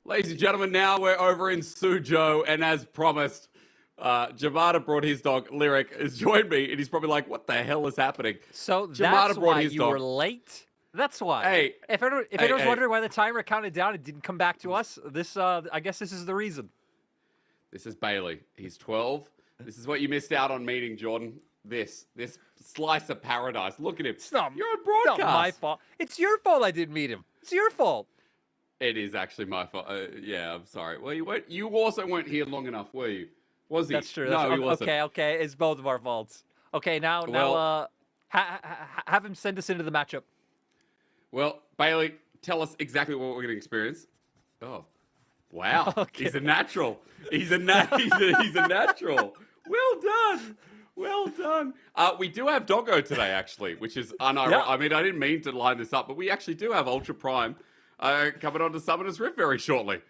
Ladies and gentlemen, now we're over in Suzhou, and as promised, Jamada brought his dog, Lyric, has joined me, and he's probably like, what the hell is happening? So Jamada that's brought why his you dog. were late? That's why. Hey. If anyone's wondering why the timer counted down and didn't come back to us, this I guess this is the reason. This is Bailey. He's 12. This is what you missed out on meeting, Jordan. This slice of paradise. Look at him. You're on broadcast. Not my fault. It's your fault I didn't meet him. It's your fault. It is actually my fault. Yeah, I'm sorry. Well, you also weren't here long enough, were you? Was he? That's true. No, he wasn't. Okay. It's both of our faults. Okay, now, have him send us into the matchup. Well, Bailey, tell us exactly what we're going to experience. Oh, wow. Okay. He's a natural. He's a natural. Well done. Well done. We do have Doggo today, actually, which is unironic. Yeah. I mean, I didn't mean to line this up, but we actually do have Ultra Prime coming on to Summoner's Rift very shortly.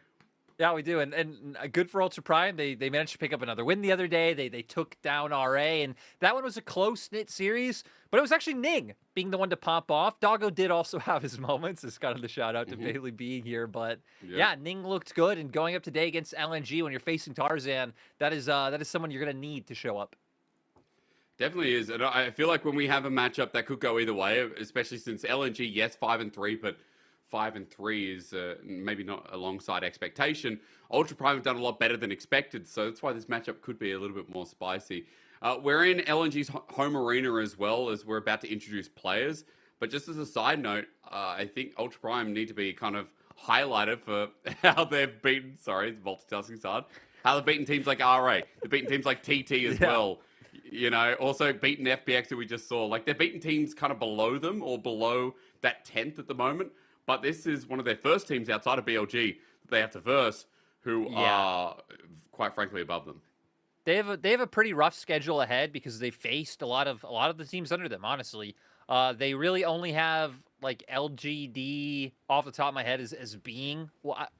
Yeah, we do, and good for Ultra Prime. They managed to pick up another win the other day. They took down RA, and that one was a close-knit series, but it was actually Ning being the one to pop off. Doggo did also have his moments. It's kind of the shout-out to Bailey being here, but yeah, Ning looked good, and going up today against LNG when you're facing Tarzan, that is someone you're going to need to show up. Definitely is, and I feel like when we have a matchup that could go either way, especially since LNG, yes, 5-3, but 5-3 is maybe not alongside expectation. Ultra Prime have done a lot better than expected, so that's why this matchup could be a little bit more spicy. We're in LNG's home arena as well, as we're about to introduce players. But just as a side note, I think Ultra Prime need to be kind of highlighted for how they've beaten, sorry, multitasking hard, how they've beaten teams like RA. They've beaten teams like TT as well. You know, also beaten FPX that we just saw. Like, they're beating teams kind of below them or below that 10th at the moment. But this is one of their first teams outside of BLG that they have to verse, who are, quite frankly, above them. They have a pretty rough schedule ahead because they faced a lot of the teams under them. Honestly, they really only have like LGD off the top of my head as being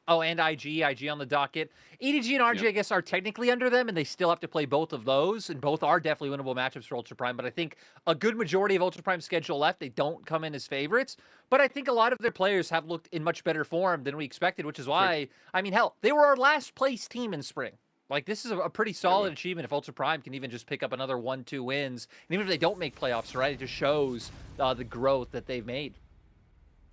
and IG on the docket. EDG and RG I guess are technically under them, and they still have to play both of those, and both are definitely winnable matchups for Ultra Prime. But I think a good majority of Ultra Prime's schedule left, they don't come in as favorites. But I think a lot of their players have looked in much better form than we expected, which is why I mean, hell, they were our last place team in spring. Like, this is a pretty solid achievement if Ultra Prime can even just pick up another 1-2 wins. And even if they don't make playoffs, right, it just shows the growth that they've made.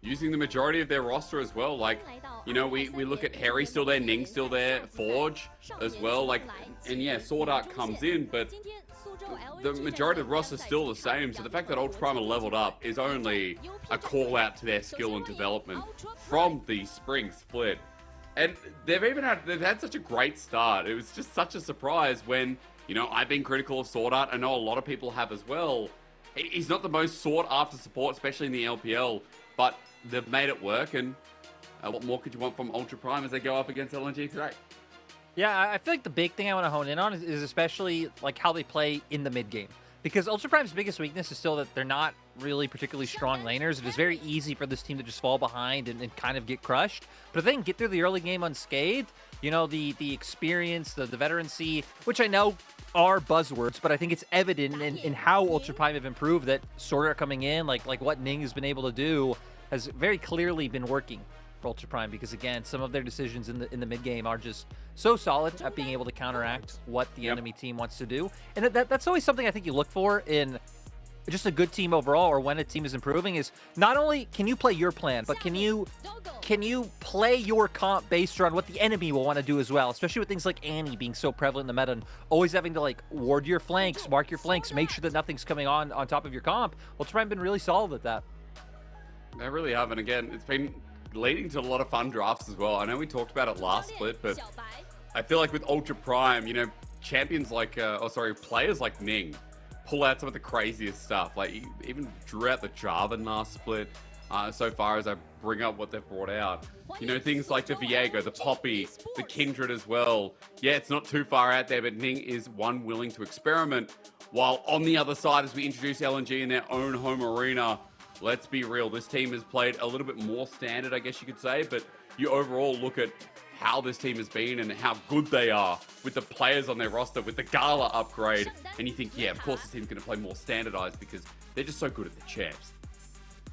Using the majority of their roster as well. Like, you know, we look at Harry still there, Ning still there, Forge as well. Like, and yeah, Sword Art comes in, but the majority of the roster is still the same, so the fact that Ultra Prime are leveled up is only a call out to their skill and development from the spring split. And they've had such a great start. It was just such a surprise when, you know, I've been critical of Sword Art. I know a lot of people have as well. He's not the most sought after support, especially in the LPL, but they've made it work. And what more could you want from Ultra Prime as they go up against LNG today? Yeah, I feel like the big thing I want to hone in on is especially like how they play in the mid game. Because Ultra Prime's biggest weakness is still that they're not really particularly strong laners. It is very easy for this team to just fall behind and kind of get crushed. But if they can get through the early game unscathed, you know, the experience, the veterancy, which I know are buzzwords, but I think it's evident in how Ultra Prime have improved that Sword Art coming in, like what Ning has been able to do, has very clearly been working for Ultra Prime, because again, some of their decisions in the mid game are just so solid at being able to counteract what the enemy team wants to do. And that's always something I think you look for in just a good team overall, or when a team is improving, is not only can you play your plan, but can you play your comp based around what the enemy will want to do as well, especially with things like Annie being so prevalent in the meta and always having to like ward your flanks, mark your flanks, make sure that nothing's coming on top of your comp. Ultra Prime been really solid at that. They really have, and again, it's been leading to a lot of fun drafts as well. I know we talked about it last split, but I feel like with Ultra Prime, you know, champions like, players like Ning pull out some of the craziest stuff. Like, he even drew out the Jarvan last split, so far as I bring up what they've brought out. You know, things like the Viego, the Poppy, the Kindred as well. Yeah, it's not too far out there, but Ning is one willing to experiment. While on the other side, as we introduce LNG in their own home arena, let's be real, this team has played a little bit more standard, I guess you could say, but you overall look at how this team has been and how good they are with the players on their roster, with the Gala upgrade, and you think, yeah, of course this team's going to play more standardized because they're just so good at the champs.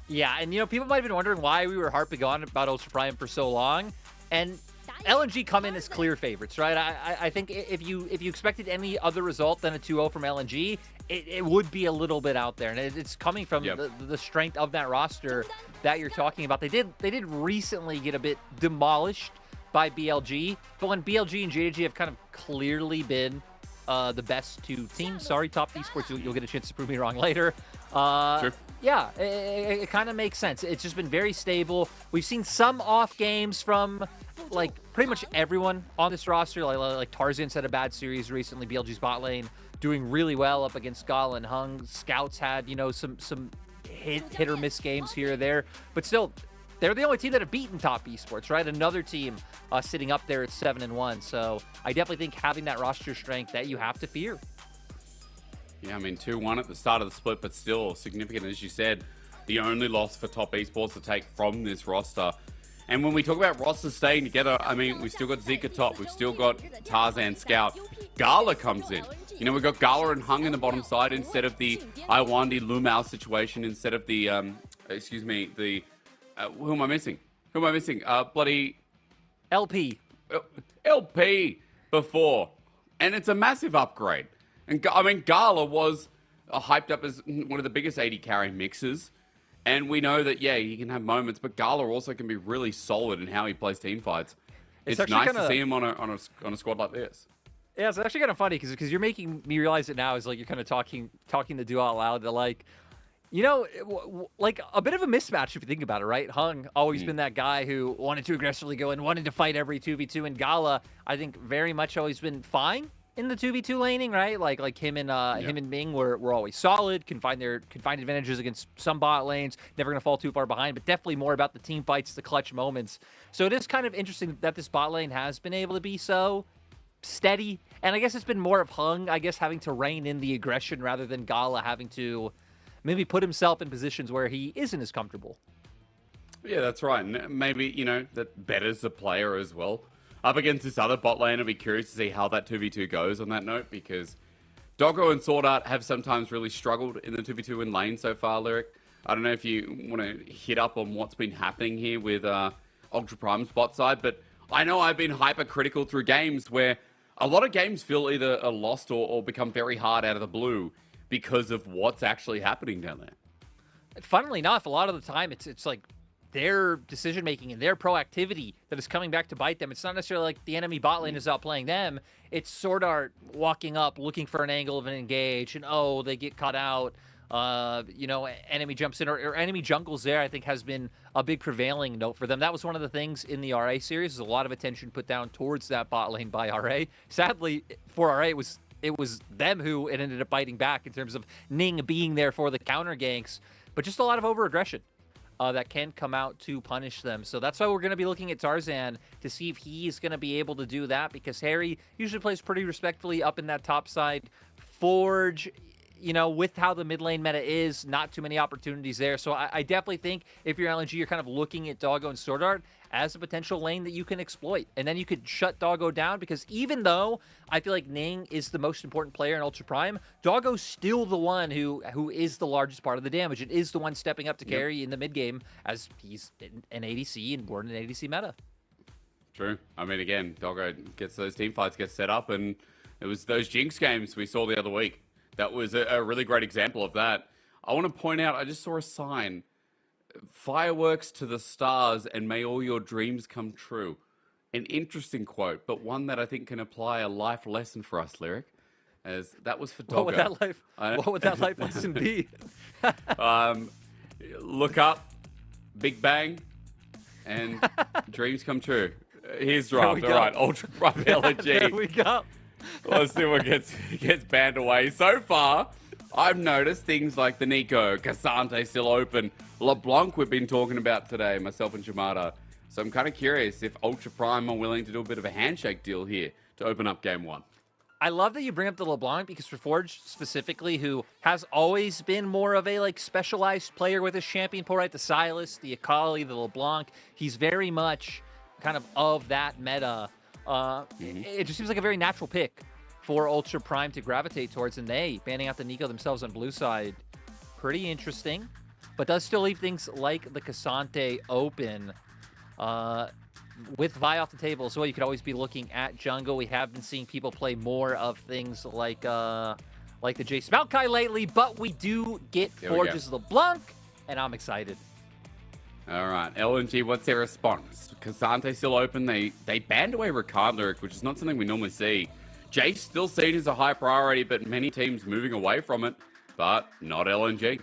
Yeah, and you know, people might have been wondering why we were harping on about Ultra Prime for so long, and LNG come in as clear favorites, right? I think if you expected any other result than a 2-0 from LNG, it would be a little bit out there, and it's coming from the strength of that roster that you're talking about. They did recently get a bit demolished by BLG, but when BLG and JDG have kind of clearly been the best two teams, sorry, Top Esports, you'll get a chance to prove me wrong later. Sure. Yeah, it kind of makes sense. It's just been very stable. We've seen some off games from like pretty much everyone on this roster. Like Tarzan's had a bad series recently. BLG's bot lane doing really well up against Gala and Hung. Scouts had, you know, some hit or miss games here or there, but still, they're the only team that have beaten Top Esports, right? Another team sitting up there at 7-1. So I definitely think having that roster strength that you have to fear. Yeah, I mean, 2-1 at the start of the split, but still significant, as you said. The only loss for Top Esports to take from this roster. And when we talk about rosters staying together, I mean, we've still got Zika top, we've still got Tarzan Scout. Gala comes in. You know, we've got Gala and Hung in the bottom side instead of the Iwandi Lumao situation, instead of the, who am I missing? Bloody LP. LP before. And it's a massive upgrade. And I mean, Gala was hyped up as one of the biggest AD carry mixers. And we know that, yeah, he can have moments, but Gala also can be really solid in how he plays team fights. It's nice to see him on a squad like this. Yeah, it's actually kind of funny because you're making me realize it now, is like you're kind of talking the duo out loud, that like, you know, like a bit of a mismatch if you think about it, right? Hung always been that guy who wanted to aggressively go in, wanted to fight every 2v2, and Gala, I think, very much always been fine in the 2v2 laning, right? Like him and Ming were always solid, can find advantages against some bot lanes, never gonna fall too far behind, but definitely more about the team fights, the clutch moments. So it is kind of interesting that this bot lane has been able to be so steady, and I guess it's been more of Hung, I guess, having to rein in the aggression rather than Gala having to maybe put himself in positions where he isn't as comfortable. Yeah, that's right. And maybe, you know, that betters the player as well. Up against this other bot lane, I'll be curious to see how that 2v2 goes on that note, because Doggo and Sword Art have sometimes really struggled in the 2v2 in lane so far, Lyric. I don't know if you want to hit up on what's been happening here with Ultra Prime's bot side, but I know I've been hypercritical through games where a lot of games feel either lost or become very hard out of the blue because of what's actually happening down there. Funnily enough, a lot of the time it's like their decision making and their proactivity that is coming back to bite them. It's not necessarily like the enemy bot lane is outplaying them. It's Sword Art walking up, looking for an angle of an engage, and oh, they get caught out. You know, enemy jumps in, or enemy jungles there, I think has been a big prevailing note for them. That was one of the things in the RA series. There's a lot of attention put down towards that bot lane by RA. Sadly, for RA, it was them who it ended up biting back in terms of Ning being there for the counter ganks, but just a lot of over-aggression that can come out to punish them. So that's why we're going to be looking at Tarzan to see if he's going to be able to do that, because Harry usually plays pretty respectfully up in that top side. Forge, you know, with how the mid lane meta is, not too many opportunities there. So I definitely think if you're LNG, you're kind of looking at Doggo and Sword Art as a potential lane that you can exploit. And then you could shut Doggo down, because even though I feel like Ning is the most important player in Ultra Prime, Doggo's still the one who is the largest part of the damage. It is the one stepping up to carry in the mid game, as he's an ADC and we're in an ADC meta. True. I mean, again, Doggo gets those team fights, gets set up, and it was those Jinx games we saw the other week. That was a really great example of that. I want to point out, I just saw a sign. Fireworks to the stars and may all your dreams come true. An interesting quote, but one that I think can apply a life lesson for us, Lyric. As that was for Doggo. What would that life lesson be? Look up, Big Bang, and dreams come true. Here's draft. All right, Ultra Prime LNG. There we go. Let's see what gets banned away. So far, I've noticed things like the Nico, Cassante still open, LeBlanc we've been talking about today, myself and Jamada. So I'm kind of curious if Ultra Prime are willing to do a bit of a handshake deal here to open up game one. I love that you bring up the LeBlanc, because for Forge specifically, who has always been more of a specialized player with his champion pool, right? The Sylas, the Akali, the LeBlanc. He's very much kind of that meta. It just seems like a very natural pick for Ultra Prime to gravitate towards, and they banning out the Nico themselves on blue side. Pretty interesting, but does still leave things like the Cassante open. With Vi off the table as well, you could always be looking at jungle. We have been seeing people play more of things like the Jace Maokai lately, but we do get Forge's LeBlanc, and I'm excited. All right, LNG, what's their response? Cassante still open. They banned away Ricard Lyric, which is not something we normally see. Jace still seen as a high priority, but many teams moving away from it, but not LNG.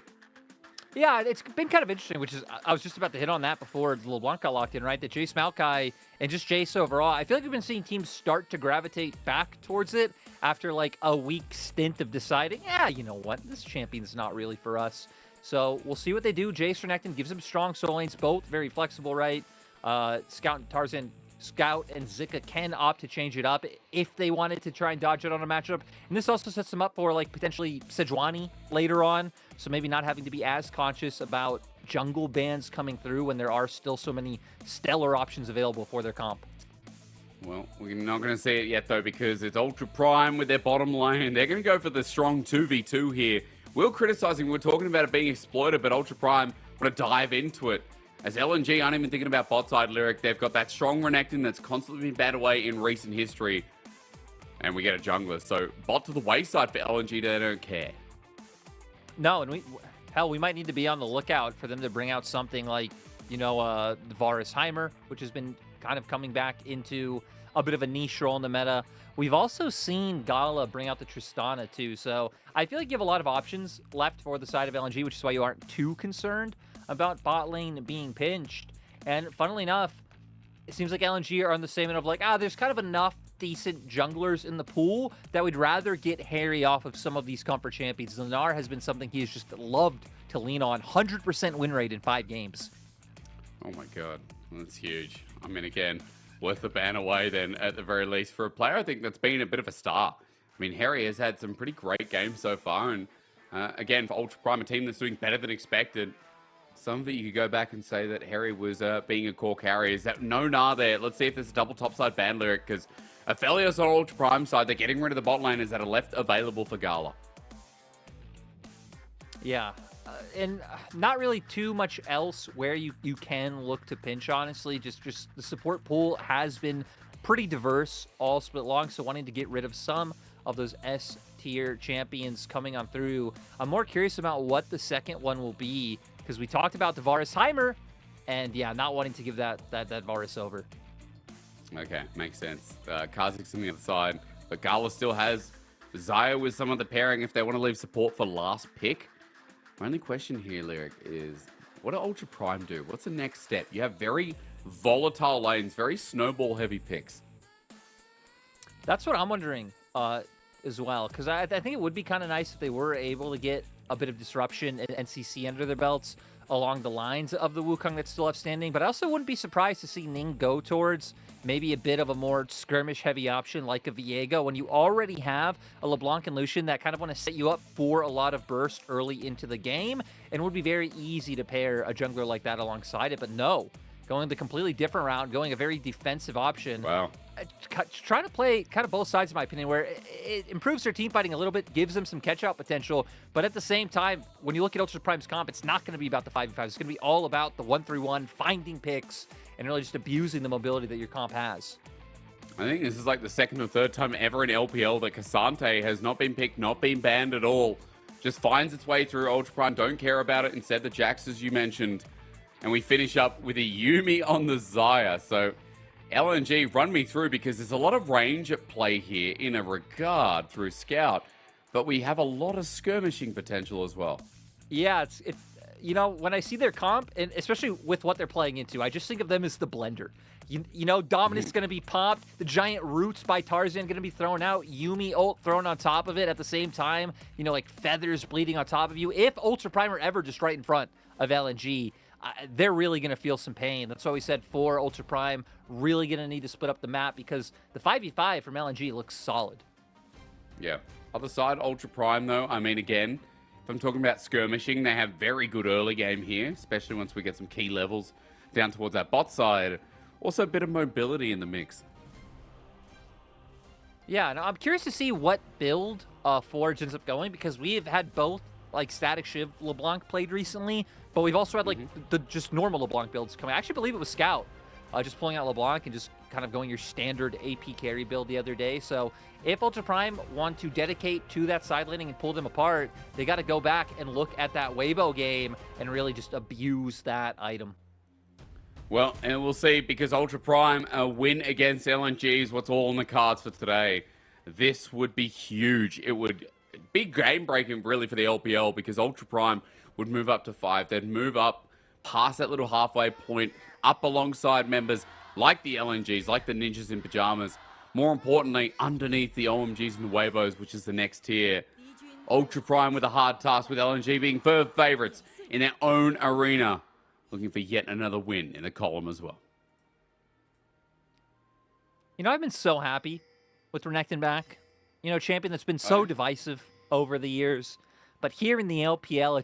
Yeah, it's been kind of interesting, which is, I was just about to hit on that before the LeBlanc got locked in, right? That Jace Maokai and just Jace overall, I feel like we've been seeing teams start to gravitate back towards it after like a week stint of deciding, yeah, you know what, this champion's not really for us. So we'll see what they do. Jace Renekton gives them strong soul lanes, both very flexible, right? Scout and Zika can opt to change it up if they wanted to try and dodge it on a matchup. And this also sets them up for like potentially Sejuani later on. So maybe not having to be as conscious about jungle bans coming through when there are still so many stellar options available for their comp. Well, we're not going to see it yet though, because it's Ultra Prime with their bottom lane. They're going to go for the strong 2v2 here. We're criticizing, we're talking about it being exploited, but Ultra Prime want to dive into it. As LNG aren't even thinking about bot side Lyric, they've got that strong Renekton that's constantly been banned away in recent history. And we get a jungler. So bot to the wayside for LNG, they don't care. No, and we might need to be on the lookout for them to bring out something like, the Varus Heimer, which has been kind of coming back into a bit of a niche role in the meta. We've also seen Gala bring out the Tristana too. So I feel like you have a lot of options left for the side of LNG, which is why you aren't too concerned about bot lane being pinched. And funnily enough, it seems like LNG are on the same end of like, there's kind of enough decent junglers in the pool that we'd rather get Harry off of some of these comfort champions. Lenar has been something he has just loved to lean on. 100% win rate in 5 games. Oh my god, that's huge. I mean, again, worth the ban away then at the very least for a player I think that's been a bit of a star. I mean, Harry has had some pretty great games so far, and again, for Ultra Prime, a team that's doing better than expected. Some of it you could go back and say that Harry was being a core carry. Is that no nah there? Let's see if there's a double topside ban Lyric, because Aphelios on Ultra Prime side, they're getting rid of the bot laners that are left available for Gala. Yeah, and not really too much else where you can look to pinch, honestly. Just the support pool has been pretty diverse all split long, so wanting to get rid of some of those S-tier champions coming on through. I'm more curious about what the second one will be, because we talked about the Varus Heimer and yeah, not wanting to give that Varus over. Okay, makes sense. Kha'Zix's on the other side, but Gala still has Zaya with some of the pairing if they want to leave support for last pick. My only question here, Lyric, is what do Ultra Prime do? What's the next step? You have very volatile lanes, very snowball-heavy picks. That's what I'm wondering as well, because I think it would be kind of nice if they were able to get a bit of disruption and NCC under their belts along the lines of the Wukong that still have standing, but I also wouldn't be surprised to see Ning go towards maybe a bit of a more skirmish-heavy option like a Viego when you already have a LeBlanc and Lucian that kind of want to set you up for a lot of burst early into the game, and it would be very easy to pair a jungler like that alongside it, but no. Going the completely different route, going a very defensive option. Wow. Trying to play kind of both sides, in my opinion, where it improves their team fighting a little bit, gives them some catch-out potential, but at the same time, when you look at Ultra Prime's comp, it's not going to be about the 5v5. It's going to be all about the 1-3-1, finding picks, and really just abusing the mobility that your comp has. I think this is like the second or third time ever in LPL that Cassante has not been picked, not been banned at all. Just finds its way through Ultra Prime, don't care about it, instead the Jax, as you mentioned. And we finish up with a Yuumi on the Zaya. So LNG, run me through, because there's a lot of range at play here in a regard through Scout, but we have a lot of skirmishing potential as well. Yeah, it's you know, when I see their comp, and especially with what they're playing into, I just think of them as the blender. You know, Dominus going to be popped, the giant roots by Tarzan going to be thrown out, Yuumi ult thrown on top of it at the same time, you know, like feathers bleeding on top of you. If Ultra Prime are ever just right in front of LNG, they're really going to feel some pain. That's why we said for Ultra Prime, really going to need to split up the map, because the 5v5 from LNG looks solid. Yeah. Other side, Ultra Prime, though, I mean, again, if I'm talking about skirmishing, they have very good early game here, especially once we get some key levels down towards that bot side. Also, a bit of mobility in the mix. Yeah, and I'm curious to see what build Forge ends up going, because we have had both like Static Shiv LeBlanc played recently, but we've also had like the just normal LeBlanc builds coming. I actually believe it was Scout just pulling out LeBlanc and just kind of going your standard AP carry build the other day. So if Ultra Prime want to dedicate to that side laning and pull them apart, they got to go back and look at that Weibo game and really just abuse that item. Well, and we'll see, because Ultra Prime, a win against LNG is what's all in the cards for today. This would be huge. It would be game-breaking, really, for the LPL, because Ultra Prime would move up to 5. They'd move up past that little halfway point, up alongside members like the LNGs, like the Ninjas in Pajamas. More importantly, underneath the OMGs and the Wavos, which is the next tier. Ultra Prime with a hard task, with LNG being firm favorites in their own arena, looking for yet another win in the column as well. You know, I've been so happy with Renekton back. You know, champion that's been so divisive over the years. But here in the LPL,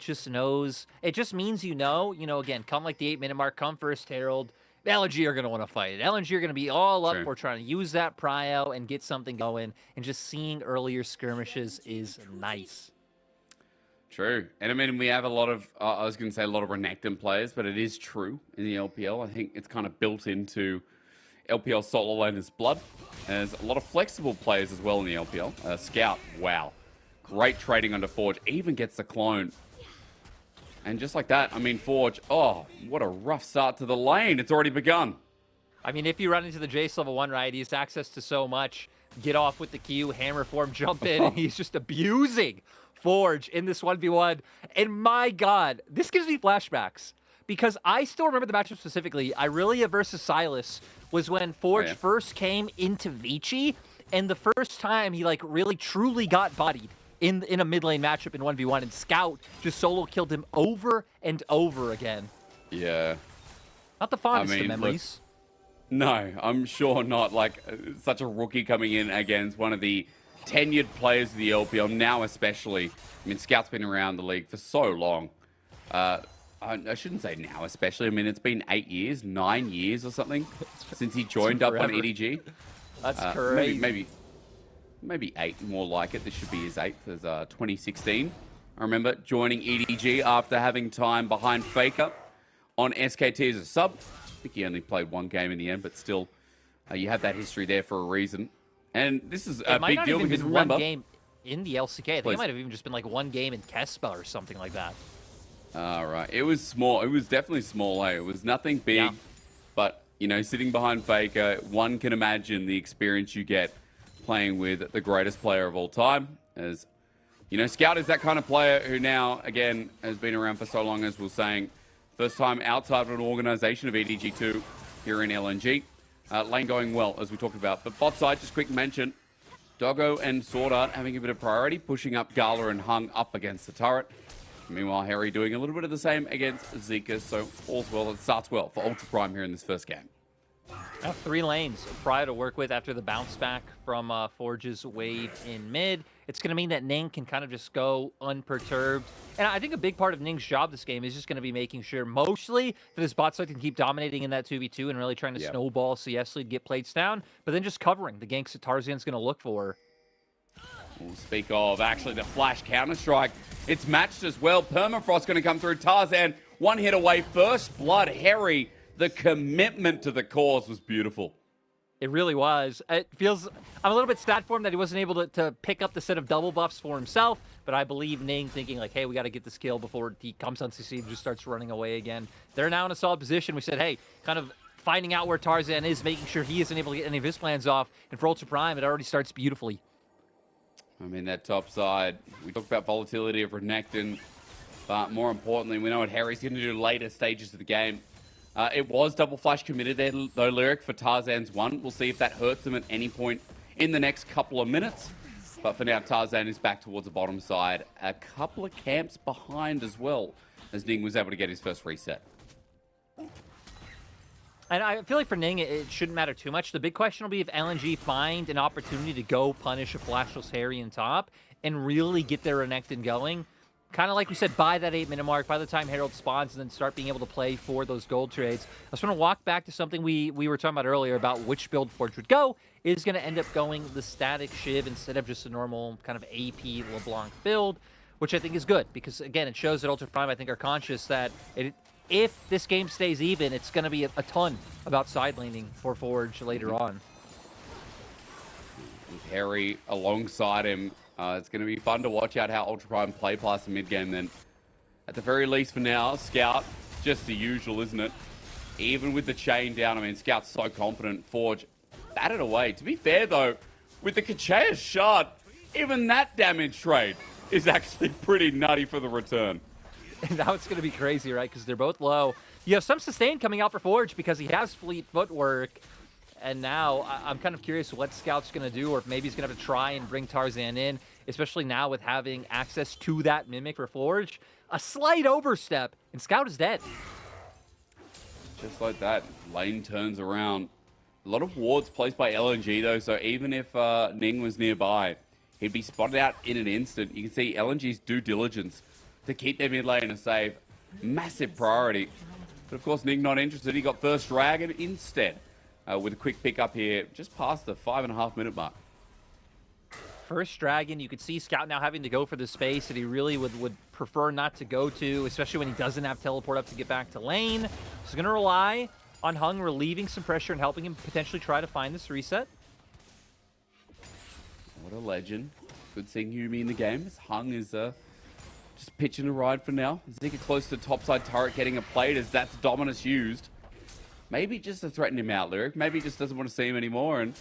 it just means, you know, again, come like the 8-minute mark, come first Herald, LNG are going to want to fight. LNG are going to be all up for trying to use that prio and get something going. And just seeing earlier skirmishes is nice. True. And I mean, we have a lot of, I was going to say a lot of Renekton players, but it is true in the LPL. I think it's kind of built into LPL solo laners' blood. There's a lot of flexible players as well in the LPL. Scout, wow. Great trading under Forge. Even gets the clone. And just like that, I mean, Forge, oh, what a rough start to the lane. It's already begun. I mean, if you run into the Jace level 1, right, he has access to so much. Get off with the Q, hammer form, jump in, and he's just abusing Forge in this 1v1. And my God, this gives me flashbacks. Because I still remember the matchup specifically. Irelia versus Silas was when Forge first came into Vici. And the first time he, like, really truly got bodied in a mid lane matchup in 1v1, and Scout just solo killed him over and over again. Yeah. Not the fondest of memories. Look, no, I'm sure not. Like, such a rookie coming in against one of the tenured players of the LPL, now especially. I mean, Scout's been around the league for so long. I shouldn't say now especially. I mean, it's been 8 years, 9 years or something since he joined up on EDG. That's crazy. Maybe 8, more like it. This should be his 8th, as 2016. I remember joining EDG after having time behind Faker on SKT as a sub. I think he only played 1 game in the end, but still, you have that history there for a reason. And this is a big deal because remember, one game in the LCK. I think it might have even just been like 1 game in Kespa or something like that. All right. It was small. It was definitely small, eh? It was nothing big. Yeah. But, you know, sitting behind Faker, one can imagine the experience you get playing with the greatest player of all time. As, you know, Scout is that kind of player who now, again, has been around for so long, as we were saying. First time outside of an organization of EDG2 here in LNG. Lane going well, as we talked about. But bot side, just quick mention, Doggo and Sword Art having a bit of priority, pushing up Gala and Hung up against the turret. Meanwhile, Harry doing a little bit of the same against Zika, so all's well. It starts well for Ultra Prime here in this first game. 3 lanes prior to work with after the bounce back from Forge's wave in mid. It's going to mean that Ning can kind of just go unperturbed. And I think a big part of Ning's job this game is just going to be making sure mostly that his bot side can keep dominating in that 2v2 and really trying to snowball CS lead, get plates down, but then just covering the ganks that Tarzan's going to look for. We'll speak of actually the flash counter-strike. It's matched as well. Permafrost going to come through. Tarzan, one hit away. First blood, Harry. The commitment to the cause was beautiful. It really was. It feels, I'm a little bit sad for him that he wasn't able to pick up the set of double buffs for himself, but I believe Ning thinking like, hey, we got to get this kill before he comes on CC and just starts running away again. They're now in a solid position. We said, hey, kind of finding out where Tarzan is, making sure he isn't able to get any of his plans off, and for Ultra Prime, it already starts beautifully. I mean, that top side, we talked about volatility of Renekton, but more importantly, we know what Harry's going to do later stages of the game. It was double flash committed there, though, Lyric, for Tarzan's one. We'll see if that hurts him at any point in the next couple of minutes. But for now, Tarzan is back towards the bottom side. A couple of camps behind as well, as Ning was able to get his first reset. And I feel like for Ning, it shouldn't matter too much. The big question will be if LNG find an opportunity to go punish a flashless Harry in top and really get their Renekton going. Kind of like we said, by that 8-minute mark, by the time Herald spawns and then start being able to play for those gold trades. I just want to walk back to something we were talking about earlier about which build Forge would go. Is going to end up going the static Shiv instead of just a normal kind of AP LeBlanc build, which I think is good because, again, it shows that Ultra Prime, I think, are conscious that if this game stays even, it's going to be a ton about side laning for Forge later on. With Harry alongside him, it's going to be fun to watch out how Ultra Prime play past the mid-game then. At the very least for now, Scout, just the usual, isn't it? Even with the chain down, I mean, Scout's so confident. Forge batted away. To be fair, though, with the Kachea shot, even that damage trade is actually pretty nutty for the return. And now it's going to be crazy, right? Because they're both low. You have some sustain coming out for Forge because he has fleet footwork. And now I'm kind of curious what Scout's going to do, or if maybe he's going to have to try and bring Tarzan in, especially now with having access to that Mimic for Forge. A slight overstep, and Scout is dead. Just like that, lane turns around. A lot of wards placed by LNG, though, so even if Ning was nearby, he'd be spotted out in an instant. You can see LNG's due diligence to keep their mid lane a save. Massive priority. But of course, Ning not interested. He got first dragon instead. With a quick pickup here, just past the 5.5-minute mark. First dragon, you could see Scout now having to go for the space that he really would prefer not to go to, especially when he doesn't have teleport up to get back to lane. He's going to rely on Hung relieving some pressure and helping him potentially try to find this reset. What a legend. Good seeing Yumi in the game. As Hung is just pitching a ride for now. Zika close to topside turret getting a plate as that's Dominus used. Maybe just to threaten him out, Lyric. Maybe he just doesn't want to see him anymore. And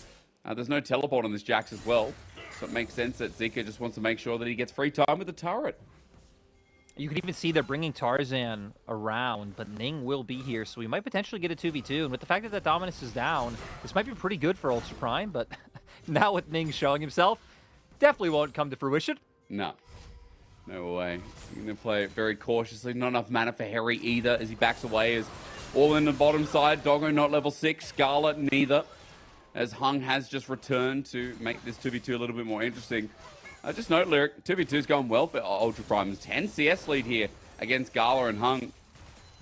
there's no teleport on this Jax as well. So it makes sense that Zika just wants to make sure that he gets free time with the turret. You can even see they're bringing Tarzan around, but Ning will be here. So we might potentially get a 2v2. And with the fact that Dominus is down, this might be pretty good for Ultra Prime. But now with Ning showing himself, definitely won't come to fruition. No. No way. He's going to play it very cautiously. Not enough mana for Harry either as he backs away as all in the bottom side. Doggo not level 6. Scarlet neither. As Hung has just returned to make this 2v2 a little bit more interesting. Just note, Lyric, 2v2 is going well for Ultra Prime. 10 CS lead here against Gala and Hung.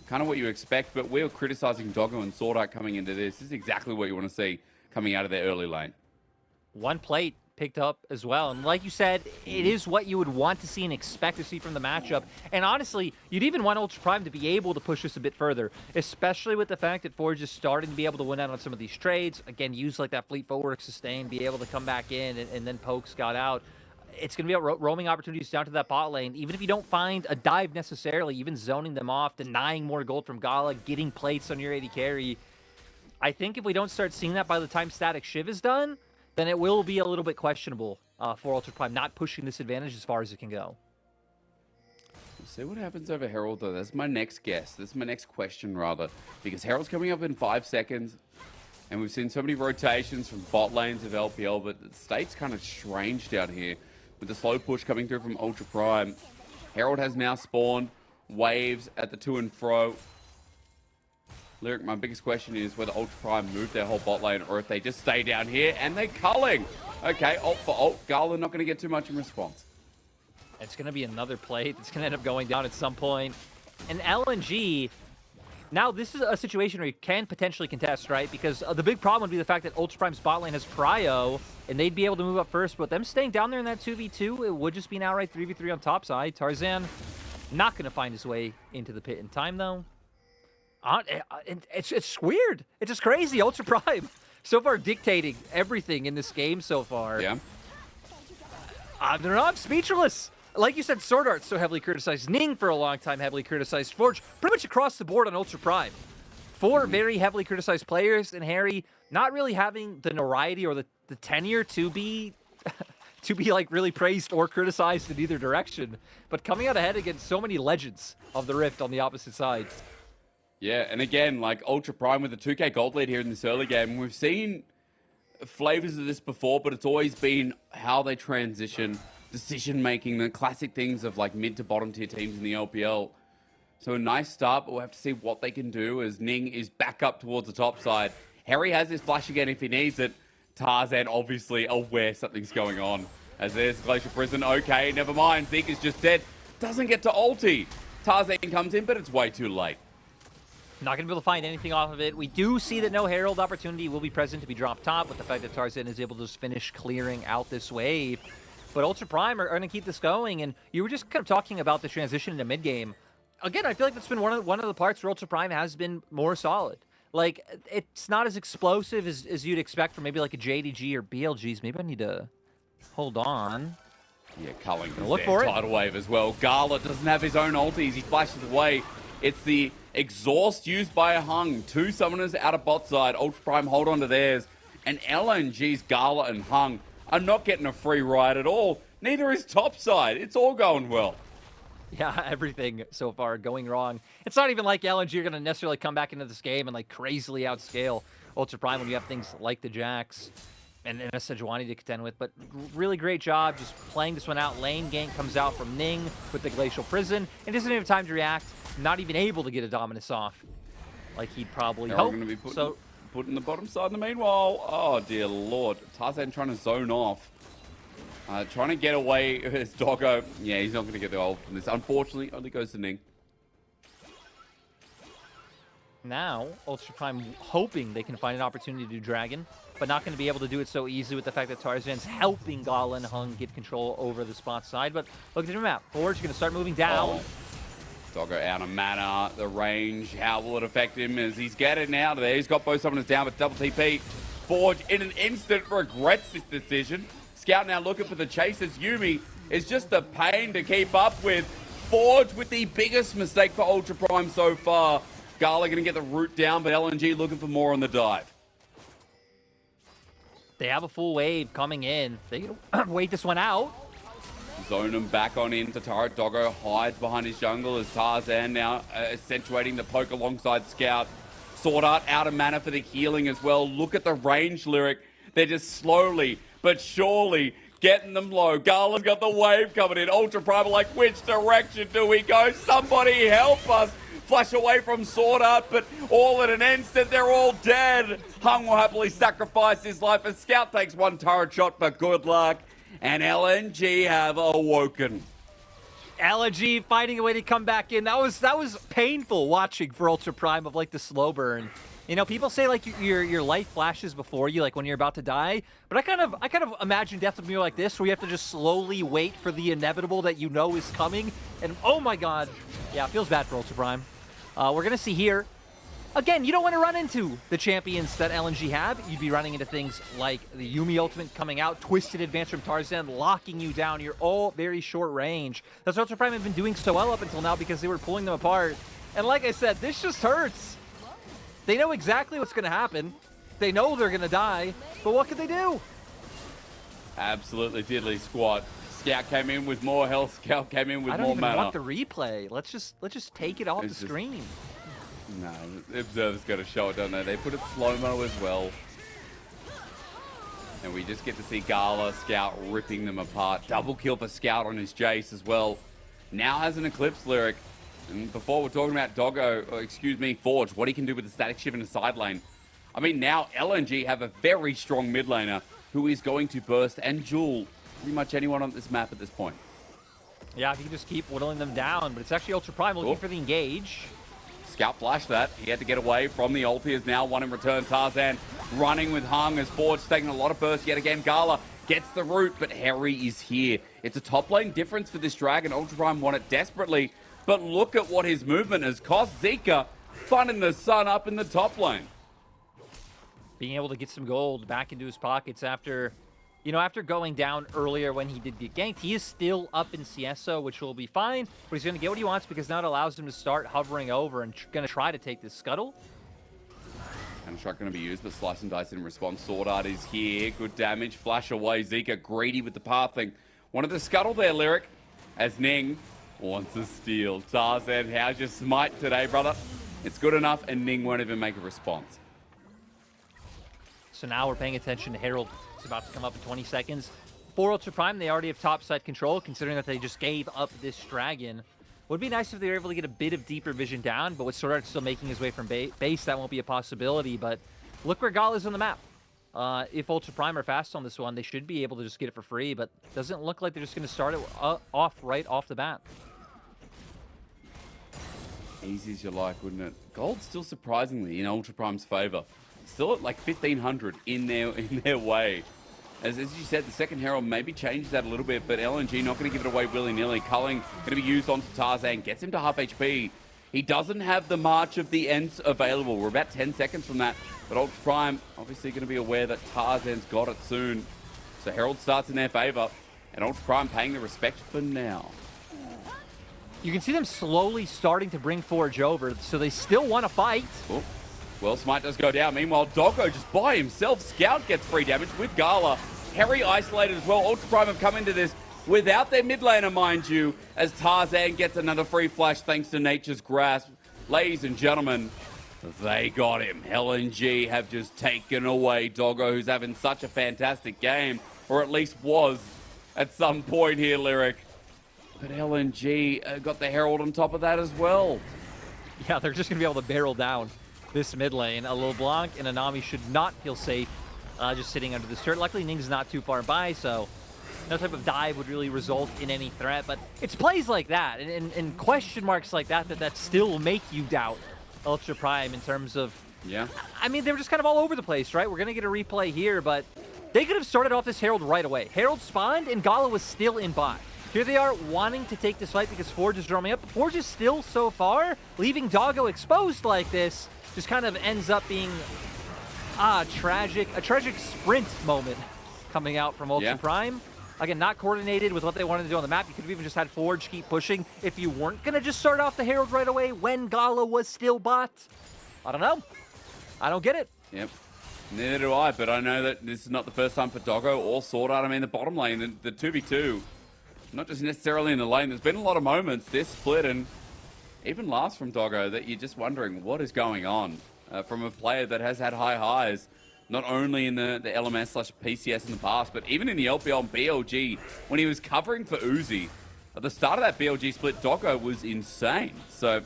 Kind of what you expect, but we were criticizing Doggo and Sword Art coming into this. This is exactly what you want to see coming out of their early lane. One plate picked up as well. And like you said, it is what you would want to see and expect to see from the matchup. And honestly, you'd even want Ultra Prime to be able to push this a bit further, especially with the fact that Forge is starting to be able to win out on some of these trades. Again, use like that fleet footwork sustain, be able to come back in and then poke Scott out. it's going to be about roaming opportunities down to that bot lane. Even if you don't find a dive necessarily, even zoning them off, denying more gold from Gala, getting plates on your AD carry. I think if we don't start seeing that by the time Static Shiv is done, then it will be a little bit questionable for Ultra Prime not pushing this advantage as far as it can go. We'll see what happens over Herald, though. That's my next guess. That's my next question, rather. Because Herald's coming up in 5 seconds. And we've seen so many rotations from bot lanes of LPL, but the state's kind of strange down here. With the slow push coming through from Ultra Prime. Herald has now spawned. Waves at the to and fro. Lyric, my biggest question is whether Ultra Prime move their whole bot lane or if they just stay down here and they're culling. Okay, ult for ult. Gala not going to get too much in response. It's going to be another plate that's going to end up going down at some point. And LNG, now this is a situation where you can potentially contest, right? Because the big problem would be the fact that Ultra Prime's bot lane has Prio, and they'd be able to move up first. But them staying down there in that 2v2, it would just be an outright 3v3 on top side. Tarzan not going to find his way into the pit in time, though. It's weird. It's just crazy. Ultra Prime so far dictating everything in this game so far. Yeah. I don't know. I'm speechless. Like you said, Sword Art's so heavily criticized. Ning for a long time heavily criticized. Forge pretty much across the board on Ultra Prime. 4 very heavily criticized players, and Harry not really having the notoriety or the tenure to be like really praised or criticized in either direction. But coming out ahead against so many legends of the Rift on the opposite side. Yeah, and again, like Ultra Prime with a 2k gold lead here in this early game. We've seen flavors of this before, but it's always been how they transition, decision-making, the classic things of like mid to bottom tier teams in the LPL. So a nice start, but we'll have to see what they can do as Ning is back up towards the top side. Harry has his flash again if he needs it. Tarzan obviously aware something's going on. As there's Glacial Prison. Okay, never mind. Zeke is just dead. Doesn't get to ulti. Tarzan comes in, but it's way too late. Not going to be able to find anything off of it. We do see that no Herald opportunity will be present to be dropped top with the fact that Tarzan is able to just finish clearing out this wave. But Ultra Prime are going to keep this going, and you were just kind of talking about the transition into mid-game. Again, I feel like that's been one of the parts where Ultra Prime has been more solid. Like, it's not as explosive as you'd expect from maybe like a JDG or BLGs. Maybe I need to hold on. Yeah, culling is look there. for it. Tidal wave as well. Gala doesn't have his own ultis. He flashes away. It's the exhaust used by a Hung. 2 summoners out of bot side. Ultra Prime hold on to theirs. And LNG's Gala and Hung are not getting a free ride at all. Neither is top side. It's all going well. Yeah, everything so far going wrong. It's not even like LNG are going to necessarily come back into this game and like crazily outscale Ultra Prime when you have things like the Jax and a Sejuani to contend with. But really great job just playing this one out. Lane gank comes out from Ning with the Glacial Prison and doesn't even have time to react. Not even able to get a Dominus off like he'd probably hope. Going to be putting the bottom side in the meanwhile. Oh, dear Lord. Tarzan trying to zone off. Trying to get away his doggo. Yeah, he's not going to get the ult from this. Unfortunately, only goes to Ning. Now, Ultra Prime hoping they can find an opportunity to do Dragon, but not going to be able to do it so easily with the fact that Tarzan's helping Gala and Hung get control over the spot side. But look at the map. Forge going to start moving down. Oh. Doggo out of mana, the range, how will it affect him as he's getting out of there? He's got both summoners down with double TP. Forge in an instant regrets this decision. Scout now looking for the chasers. Yuumi is just a pain to keep up with. Forge with the biggest mistake for Ultra Prime so far. Gala going to get the root down, but LNG looking for more on the dive. They have a full wave coming in. They can wait this one out. Zone him back on into turret. Doggo hides behind his jungle as Tarzan now accentuating the poke alongside Scout. Sword Art out of mana for the healing as well. Look at the range, Lyric. They're just slowly but surely getting them low. Gala's got the wave coming in. Ultra Prime like, which direction do we go? Somebody help us. Flash away from Sword Art, but all in an instant, they're all dead. Hung will happily sacrifice his life as Scout takes one turret shot for good luck. And LNG have awoken. LNG finding a way to come back in. That was painful watching for Ultra Prime of like the slow burn. You know, people say like your life flashes before you, like when you're about to die. But I kind of imagine death with me like this, where you have to just slowly wait for the inevitable that you know is coming. And oh my god, yeah, it feels bad for Ultra Prime. We're gonna see here Again, you don't want to run into the champions that LNG have. You'd be running into things like the Yuumi ultimate coming out, twisted advance from Tarzan, locking you down. You're all very short range. That's what Ultra Prime have been doing so well up until now because they were pulling them apart. And like I said, this just hurts. They know exactly what's going to happen. They know they're going to die, but what can they do? Absolutely diddly squad. Scout came in with more health. Scout came in with more mana. I don't even want the replay. Let's just take it off the screen. No, the observer's got to show it, don't they? They put it slow-mo as well. And we just get to see Gala, Scout ripping them apart. Double kill for Scout on his Jace as well. Now has an Eclipse lyric. And before we're talking about Doggo, or excuse me, Forge, what he can do with the static shift in the side lane. I mean, now LNG have a very strong mid laner who is going to burst and duel pretty much anyone on this map at this point. Yeah, if you can just keep whittling them down. But it's actually Ultra Prime looking for the engage. Scout flashed that. He had to get away from the ult. He is now one in return. Tarzan running with Hung as Forge taking a lot of burst yet again. Gala gets the root, but Harry is here. It's a top lane difference for this Dragon. Ultra Prime want it desperately, but look at what his movement has cost. Zika fun in the sun up in the top lane. Being able to get some gold back into his pockets after, you know, after going down earlier when he did get ganked. He is still up in CSO, which will be fine, but he's going to get what he wants because now it allows him to start hovering over and going to try to take this scuttle. Counter-Strike going to be used, but Slice and Dice in response. Sword Art is here. Good damage. Flash away. Zika greedy with the pathing. Wanted to scuttle there, Lyric, as Ning wants to steal. Tarzan, how's your smite today, brother? It's good enough, and Ning won't even make a response. So now we're paying attention to Herald. It's about to come up in 20 seconds. For Ultra Prime, they already have top side control, considering that they just gave up this Dragon. Would be nice if they were able to get a bit of deeper vision down, but with Sword Art still making his way from base, that won't be a possibility. But look where Gala is on the map. If Ultra Prime are fast on this one, they should be able to just get it for free, but doesn't look like they're just going to start it off right off the bat. Easy as you like, wouldn't it? Gold still surprisingly in Ultra Prime's favor. Still at like 1,500 in their way. As you said, the second Herald maybe changes that a little bit, but LNG not going to give it away willy-nilly. Culling going to be used onto Tarzan, gets him to half HP. He doesn't have the March of the Ents available. We're about 10 seconds from that, but Ultra Prime obviously going to be aware that Tarzan's got it soon. So Herald starts in their favor, and Ultra Prime paying the respect for now. You can see them slowly starting to bring Forge over, so they still want to fight. Oh. Well, Smite does go down. Meanwhile, Doggo just by himself. Scout gets free damage with Gala. Harry isolated as well. Ultra Prime have come into this without their mid laner, mind you, as Tarzan gets another free flash thanks to Nature's Grasp. Ladies and gentlemen, they got him. LNG have just taken away Doggo, who's having such a fantastic game, or at least was at some point here, Lyric. But LNG got the Herald on top of that as well. Yeah, they're just going to be able to barrel down this mid lane. A LeBlanc and Anami should not feel safe just sitting under this turret. Luckily, Ning's not too far by, so no type of dive would really result in any threat. But it's plays like that and question marks like that still make you doubt Ultra Prime in terms of... Yeah. I mean, they were just kind of all over the place, right? We're going to get a replay here, but they could have started off this Herald right away. Herald spawned, and Gala was still in bot. Here they are wanting to take this fight because Forge is drumming up. Forge is still so far, leaving Doggo exposed like this. Just kind of ends up being a tragic sprint moment coming out from Ultra Prime. Again, not coordinated with what they wanted to do on the map. You could have even just had Forge keep pushing if you weren't going to just start off the Herald right away when Gala was still bot. I don't know. I don't get it. Yep. Neither do I, but I know that this is not the first time for Doggo or Sword Art. I mean, the bottom lane, the 2v2, not just necessarily in the lane. There's been a lot of moments this split and even last from Doggo that you're just wondering what is going on from a player that has had high highs, not only in the LMS/PCS in the past, but even in the LPL and BLG when he was covering for Uzi. At the start of that BLG split, Doggo was insane. So,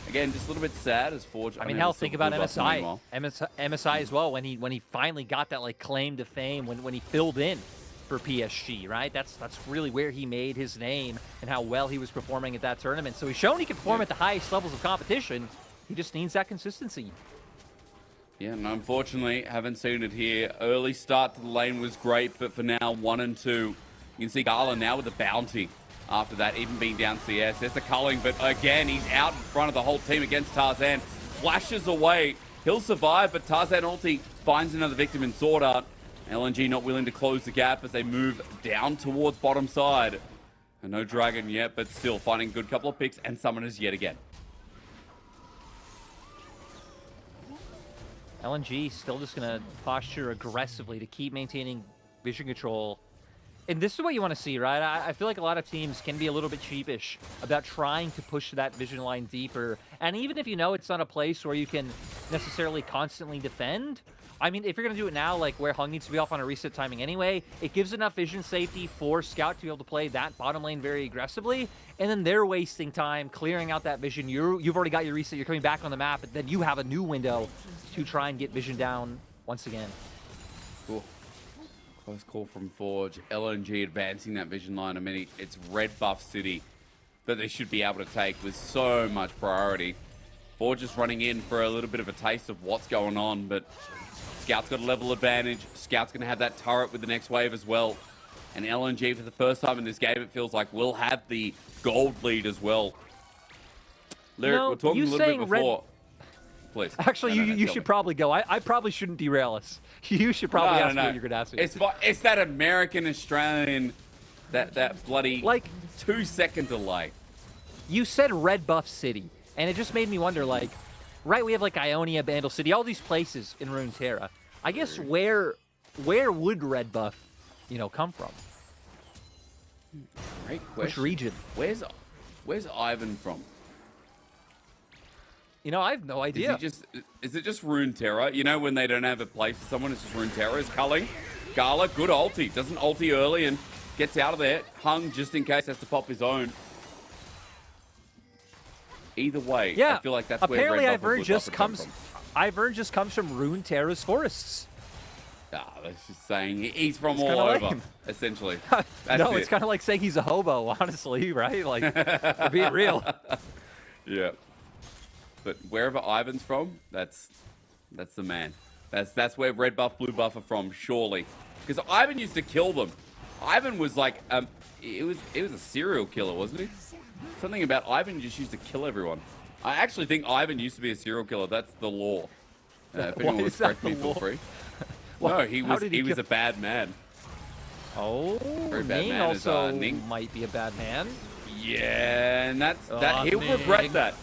again, just a little bit sad as Forge. I mean, hell, think about MSI. MSI as well, when he finally got that like claim to fame, when he filled in for PSG, right? That's really where he made his name and how well he was performing at that tournament. So he's shown he can perform at the highest levels of competition. He just needs that consistency. Yeah, and unfortunately, haven't seen it here. Early start to the lane was great, but for now, 1 and 2. You can see Gala now with the bounty. After that, even being down CS. There's the culling, but again, he's out in front of the whole team against Tarzan. flashes away. He'll survive, but Tarzan ulti finds another victim in Sword Art. LNG not willing to close the gap as they move down towards bottom side. And no dragon yet, but still finding a good couple of picks and summoners yet again. LNG still just going to posture aggressively to keep maintaining vision control. And this is what you want to see, right? I feel like a lot of teams can be a little bit sheepish about trying to push that vision line deeper. And even if you know it's not a place where you can necessarily constantly defend, I mean, if you're going to do it now, like where Hung needs to be off on a reset timing anyway, it gives enough vision safety for Scout to be able to play that bottom lane very aggressively. And then they're wasting time clearing out that vision. You've already got your reset. You're coming back on the map, but then you have a new window to try and get vision down once again. Cool. Close call from Forge. LNG advancing that vision line. I mean, it's red buff city that they should be able to take with so much priority. Forge is running in for a little bit of a taste of what's going on, but Scout's got a level advantage. Scout's going to have that turret with the next wave as well. And LNG, for the first time in this game, it feels like will have the gold lead as well. Lyric, we're talking a little bit before. Please. Actually, you should probably go. I probably shouldn't derail us. You should probably ask me what you're going to ask me. It's that American-Australian, that bloody like 2-second delay. You said red buff city, and it just made me wonder, like, right, we have like Ionia, Bandle City, all these places in Runeterra. I guess where would red buff, come from? Great question. Which region? Where's Ivan from? I have no idea. Is it just Runeterra? You know, when they don't have a place for someone, it's just Runeterra. Is culling. Gala, good ulti. Doesn't ulti early and gets out of there. Hung, just in case, has to pop his own. Either way, yeah. I feel like that's apparently where Ivern just comes. Ivern just comes from Runeterra's forests. That's just saying he's from all over, lame. Essentially. No, it's kind of like saying he's a hobo, honestly, right? Like, for being real. Yeah. But wherever Ivan's from, that's the man. That's where red buff, blue buff are from, surely. Because Ivan used to kill them. Ivan was like, it was a serial killer, wasn't he? Something about Ivan just used to kill everyone. I actually think Ivan used to be a serial killer. That's the law. If anyone would correct me, feel free. No, he was a bad man. Oh, very bad Ning man also Ning might be a bad man. Yeah, and he'll regret that.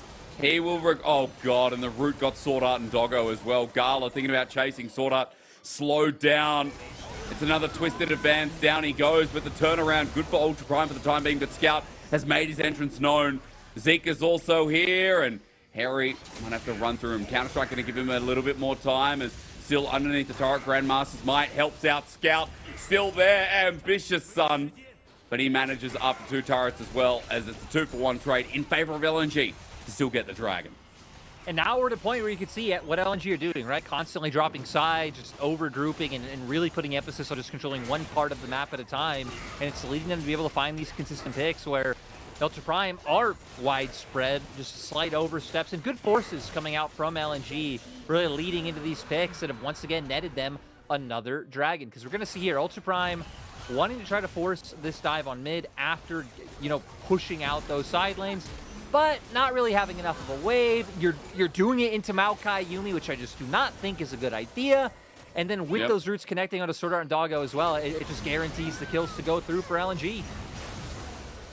He will oh god, and the root got Sword Art and Doggo as well. Gala thinking about chasing. Sword Art slowed down. It's another twisted advance. Down he goes, but the turnaround good for Ultra Prime for the time being, but Scout has made his entrance known. Zeke is also here, and Harry might have to run through him. Counter-Strike going to give him a little bit more time as still underneath the turret. Grandmaster's Might helps out Scout. Still there, ambitious son. But he manages up to 2 turrets as well, as it's a 2-for-1 trade in favor of LNG to still get the dragon. And now we're at a point where you can see what LNG are doing, right? Constantly dropping sides, just over-grouping, and really putting emphasis on just controlling one part of the map at a time. And it's leading them to be able to find these consistent picks where Ultra Prime are widespread, just slight oversteps, and good forces coming out from LNG, really leading into these picks that have once again netted them another dragon. Because we're going to see here, Ultra Prime wanting to try to force this dive on mid after, pushing out those side lanes, but not really having enough of a wave. You're doing it into Maokai Yuumi, which I just do not think is a good idea. And then with those roots connecting onto Sword Art and Doggo as well, it just guarantees the kills to go through for LNG.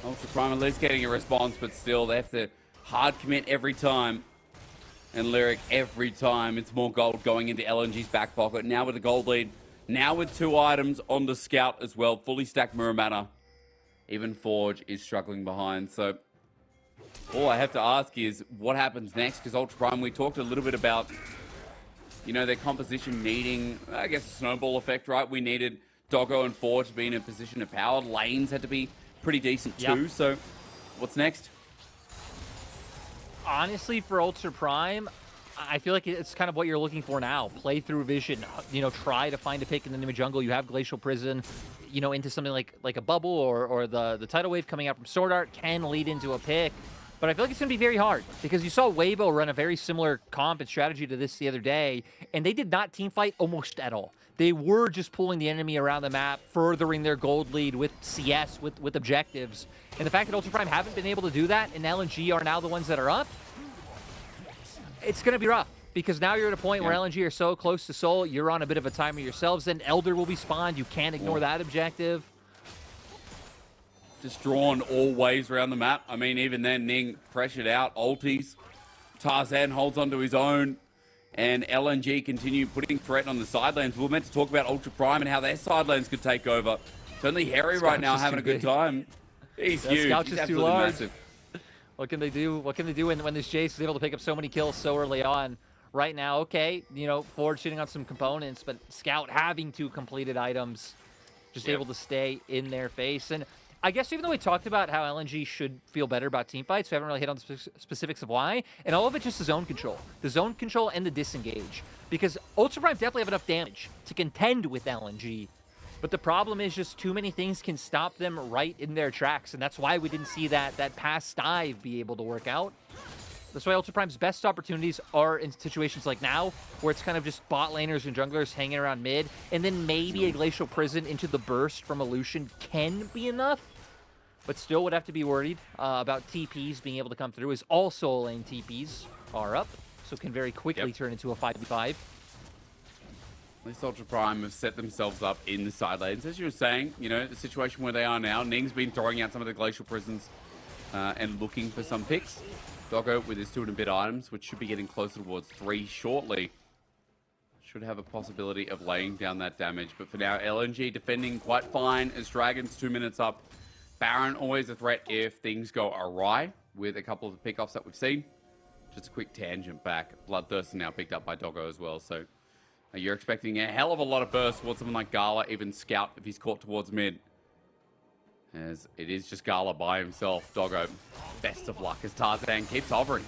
Ultra Prime at least getting a response, but still they have to hard commit every time. And Lyric, every time it's more gold going into LNG's back pocket. Now with the gold lead, now with 2 items on the Scout as well, fully stacked Mirror Mana. Even Forge is struggling behind, so all I have to ask is what happens next, because Ultra Prime, we talked a little bit about, their composition needing, I guess, a snowball effect, right? We needed Doggo and Forge to be in a position of power. Lanes had to be pretty decent too, so what's next? Honestly, for Ultra Prime, I feel like it's kind of what you're looking for now. Play through vision, try to find a pick in the enemy jungle. You have Glacial Prison, into something like a bubble or the tidal wave coming out from Sword Art can lead into a pick. But I feel like it's going to be very hard because you saw Weibo run a very similar comp and strategy to this the other day, and they did not team fight almost at all. They were just pulling the enemy around the map, furthering their gold lead with CS, with objectives. And the fact that Ultra Prime haven't been able to do that, and LNG are now the ones that are up, it's going to be rough. Because now you're at a point where LNG are so close to Soul, you're on a bit of a timer yourselves. Then Elder will be spawned. You can't ignore that objective. Just drawn all ways around the map. I mean, even then, Ning pressured out, ulties. Tarzan holds onto his own. And LNG continue putting threat on the side lanes. We're meant to talk about Ultra Prime and how their side lanes could take over. It's only Harry right now having a good time. He's huge. Scout He's is too absolutely large. massive. What can they do? What can they do when this Jace is able to pick up so many kills so early on? Right now, okay, you know, Forge shooting on some components, but Scout having 2 completed items, just able to stay in their face. And I guess even though we talked about how LNG should feel better about team fights, we haven't really hit on the specifics of why, and all of it just the zone control. The zone control and the disengage. Because Ultra Prime definitely have enough damage to contend with LNG, but the problem is just too many things can stop them right in their tracks, and that's why we didn't see that pass dive be able to work out. That's why Ultra Prime's best opportunities are in situations like now, where it's kind of just bot laners and junglers hanging around mid, and then maybe a Glacial Prison into the burst from Illusion can be enough, but still would have to be worried about TPs being able to come through, as all solo lane TPs are up, so can very quickly turn into a 5v5. At least Ultra Prime have set themselves up in the side lanes. As you were saying, you know, the situation where they are now, Ning's been throwing out some of the Glacial Prisons and looking for some picks. Doggo with his 2 and a bit items, which should be getting closer towards 3 shortly. Should have a possibility of laying down that damage. But for now, LNG defending quite fine as Dragons 2 minutes up. Baron always a threat if things go awry with a couple of the pickoffs that we've seen. Just a quick tangent back. Bloodthirster now picked up by Doggo as well. So you're expecting a hell of a lot of burst towards someone like Gala, even Scout if he's caught towards mid. As it is just Gala by himself. Doggo, best of luck as Tarzan keeps hovering.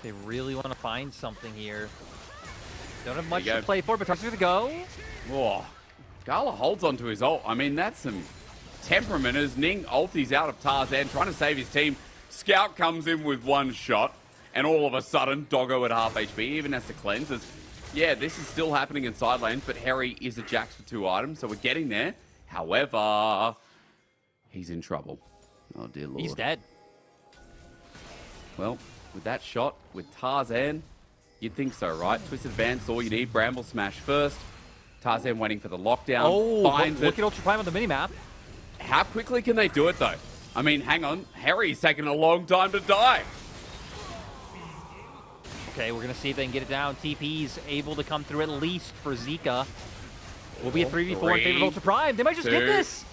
They really want to find something here. Don't have much to play for, but Tarzan's going to go. Oh, Gala holds onto his ult. I mean, that's some temperament as Ning ulties out of Tarzan, trying to save his team. Scout comes in with 1 shot, and all of a sudden, Doggo at half HP, even has to cleanse. As, yeah, this is still happening in side lanes, but Harry is a Jax for 2 items, so we're getting there. However, he's in trouble. Oh, dear Lord. He's dead. Well, with that shot, with Tarzan, you'd think so, right? Twisted Advance, all you need. Bramble Smash first. Tarzan waiting for the lockdown. Oh, finds look it. at Ultra Prime on the minimap. How quickly can they do it, though? I mean, hang on. Harry's taken a long time to die. Okay, we're going to see if they can get it down. TP's able to come through at least for Zika. Will be a 3v4 in favor of Ultra Prime. They might just get this.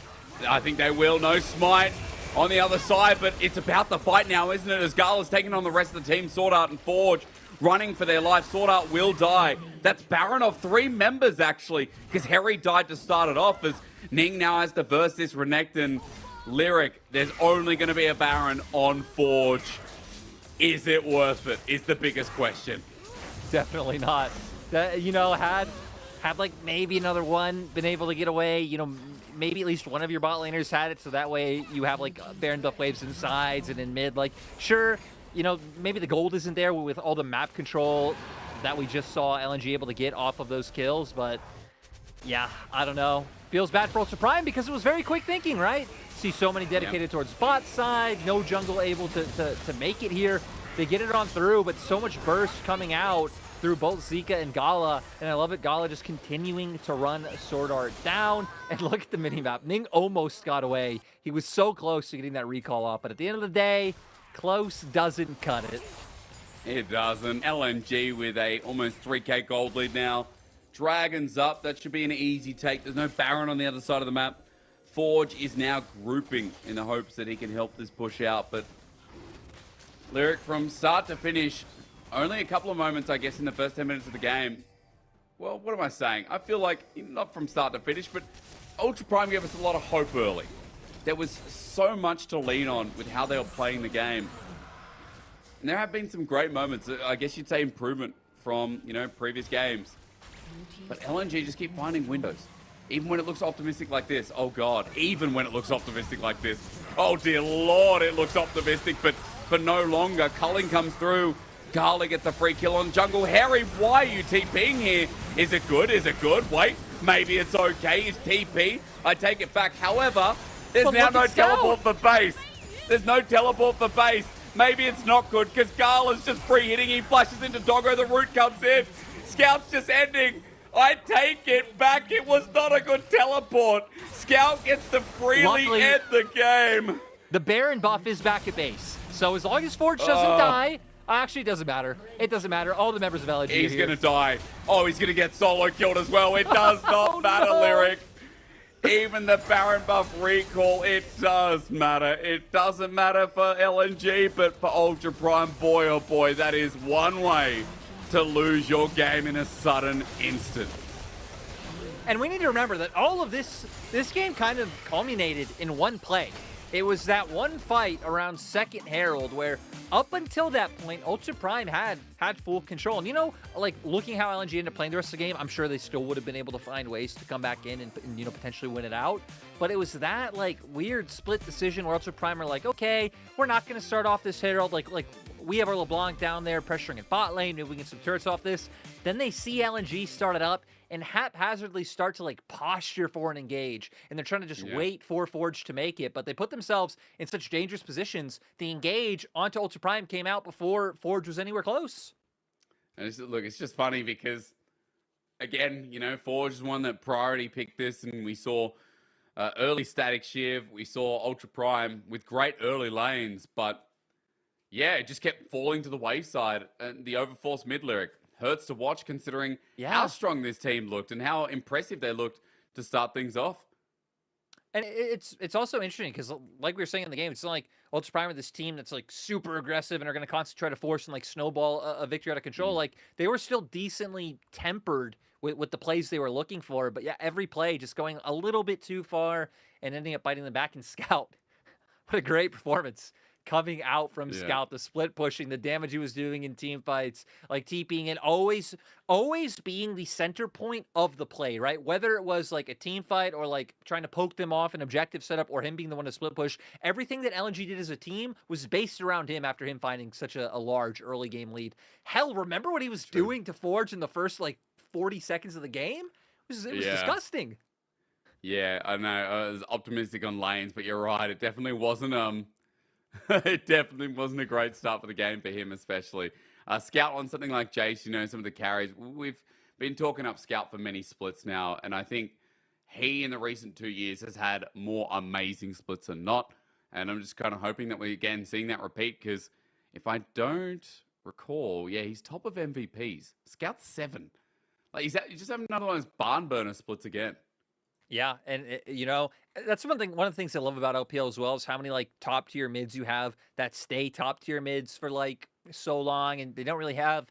I think they will. No smite on the other side, but it's about the fight now, isn't it? As Gala's taking on the rest of the team, Sword Art and Forge running for their life. Sword Art will die. That's Baron of 3 members, actually, because Harry died to start it off, as Ning now has to verse this Renekton Lyric. There's only going to be a Baron on Forge. Is it worth it? Is the biggest question. Definitely not. You know, had like maybe another one been able to get away, you know, maybe at least one of your bot laners had it, so that way you have like Baron buff waves in sides and in mid. Like, sure, you know, maybe the gold isn't there with all the map control that we just saw LNG able to get off of those kills, but yeah, I don't know. Feels bad for Ultra Prime because it was very quick thinking, right? See so many dedicated towards bot side, no jungle able to make it here. They get it on through, but so much burst coming out through both Zika and Gala, and I love it. Gala just continuing to run Sword Art down, and look at the minimap. Ning almost got away. He was so close to getting that recall off, but at the end of the day, close doesn't cut it. It doesn't. LNG with a almost 3k gold lead now. Dragons up. That should be an easy take. There's no Baron on the other side of the map. Forge is now grouping in the hopes that he can help this push out, but Lyric from start to finish, only a couple of moments, I guess, in the first 10 minutes of the game. Well, what am I saying? I feel like, not from start to finish, but Ultra Prime gave us a lot of hope early. There was so much to lean on with how they were playing the game. And there have been some great moments, I guess you'd say improvement from, you know, previous games. But LNG just keep finding windows. Even when it looks optimistic like this. Oh, God. Even when it looks optimistic like this. Oh, dear Lord, it looks optimistic, but for no longer. Culling comes through. Gala gets a free kill on jungle. Harry, why are you TPing here? Is it good? Is it good? Wait, maybe it's okay. It's TP. I take it back. However, there's now no teleport for base. There's no teleport for base. maybe it's not good because Gala's just free hitting. He flashes into Doggo. The root comes in. Scout's just ending. I take it back. It was not a good teleport. Scout gets to freely Luckily, end the game. The Baron buff is back at base. So as long as Forge doesn't die, actually it doesn't matter. It doesn't matter. All the members of LG He's are here. going to die. Oh, he's going to get solo killed as well. It does not matter, no. Lyric. Even the Baron buff recall, it does matter. It doesn't matter for LNG, but for Ultra Prime, boy oh boy, that is one way to lose your game in a sudden instant. And we need to remember that all of this game kind of culminated in one play. It was that one fight around Second Herald where up until that point, Ultra Prime had full control. And you know, like looking how LNG ended up playing the rest of the game, I'm sure they still would have been able to find ways to come back in and you know, potentially win it out. But it was that like weird split decision where Ultra Prime are like, okay, we're not going to start off this Herald. Like we have our LeBlanc down there pressuring at bot lane. Maybe we can get some turrets off this. Then they see LNG start it up and haphazardly start to like posture for an engage. And they're trying to just wait for Forge to make it. But they put themselves in such dangerous positions. The engage onto Ultra Prime came out before Forge was anywhere close. And it's just funny because, again, you know, Forge is one that priority picked this, and we saw early Static Shiv. We saw Ultra Prime with great early lanes, but yeah, it just kept falling to the wayside. And the overforce mid Lyric hurts to watch considering how strong this team looked and how impressive they looked to start things off. And it's also interesting because, like we were saying in the game, it's not like Ultra Prime are this team that's like super aggressive and are going to constantly try to force and like snowball a victory out of control. Like they were still decently tempered with the plays they were looking for. But yeah, every play just going a little bit too far and ending up biting them back. And Scout, what a great performance. Coming out from Scout, the split pushing, the damage he was doing in team fights, like TPing it, always being the center point of the play, right? Whether it was like a team fight or like trying to poke them off an objective setup or him being the one to split push, everything that LNG did as a team was based around him after him finding such a large early game lead. Hell, remember what he was doing to Forge in the first like 40 seconds of the game? It was disgusting. Yeah, I know. I was optimistic on lanes, but you're right. It definitely wasn't it definitely wasn't a great start for the game for him, especially. Scout on something like Jace, you know, some of the carries. We've been talking up Scout for many splits now, and I think he, in the recent 2 years, has had more amazing splits than not. And I'm just kind of hoping that we're, again, seeing that repeat, because if I don't recall, he's top of MVPs. Scout's 7. Like, he's just having another one of those barn burner splits again. Yeah, and you know, that's one of the things I love about LPL as well is how many like top tier mids you have that stay top tier mids for like so long, and they don't really have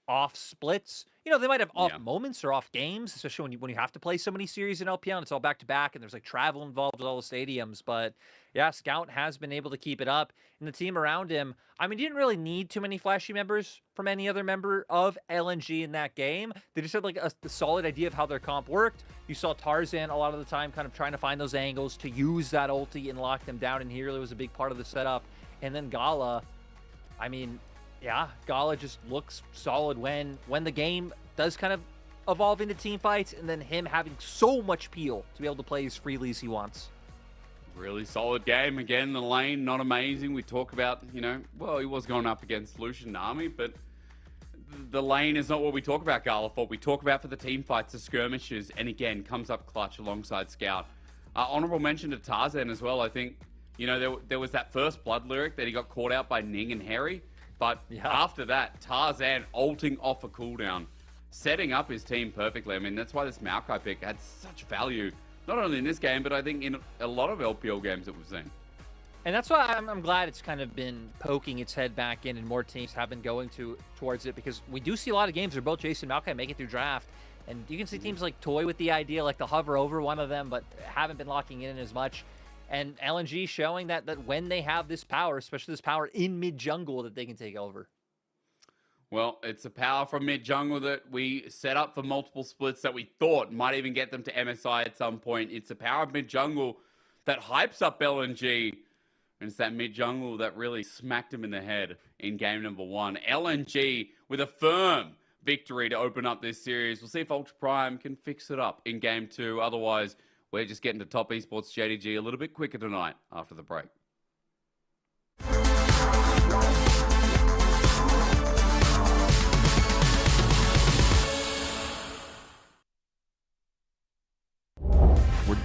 off splits. You know, they might have off moments or off games, especially when you have to play so many series in LPL and it's all back to back and there's like travel involved with all the stadiums. But yeah, Scout has been able to keep it up, and the team around him, I mean, he didn't really need too many flashy members from any other member of LNG in that game. They just had like a solid idea of how their comp worked. You saw Tarzan a lot of the time kind of trying to find those angles to use that ulti and lock them down, and he really was a big part of the setup. And then Gala, I mean, yeah, Gala just looks solid when the game does kind of evolve into team fights, and then him having so much peel to be able to play as freely as he wants. Really solid game. Again, the lane, not amazing. We talk about, you know, well, he was going up against Lucian Army, but the lane is not what we talk about Gala for. We talk about for the team fights, the skirmishes, and again, comes up clutch alongside Scout. Honorable mention to Tarzan as well. I think, you know, there was that first blood lyric that he got caught out by Ning and Harry, but after that, Tarzan ulting off a cooldown, setting up his team perfectly. I mean, that's why this Maokai pick had such value, not only in this game, but I think in a lot of LPL games that we've seen. And that's why I'm glad it's kind of been poking its head back in, and more teams have been going towards it, because we do see a lot of games where both Jason and Maokai make it through draft, and you can see teams like toy with the idea, like they'll hover over one of them, but haven't been locking in as much. And LNG showing that when they have this power, especially this power in mid-jungle, that they can take over. Well, it's a power from mid-jungle that we set up for multiple splits that we thought might even get them to MSI at some point. It's a power of mid-jungle that hypes up LNG, and it's that mid-jungle that really smacked him in the head in game number 1. LNG with a firm victory to open up this series. We'll see if Ultra Prime can fix it up in game 2. Otherwise, we're just getting to Top Esports JDG a little bit quicker tonight after the break.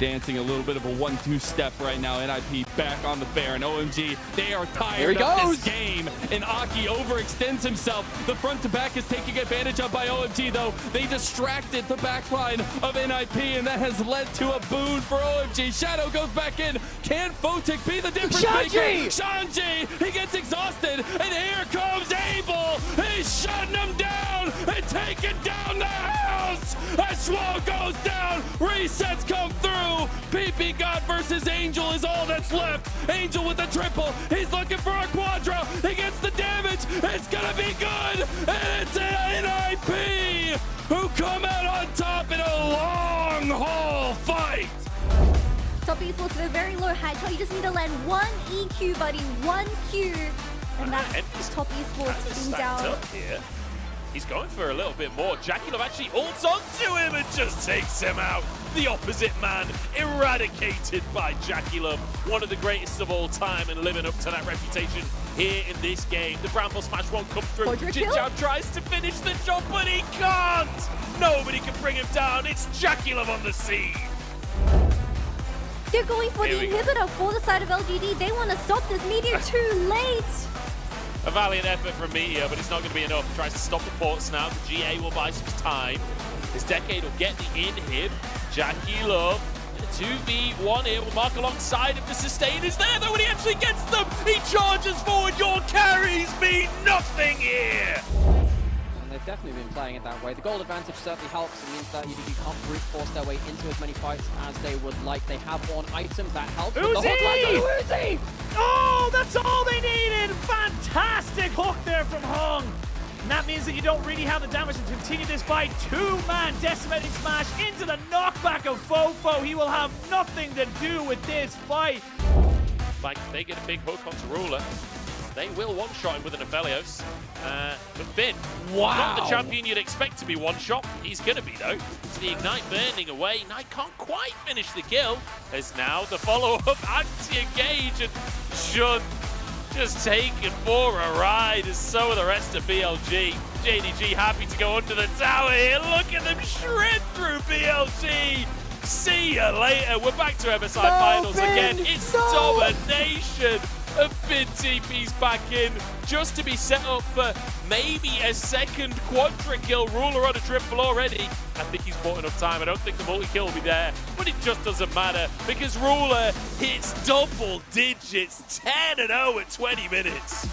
dancing a little bit of a 1-2 step right now. NIP back on the fair, and OMG, they are Here he tired of goes. this game. And Aki overextends himself. The front to back is taking advantage of by OMG, though. They distracted the backline of NIP, and that has led to a boon for OMG. Shadow goes back in. Can Photic be the difference maker? Shanji, he gets exhausted, and here comes Abel. He's shutting him down and taking down the house. A Swell goes down. Resets come through. PP God versus Angel is all that's left. Angel with a triple. He's looking for a quadra. He gets the damage. It's gonna be good. And it's an NIP who come out on top in a long haul fight. Top Esports with a very low headshot. You just need to land one EQ, buddy. One Q. And that's Top Esports being down. Up here. He's going for a little bit more. Jackie Love actually ults onto him and just takes him out. The opposite man eradicated by Jackie Love, one of the greatest of all time and living up to that reputation here in this game. The Bramble Smash won't come through. Jin Zhao tries to finish the job, but he can't. Nobody can bring him down. It's Jackie Love on the scene. They're going for the inhibitor for the side of LGD. They want to stop this Meteor too late. A valiant effort from Meteor, but it's not going to be enough. Tries to stop the ports now. The GA will buy some time. This Decade will get the inhib. Jackie Love, 2v1 here, will mark alongside him. The sustain is there, though, when he actually gets them. He charges forward. Your carries mean nothing here. They've definitely been playing it that way. The gold advantage certainly helps. It means that UDG can't brute force their way into as many fights as they would like. They have one item that helps. With the Uzi! Oh, that's all they needed! Fantastic hook there from Hong. And that means that you don't really have the damage to continue this fight. Two-man decimating smash into the knockback of Fofo. He will have nothing to do with this fight. Like, they get a big hook onto Ruler. They will one-shot him with an Aphelios. But Finn, not the champion you'd expect to be one-shot. He's going to be, though. It's the Ignite burning away. Knight can't quite finish the kill. There's now the follow-up anti-engage, and Shun just taken for a ride, as so are the rest of BLG. JDG happy to go under the tower here. Look at them shred through BLG. See ya later. We're back to MSI Finals again. It's domination. A Finn TP's back in just to be set up for maybe a second quadra kill. Ruler on a triple already. I think he's bought enough time. I don't think the multi-kill will be there, but it just doesn't matter because Ruler hits double digits, 10-0 at 20 minutes.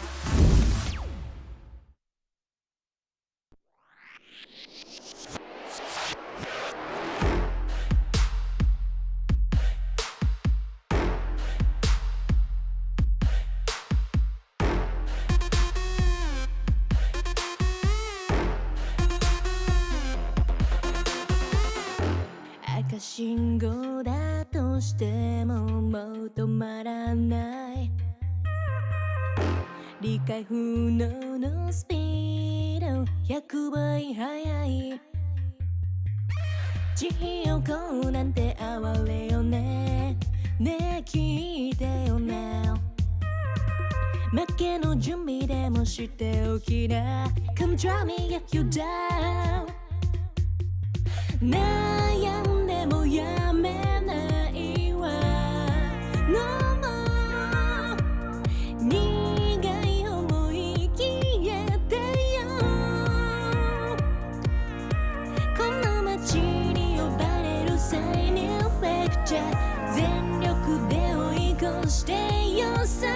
赤信号だとしてももう止まらない理解不能のスピード100倍速い地横なんて哀れよねねえ聞いてよな負けの準備でもしておきな Come try me get you down 悩んでもやめないわ No more 苦い思い消えてよこの街に呼ばれる際にレクチャー全力で追い越してよさ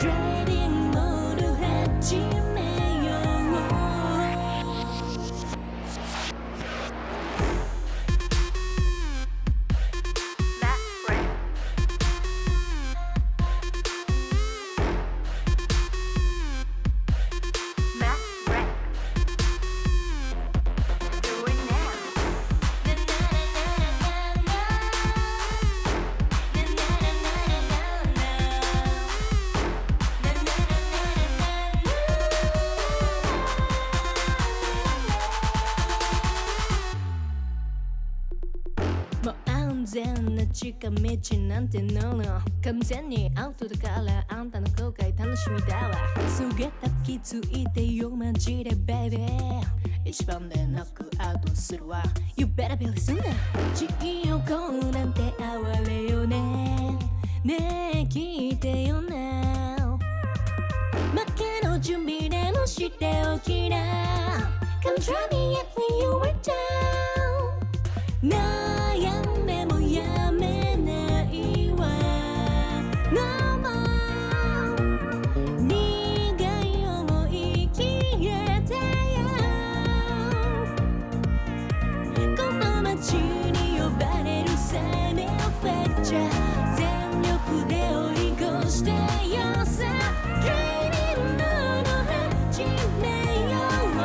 Trading モード始めよう近道なんてのの完全にアウトだからあんたの後悔楽しみだわすげえ気づいてよマジでベイベー一番でノックアウトするわ You better be listen 地横なんて哀れよねねえ聞いてよな負けの準備でもしておきな Come try me if you were down 悩んでもやめないわ No more 苦い思い消えてよこの街に呼ばれる生命フェッチャー全力で追い越してよさ Dreaming の始めよう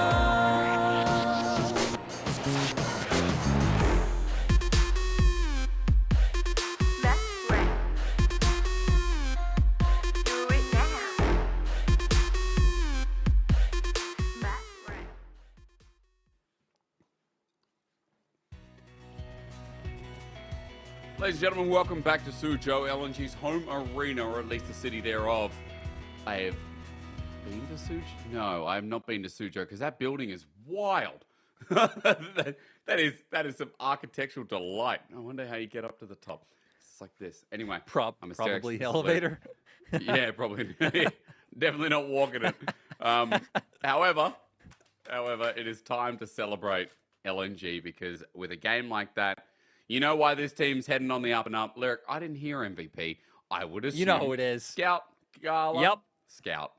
Ladies and gentlemen, welcome back to Suzhou, LNG's home arena, or at least the city thereof. I have been to Suzhou? No, I have not been to Suzhou because that building is wild. that is some architectural delight. I wonder how you get up to the top. It's like this. Anyway, I'm probably elevator. Yeah, probably. Definitely not walking it. However, it is time to celebrate LNG because with a game like that, you know why this team's heading on the up and up. Lyric, I didn't hear MVP. I would assume. You know who it is. Scout. Gala. Yep. Scout.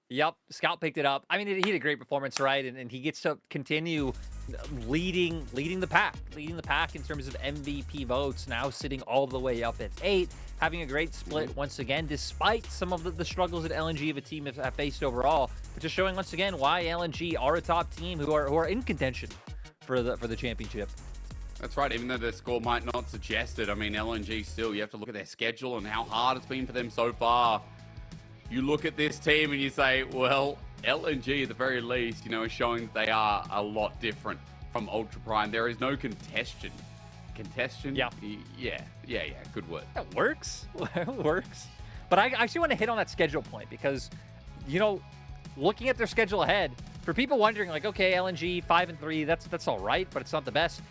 Yep. Scout picked it up. I mean, he had a great performance, right? And he gets to continue leading the pack in terms of MVP votes, now sitting all the way up at 8, having a great split once again, despite some of the struggles that LNG of a team have faced overall, but just showing once again why LNG are a top team who are in contention for the championship. That's right, even though their score might not suggest it. I mean, LNG still, you have to look at their schedule and how hard it's been for them so far. You look at this team and you say, well, LNG at the very least, you know, is showing that they are a lot different from Ultra Prime. There is no contestion. Contestion? Yeah. Yeah, good word. That works. Works. But I actually want to hit on that schedule point because, you know, looking at their schedule ahead, for people wondering, like, okay, LNG 5-3, that's all right, but it's not the best.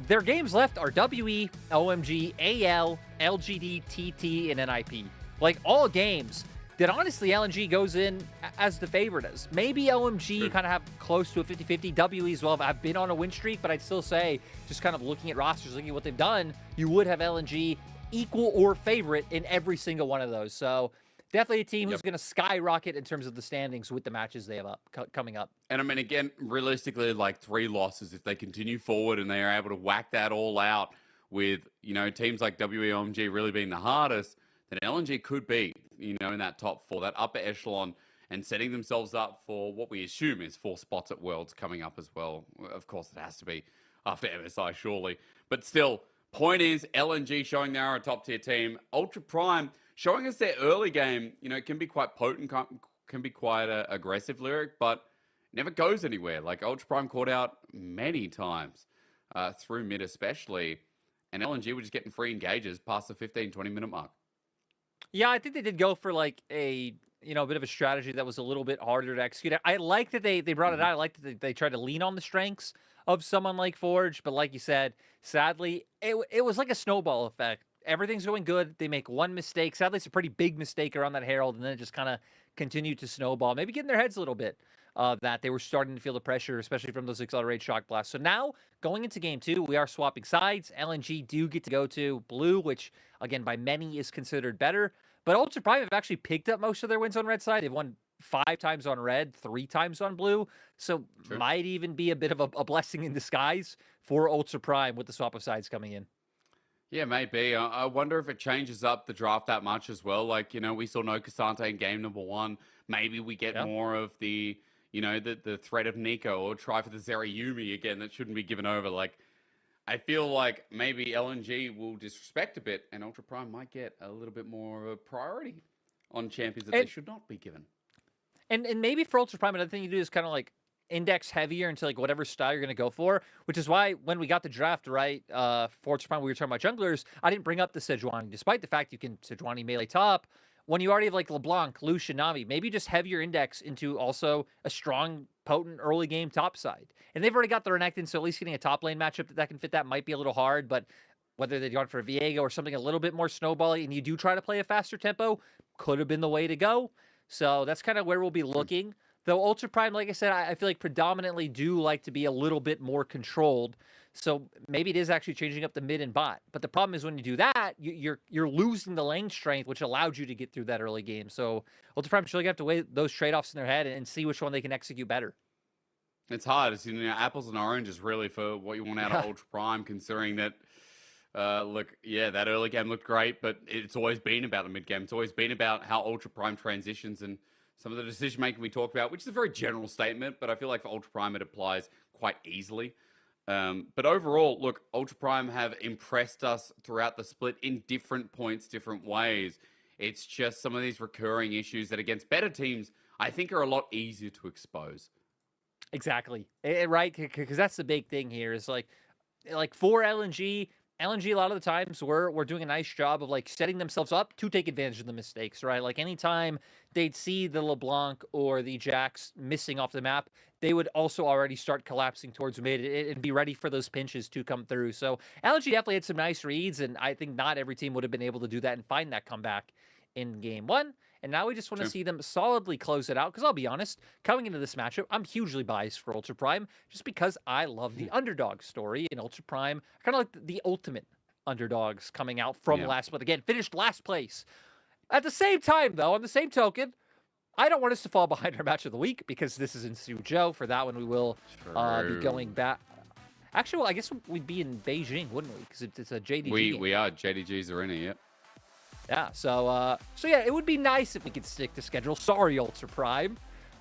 Their games left are WE, OMG, AL, LGD, TT, and NIP. Like, all games that honestly LNG goes in as the favorite as. Maybe OMG kind of have close to a 50-50. WE as well have been on a win streak, but I'd still say, just kind of looking at rosters, looking at what they've done, you would have LNG equal or favorite in every single one of those. So definitely a team who's going to skyrocket in terms of the standings with the matches they have coming up. And I mean, again, realistically, like 3 losses, if they continue forward and they are able to whack that all out with, you know, teams like WEOMG really being the hardest, then LNG could be, you know, in that top 4, that upper echelon, and setting themselves up for what we assume is 4 spots at Worlds coming up as well. Of course, it has to be after MSI, surely. But still, point is, LNG showing they are a top-tier team. Ultra Prime showing us their early game, you know, it can be quite potent, can be quite aggressive, Lyric, but never goes anywhere. Like, Ultra Prime caught out many times, through mid especially, and LNG were just getting free engages past the 15-20 minute mark. Yeah, I think they did go for, like, a, you know, a bit of a strategy that was a little bit harder to execute. I like that they brought it out. I like that they tried to lean on the strengths of someone like Forge, but like you said, sadly, it was like a snowball effect. Everything's going good. They make one mistake. Sadly, it's a pretty big mistake around that Herald, and then it just kind of continued to snowball. Maybe get in their heads a little bit that they were starting to feel the pressure, especially from those accelerated shock blasts. So now, going into Game 2, we are swapping sides. LNG do get to go to blue, which, again, by many is considered better. But Ultra Prime have actually picked up most of their wins on red side. They've won 5 times on red, 3 times on blue. So might even be a bit of a blessing in disguise for Ultra Prime with the swap of sides coming in. Yeah, maybe. I wonder if it changes up the draft that much as well. Like, you know, we saw No Casante in game number 1. Maybe we get more of the, you know, the threat of Nico, or try for the Zerayumi again that shouldn't be given over. Like, I feel like maybe LNG will disrespect a bit, and Ultra Prime might get a little bit more of a priority on champions that they should not be given. And maybe for Ultra Prime, another thing you do is kind of like index heavier into like whatever style you're going to go for, which is why when we got the draft, right, for Ultra Prime, we were talking about junglers, I didn't bring up the Sejuani, despite the fact you can Sejuani melee top. When you already have like LeBlanc, Lucian, Nami, maybe just have your index into also a strong, potent early game top side. And they've already got the Renekton, so at least getting a top lane matchup that can fit that might be a little hard, but whether they've gone for a Viego or something a little bit more snowbally, and you do try to play a faster tempo, could have been the way to go. So that's kind of where we'll be looking. Though Ultra Prime, like I said, I feel like predominantly do like to be a little bit more controlled. So maybe it is actually changing up the mid and bot. But the problem is when you do that, you're losing the lane strength, which allowed you to get through that early game. So Ultra Prime's really going to have to weigh those trade-offs in their head and see which one they can execute better. It's hard. It's, apples and oranges really for what you want out of Ultra Prime, considering that, look, yeah, that early game looked great, but it's always been about the mid game. It's always been about how Ultra Prime transitions and some of the decision making we talked about, which is a very general statement, but I feel like for Ultra Prime it applies quite easily. But overall, look, Ultra Prime have impressed us throughout the split in different points, different ways. It's just some of these recurring issues that against better teams, I think are a lot easier to expose. Exactly. Right? Because that's the big thing here is like for LNG, a lot of the times we're doing a nice job of like setting themselves up to take advantage of the mistakes, right? Like anytime they'd see the LeBlanc or the Jax missing off the map, they would also already start collapsing towards mid and be ready for those pinches to come through. So LNG definitely had some nice reads, and I think not every team would have been able to do that and find that comeback in game one. And now we just want to see them solidly close it out. Because I'll be honest, coming into this matchup, I'm hugely biased for Ultra Prime just because I love the underdog story in Ultra Prime. Kind of like the ultimate underdogs coming out from last split. Again, finished last place. At the same time, though, on the same token, I don't want us to fall behind our match of the week because this is in Suzhou. For that one, we will be going back. Actually, well, I guess we'd be in Beijing, wouldn't we? Because it's a JDG game. We are. JDG's arena, yep. Yeah, so yeah, it would be nice if we could stick to schedule. Sorry, Ultra Prime.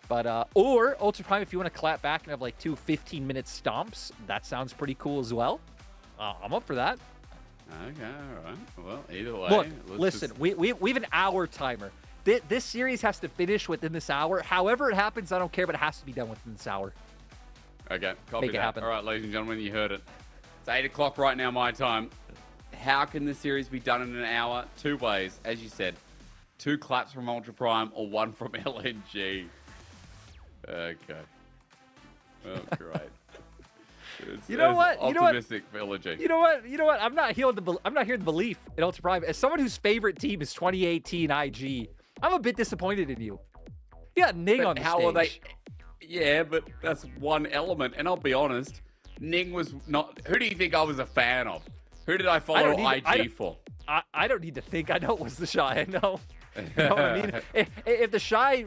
But, or Ultra Prime, if you want to clap back and have like 2 15-minute stomps, that sounds pretty cool as well. I'm up for that. Okay, all right. Well, either way. Look, listen, we have an hour timer. This series has to finish within this hour. However it happens, I don't care, but it has to be done within this hour. Okay, copy Make it that. happen. All right, ladies and gentlemen, you heard it. It's 8 o'clock right now, my time. How can the series be done in an hour? 2 ways, as you said. 2 claps from Ultra Prime or 1 from LNG. Okay. Oh, great. You know what? Optimistic for LNG. You know what? I'm not hearing the belief in Ultra Prime. As someone whose favorite team is 2018 IG, I'm a bit disappointed in you. You got Ning on the stage. Are they? Yeah, but that's one element. And I'll be honest, Ning was not. Who do you think I was a fan of? Who did I follow IG for? I don't need to think. I know it was the Shy. I know. You know what I mean? If the Shy,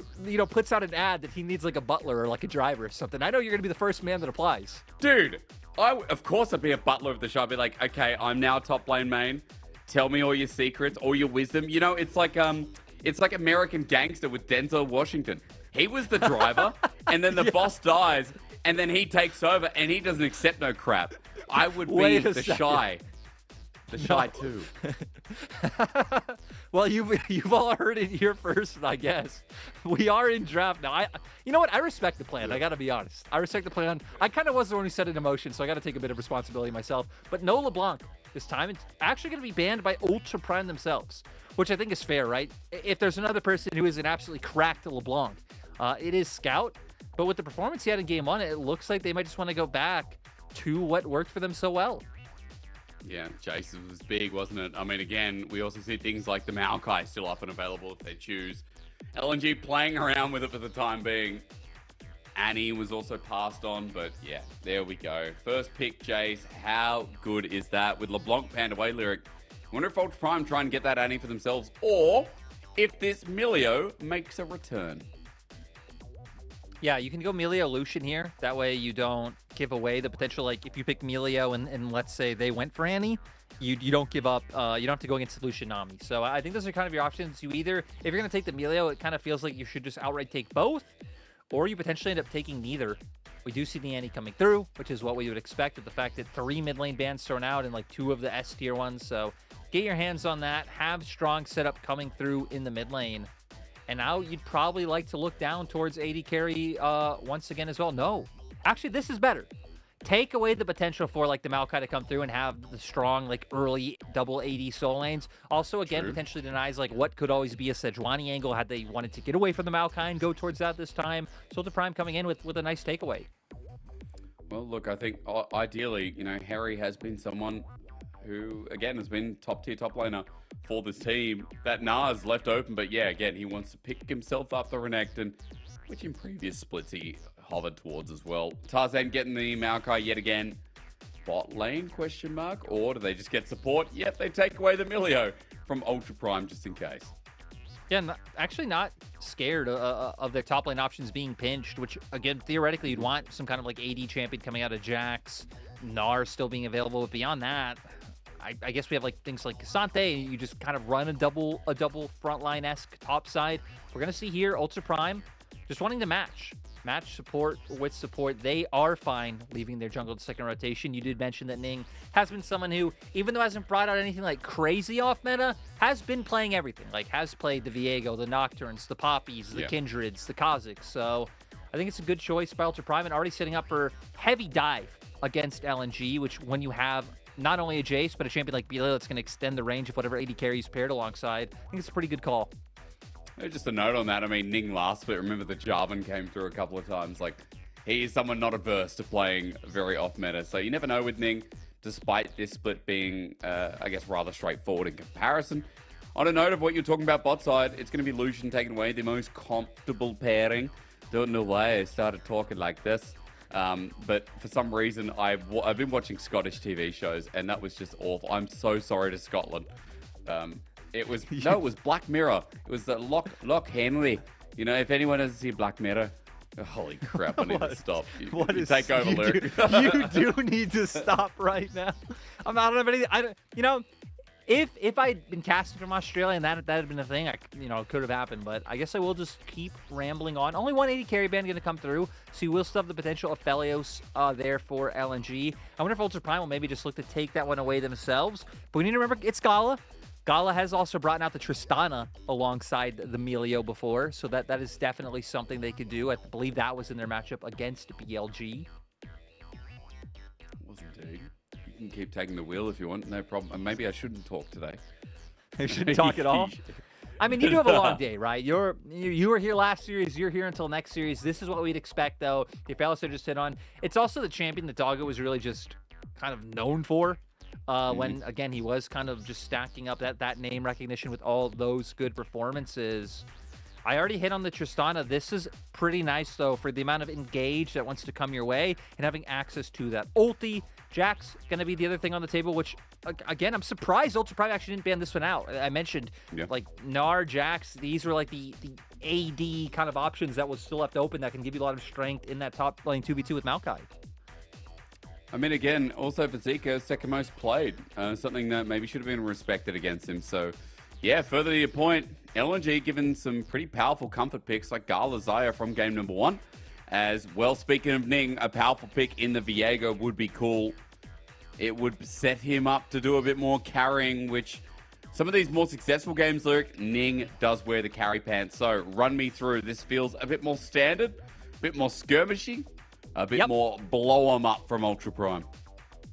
puts out an ad that he needs like a butler or like a driver or something, I know you're gonna be the first man that applies. Dude, of course I'd be a butler of the Shy. I'd be like, okay, I'm now top lane main. Tell me all your secrets, all your wisdom. It's like American Gangster with Denzel Washington. He was the driver, and then the boss dies, and then he takes over, and he doesn't accept no crap. I would be the Shy. The Shy too. Well, you've all heard it here first, I guess. We are in draft now. You know what? I respect the plan. I got to be honest. I respect the plan. I kind of was the one who set it in motion, so I got to take a bit of responsibility myself. But no LeBlanc this time. It's actually going to be banned by Ultra Prime themselves, which I think is fair, right? If there's another person who is an absolutely cracked LeBlanc, it is Scout. But with the performance he had in game 1, it looks like they might just want to go back to what worked for them so well. Yeah, Jason was big, wasn't it? I mean, again, we also see things like the Maokai still up and available if they choose. LNG playing around with it for the time being. Annie was also passed on, but yeah, there we go. First pick, Jace. How good is that? With LeBlanc panned away lyric. I wonder if Ultra Prime try and get that Annie for themselves, or if this Milio makes a return. Yeah, you can go Milio Lucian here. That way you don't give away the potential. Like if you pick Milio and let's say they went for Annie, you don't give up. You don't have to go against Lucian Nami. So I think those are kind of your options. You either, if you're going to take the Milio, it kind of feels like you should just outright take both, or you potentially end up taking neither. We do see the Annie coming through, which is what we would expect with the fact that 3 mid lane bans thrown out and like 2 of the S tier ones. So get your hands on that. Have strong setup coming through in the mid lane. And now you'd probably like to look down towards AD carry once again as well. No, actually, this is better. Take away the potential for like the Maokai to come through and have the strong like early double AD soul lanes. Also, again, potentially denies like what could always be a Sejuani angle had they wanted to get away from the Maokai and go towards that this time. So the Prime coming in with a nice takeaway. Well, look, I think ideally, you know, Harry has been someone who, again, has been top-tier top laner for this team. That Nas left open, but yeah, again, he wants to pick himself up the Renekton, which in previous splits he hovered towards as well. Tarzan getting the Maokai yet again. Bot lane, question mark? Or do they just get support? Yep, they take away the Milio from Ultra Prime just in case. Yeah, actually not scared of their top lane options being pinched, which, again, theoretically, you'd want some kind of, like, AD champion coming out of Jax, Gnar still being available, but beyond that, I guess we have, like, things like Kasante, you just kind of run a double frontline-esque top side. We're going to see here Ultra Prime just wanting to match support with support. They are fine leaving their jungle to second rotation. You did mention that Ning has been someone who, even though hasn't brought out anything like crazy off meta, has been playing everything. Like, has played the Viego, the Nocturnes, the Poppies, the Kindreds, the Kazakhs. So I think it's a good choice by Ultra Prime and already setting up for heavy dive against LNG, which when you have not only a Jace, but a champion like Bila that's going to extend the range of whatever AD carries paired alongside, I think it's a pretty good call. Just a note on that. I mean, Ning last split, remember the Jarvan came through a couple of times. Like, he is someone not averse to playing very off-meta. So you never know with Ning, despite this split being, I guess, rather straightforward in comparison. On a note of what you're talking about bot side, it's going to be Lucian taking away the most comfortable pairing. Don't know why I started talking like this. But for some reason, I've been watching Scottish TV shows, and that was just awful. I'm so sorry to Scotland. It was Black Mirror. It was the Loch Henry. You know, if anyone hasn't seen Black Mirror, holy crap, I need to stop. You take over, Luke. You do need to stop right now. I'm not on anything. You know, if I'd been casted from Australia and that had been a thing, it could have happened. But I guess I will just keep rambling on. Only 180 carry band going to come through, so you will still have the potential of Felios there for LNG. I wonder if Ultra Prime will maybe just look to take that one away themselves. But we need to remember it's Gala. Gala has also brought out the Tristana alongside the Milio before, so that is definitely something they could do. I believe that was in their matchup against BLG. Was indeed. You can keep taking the wheel if you want, no problem. And maybe I shouldn't talk today. You shouldn't talk at all? I mean, you do have a long day, right? You were here last series. You're here until next series. This is what we'd expect, though. The Felios just hit on. It's also the champion that Doggo was really just kind of known for. When, again, he was kind of just stacking up that name recognition with all those good performances. I already hit on the Tristana. This is pretty nice, though, for the amount of engage that wants to come your way and having access to that ulti. Jax going to be the other thing on the table, which, again, I'm surprised Ultra Prime actually didn't ban this one out. I mentioned, like, Gnar, Jax, these were, like, the AD kind of options that was still left open that can give you a lot of strength in that top lane 2v2 with Maokai. I mean, again, also for Zika, second most played. Something that maybe should have been respected against him. So, yeah, further to your point, LNG given some pretty powerful comfort picks like Gala Zaya from game number 1. As well, speaking of Ning, a powerful pick in the Viego would be cool. It would set him up to do a bit more carrying, which some of these more successful games, Lyric, Ning does wear the carry pants. So, run me through. This feels a bit more standard, a bit more skirmishy. A bit more blow them up from Ultra Prime.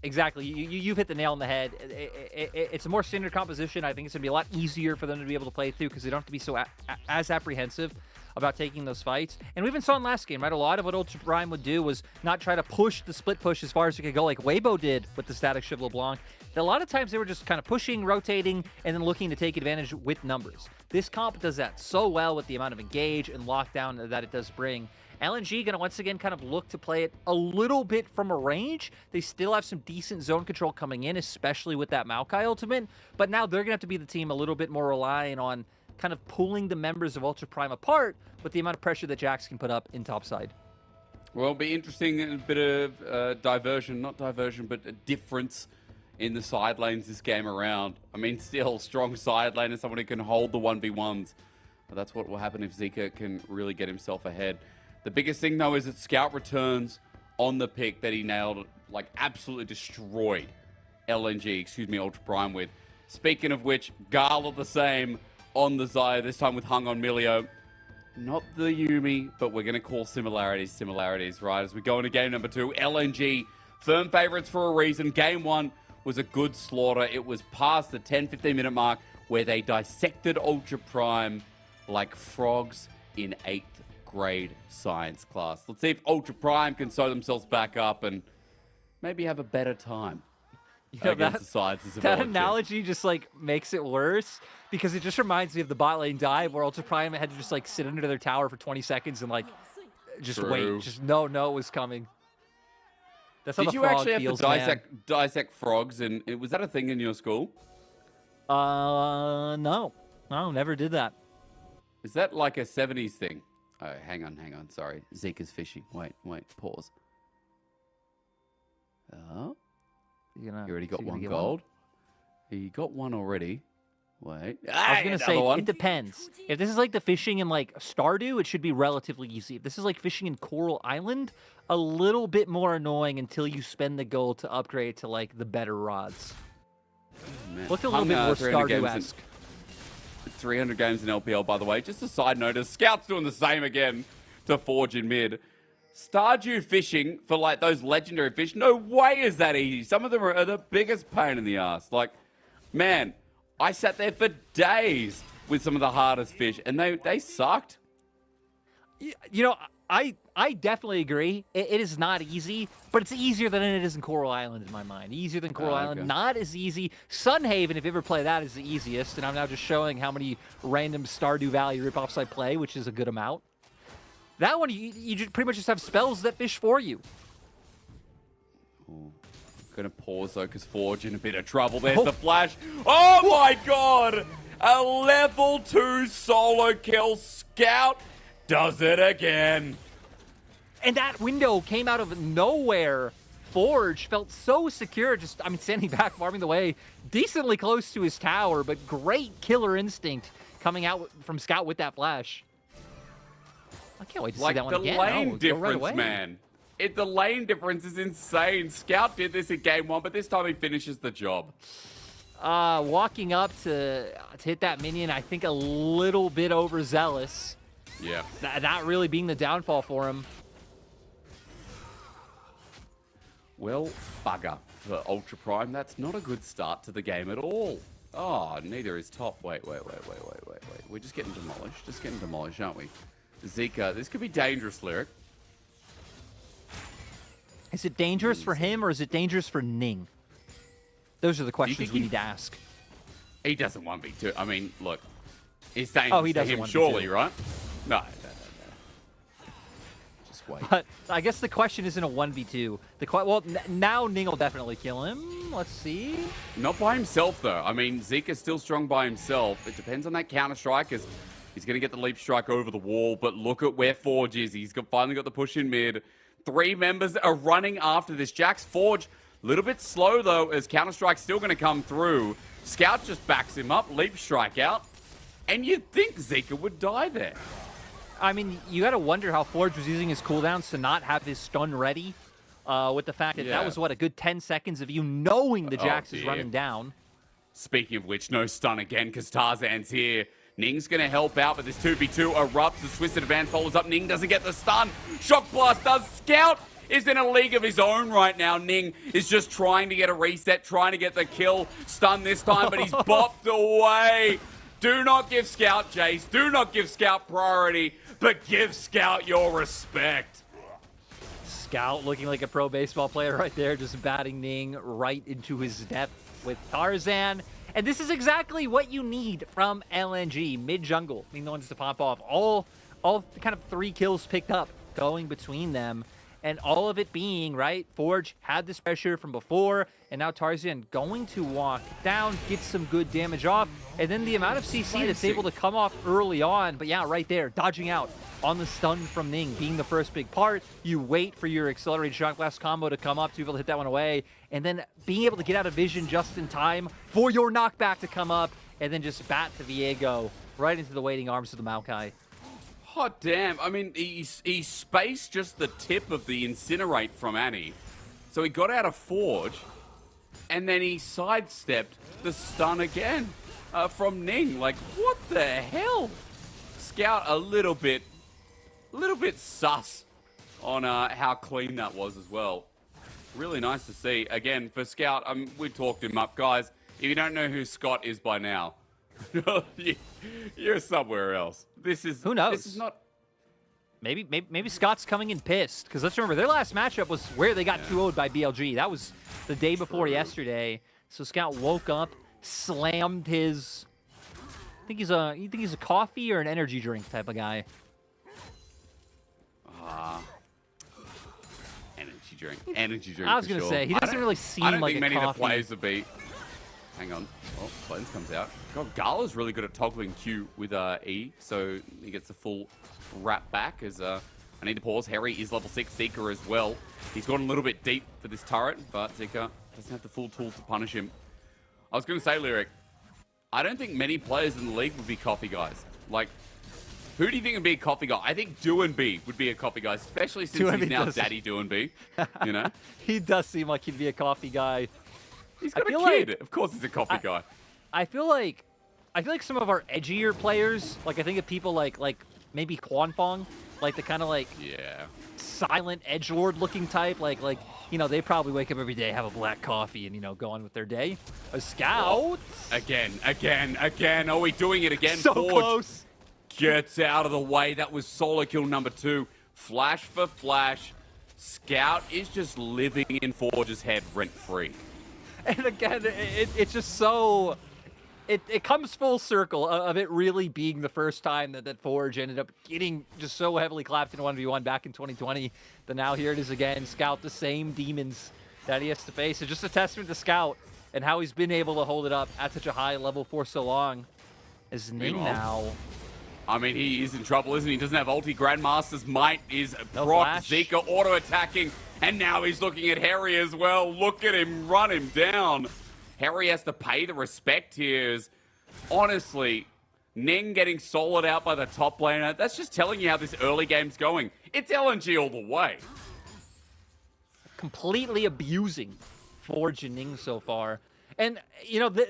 Exactly. You've hit the nail on the head. It's a more standard composition. I think it's going to be a lot easier for them to be able to play through because they don't have to be so as apprehensive about taking those fights. And we even saw in last game, right? A lot of what Ultra Prime would do was not try to push the split push as far as it could go like Weibo did with the static Shiv LeBlanc. A lot of times they were just kind of pushing, rotating, and then looking to take advantage with numbers. This comp does that so well with the amount of engage and lockdown that it does bring. LNG going to once again kind of look to play it a little bit from a range. They still have some decent zone control coming in, especially with that Maokai ultimate. But now they're going to have to be the team a little bit more relying on kind of pulling the members of Ultra Prime apart with the amount of pressure that Jax can put up in topside. Well, it'll be interesting, a bit of not diversion, but a difference in the side lanes this game around. I mean, still, strong side lane and someone who can hold the 1v1s. But that's what will happen if Zika can really get himself ahead. The biggest thing, though, is that Scout returns on the pick that he nailed, like, absolutely destroyed Ultra Prime with. Speaking of which, Gala the same on the Zaya, this time with Hung on Milio. Not the Yumi, but we're going to call similarities, right? As we go into game number 2, LNG, firm favorites for a reason. Game 1 was a good slaughter. It was past the 10-15 minute mark where they dissected Ultra Prime like frogs in 8th grade science class. Let's see if Ultra Prime can sew themselves back up and maybe have a better time. Against the sciences of that LNG. analogy just like makes it worse because it just reminds me of the bot lane dive where Ultra Prime had to just like sit under their tower for 20 seconds and like just wait, just know it was coming. That's how Did the you frog actually have feels, to dissect frogs? And was that a thing in your school? No, never did that. Is that like a 70s thing? Oh, hang on. Sorry, Zeke is fishing. Wait, pause. Oh. You already got one gold. He got one already. Wait. I was going to say, one. it depends. If this is like the fishing in like Stardew, it should be relatively easy. If this is like fishing in Coral Island, a little bit more annoying until you spend the gold to upgrade to like the better rods. Looked a little bit more Stardew-esque. 300 games in LPL, by the way. Just a side note, as Scout's doing the same again to Forge in mid. Stardew fishing for like those legendary fish, no way is that easy. Some of them are the biggest pain in the ass. Like, man, I sat there for days with some of the hardest fish, and they sucked. You know, I definitely agree. It is not easy, but it's easier than it is in Coral Island in my mind. Easier than Coral Island, not as easy. Sunhaven, if you ever play that, is the easiest, and I'm now just showing how many random Stardew Valley ripoffs I play, which is a good amount. That one, you pretty much just have spells that fish for you. Ooh. Gonna pause though, because Forge in a bit of trouble. There's the flash. Oh my god! A level 2 solo kill. Scout does it again. And that window came out of nowhere. Forge felt so secure, standing back, farming the way, decently close to his tower, but great killer instinct coming out from Scout with that flash. I can't wait to see that one again. Like the lane difference, right, man. The lane difference is insane. Scout did this in game 1, but this time he finishes the job. Walking up to hit that minion, I think a little bit overzealous. Yeah. That really being the downfall for him. Well, bugger for Ultra Prime. That's not a good start to the game at all. Oh, neither is top. Wait. We're just getting demolished. Aren't we? Zika, this could be dangerous, Lyric. Is it dangerous for him or is it dangerous for Ning? Those are the questions we need to ask. He doesn't 1v2. I mean, look, it's dangerous to him, surely, right? No. Just wait. But I guess the question isn't a 1v2. Now Ning will definitely kill him. Let's see. Not by himself, though. I mean, Zika's still strong by himself. It depends on that counter-strike, because he's going to get the leap strike over the wall, but look at where Forge is. He's finally got the push in mid. 3 members are running after this. Jack's Forge, a little bit slow, though, as counter-strike's still going to come through. Scout just backs him up, leap strike out, and you'd think Zika would die there. I mean, you got to wonder how Forge was using his cooldowns to not have his stun ready, with the fact that that was, a good 10 seconds of you knowing the Jax is running down. Speaking of which, no stun again, because Tarzan's here. Ning's going to help out, but this 2v2 erupts. The Twisted Advance follows up. Ning doesn't get the stun. Shock Blast does. Scout is in a league of his own right now. Ning is just trying to get a reset, trying to get the kill. Stun this time, but he's bopped away. Do not give Scout Jace. Do not give Scout priority, but give Scout your respect. Scout looking like a pro baseball player right there, just batting Ning right into his depth with Tarzan. And this is exactly what you need from LNG, mid-jungle, being the ones to pop off. All kind of 3 kills picked up going between them. And all of it being, right, Forge had this pressure from before, and now Tarzan going to walk down, get some good damage off, and then the amount of CC that's able to come off early on, but yeah, right there, dodging out on the stun from Ning being the first big part. You wait for your accelerated Shock Blast combo to come up to be able to hit that one away, and then being able to get out of vision just in time for your knockback to come up, and then just bat to Viego right into the waiting arms of the Maokai. Hot damn. I mean, he spaced just the tip of the Incinerate from Annie. So he got out of Forge, and then he sidestepped the stun again from Ning. Like, what the hell? Scout a little bit sus on how clean that was as well. Really nice to see. Again, for Scout, we talked him up. Guys, if you don't know who Scott is by now, you're somewhere else. This is... Who knows? This is not... Maybe Scott's coming in pissed, because let's remember, their last matchup was where they got 2-0'd by BLG. That was the day before yesterday. So Scout woke up, slammed his... you think he's a coffee or an energy drink type of guy? Energy drink. I was going to say, he doesn't really seem like a coffee. I don't think many of the players would be... Hang on. Oh, Cleanse comes out. God, Gala's really good at toggling Q with E, so he gets the full wrap back as I need to pause. Harry is level 6, Zika as well. He's gone a little bit deep for this turret, but Zika doesn't have the full tools to punish him. I was going to say, Lyric, I don't think many players in the league would be coffee guys. Like, who do you think would be a coffee guy? I think Doinby would be a coffee guy, especially since he's now Daddy Doinby. You know? He does seem like he'd be a coffee guy. He's got a kid. Of course he's a coffee guy. I feel like some of our edgier players, like I think of people like maybe Quanfong, like the kind of like silent edgelord looking type, like they probably wake up every day, have a black coffee, and go on with their day. A Scout. Oh, again. Are we doing it again? So Forge close. Gets out of the way. That was solo kill number 2. Flash for flash. Scout is just living in Forge's head rent free. And again, it's just so... It comes full circle of it really being the first time that Forge ended up getting just so heavily clapped in 1v1 back in 2020. But now here it is again. Scout, the same demons that he has to face. It's just a testament to Scout and how he's been able to hold it up at such a high level for so long. As Ning now... I mean, he is in trouble, isn't he? He doesn't have ulti. Grandmaster's might is No Brock. flash. Zika auto-attacking. And now he's looking at Harry as well. Look at him run him down. Harry has to pay the respect here. Honestly, Ning getting soloed out by the top laner, that's just telling you how this early game's going. It's LNG all the way. Completely abusing Forge and Ning so far. And,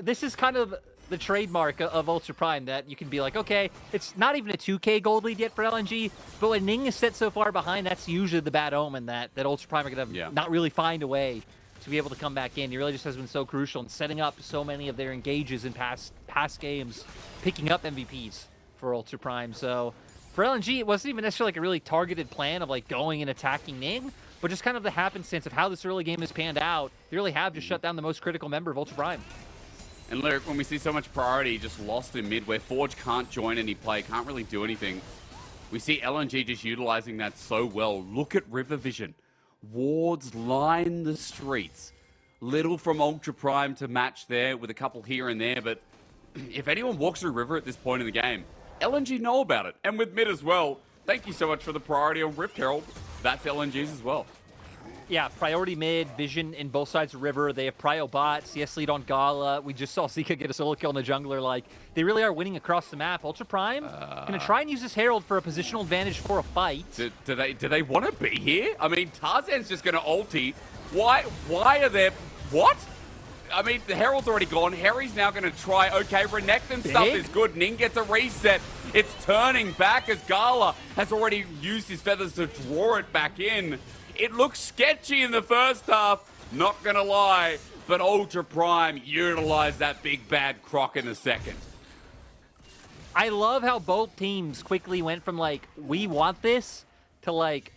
this is kind of the trademark of Ultra Prime, that you can be like, okay, it's not even a 2K gold lead yet for LNG, but when Ning is set so far behind, that's usually the bad omen that Ultra Prime are going to not really find a way to be able to come back in. He really just has been so crucial in setting up so many of their engages in past games, picking up MVPs for Ultra Prime. So for LNG, it wasn't even necessarily like a really targeted plan of like going and attacking Ning, but just kind of the happenstance of how this early game has panned out. They really have just shut down the most critical member of Ultra Prime. And Lyric, when we see so much priority just lost in mid, where Forge can't join any play, can't really do anything, we see LNG just utilizing that so well. Look at River Vision. Wards line the streets. Little from Ultra Prime to match there with a couple here and there, but if anyone walks through River at this point in the game, LNG know about it. And with mid as well, thank you so much for the priority on Rift Herald. That's LNG's as well. Yeah, priority mid, Vision in both sides of River. They have prio bot, CS lead on Gala. We just saw Zika get a solo kill on the jungler. Like, they really are winning across the map. Ultra Prime gonna try and use this Herald for a positional advantage for a fight. Do they want to be here? I mean, Tarzan's just gonna ulti. Why are there... What? I mean, the Herald's already gone. Harry's now gonna try. Okay, Renekton stuff is good. Ning gets a reset. It's turning back as Gala has already used his feathers to draw it back in. It looks sketchy in the first half, not gonna lie, but Ultra Prime utilized that big bad croc in the second. I love how both teams quickly went from like, we want this, to like,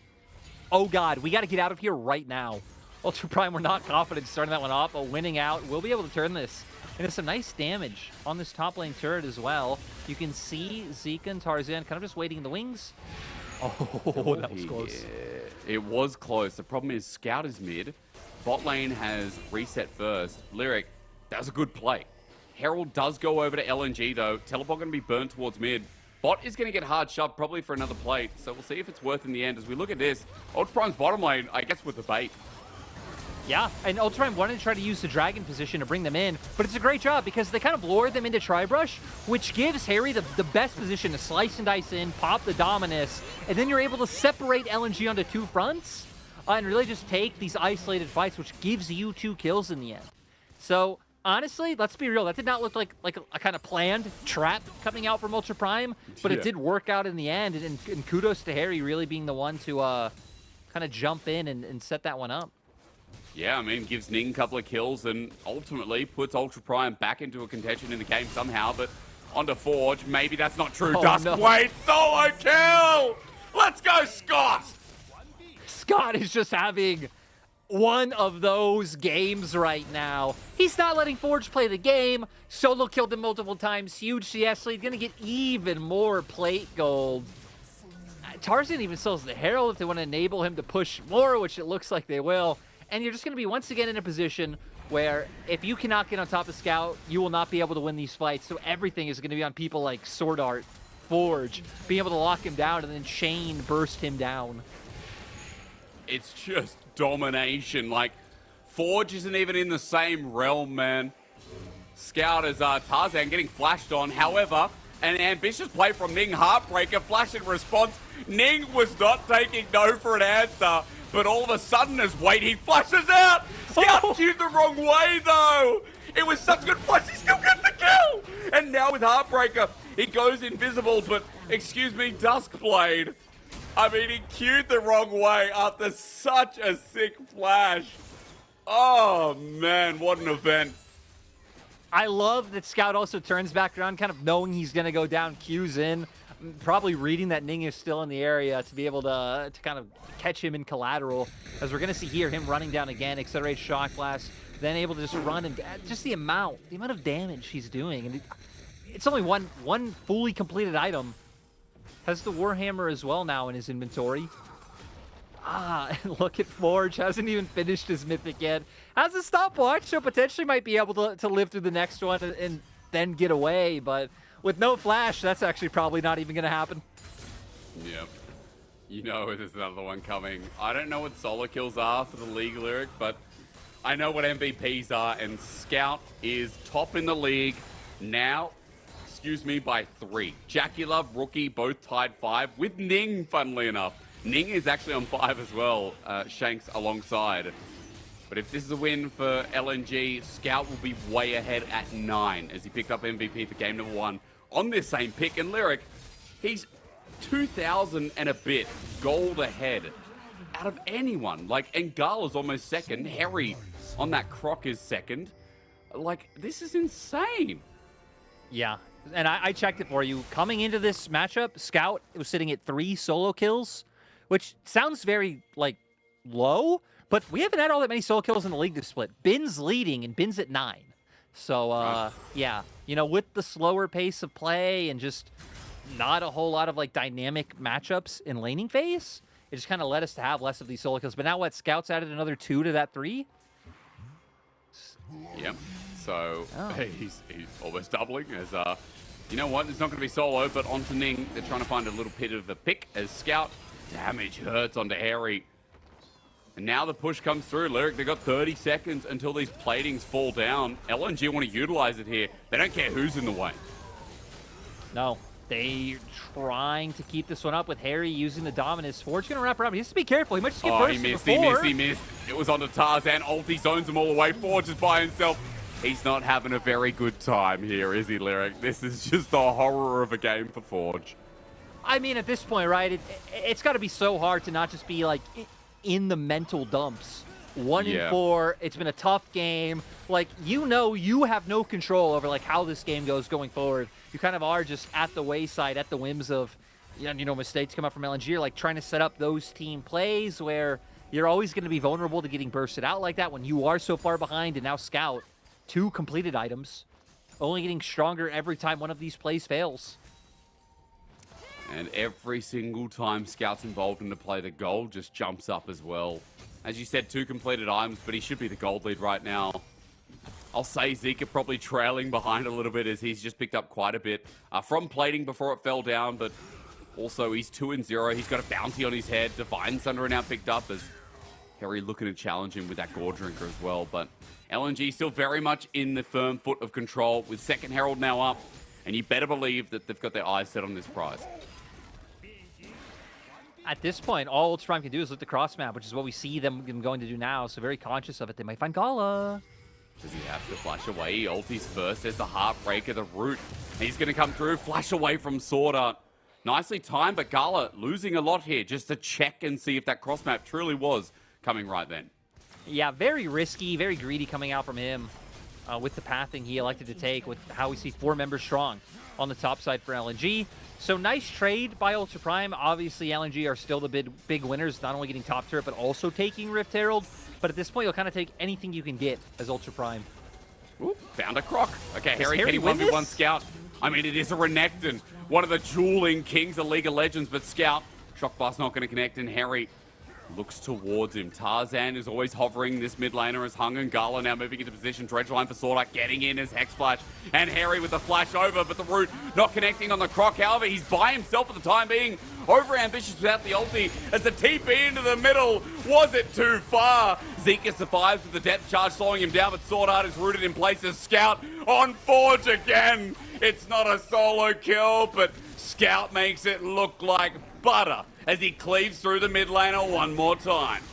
oh god, we gotta get out of here right now. Ultra Prime were not confident starting that one off, but winning out, we'll be able to turn this into some nice damage on this top lane turret as well. You can see Zika and Tarzan kind of just waiting in the wings. Oh, that was close. Yeah, it was close. The problem is Scout is mid. Bot lane has reset first. Lyric, that was a good play. Herald does go over to LNG though. Teleport going to be burnt towards mid. Bot is going to get hard shoved probably for another plate. So we'll see if it's worth in the end. As we look at this, Ultra Prime's bottom lane, I guess with the bait. Yeah, and Ultra Prime wanted to try to use the dragon position to bring them in, but it's a great job because they kind of lure them into Tribrush, which gives Harry the best position to slice and dice in, pop the Dominus, and then you're able to separate LNG onto two fronts and really just take these isolated fights, which gives you 2 kills in the end. So honestly, let's be real. That did not look like a kind of planned trap coming out from Ultra Prime, but it did work out in the end. And kudos to Harry really being the one to kind of jump in and set that one up. Yeah, I mean, gives Ning a couple of kills and ultimately puts Ultra Prime back into a contention in the game somehow, but onto Forge, maybe that's not true. Oh, Duskblade, solo kill! Let's go, Scott! Scott is just having one of those games right now. He's not letting Forge play the game. Solo killed him multiple times. Huge CS lead. Gonna get even more plate gold. Tarzan even sells the Herald if they want to enable him to push more, which it looks like they will. And you're just going to be once again in a position where if you cannot get on top of Scout, you will not be able to win these fights. So everything is going to be on people like Sword Art, Forge, being able to lock him down, and then Shane burst him down. It's just domination. Like, Forge isn't even in the same realm, man. Scout is Tarzan getting flashed on. However, an ambitious play from Ning. Heartbreaker, flash in response. Ning was not taking no for an answer. But all of a sudden, as Wade, he flashes out. Scout queued the wrong way, though. It was such a good flash. He still gets the kill. And now with Heartbreaker, he goes invisible. But, excuse me, Duskblade. I mean, he queued the wrong way after such a sick flash. Oh, man, what an event. I love that Scout also turns back around, kind of knowing he's going to go down, cues in. Probably reading that Ning is still in the area to be able to kind of catch him in collateral. As we're going to see here, him running down again, accelerate Shock Blast, then able to just run and just the amount of damage he's doing. And it's only one fully completed item. Has the Warhammer as well now in his inventory. And look at Forge, hasn't even finished his mythic yet. Has a stopwatch, so potentially might be able to live through the next one and then get away, but with no flash, that's actually probably not even going to happen. Yep. You know there's another one coming. I don't know what solo kills are for the league, Lyric, but I know what MVPs are, and Scout is top in the league now, by 3. Jackie Love, Rookie, both tied 5, with Ning, funnily enough. Ning is actually on 5 as well, Shanks alongside. But if this is a win for LNG, Scout will be way ahead at 9 as he picked up MVP for game number 1 on this same pick. And Lyric, he's 2,000 and a bit gold ahead out of anyone. Like, Ngala's almost second. Harry on that Croc is second. Like, this is insane. Yeah, and I checked it for you. Coming into this matchup, Scout was sitting at 3 solo kills, which sounds very, like, low, but we haven't had all that many solo kills in the league to split. Bin's leading, and Bin's at 9. So, yeah, you know, with the slower pace of play and just not a whole lot of, like, dynamic matchups in laning phase, it just kind of led us to have less of these solo kills. But now what, Scout's added another 2 to that 3? Yep. So he's almost doubling as, you know what, it's not going to be solo, but onto Ning. They're trying to find a little bit of a pick as Scout. Damage hurts onto Harry. And now the push comes through. Lyric, they've got 30 seconds until these platings fall down. LNG want to utilize it here. They don't care who's in the way. No, they're trying to keep this one up with Harry using the dominance. Forge going to wrap around. He has to be careful. He might just get burst he missed. It was onto Tarzan. Ulti zones him all the way. Forge is by himself. He's not having a very good time here, is he, Lyric? This is just a horror of a game for Forge. I mean, at this point, right, it's got to be so hard to not just be, like, in the mental dumps. 1 in 4, it's been a tough game. Like, you know you have no control over, like, how this game goes going forward. You kind of are just at the wayside, at the whims of, you know, mistakes come up from LNG. You're, like, trying to set up those team plays where you're always going to be vulnerable to getting bursted out like that when you are so far behind. And now Scout, 2 completed items, only getting stronger every time one of these plays fails. And every single time Scout's involved in the play, the gold just jumps up as well. As you said, 2 completed items, but he should be the gold lead right now. I'll say Zika probably trailing behind a little bit as he's just picked up quite a bit from plating before it fell down, but also he's 2-0. He's got a bounty on his head. Divine Thunder now picked up as Harry looking to challenge him with that Gore Drinker as well, but LNG still very much in the firm foot of control with second Herald now up, and you better believe that they've got their eyes set on this prize. At this point, all Ultra Prime can do is look at the cross map, which is what we see them going to do now, so very conscious of it. They might find Gala. Does he have to flash away? He ultis first. There's the Heartbreaker, the root. He's going to come through. Flash away from Sword Art. Nicely timed, but Gala losing a lot here just to check and see if that cross map truly was coming right then. Yeah, very risky, very greedy coming out from him with the pathing he elected to take, with how we see 4 members strong on the top side for LNG. So nice trade by Ultra Prime. Obviously, LNG are still the big winners, not only getting top turret, but also taking Rift Herald. But at this point, you'll kind of take anything you can get as Ultra Prime. Ooh, found a croc. Okay, Does Harry Harry win 1v1 this? Scout. I mean, it is a Renekton. One of the dueling kings of League of Legends, but Scout. Shock Blast not going to connect, and Harry looks towards him. Tarzan is always hovering. This mid laner is hung, and Gala now moving into position. Dredge line for Sword Art getting in as Hex Flash, and Harry with the flash over, but the root not connecting on the croc. However, he's by himself for the time being. Over ambitious without the ulti as the TP into the middle. Was it too far? Zika survives with the depth charge slowing him down, but Sword Art is rooted in place as Scout on Forge again. It's not a solo kill, but Scout makes it look like butter as he cleaves through the mid laner one more time.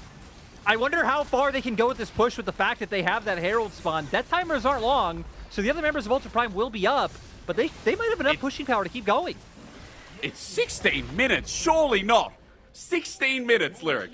I wonder how far they can go with this push with the fact that they have that Herald spawn. Death timers aren't long, so the other members of Ultra Prime will be up, but they might have enough pushing power to keep going. It's 16 minutes, surely not. 16 minutes, Lyric.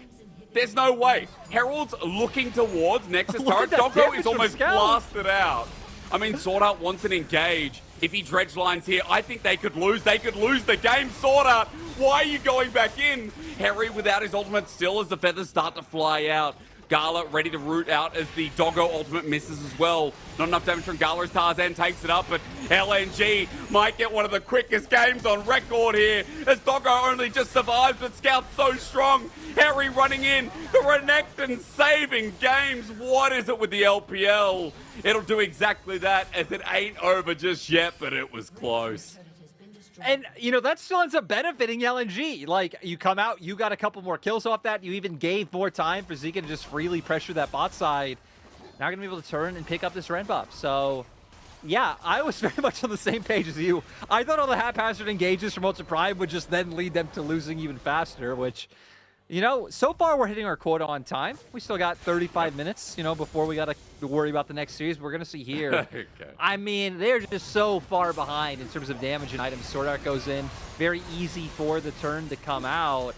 There's no way. Herald's looking towards Nexus turret. Doggo is almost blasted out. I mean, Sword Art wants an engage. If he dredge lines here, I think they could lose. They could lose the game. Sword Art, why are you going back in? Harry without his ultimate still as the feathers start to fly out. Gala ready to root out as the Doggo ultimate misses as well. Not enough damage from Gala as Tarzan takes it up, but LNG might get one of the quickest games on record here as Doggo only just survives, but Scout's so strong. Harry running in, the Renekton saving games. What is it with the LPL? It'll do exactly that, as it ain't over just yet, but it was close. And, you know, that still ends up benefiting LNG. Like, you come out, you got a couple more kills off that. You even gave more time for Zika to just freely pressure that bot side. Now going to be able to turn and pick up this Ren buff. So, yeah, I was very much on the same page as you. I thought all the haphazard engages from Ultra Prime would just then lead them to losing even faster, which, you know, so far we're hitting our quota on time. We still got 35 minutes, you know, before we got to worry about the next series. We're going to see here. Okay. I mean, they're just so far behind in terms of damage and items. Sword Art goes in. Very easy for the turn to come out.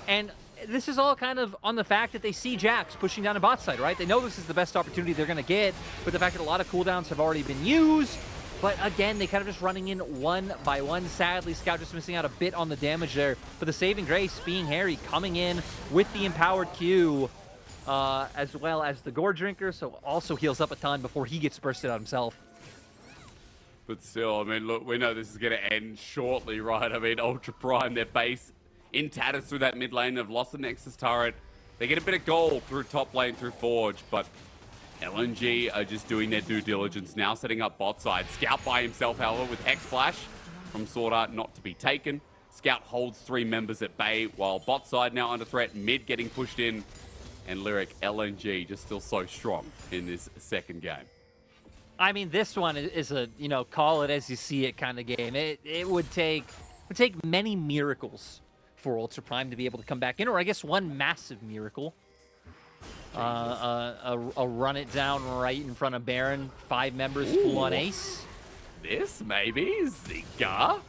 And this is all kind of on the fact that they see Jax pushing down a bot side, right? They know this is the best opportunity they're going to get, with the fact that a lot of cooldowns have already been used. But again, they kind of just running in one by one. Sadly, Scout just missing out a bit on the damage there. But the saving grace being Harry coming in with the empowered Q, as well as the Gore Drinker, so also heals up a ton before he gets bursted out himself. But still, I mean, look, we know this is going to end shortly, right? I mean, Ultra Prime, their base in tatters through that mid lane. They've lost the Nexus turret. They get a bit of gold through top lane, through Forge, but LNG are just doing their due diligence now, setting up bot side. Scout by himself, however, with Hex Flash from Sword Art not to be taken. Scout holds 3 members at bay, while bot side now under threat, mid getting pushed in, and Lyric, LNG just still so strong in this second game. I mean, this one is a, you know, call it as you see it kind of game. It would take many miracles for Ultra Prime to be able to come back in, or I guess one massive miracle. A run it down right in front of Baron, 5 members, full on ace. This maybe Zika.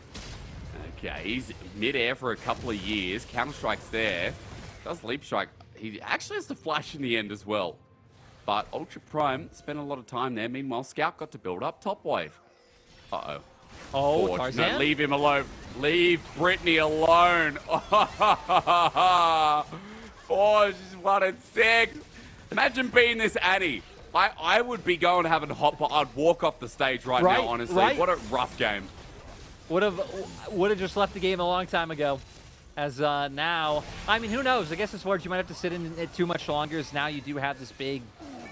Okay, he's mid-air for a couple of years. Counter-strike's there. Does leap strike. He actually has to flash in the end as well. But Ultra Prime spent a lot of time there. Meanwhile, Scout got to build up top wave. Uh-oh. Oh, Forge. Tarzan? No, leave him alone. Leave Brittany alone. Forge is 1-6. Imagine being this Annie. I would be going having hot pot. I'd walk off the stage right now, honestly. Right. What a rough game. Would have just left the game a long time ago. As now, I mean, who knows? I guess it's Forge. You might have to sit in it too much longer, as now you do have this big,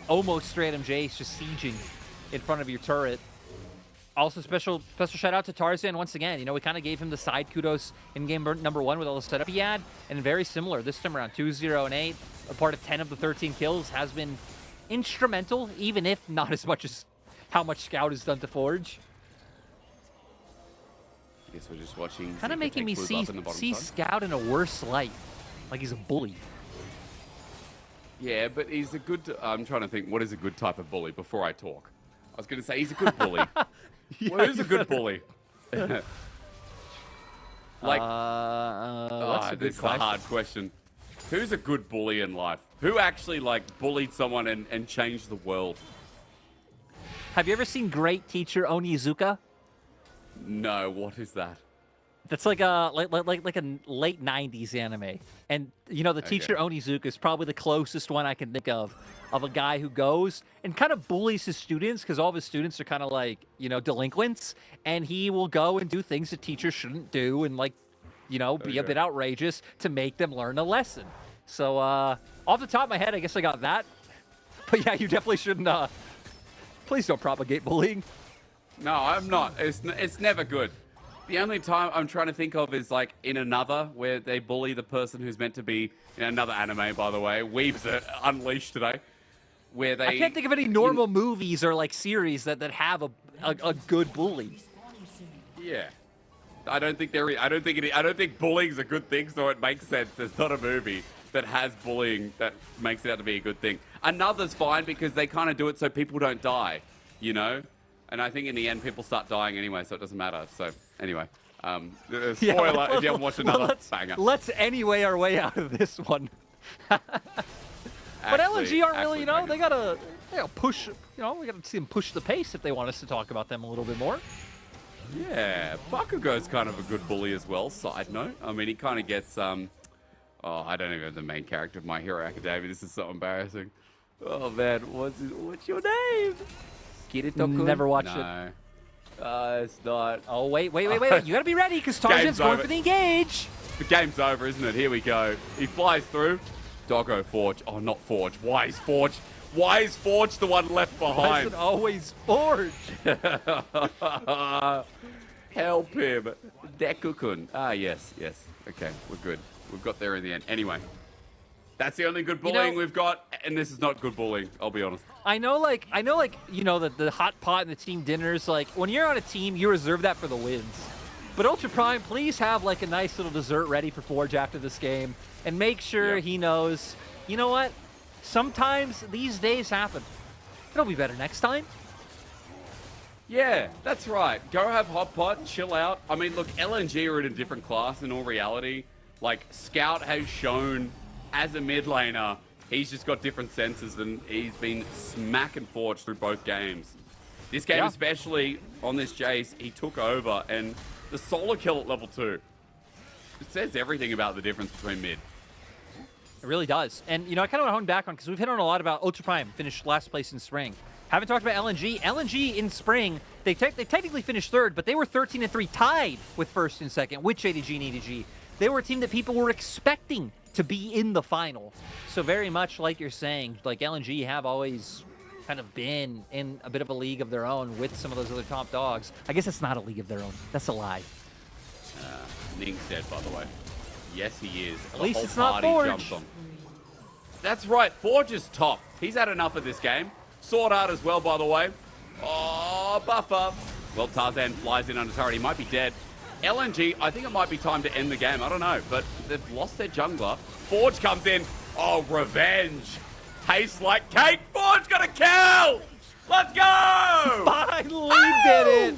almost straight Jace just sieging in front of your turret. Also, special shout out to Tarzan once again. You know, we kind of gave him the side kudos in game number 1 with all the setup he had, and very similar this time around. 2-0 and 8, a part of 10 of the 13 kills, has been instrumental, even if not as much as how much Scout has done to Forge. I guess we're just watching. Kind of making me see Scout in a worse light, like he's a bully. Yeah, but he's a good. I'm trying to think. What is a good type of bully before I talk? I was going to say he's a good bully. Well, who's a good bully? Like, that's a good this is a hard question. Who's a good bully in life? Who actually like bullied someone and changed the world? Have you ever seen Great Teacher Onizuka? No, what is that? That's like a like a late '90s anime, and you know the teacher Onizuka is probably the closest one I can think of a guy who goes and kind of bullies his students because all of his students are kind of like delinquents, and he will go and do things that teachers shouldn't do, and like be a bit outrageous to make them learn a lesson. So off the top of my head, I guess I got that. But yeah, you definitely shouldn't. Please don't propagate bullying. No, I'm not. It's never good. The only time I'm trying to think of is like in Another, where they bully the person who's meant to be in another anime, by the way. Weebs are unleashed today. Where they... I can't think of any normal movies or like series that have a good bully. Yeah. I don't think bullying's a good thing, so it makes sense. There's not a movie that has bullying that makes it out to be a good thing. Another's fine because they kind of do it so people don't die, And I think in the end, people start dying anyway, so it doesn't matter. So, anyway, spoiler if you haven't watched Another, banger. Let's anyway our way out of this one. But LNG aren't really, they gotta push, we gotta see them push the pace if they want us to talk about them a little bit more. Yeah, Bakugo's kind of a good bully as well, side note. I mean, he kind of gets, I don't even know the main character of My Hero Academia. This is so embarrassing. Oh, man, what's your name? Kirito-kun? Never watched it. It's not. Oh, wait. You gotta be ready, because Tarzan's going for the engage. The game's over, isn't it? Here we go. He flies through. Doggo Forge. Oh, not Forge. Why is Forge? Why is Forge the one left behind? Doesn't always Forge. Help him. Deku-kun. Ah, yes. Okay, we're good. We've got there in the end. Anyway. That's the only good bullying we've got, and this is not good bullying, I'll be honest. I know, the hot pot and the team dinners, like, when you're on a team, you reserve that for the wins. But Ultra Prime, please have, like, a nice little dessert ready for Forge after this game, and make sure he knows, you know what? Sometimes these days happen. It'll be better next time. Yeah, that's right. Go have hot pot, chill out. I mean, look, LNG are in a different class in all reality. Like, Scout has shown... As a mid laner, he's just got different senses and he's been smacking Forge through both games. This game especially, on this Jace, he took over and the solo kill at level 2. It says everything about the difference between mid. It really does. And, I kind of want to hone back on, because we've hit on a lot about Ultra Prime, finished last place in spring. Haven't talked about LNG. LNG in spring, they technically finished third, but they were 13-3 tied with first and second with JDG and EDG. They were a team that people were expecting to be in the final. So very much like you're saying, like LNG have always kind of been in a bit of a league of their own with some of those other top dogs. I guess it's not a league of their own. That's a lie. Ning's dead, by the way. Yes, he is. At least it's not Forge. That's right. Forge is top. He's had enough of this game. Sword Art as well, by the way. Oh, buffer. Well, Tarzan flies in under turret. He might be dead. LNG, I think it might be time to end the game. I don't know, but they've lost their jungler. Forge comes in. Oh, revenge. Tastes like cake. Forge got a kill. Let's go. Finally did it.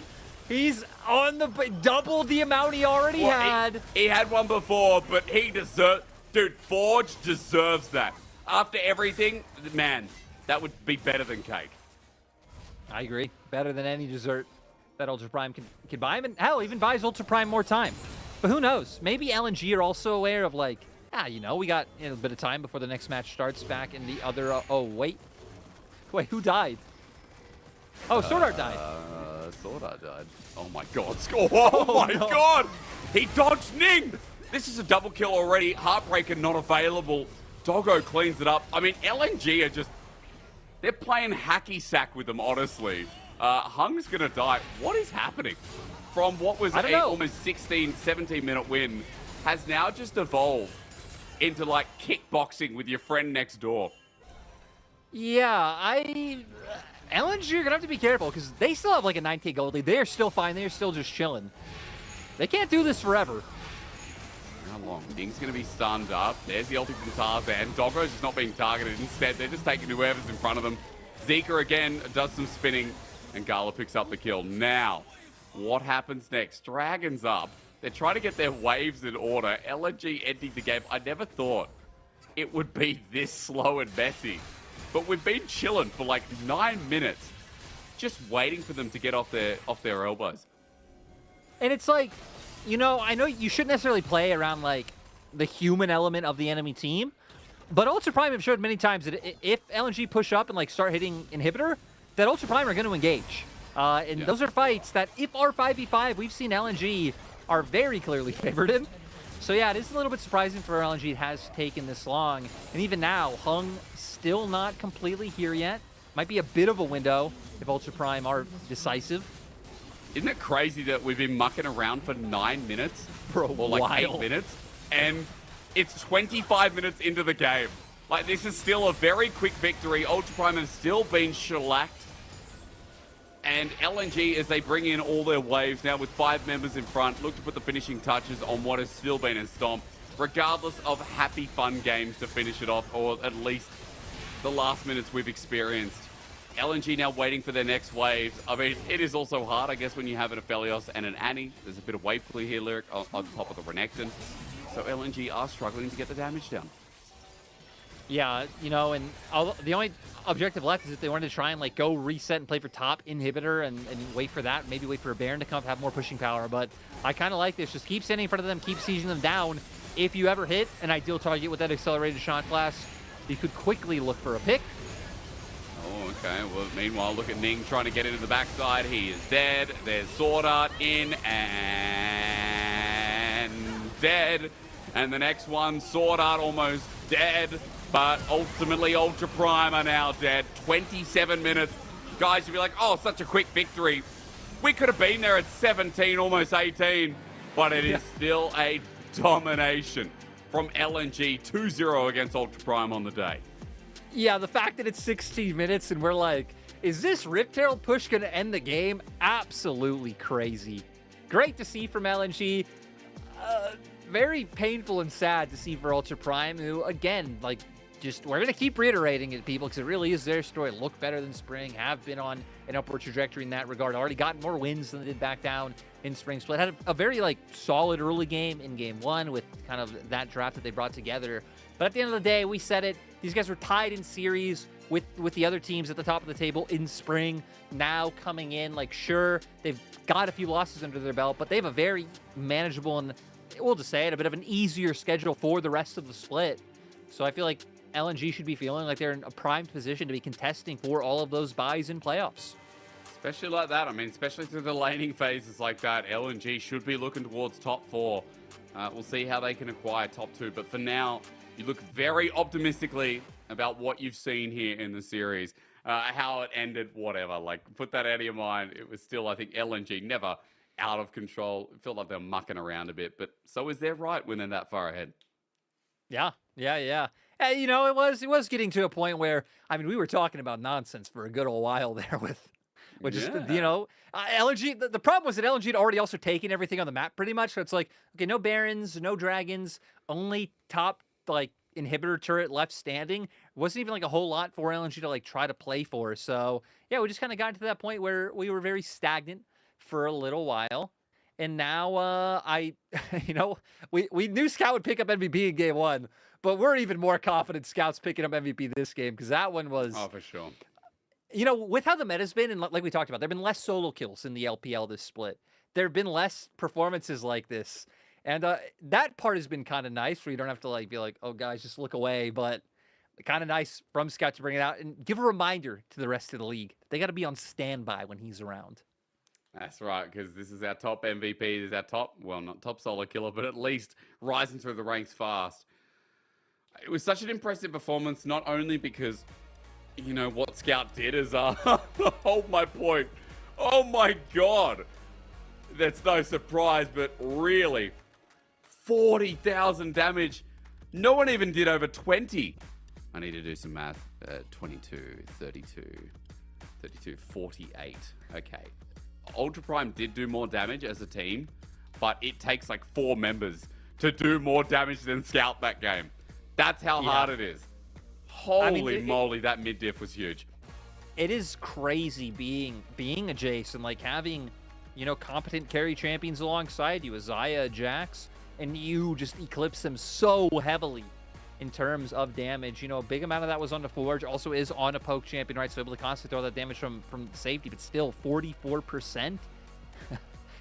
He's on the double the amount he already had. He had one before, but he deserves... Dude, Forge deserves that. After everything, man, that would be better than cake. I agree. Better than any dessert that Ultra Prime can buy him, and hell, even buys Ultra Prime more time. But who knows? Maybe LNG are also aware of, like, we got a bit of time before the next match starts back in the other... Wait, who died? Oh, Sword Art died. Sword Art died. Oh my god. Oh my god! He dodged Ning! This is a double kill already. Heartbreaker not available. Doggo cleans it up. I mean, LNG are just... They're playing hacky sack with them, honestly. Hung's gonna die. What is happening? From what was almost 16, 17-minute win, has now just evolved into, like, kickboxing with your friend next door. Yeah, LNG, you're gonna have to be careful, because they still have, like, a 9k gold lead. They are still fine. They are still just chilling. They can't do this forever. long. Ning's going to be stunned up. There's the ulti from Tarzan. Doggo's just not being targeted. Instead, they're just taking whoever's in front of them. Zika again does some spinning, and Gala picks up the kill. Now, what happens next? Dragon's up. They're trying to get their waves in order. LNG ending the game. I never thought it would be this slow and messy. But we've been chilling for like 9 minutes, just waiting for them to get off their elbows. And it's like, you know, I know you shouldn't necessarily play around like the human element of the enemy team, but Ultra Prime have showed many times that if LNG push up and like start hitting inhibitor, that Ultra Prime are going to engage. And those are fights that if our 5v5, we've seen LNG are very clearly favored in. So yeah, it is a little bit surprising for LNG it has taken this long. And even now, Hung still not completely here yet. Might be a bit of a window if Ultra Prime are decisive. Isn't it crazy that we've been mucking around for 9 minutes? Or like while. 8 minutes? And it's 25 minutes into the game. Like, this is still a very quick victory. Ultra Prime has still been shellacked. And LNG, as they bring in all their waves now with 5 members in front, look to put the finishing touches on what has still been a stomp, regardless of happy, fun games to finish it off, or at least the last minutes we've experienced. LNG now waiting for their next waves. I mean, it is also hard, I guess, when you have an Aphelios and an Annie. There's a bit of wave clear here, Lyric, on top of the Renekton. So LNG are struggling to get the damage down. Yeah, you know, and the only objective left is if they wanted to try and like go reset and play for top inhibitor and wait for that, maybe wait for a Baron to come have more pushing power. But I kind of like this. Just keep standing in front of them, keep sieging them down. If you ever hit an ideal target with that accelerated shot class, you could quickly look for a pick. Oh, okay. Well, meanwhile, look at Ning trying to get into the backside. He is dead. There's Sword Art in and dead. And the next one, Sword Art almost dead. But ultimately, Ultra Prime are now dead. 27 minutes. Guys, you'd be like, oh, such a quick victory. We could have been there at 17, almost 18. But it is still a domination from LNG. 2-0 against Ultra Prime on the day. Yeah, the fact that it's 16 minutes and we're like, is this Rift Herald push going to end the game? Absolutely crazy. Great to see from LNG. Very painful and sad to see for Ultra Prime, who, again, like, we're going to keep reiterating it, people, because it really is their story. Look better than Spring, have been on an upward trajectory in that regard. Already gotten more wins than they did back down in Spring Split. Had a very, like, solid early game in Game 1 with kind of that draft that they brought together. But at the end of the day, we said it. These guys were tied in series with the other teams at the top of the table in Spring. Now coming in, like, sure, they've got a few losses under their belt, but they have a very manageable and, we'll just say it, a bit of an easier schedule for the rest of the split. So I feel like LNG should be feeling like they're in a primed position to be contesting for all of those buys in playoffs. Especially like that. I mean, especially through the laning phases like that, LNG should be looking towards top 4. We'll see how they can acquire top 2. But for now, you look very optimistically about what you've seen here in the series. How it ended, whatever. Like, put that out of your mind. It was still, I think, LNG never out of control. It felt like they're mucking around a bit, but so is their right when they're that far ahead. Yeah. You know, it was getting to a point where, I mean, we were talking about nonsense for a good old while there with just, you know, LNG. The problem was that LNG had already also taken everything on the map pretty much. So it's like, okay, no Barons, no Dragons, only top, like, inhibitor turret left standing. It wasn't even like a whole lot for LNG to like try to play for. So yeah, we just kind of got to that point where we were very stagnant for a little while. And now you know, we knew Scout would pick up MVP in Game 1, but we're even more confident Scout's picking up MVP this game because that one was... Oh, for sure. You know, with how the meta's been, and like we talked about, there have been less solo kills in the LPL this split. There have been less performances like this. And that part has been kind of nice where you don't have to like be like, oh, guys, just look away. But kind of nice from Scout to bring it out and give a reminder to the rest of the league. They got to be on standby when he's around. That's right, because this is our top MVP. This is our top, well, not top solo killer, but at least rising through the ranks fast. It was such an impressive performance, not only because, you know, what Scout did is, hold my point. Oh my God. That's no surprise, but really, 40,000 damage. No one even did over 20. I need to do some math. 22, 32, 48. Okay. Ultra Prime did do more damage as a team, but it takes like 4 members to do more damage than Scout that game. That's how hard it is. Holy moly, that mid diff was huge. It is crazy being a Jace and like having, competent carry champions alongside you, Isaiah, Jax, and you just eclipse them so heavily in terms of damage. A big amount of that was on the Forge, also is on a poke champion, right? So able to constantly throw that damage from safety, but still 44%.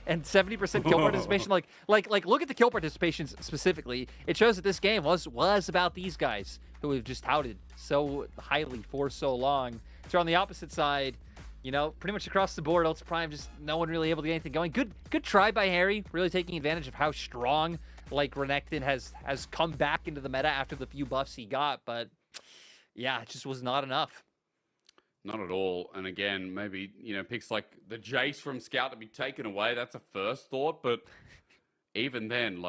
And 70% kill participation. Like look at the kill participation specifically. It shows that this game was about these guys who we've just touted so highly for so long. So on the opposite side, pretty much across the board, Ultra Prime, just no one really able to get anything going. Good try by Harry, really taking advantage of how strong Renekton has come back into the meta after the few buffs he got, but yeah, it just was not enough. Not at all. And again, maybe, picks like the Jace from Scout to be taken away. That's a first thought. But even then,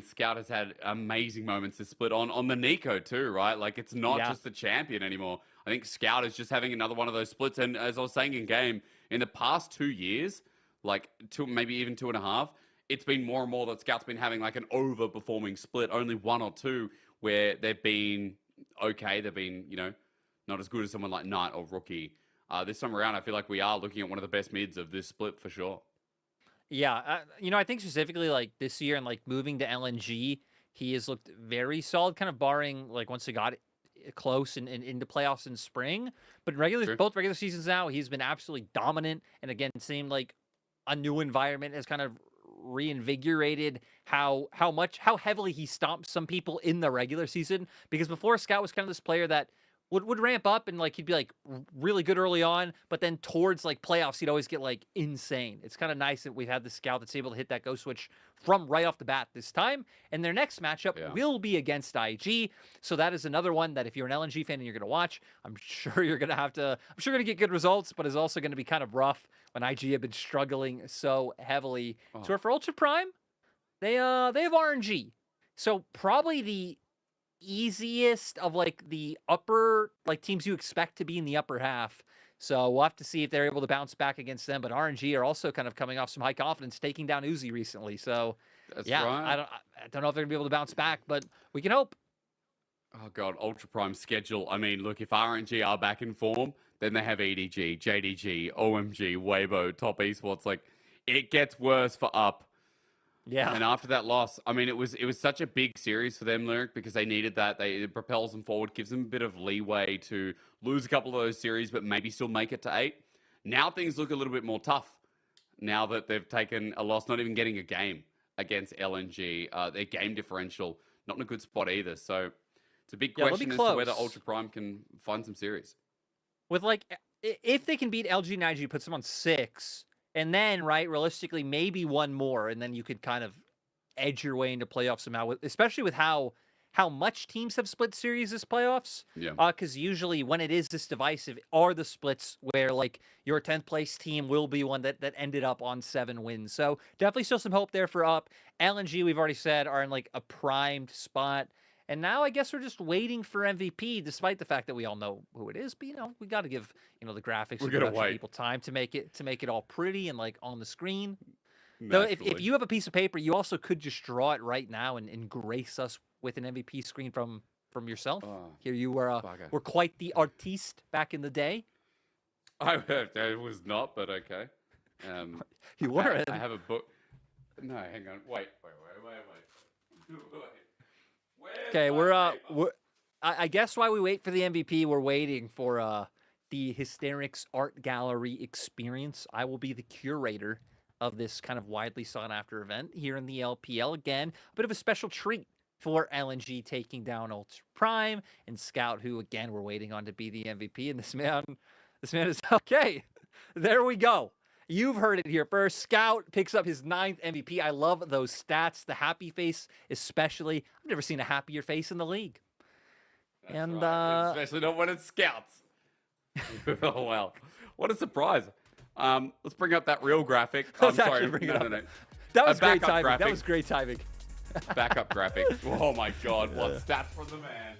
Scout has had amazing moments to split on the Nico too, right? Like, it's not just the champion anymore. I think Scout is just having another one of those splits. And as I was saying in game, in the past 2 years, maybe even 2.5, it's been more and more that Scout's been having like an overperforming split. Only 1 or 2 where they've been okay. They've been, not as good as someone like Knight or Rookie. This time around, I feel like we are looking at one of the best mids of this split for sure. Yeah, I think specifically like this year and like moving to LNG, he has looked very solid, kind of barring like once he got close and into playoffs in spring. But both regular seasons now, he's been absolutely dominant. And again, it seemed like a new environment has kind of reinvigorated how heavily he stomped some people in the regular season. Because before, Scout was kind of this player that would ramp up and like he'd be like really good early on, but then towards like playoffs he'd always get like insane. It's kind of nice that we've had the Scout that's able to hit that go switch from right off the bat this time. And their next matchup will be against IG, so that is another one that if you're an LNG fan and you're going to watch, I'm sure you're going to get good results, but is also going to be kind of rough when IG have been struggling so heavily. So for Ultra Prime, they have RNG, so probably the easiest of like the upper like teams you expect to be in the upper half. So we'll have to see if they're able to bounce back against them. But RNG are also kind of coming off some high confidence, taking down Uzi recently. So That's right. I don't know if they're gonna be able to bounce back, but we can hope. Oh god, Ultra Prime schedule. I mean, look, if RNG are back in form, then they have EDG, JDG, OMG, Weibo, Top Esports. Like, it gets worse for Up. Yeah. And after that loss, I mean, it was such a big series for them, Lyric, because they needed that. It propels them forward, gives them a bit of leeway to lose a couple of those series, but maybe still make it to 8. Now things look a little bit more tough. Now that they've taken a loss, not even getting a game against LNG. Their game differential, not in a good spot either. So it's a big question as to whether Ultra Prime can find some series. With like, if they can beat LG and IG, puts them on 6. And then, right, realistically, maybe one more, and then you could kind of edge your way into playoffs somehow, especially with how much teams have split series this playoffs. Yeah. Because usually when it is this divisive are the splits where, like, your 10th place team will be one that ended up on 7 wins. So definitely still some hope there for Up. LNG, we've already said, are in, like, a primed spot. And now I guess we're just waiting for MVP, despite the fact that we all know who it is. But we got to give the graphics and production people time to make it all pretty and like on the screen. Though if you have a piece of paper, you also could just draw it right now and grace us with an MVP screen from yourself. Here you were quite the artiste back in the day. I was not, but okay. You were. I have a book. No, hang on. Wait. Okay, I guess while we wait for the MVP, we're waiting for the Hysterics Art Gallery experience. I will be the curator of this kind of widely sought after event here in the LPL. Again, a bit of a special treat for LNG taking down Ultra Prime and Scout, who again we're waiting on to be the MVP. And this man is okay. There we go. You've heard it here first. Scout picks up his 9th MVP. I love those stats. The happy face, especially. I've never seen a happier face in the league. That's right. Especially not when it's Scouts. Oh, well. What a surprise. Let's bring up that real graphic. I'm sorry. No. That was great timing. Graphic. That was great timing. Backup graphic. Oh, my God. What stats from the man.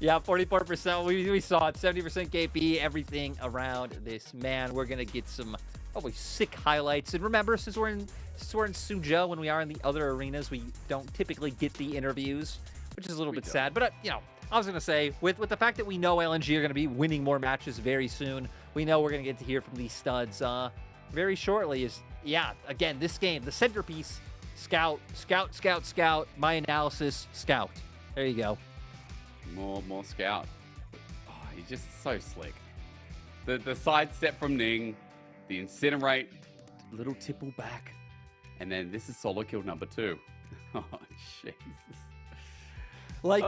Yeah, 44%. We saw it. 70% KP. Everything around this man. We're going to get some probably sick highlights. And remember, since we're in Suzhou, when we are in the other arenas, we don't typically get the interviews, which is a little bit sad. But, you know, I was going to say, with the fact that we know LNG are going to be winning more matches very soon, we know we're going to get to hear from these studs very shortly. Again, this game, the centerpiece, Scout, my analysis, Scout. There you go. More Scout. Oh, he's just so slick. The sidestep from Ning, the incinerate, little tipple back, and then this is solo kill number 2. Oh, Jesus. Like,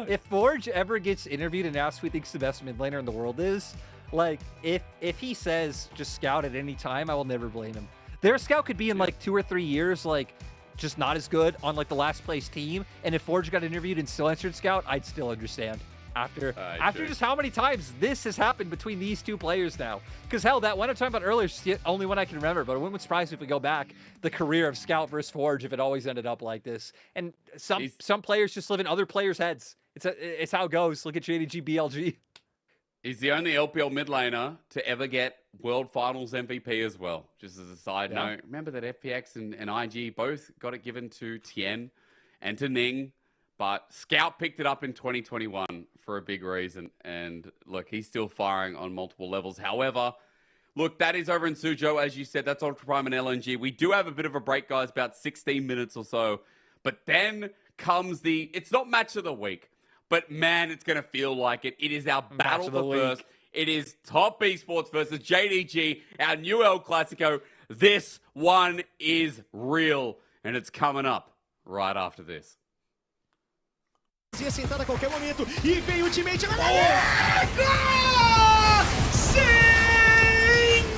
if Forge ever gets interviewed and asked who he thinks the best mid laner in the world is, like, if he says just Scout at any time, I will never blame him. Their Scout could be in, like, 2 or 3 years, like, just not as good on, like, the last place team, and if Forge got interviewed and still answered Scout, I'd still understand. After just how many times this has happened between these 2 players now. Because, hell, that one I'm talking about earlier is the only one I can remember, but it wouldn't surprise me if we go back the career of Scout versus Forge if it always ended up like this. And some players just live in other players' heads. It's how it goes. Look at JDG, BLG. He's the only LPL mid laner to ever get World Finals MVP as well. Just as a side note, remember that FPX and IG both got it given to Tien and to Ning, but Scout picked it up in 2021 for a big reason. And look, he's still firing on multiple levels. However, look, that is over in Suzhou, as you said. That's Ultra Prime and LNG. We do have a bit of a break, guys, about 16 minutes or so. But then comes it's not match of the week, but man, it's going to feel like it. It is our battle for first. It is Top Esports versus JDG, our new El Clasico. This one is real, and it's coming up right after this. Sentada a qualquer momento e vem o ultimate agora!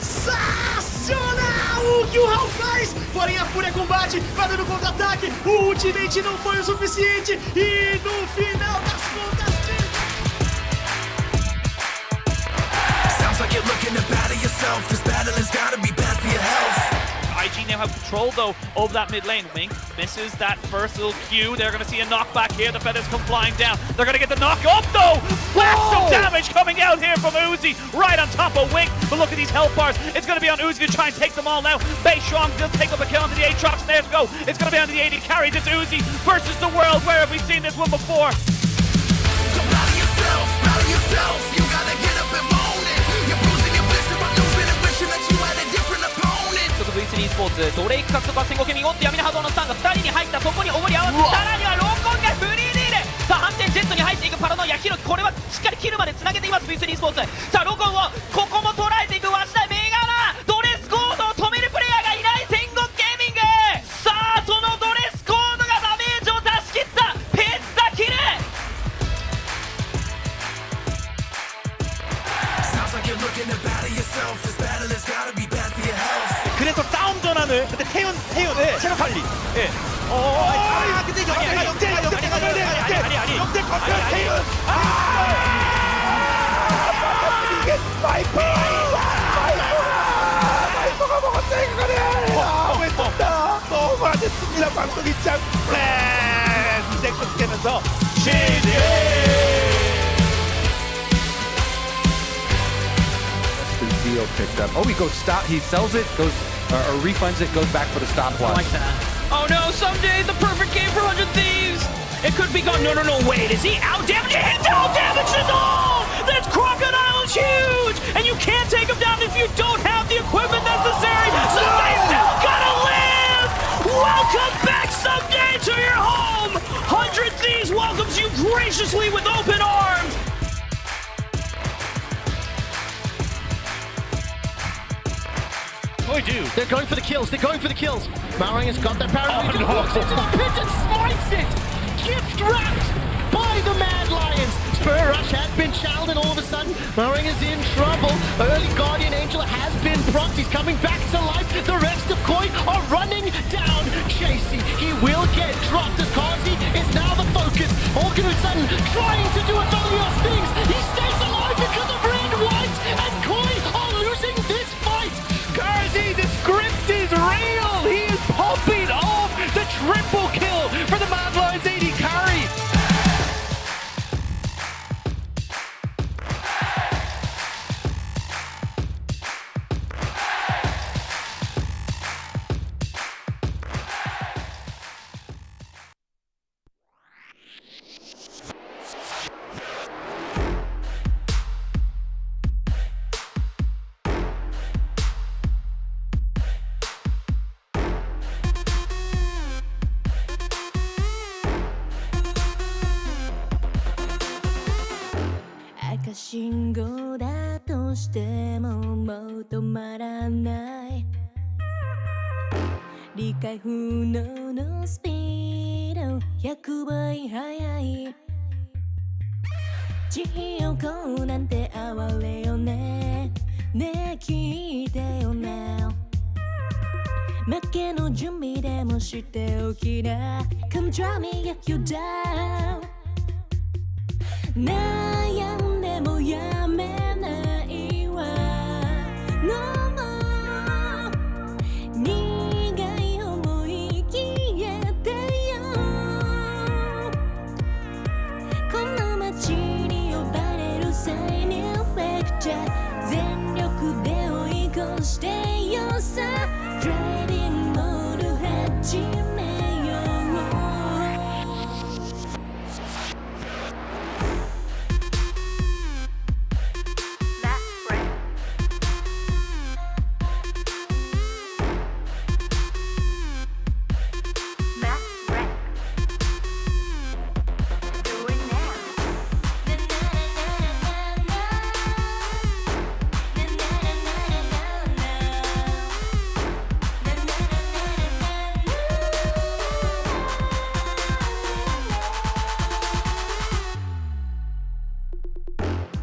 Sensacional o que o Raul faz! Porém a Fúria combate, vai dando contra-ataque, o ultimate não foi o suficiente e no final das contas... Sounds like you're looking to battle yourself. This battle has gotta be bad for your health. IG now have control, though, over that mid lane. Wink misses that first little Q. They're going to see a knockback here. The feathers come flying down. They're going to get the knock up, though. Blast of damage coming out here from Uzi, right on top of Wink. But look at these health bars. It's going to be on Uzi to try and take them all now. Strong does take up a kill onto the Aatrox, and there we go. It's going to be on the AD carries. It's Uzi versus the world. Where have we seen this one before? So battle yourself. You gotta get up and moan it. You're bruising your blister, but losing and wishing that you had a different opponent. V3 スポーツドレイク獲得は戦後見事闇の波動のスタンが2人に入った。そこにおごり合わせ、さらにはローコンがフリーリール。さあ反転ジェットに入っていくパラノイアヒロキ、これはしっかりキルまでつなげています V3 スポーツ。さあローコンをここも捉えていくワシダイメガナ。ドレスコードを止めるプレイヤーがいない戦国ゲーミング。さあそのドレスコードがダメージを出し切ったペッタキル。 Sounds like you're looking to battle yourself. This battle has gotta be bad for your health. 그래서 사운드나는 근데 태연 체력 관리. 예. 근데 역대 과표 태연. 이게 마이퍼가 먹었다 이거네. 왜 떴다. 너무 많았습니다. 방송 입장 플랜 이제 끝내면서 Zio picked up. Oh, he goes stop. He sells it, goes or refunds it, goes back for the stopwatch. Like that. Oh no, someday the perfect game for 100 Thieves. It could be gone. No, wait, is he out damaged? He out damages all! This crocodile is huge! And you can't take him down if you don't have the equipment necessary. Someday still gotta live! Welcome back someday to your home! 100 Thieves welcomes you graciously with open arms. Oh, they're going for the kills. Malrang has got that power. Walks into the pit and smites it. Gift wrapped by the Mad Lions. Spur Rush has been shelled, and all of a sudden, Malrang is in trouble. Early Guardian Angel has been procced. He's coming back to life. The rest of Koi are running down Chasey. He will get dropped as Kazi is now the focus. Organ-Utsun trying to do Athalios things. He stays alive because of red, white, and Koi are losing this fight. Kazi, the script is real! He is popping off the triple kill for the Mad Lions AD carry! 信号だとしてももう止まらない理解不能のスピード100倍速い地横なんて哀れよねねえ聞いてよな負けの準備でもしておきな Come try me get you down 悩んでもやめないわ No more 苦い思い消えてよこの街に呼ばれる際にフェクチャー全力で追い越してよさ Driving モード始めよ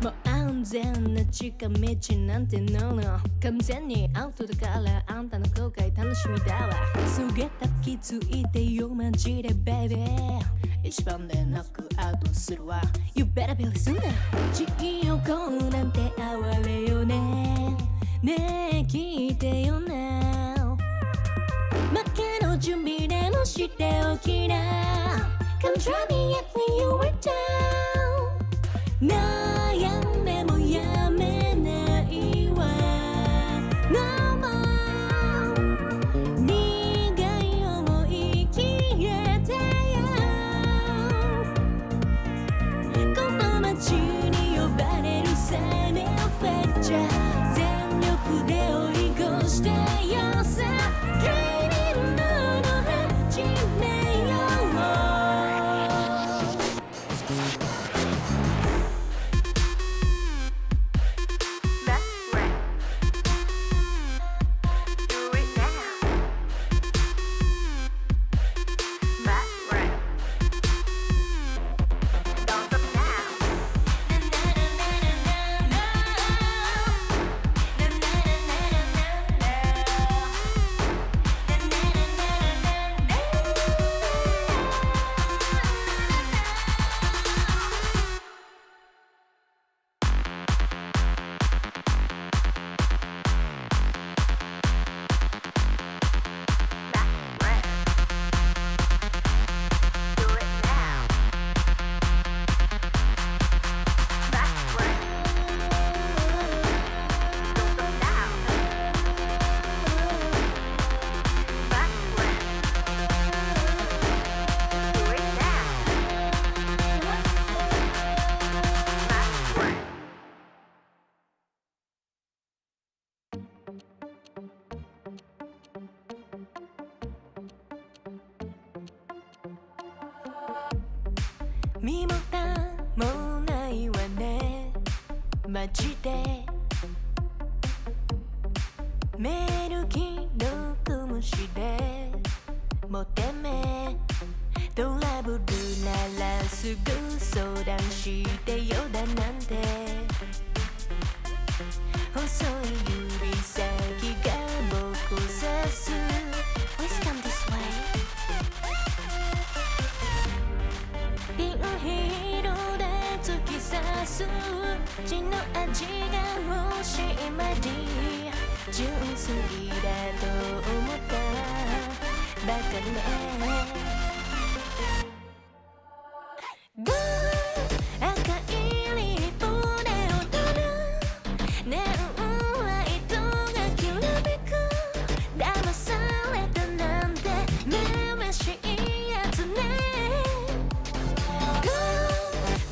うもう安全な近道なんてのの完全にアウトだからあんたの後悔楽しみだわすげた気づいてよマジでベイビー一番でノックアウトするわ You better be listen 地横なんて哀れよねねえ聞いてよな負けの準備でもしておきな Come try me yet when you were down 悩んでもやめないわ No more 苦い思い消えてよこの街に呼ばれる際にフェクチャー全力で追い越してよさ Driving モード始めよう身も蓋もないわねマジでメール既読無視でもてめトラブルならすぐ相談してよだなんて細い指先が僕を指す Please come this way ピンヒールで突き刺す血の味が欲しいまで純粋だと思ったバカね赤いリップで踊るネオンライトがきらめく騙されたなんてめめしいやつね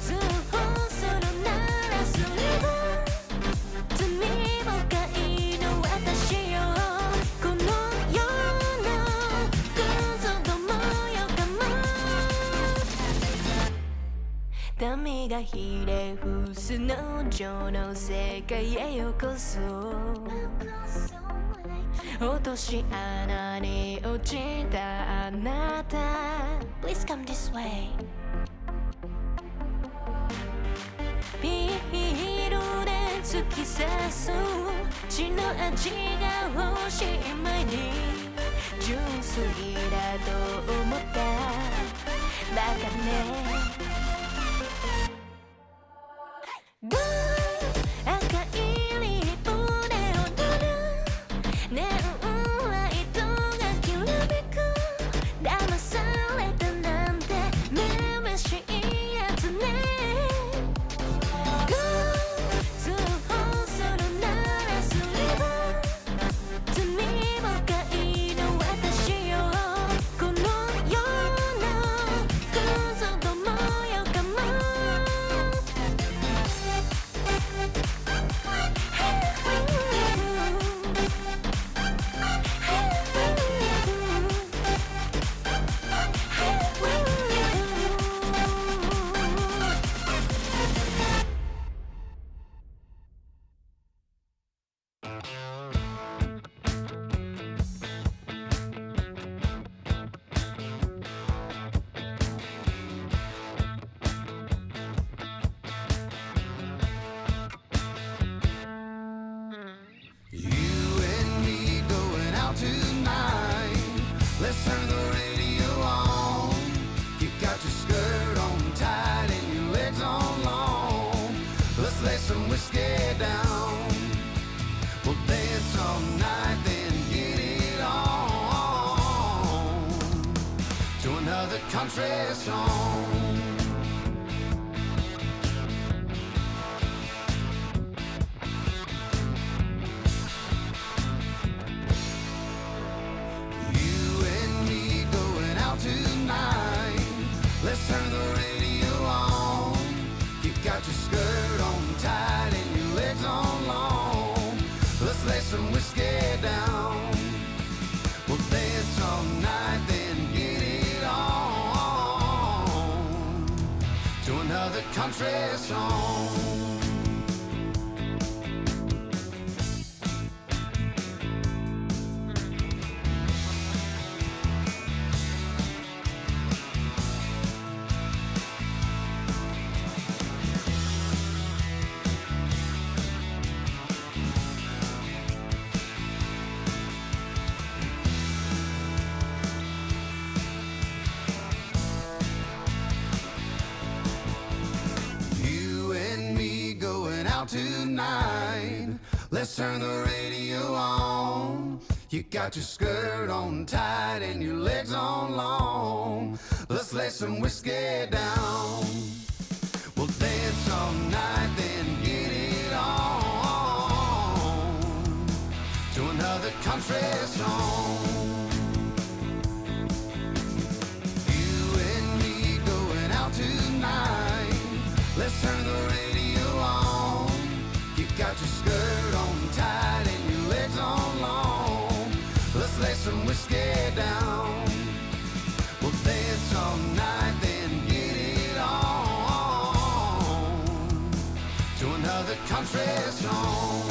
通報するならすれば罪深いの私よこの世のクズどもよ髪がひれ伏す農場の世界へようこそ落とし穴に落ちたあなた Please come this way ビールで突き刺す血の味が欲しい前に純粋だと思ったバカねゴー赤いリボンで踊るネオンライトがきらめく騙されたなんてめめしいやつねゴー通報するならすれば罪深いの私よこの世のクズどもよかもYou and me going out tonight. Let's turn the radio on. You got your skirt on tight and your legs on long. Let's lay some whiskey down. We'll dance all night, then get it on to another country song. Let's turn the radio on. You got your skirt on tight and your legs on long. Let's lay some whiskey down. We'll dance all night, then get it on to another country song. Tonight, let's turn the radio on. You got your skirt on tight and your legs on long. Let's lay some whiskey down. We'll dance all night, then get it on to another country song. You and me going out tonight. Let's turn the radio on. You got your skirt on tight and your legs on long. Let's lay some whiskey down. We'll dance all night, then get it on to another country song.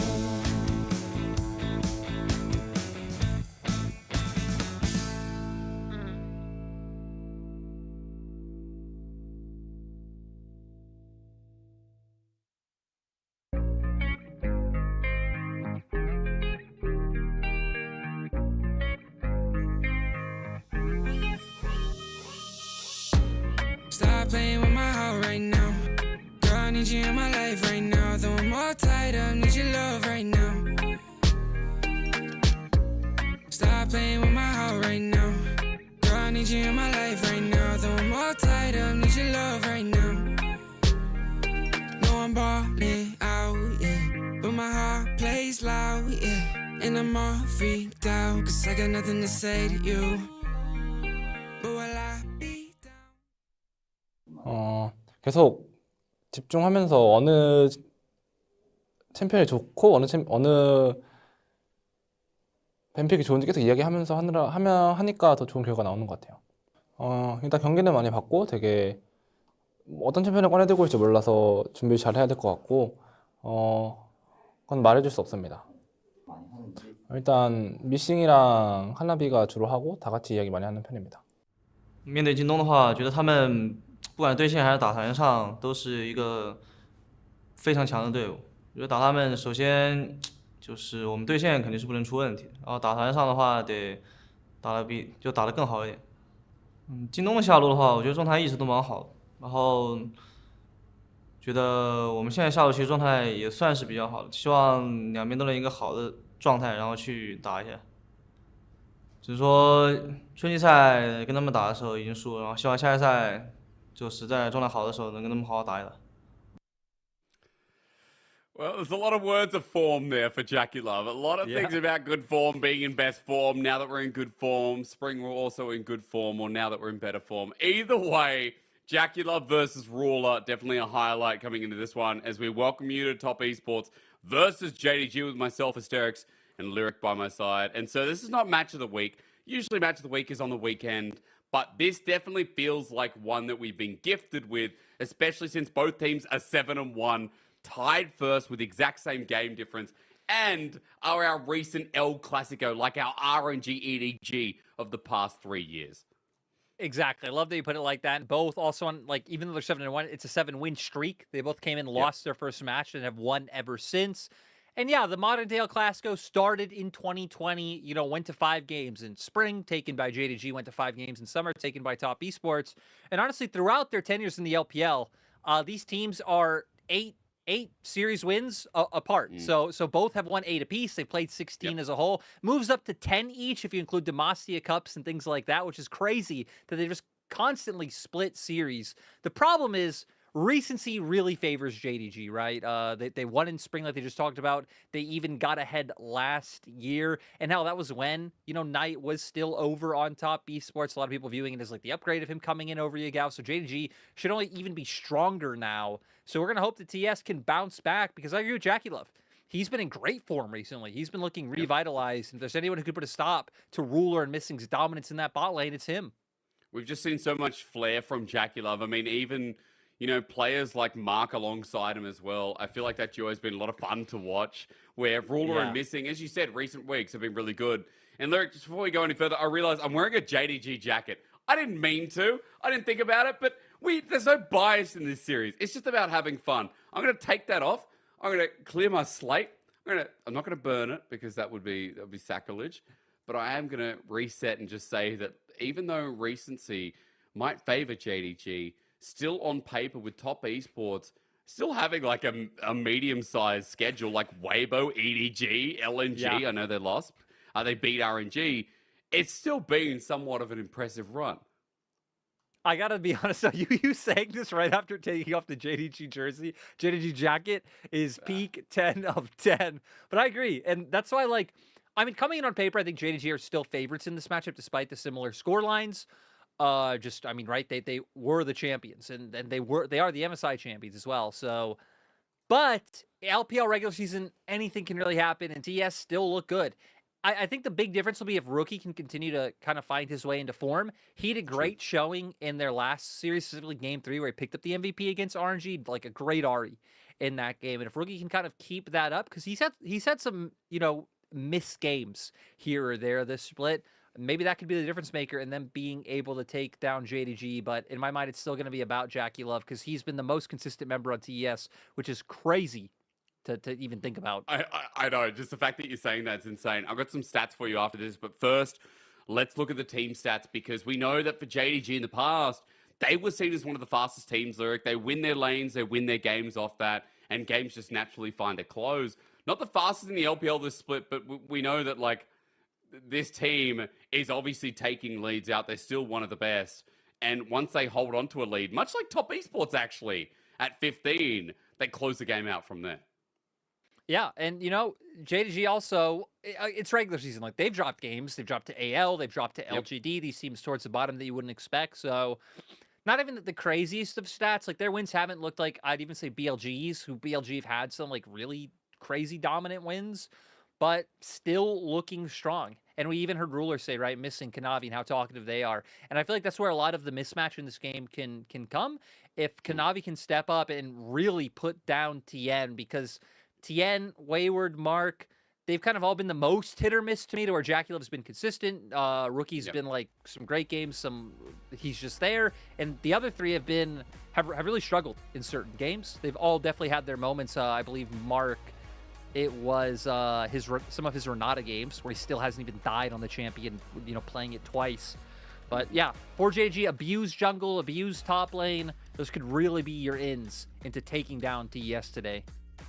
Stop playing with my heart right now. Girl, I need you in my life right now. Though I'm all tied up, need your love right now. Stop playing with my heart right now. Girl, I need you in my life right now. Though I'm all tied up, need your love right now. No, I'm balling out, yeah. But my heart plays loud, yeah. And I'm all freaked out, cause I got nothing to say to you. But will I be 계속 집중하면서 어느 챔피언이 좋고 어느 뱀픽이 좋은지 계속 이야기하면서 하니까 더 좋은 결과가 나오는 것 같아요. 일단 경기는 많이 봤고 되게 어떤 챔피언을 꺼내들고 올지 몰라서 준비 잘 해야 될 것 같고 그건 말해줄 수 없습니다. 일단 미싱이랑 한나비가 주로 하고 다 같이 이야기 많이 하는 편입니다. 面对京东的话，觉得他们不管对线还是打团上，都是一个非常强的队伍。我觉得打他们，首先就是我们对线肯定是不能出问题，然后打团上的话得打得更好一点。京东的下路的话，我觉得状态一直都蛮好的，然后觉得我们现在下路其实状态也算是比较好的，希望两边都能一个好的状态，然后去打一下。只是说春季赛跟他们打的时候已经输了，然后希望下一赛就实在状态好的时候能跟他们好好打一打。Well, there's a lot of words of form there for Jackie Love. A lot of things about good form, being in best form. Now that we're in good form, Spring we're also in good form, or now that we're in better form. Either way, Jackie Love versus Ruler, definitely a highlight coming into this one as we welcome you to Top Esports versus JDG with myself, Hysterics, and Lyric by my side. And so this is not match of the week. Usually match of the week is on the weekend, but this definitely feels like one that we've been gifted with, especially since both teams are 7-1, tied first with the exact same game difference, and are our recent El Clasico, like our RNG EDG of the past 3 years. Exactly. I love that you put it like that. Both also on, like, even though they're 7-1, it's a 7-win streak. They both came in, lost their first match, and have won ever since. And yeah, the modern day El Clasico started in 2020, you know, went to 5 games in spring, taken by JDG, went to 5 games in summer, taken by Top Esports. And honestly, throughout their tenures in the LPL, these teams are 8 series wins apart. So both have won 8 apiece. They played 16 as a whole. Moves up to 10 each if you include Demacia Cups and things like that, which is crazy that they just constantly split series. The problem is recency really favors JDG, right? They won in spring like they just talked about. They even got ahead last year. And hell, that was when, you know, Knight was still over on Top Esports. A lot of people viewing it as like the upgrade of him coming in over Yagao. So JDG should only even be stronger now. So we're going to hope the TS can bounce back, because I agree with Jackie Love. He's been in great form recently. He's been looking revitalized. And if there's anyone who could put a stop to Ruler and Missing's dominance in that bot lane, it's him. We've just seen so much flair from Jackie Love. I mean, even, you know, players like Mark alongside him as well. I feel like that duo has been a lot of fun to watch, where Ruler and Missing, as you said, recent weeks have been really good. And Lyric, just before we go any further, I realize I'm wearing a JDG jacket. I didn't mean to. I didn't think about it, but there's no bias in this series. It's just about having fun. I'm going to take that off. I'm going to clear my slate. I'm not going to burn it, because that would be sacrilege. But I am going to reset and just say that even though recency might favor JDG, still on paper with Top Esports, still having like a medium-sized schedule like Weibo, EDG, LNG. I know they lost. They beat RNG. It's still been somewhat of an impressive run. I gotta be honest, so you saying this right after taking off the JDG jersey, JDG jacket is peak 10 of 10. But I agree, and that's why, like, I mean, coming in on paper, I think JDG are still favorites in this matchup despite the similar score lines. I mean, right? They were the champions, and they are the MSI champions as well. So, but LPL regular season, anything can really happen, and TS still look good. I think the big difference will be if Rookie can continue to kind of find his way into form. He did great showing in their last series, specifically Game 3, where he picked up the MVP against RNG, like a great Ari in that game. And if Rookie can kind of keep that up, because he's had some, you know, missed games here or there this split, maybe that could be the difference maker in them being able to take down JDG. But in my mind, it's still going to be about Jackie Love, because he's been the most consistent member on TES, which is crazy to even think about. I know, just the fact that you're saying that's insane. I've got some stats for you after this, but first, let's look at the team stats, because we know that for JDG in the past, they were seen as one of the fastest teams, Lyric. They win their lanes, they win their games off that, and games just naturally find a close. Not the fastest in the LPL this split, but we know that, like, this team is obviously taking leads out. They're still one of the best. And once they hold on to a lead, much like Top Esports actually, at 15, they close the game out from there. Yeah, and, you know, JDG also, it's regular season. Like, they've dropped games. They've dropped to AL. They've dropped to LGD. These teams towards the bottom that you wouldn't expect. So, not even the craziest of stats. Like, their wins haven't looked like, I'd even say BLG's, who BLG have had some, like, really crazy dominant wins, but still looking strong. And we even heard Ruler say, right, Missing Kanavi and how talkative they are. And I feel like that's where a lot of the mismatch in this game can come, if Kanavi can step up and really put down Tien, because Tien, Wayward, Mark, they've kind of all been the most hit or miss to me, to where Jackie Love's been consistent. Rookie's been like some great games, he's just there. And the other three have really struggled in certain games. They've all definitely had their moments. I believe Mark, it was some of his Renata games where he still hasn't even died on the champion, playing it twice. But yeah, for JDG, abuse jungle, abuse top lane. Those could really be your ins into taking down TES today.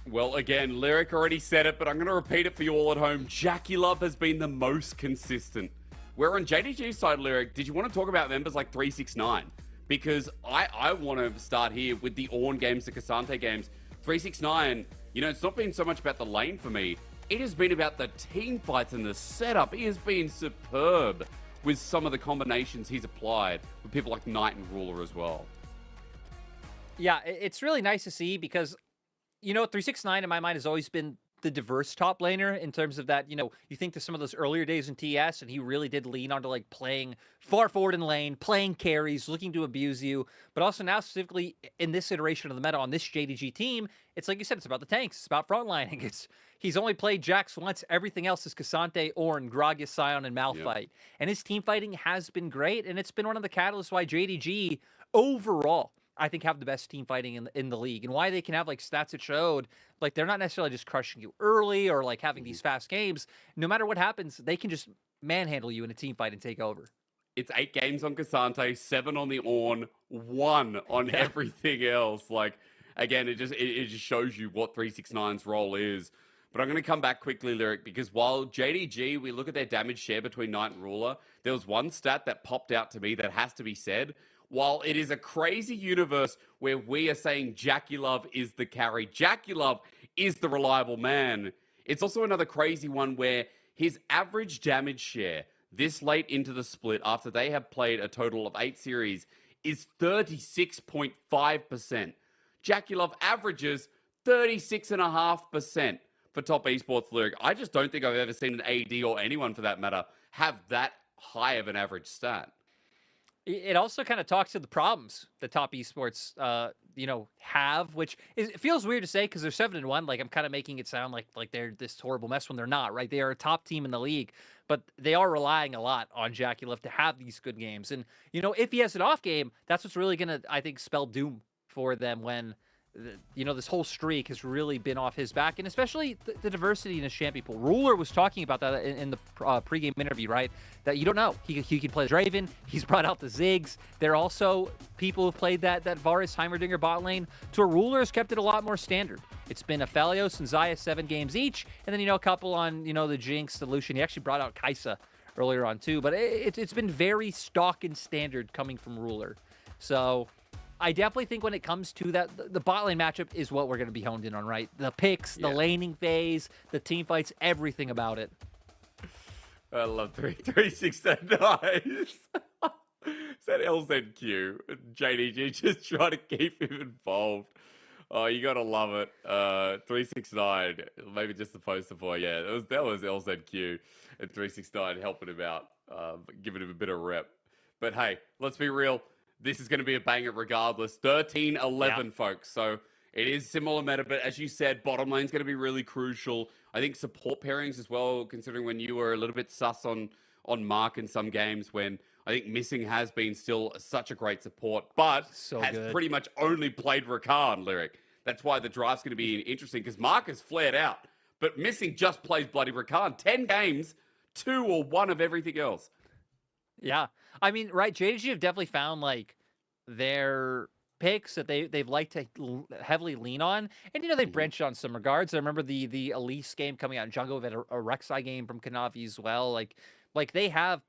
Well, again, Lyric already said it, but I'm going to repeat it for you all at home. Jackie Love has been the most consistent. Where on JDG's side, Lyric, did you want to talk about members like 369? Because I want to start here with the Ornn games, the Cassante games. 369, it's not been so much about the lane for me. It has been about the team fights and the setup. He has been superb with some of the combinations he's applied with people like Knight and Ruler as well. Yeah, it's really nice to see, because 369 in my mind has always been the diverse top laner, in terms of that, you think to some of those earlier days in TS, and he really did lean onto like playing far forward in lane, playing carries, looking to abuse you. But also now, specifically in this iteration of the meta on this JDG team, it's like you said, it's about the tanks, it's about frontlining. He's only played Jax once. Everything else is Cassante, Ornn, Gragas, Sion, and Malphite. Yep. And his team fighting has been great, and it's been one of the catalysts why JDG overall, I think, have the best team fighting in the league, and why they can have like stats that showed like they're not necessarily just crushing you early or like having these fast games. No matter what happens, they can just manhandle you in a team fight and take over. It's 8 games on Cassante, 7 on the Ornn, 1 on everything else. Like, again, it just shows you what 369's role is. But I'm going to come back quickly, Lyric, because while JDG, we look at their damage share between Knight and Ruler, there was one stat that popped out to me that has to be said. While it is a crazy universe where we are saying Jackie Love is the carry, Jackie Love is the reliable man, it's also another crazy one where his average damage share this late into the split, after they have played a total of 8 series, is 36.5%. Jackie Love averages 36.5% for top esports, Lyric. I just don't think I've ever seen an AD, or anyone for that matter, have that high of an average stat. It also kind of talks to the problems the top esports, have, which it feels weird to say because they're 7-1. Like, I'm kind of making it sound like they're this horrible mess when they're not, right? They are a top team in the league, but they are relying a lot on Jackie Love to have these good games. And, if he has an off game, that's what's really going to, I think, spell doom for them when, this whole streak has really been off his back, and especially the diversity in his champion pool. Ruler was talking about that in the pregame interview, right? That you don't know. He can play Draven. He's brought out the Ziggs. There are also people who've played that Varus Heimerdinger bot lane. To a Ruler has kept it a lot more standard. It's been Aphelios and Xayah 7 games each, and then, a couple on, the Jinx, the Lucian. He actually brought out Kai'Sa earlier on too, but it's been very stock and standard coming from Ruler. So I definitely think when it comes to that, the bot lane matchup is what we're going to be honed in on, right? The picks, the laning phase, the team fights, everything about it. I love 369. Is that LZQ? JDG just trying to keep him involved. Oh, you gotta love it. 369, maybe just the poster boy. Yeah, that was LZQ and 369 helping him out, giving him a bit of rep. But hey, let's be real. This is going to be a banger regardless. 13-11, folks. So it is similar meta, but as you said, bottom lane's going to be really crucial. I think support pairings as well, considering when you were a little bit sus on Mark in some games, when I think Missing has been still such a great support, but pretty much only played Rakan, Lyric. That's why the draft's going to be interesting, because Mark has flared out, but Missing just plays bloody Rakan. 10 games, 2 or 1 of everything else. Yeah. I mean, right, JDG have definitely found, like, their picks that they've liked to heavily lean on. And, they've branched on some regards. I remember the Elise game coming out in Jungle. We've had a Rek'Sai game from Kanavi as well. Like they have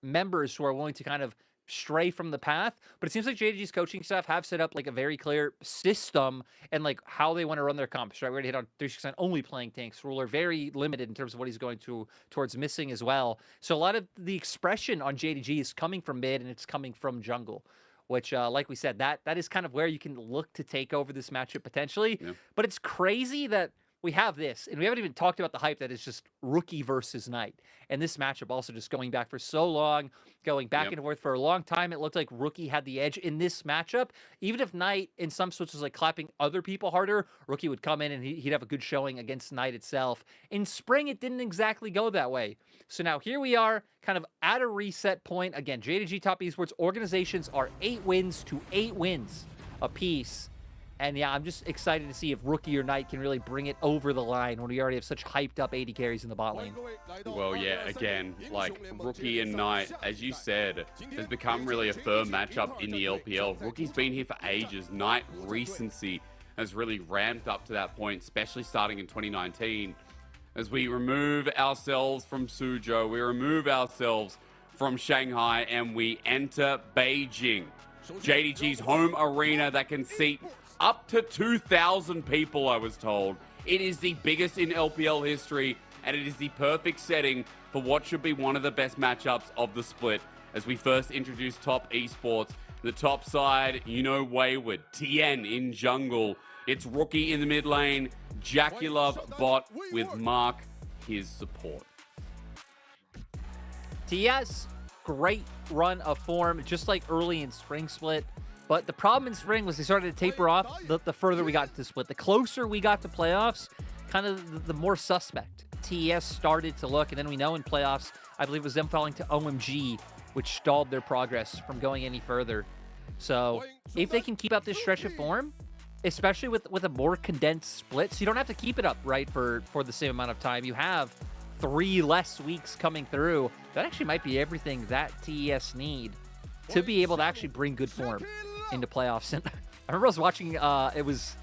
members who are willing to kind of stray from the path. But it seems like JDG's coaching staff have set up, like, a very clear system and, like, how they want to run their comps, right? We already hit on 3% only playing tanks. Ruler very limited in terms of what he's going towards Missing as well. So a lot of the expression on JDG is coming from mid, and it's coming from jungle, which, like we said, that is kind of where you can look to take over this matchup potentially. Yeah. But it's crazy that we have this, and we haven't even talked about the hype that is just Rookie versus Knight. And this matchup also just going back for so long, going back and forth for a long time. It looked like Rookie had the edge in this matchup. Even if Knight in some switches was like clapping other people harder, Rookie would come in and he'd have a good showing against Knight itself. In spring, it didn't exactly go that way. So now here we are, kind of at a reset point. Again, JDG Top Esports organizations are 8 wins to 8 wins apiece. And yeah, I'm just excited to see if Rookie or Knight can really bring it over the line when we already have such hyped up AD carries in the bot lane. Well, yeah, again, like Rookie and Knight, as you said, has become really a firm matchup in the LPL. Rookie's been here for ages. Knight recency has really ramped up to that point, especially starting in 2019. As we remove ourselves from Suzhou, we remove ourselves from Shanghai, and we enter Beijing. JDG's home arena that can seat up to 2,000 people, I was told. It is the biggest in LPL history, and it is the perfect setting for what should be one of the best matchups of the split. As we first introduce Top Esports, the top side, you know, Wayward, TN in jungle. It's Rookie in the mid lane, Jackulov bot with Mark, his support. TES, great run of form, just like early in Spring Split. But the problem in spring was they started to taper off the further we got to split. The closer we got to playoffs, kind of the more suspect TES started to look. And then we know in playoffs, I believe it was them falling to OMG, which stalled their progress from going any further. So if they can keep up this stretch of form, especially with a more condensed split, so you don't have to keep it up, right, for the same amount of time. You have 3 less weeks coming through. That actually might be everything that TES need to be able to actually bring good form into playoffs. And I remember I was watching, it was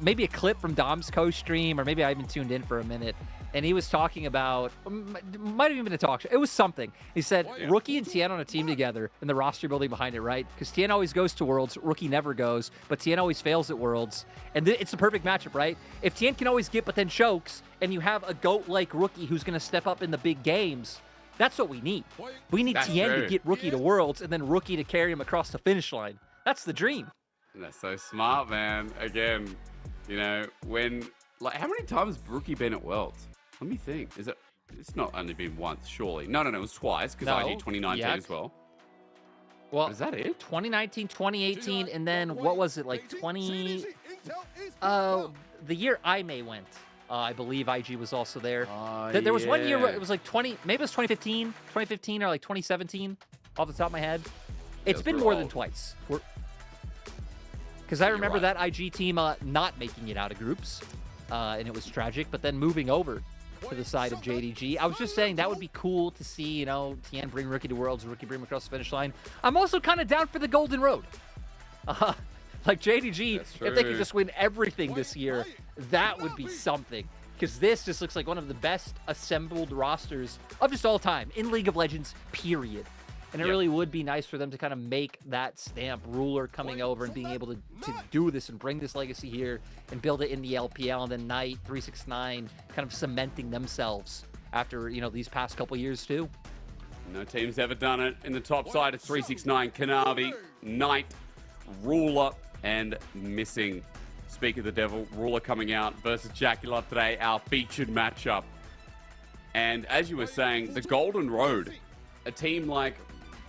maybe a clip from Dom's co-stream, or maybe I even tuned in for a minute, and he was talking about, might have even been a talk show. It was something. He said, Rookie and Tien on a team together, and the roster building behind it, right? Because Tien always goes to Worlds, Rookie never goes, but Tien always fails at Worlds. And it's the perfect matchup, right? If Tien can always get, but then chokes, and you have a GOAT like Rookie who's going to step up in the big games, that's what we need. We need Tien to get Rookie to Worlds, and then Rookie to carry him across the finish line. That's the dream. That's so smart, man. Again, you know, when, like, how many times has Rookie been at Worlds? Let me think. Is it? It's not only been once, surely. No, it was twice, because I did 2019 as well. Well, is that it? 2019, 2018, and then what was it, like 20? The year Aimee went. I believe IG was also there. There was 1 year where it was like 20, maybe it was 2015 or like 2017, off the top of my head. It's been more than twice. Because I remember that IG team not making it out of groups, and it was tragic, but then moving over to the side of JDG. I was just saying that would be cool to see, you know, Tien bring Rookie to Worlds, Rookie bring him across the finish line. I'm also kind of down for the Golden Road. Like JDG, if they could just win everything this year, that would be something. Because this just looks like one of the best assembled rosters of just all time in League of Legends, period. And it really would be nice for them to kind of make that stamp, Ruler coming over and being able to do this and bring this legacy here and build it in the LPL, and then Knight, 369 kind of cementing themselves after, you know, these past couple years too. No team's ever done it. In the top side, it's 369, Kanavi, Knight, Ruler, and missing. Speak of the devil, Ruler coming out versus Jackulov today, our featured matchup. And as you were saying, the Golden Road, a team like,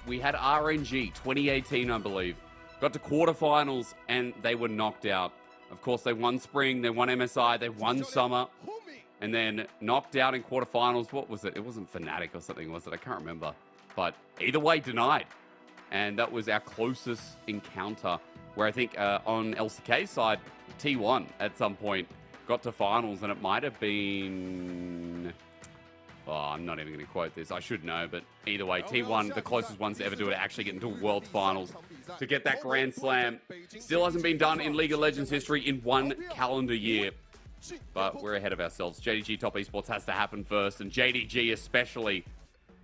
we had RNG 2018, I believe, got to quarterfinals and they were knocked out. Of course, they won spring, they won MSI, they won summer, and then knocked out in quarterfinals. What was it? It wasn't Fnatic or something, was it? I can't remember. But either way, denied. And that was our closest encounter, where I think on LCK's side, T1 at some point got to finals, and it might have been... Oh, I'm not even going to quote this. I should know, but either way, T1, the closest ones to ever do it, actually get into World Finals to get that Grand Slam. Still hasn't been done in League of Legends history in 1 calendar year. But we're ahead of ourselves. JDG Top Esports has to happen first, and JDG especially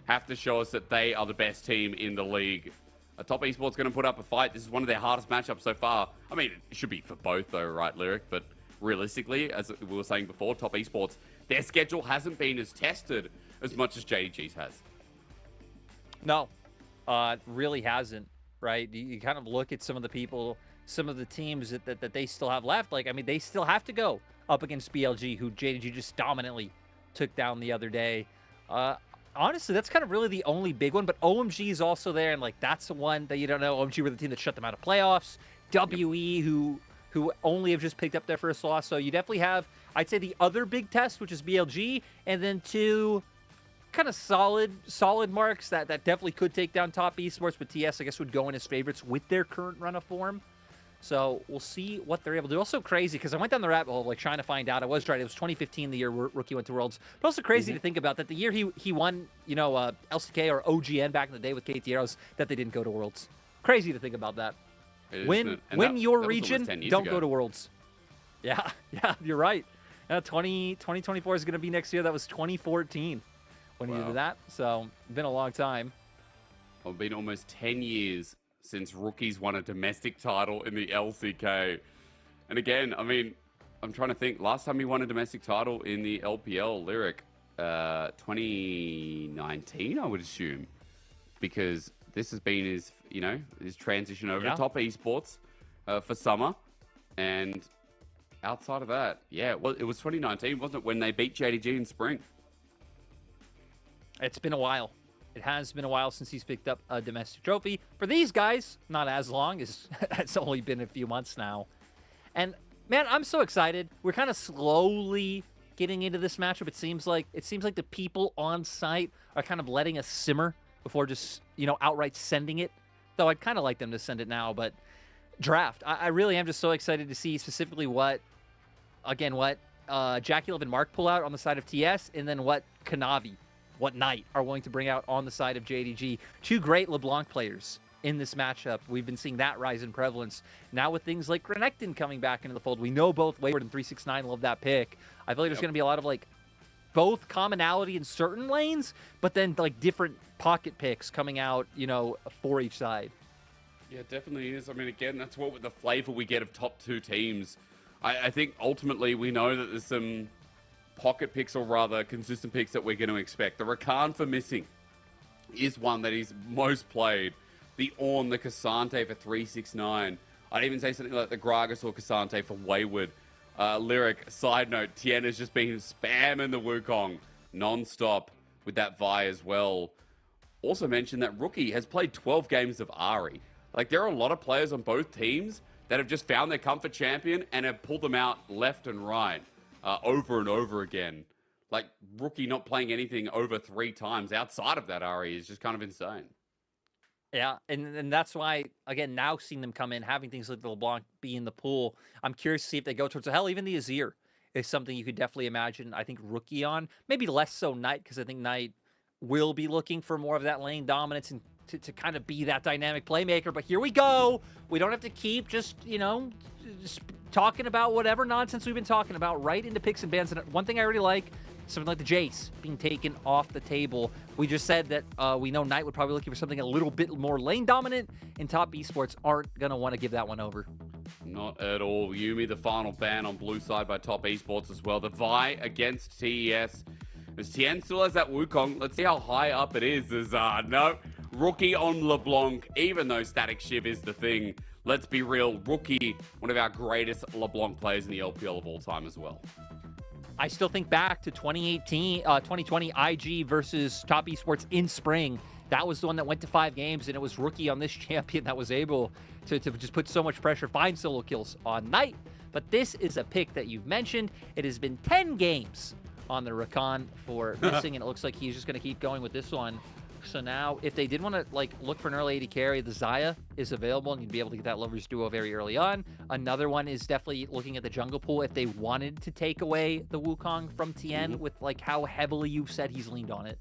have to show us that they are the best team in the league. Top Esports going to put up a fight. This is one of their hardest matchups so far. I mean, it should be for both though, right, Lyric? But realistically, as we were saying before, Top Esports, their schedule hasn't been as tested as much as JDG's has. No, it really hasn't, right? You kind of look at some of the people, some of the teams that they still have left. Like, I mean, they still have to go up against BLG, who JDG just dominantly took down the other day. Honestly, that's kind of really the only big one, but OMG is also there, and like that's the one that you don't know. OMG were the team that shut them out of playoffs. WE, who only have just picked up their first loss. So you definitely have, I'd say, the other big test, which is BLG, and then two kind of solid marks that definitely could take down top esports, but TS, I guess, would go in as favorites with their current run of form. So we'll see what they're able to do. Also crazy, because I went down the rabbit hole of like trying to find out. I was right. It was 2015, the year Rookie went to Worlds. But also crazy to think about that the year he won, LCK or OGN back in the day with KT Arrows, that they didn't go to Worlds. Crazy to think about that. Win your region, don't go to Worlds. Yeah, you're right. 2024 is going to be next year. That was 2014 when he did that. So it's been a long time. Well, it's been almost 10 years since Rookies won a domestic title in the LCK. And again, I mean, I'm trying to think. Last time he won a domestic title in the LPL, Lyric, 2019, I would assume. Because this has been his, his transition over to top esports for summer. And outside of that, it was 2019, wasn't it, when they beat JDG in spring? It's been a while. It has been a while since he's picked up a domestic trophy. For these guys, not as long. It's only been a few months now. And, man, I'm so excited. We're kind of slowly getting into this matchup. It seems like the people on site are kind of letting us simmer before just, outright sending it. Though I'd kind of like them to send it now. But draft, I really am just so excited to see specifically what Jackie Love and Mark pull out on the side of TS, and then what Knight are willing to bring out on the side of JDG. Two great LeBlanc players in this matchup. We've been seeing that rise in prevalence. Now with things like Renekton coming back into the fold, we know both Wayward and 369 love that pick. I feel like there's going to be a lot of both commonality in certain lanes, but then different pocket picks coming out, for each side. Yeah, it definitely is. I mean, again, that's what the flavor we get of top two teams. I think ultimately we know that there's some pocket picks, or rather consistent picks, that we're going to expect. The Rakan for Missing is one that is most played. The Ornn, the Cassante for 369. I'd even say something like the Gragas or Cassante for Wayward. Lyric, side note, Tien has just been spamming the Wukong non-stop with that Vi as well. Also mentioned that Rookie has played 12 games of Ahri. There are a lot of players on both teams that have just found their comfort champion and have pulled them out left and right. Over and over again. Rookie not playing anything over 3 times outside of that Ahri is just kind of insane. Yeah, and that's why, again, now seeing them come in, having things like the LeBlanc be in the pool, I'm curious to see if they go towards, even the Azir is something you could definitely imagine, I think, Rookie on. Maybe less so Knight, because I think Knight will be looking for more of that lane dominance and to kind of be that dynamic playmaker. But here we go. We don't have to keep just talking about whatever nonsense we've been talking about right into picks and bans. And one thing I really like, something like the Jace being taken off the table. We just said that we know Knight would probably be looking for something a little bit more lane dominant, and top esports aren't going to want to give that one over. Not at all. Yuumi, the final ban on blue side by top esports as well. The Vi against TES. As Tien still has that Wukong. Let's see how high up it is. No. Rookie on LeBlanc, even though Static Shiv is the thing. Let's be real, Rookie, one of our greatest LeBlanc players in the LPL of all time as well. I still think back to 2020 IG versus Top Esports in spring. That was the one that went to 5 games, and it was Rookie on this champion that was able to just put so much pressure, find solo kills on Knight. But this is a pick that you've mentioned. It has been 10 games on the Rakan for Missing, and it looks like he's just going to keep going with this one. So now, if they did want to look for an early AD carry, the Xayah is available, and you'd be able to get that Lovers duo very early on. Another one is definitely looking at the jungle pool if they wanted to take away the Wukong from Tien with how heavily you've said he's leaned on it.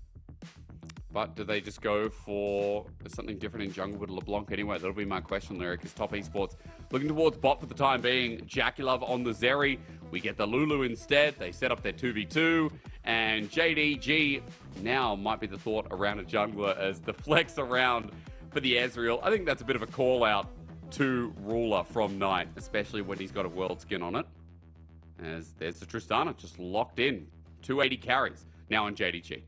But do they just go for something different in jungle with LeBlanc anyway? That'll be my question, Lyric, is top esports looking towards bot for the time being. Jackie Love on the Zeri. We get the Lulu instead. They set up their 2v2. And JDG now might be the thought around a jungler as the flex around for the Ezreal. I think that's a bit of a call out to Ruler from Knight, especially when he's got a world skin on it. As there's the Tristana just locked in. 280 carries now on JDG.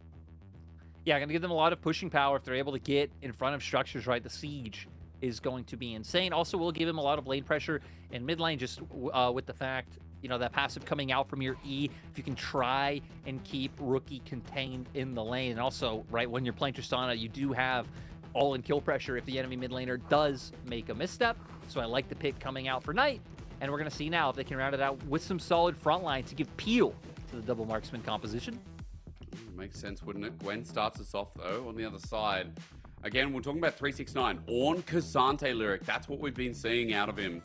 Yeah, going to give them a lot of pushing power if they're able to get in front of structures, right? The siege is going to be insane. Also, will give him a lot of lane pressure in mid lane, just with the fact you know, that passive coming out from your E, if you can try and keep Rookie contained in the lane. And also, right, when you're playing Tristana, you do have all-in kill pressure if the enemy mid laner does make a misstep. So I like the pick coming out for Knight. And we're going to see now if they can round it out with some solid front line to give Peel to the double marksman composition. Makes sense, wouldn't it? Gwen starts us off, though, on the other side. Again, we're talking about 369. On Cassante Lyric, that's what we've been seeing out of him.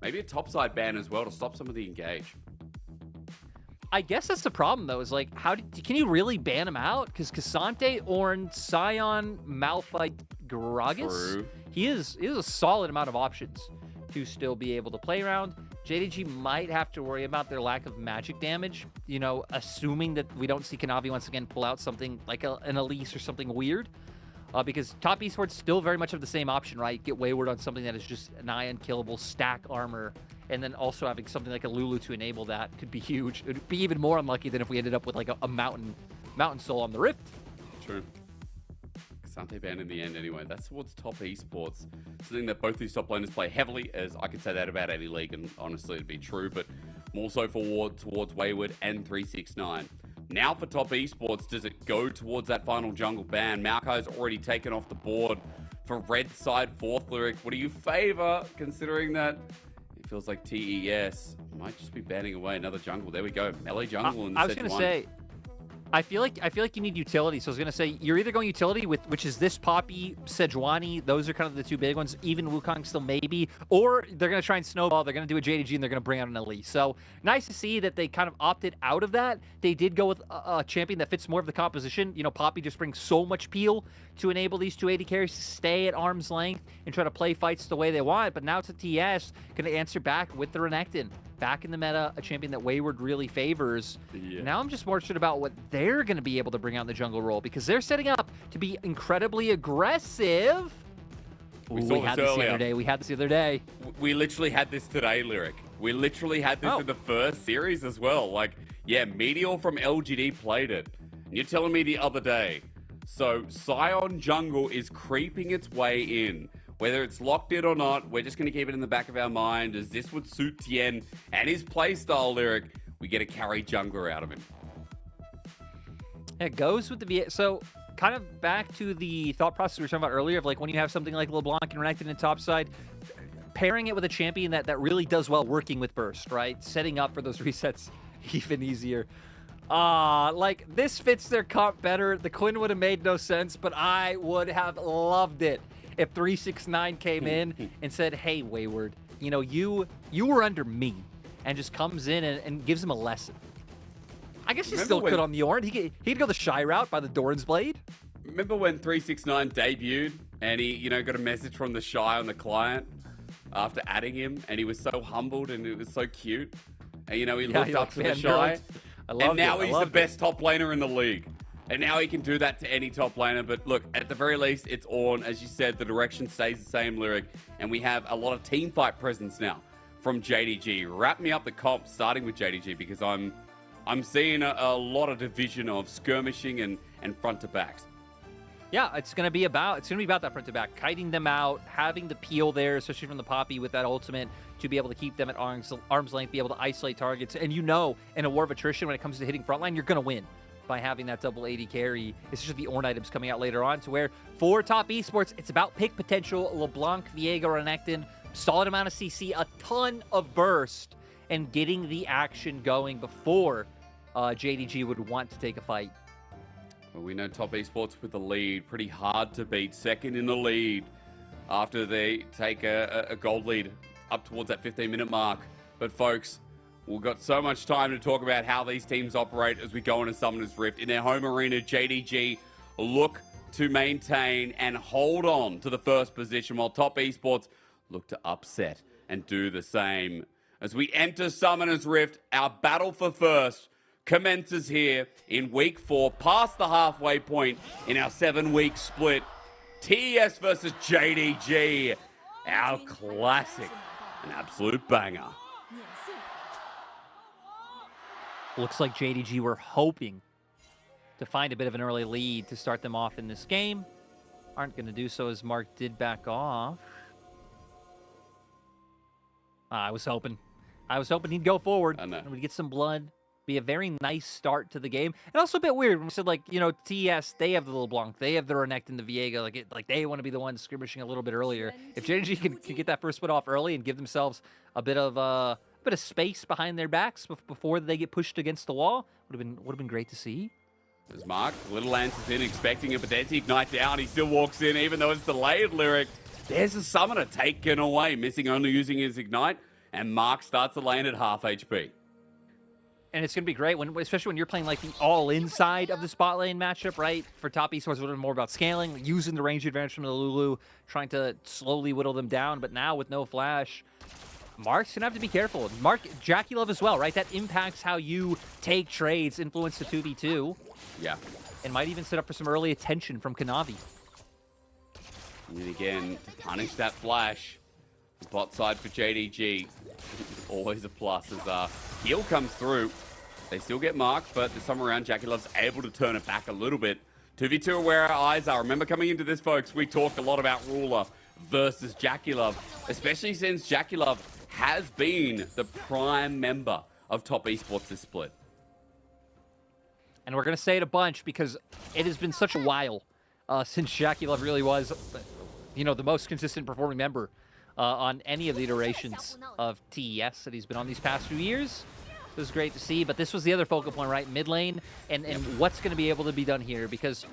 Maybe a topside ban as well to stop some of the engage. I guess that's the problem, though, is like, can you really ban him out? Because Cassante, Ornn, Sion, Malphite, Gragas, he is a solid amount of options to still be able to play around. JDG might have to worry about their lack of magic damage, you know, assuming that we don't see Kanavi once again pull out something like an Elise or something weird. Because top esports still very much have the same option, right? Get Wayward on something that is just nigh unkillable, stack armor, and then also having something like a Lulu to enable that could be huge. It would be even more unlucky than if we ended up with like a mountain soul on the Rift. True. Cassante ban in the end anyway. That's towards top esports. Something that both these top laners play heavily, as I could say that about any league, and honestly it'd be true, but more so towards Wayward and 369. Now for top esports, does it go towards that final jungle ban? Maokai's already taken off the board for red side fourth Lyric. What do you favor, considering that it feels like TES might just be banning away another jungle? There we go, melee jungle in the I was going to say, I feel like you need utility. So I was going to say, you're either going utility, which is this Poppy, Sejuani. Those are kind of the two big ones. Even Wukong still maybe. Or they're going to try and snowball. They're going to do a JDG, and they're going to bring out an Elise. So nice to see that they kind of opted out of that. They did go with a champion that fits more of the composition. You know, Poppy just brings so much peel to enable these 280 carries to stay at arm's length and try to play fights the way they want. But now it's a TS going to answer back with the Renekton. Back in the meta, a champion that Wayward really favors. Yeah. Now I'm just more interested about what they're going to be able to bring out in the jungle role, because they're setting up to be incredibly aggressive. We had this the other day. We had this the other day. We literally had this today, Lyric. We literally had this in the first series as well. Like, yeah, Meteor from LGD played it. And you're telling me the other day. So, Sion jungle is creeping its way in. Whether it's locked in or not, we're just going to keep it in the back of our mind, as this would suit Tien and his playstyle, Lyric. We get a carry jungler out of him. It goes with the... So, kind of back to the thought process we were talking about earlier of like when you have something like LeBlanc and Renekton in topside, pairing it with a champion that really does well working with burst, right? Setting up for those resets even easier. Like, this fits their comp better. The Quinn would have made no sense, but I would have loved it if 369 came in and said, hey, Wayward, you know, you were under me, and just comes in and gives him a lesson. I guess he still could on the Ornn. He'd go the shy route by the Doran's Blade. Remember when 369 debuted and he, you know, got a message from the shy on the client after adding him, and he was so humbled and it was so cute. And, you know, he looked up to the shy. And now he's the best top laner in the league. And now he can do that to any top laner. But look, at the very least, it's Ornn. As you said, the direction stays the same, Lyric. And we have a lot of team fight presence now from JDG. Wrap me up the comp, starting with JDG, because I'm seeing a lot of division of skirmishing and front to backs. Yeah, it's gonna be about that front to back, kiting them out, having the peel there, especially from the Poppy with that ultimate, to be able to keep them at arm's length, be able to isolate targets. And you know, in a war of attrition, when it comes to hitting frontline, you're gonna win by having that double 80 carry. It's just the Ornn items coming out later on, to where for top esports, it's about pick potential. LeBlanc, Viego, Renekton, solid amount of CC, a ton of burst, and getting the action going before JDG would want to take a fight. Well, we know top esports with the lead, pretty hard to beat. Second in the lead after they take a gold lead up towards that 15-minute mark. But folks, we've got so much time to talk about how these teams operate as we go into Summoner's Rift. In their home arena, JDG look to maintain and hold on to the first position, while top esports look to upset and do the same. As we enter Summoner's Rift, our battle for first commences here in week 4, past the halfway point in our 7-week split. TES versus JDG, our classic, an absolute banger. Looks like JDG were hoping to find a bit of an early lead to start them off in this game. Aren't going to do so, as Mark did back off. I was hoping. I was hoping he'd go forward I know. and we'd get some blood. Be a very nice start to the game. And also a bit weird when we said, like, you know, TES, they have the LeBlanc, they have the Renekton and the Viega, like they want to be the ones skirmishing a little bit earlier. If JDG can get that first split off early and give themselves a bit of space behind their backs before they get pushed against the wall, would have been great to see. There's Mark, Little Lance is in, expecting it, but there's the Ignite down. He still walks in, even though it's delayed, Lyric. There's a Summoner taken away, Missing only using his Ignite, and Mark starts the lane at half HP. And it's going to be great, especially when you're playing like the all-in side of the spot lane matchup, right? For top esports, a little more about scaling, using the range advantage from the Lulu, trying to slowly whittle them down. But now with no flash, Mark's going to have to be careful. Mark, Jackie Love as well, right? That impacts how you take trades, influence the 2v2. Yeah. And might even set up for some early attention from Kanavi. And then again, to punish that flash, the bot side for JDG, always a plus as heal comes through. They still get marked, but this time around, Jackie Love's able to turn it back a little bit. 2v2 are where our eyes are. Remember coming into this, folks, we talked a lot about Ruler versus Jackie Love, especially since Jackie Love has been the prime member of top esports this split. And we're going to say it a bunch because it has been such a while since Jackie Love really was, you know, the most consistent performing member on any of the iterations of TES that he's been on these past few years. It was great to see, but this was the other focal point, right? Mid lane, and what's going to be able to be done here, because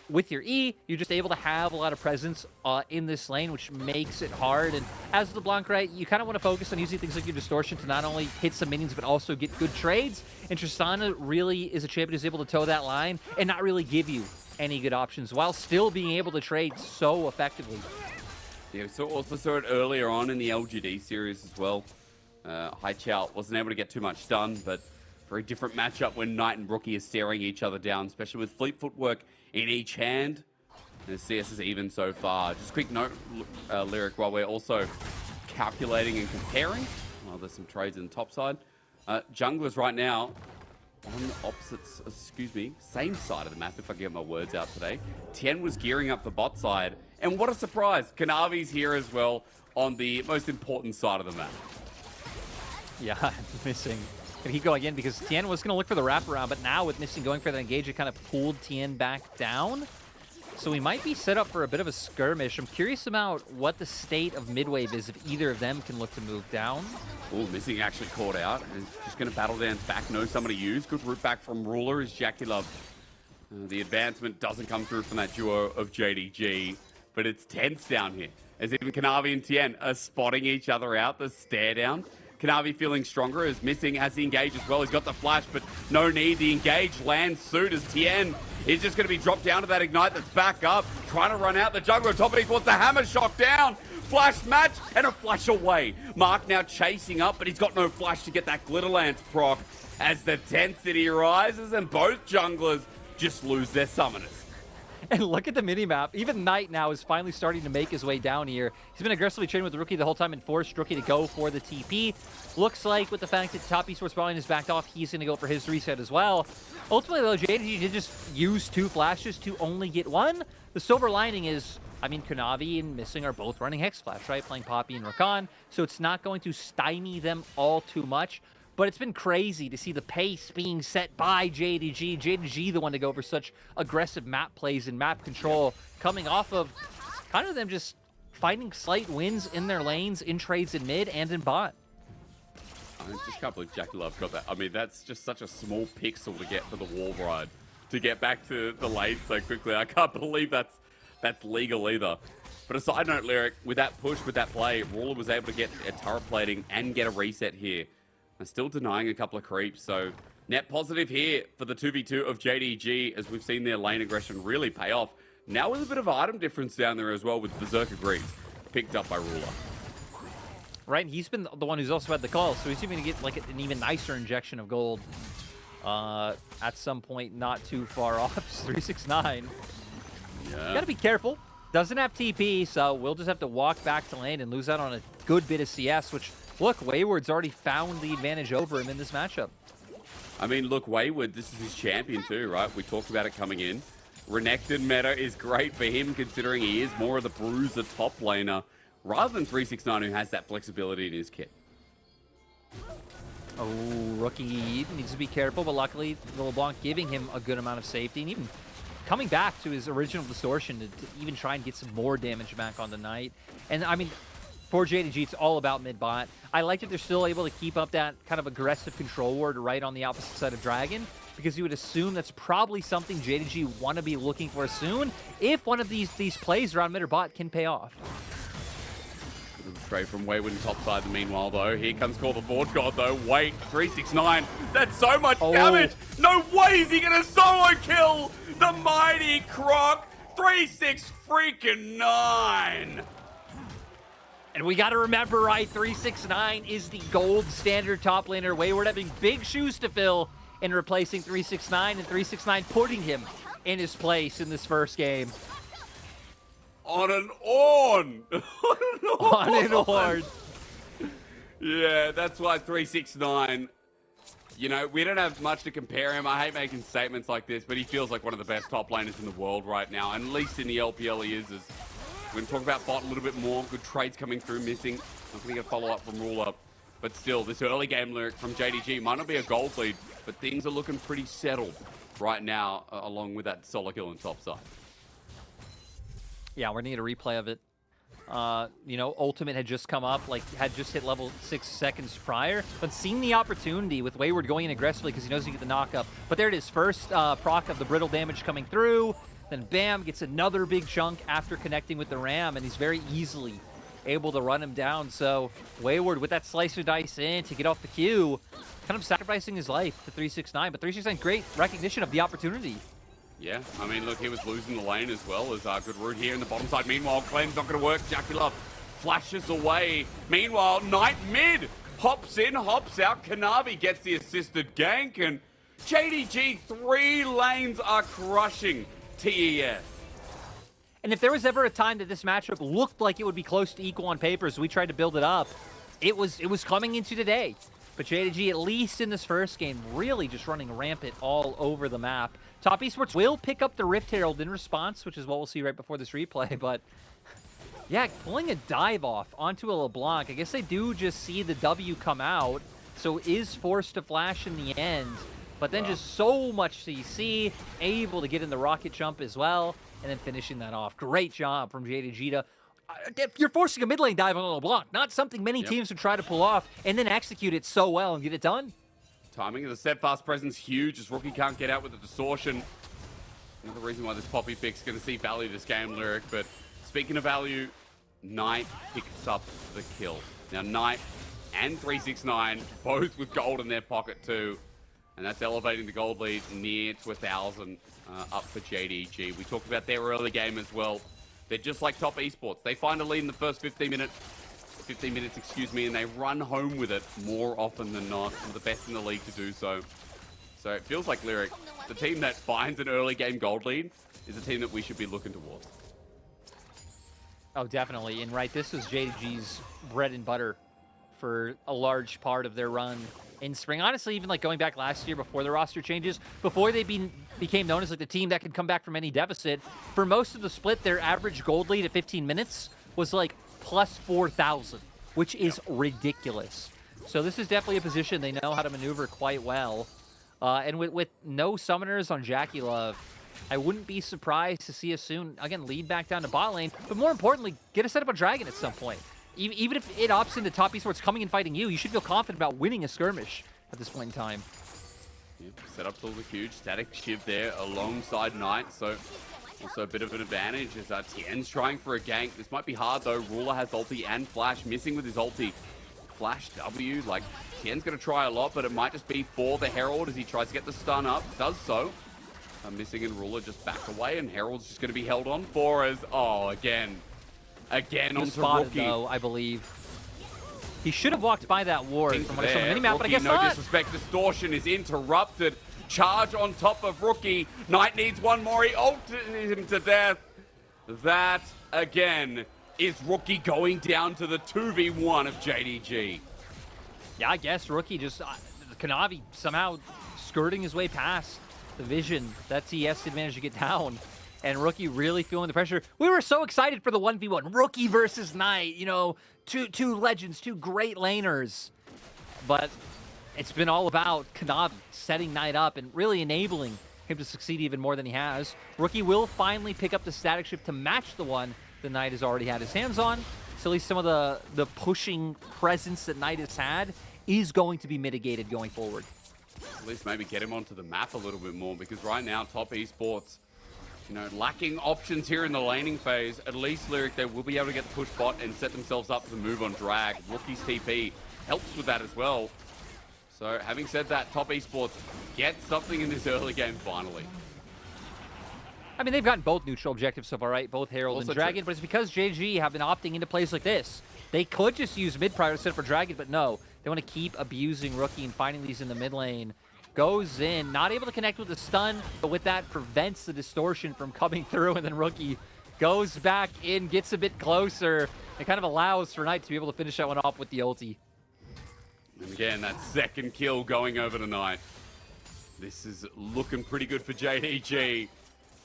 with your E, you're just able to have a lot of presence in this lane, which makes it hard. And as the LeBlanc, right, you kind of want to focus on using things like your distortion to not only hit some minions, but also get good trades. And Tristana really is a champion who's able to toe that line and not really give you any good options while still being able to trade so effectively. Yeah, we also saw it earlier on in the LGD series as well. Haichao wasn't able to get too much done, but very different matchup when Knight and Rookie are staring each other down, especially with fleet footwork in each hand. And the CS is even so far. Just a quick note, Lyric, while we're also calculating and comparing. Oh, there's some trades in the top side. Junglers right now on opposites, same side of the map, if I get my words out today. Tien was gearing up the bot side, and what a surprise, Kanavi's here as well on the most important side of the map. Yeah, Missing. And keep going in because Tien was going to look for the wraparound, but now with Missing going for the engage, it kind of pulled Tien back down. So we might be set up for a bit of a skirmish. I'm curious about what the state of mid-wave is if either of them can look to move down. Oh, Missing actually caught out and just going to battle dance back. Knows somebody to use. Good route back from Ruler is Jackie Love. The advancement doesn't come through from that duo of JDG, but it's tense down here as even Kanavi and Tien are spotting each other out. The stare down. Kanavi feeling stronger as Missing has the engage as well. He's got the flash, but no need. The engage lands suit as Tien is just going to be dropped down to that ignite that's back up. Trying to run out the jungler on top of it. He wants the hammer shot down. Flash match and a flash away. Mark now chasing up, but he's got no flash to get that Glitter Lance proc as the tensity rises and both junglers just lose their summoners. And look at the minimap. Even Knight now is finally starting to make his way down here. He's been aggressively training with the Rookie the whole time and forced Rookie to go for the TP. Looks like with the fact that top esports volume is backed off, he's going to go for his reset as well. Ultimately, though, JDG did just use 2 flashes to only get 1. The silver lining is, I mean, Kanavi and Missing are both running Hex Flash, right? Playing Poppy and Rakan, so it's not going to stymie them all too much. But it's been crazy to see the pace being set by JDG. JDG, the one to go for such aggressive map plays and map control, coming off of kind of them just finding slight wins in their lanes, in trades in mid and in bot. I just can't believe Jackie Love got that. I mean, that's just such a small pixel to get for the wall ride, to get back to the lane so quickly. I can't believe that's legal either. But a side note, Lyric, with that push, with that play, Ruler was able to get a turret plating and get a reset here. And still denying a couple of creeps, so net positive here for the 2v2 of JDG as we've seen their lane aggression really pay off. Now with a bit of item difference down there as well with Berserker Greaves picked up by Ruler. Right, and he's been the one who's also had the call, so he's even going to get like an even nicer injection of gold at some point not too far off. 369. Yeah. Gotta be careful. Doesn't have TP, so we'll just have to walk back to lane and lose out on a good bit of CS, which, look, Wayward's already found the advantage over him in this matchup. I mean, look, Wayward, this is his champion too, right? We talked about it coming in. Renekton meta is great for him considering he is more of the bruiser top laner rather than 369 who has that flexibility in his kit. Oh, Rookie needs to be careful, but luckily the LeBlanc giving him a good amount of safety and even coming back to his original distortion to even try and get some more damage back on the Knight. And I mean, for JDG, it's all about mid-bot. I like that they're still able to keep up that kind of aggressive control ward right on the opposite side of Dragon, because you would assume that's probably something JDG want to be looking for soon if one of these plays around mid or bot can pay off. Trade from Wayward and topside. Meanwhile, though, here comes Call the Board God, though. Wait, 369. That's so much damage. No way is he going to solo kill the mighty Croc. 369. And we got to remember, right, 369 is the gold standard top laner. Wayward having big shoes to fill in replacing 369, and 369 putting him in his place in this first game. On an on. On an on. Yeah, that's why 369. You know, we don't have much to compare him. I hate making statements like this, but he feels like one of the best top laners in the world right now. And at least in the LPL he is. We're going to talk about bot a little bit more. Good trades coming through, missing. Not going to get a follow-up from Ruler. But still, this early game lyric from JDG might not be a gold lead, but things are looking pretty settled right now, along with that solo kill on top side. Yeah, we're going to need a replay of it. You know, Ultimate had just come up, like, had just hit level 6 seconds prior, but seen the opportunity with Wayward going in aggressively because he knows he can get the knock-up. But there it is, first proc of the brittle damage coming through, then bam, gets another big chunk after connecting with the Ram, and he's very easily able to run him down. So Wayward with that slice of dice in to get off the queue, kind of sacrificing his life to 369, but 369, great recognition of the opportunity. Yeah, I mean, look, he was losing the lane as well as good root here in the bottom side. Meanwhile, Clem's not going to work. Jackie Love flashes away. Meanwhile, Knight mid hops in, hops out. Kanavi gets the assisted gank, and JDG 3 lanes are crushing TES. And if there was ever a time that this matchup looked like it would be close to equal on paper as we tried to build it up, it was coming into today. But JDG, at least in this first game, really just running rampant all over the map. Top Esports will pick up the Rift Herald in response, which is what we'll see right before this replay. But yeah, pulling a dive off onto a LeBlanc. I guess they do just see the W come out, so is forced to flash in the end. But then just so much CC, able to get in the rocket jump as well, and then finishing that off. Great job from JDG to... You're forcing a mid lane dive on a LeBlanc. Not something many teams would try to pull off, and then execute it so well and get it done. Timing of the steadfast presence huge as Rookie can't get out with the distortion. Another reason why this Poppy pick's going to see value this game, Lyric. But speaking of value, Knight picks up the kill. Now Knight and 369 both with gold in their pocket too, and that's elevating the gold lead near to 1,000 up for JDG. We talked about their early game as well. They're just like Top Esports. They find a lead in the first 15 minutes, and they run home with it more often than not. Some of the best in the league to do so. So it feels like Lyric, the team that finds an early game gold lead is a team that we should be looking towards. Oh, definitely. And right, this was JDG's bread and butter for a large part of their run in spring. Honestly, even like going back last year before the roster changes, before they became known as like the team that could come back from any deficit, for most of the split, their average gold lead at 15 minutes was like plus 4,000, which is ridiculous. So this is definitely a position they know how to maneuver quite well. And with no summoners on Jackie Love, I wouldn't be surprised to see us soon, again, lead back down to bot lane, but more importantly, get a set up a Dragon at some point. Even if it opts into Top Esports coming and fighting you should feel confident about winning a skirmish at this point in time. Yep, set up the huge static shiv there alongside Knight, so also a bit of an advantage as Tien's trying for a gank. This might be hard though. Ruler has ulti and flash, missing with his ulti. Flash W, like Tien's going to try a lot, but it might just be for the Herald as he tries to get the stun up. Does so. Missing and Ruler just back away, and Herald's just going to be held on for as, again onto Rookie. Though, I believe. He should have walked by that ward from what I saw on the minimap, but I guess no not. Disrespect, distortion is interrupted. Charge on top of Rookie. Knight needs one more. He ulted him to death. That, again, is Rookie going down to the 2v1 of JDG. Yeah, I guess Rookie just, Kanavi somehow skirting his way past the vision that TES did manage to get down. And Rookie really feeling the pressure. We were so excited for the 1v1. Rookie versus Knight, you know, two legends, two great laners. But it's been all about Kanavi setting Knight up and really enabling him to succeed even more than he has. Rookie will finally pick up the static shift to match the one the Knight has already had his hands on. So at least some of the pushing presence that Knight has had is going to be mitigated going forward. At least maybe get him onto the map a little bit more, because right now, Top Esports, you know, lacking options here in the laning phase. At least Lyric, they will be able to get the push bot and set themselves up to move on drag. Rookie's TP helps with that as well. So having said that, Top Esports get something in this early game finally. I mean, they've gotten both neutral objectives so far, right? Both Herald Also and Dragon, true. but it's because JDG have been opting into plays like this. They could just use mid prior to set for Dragon, but no. They want to keep abusing Rookie and finding these in the mid lane. Goes in, not able to connect with the stun, but with that prevents the distortion from coming through, and then Rookie goes back in, gets a bit closer. It kind of allows for Knight to be able to finish that one off with the ulti. And again, that second kill going over tonight. This is looking pretty good for JDG.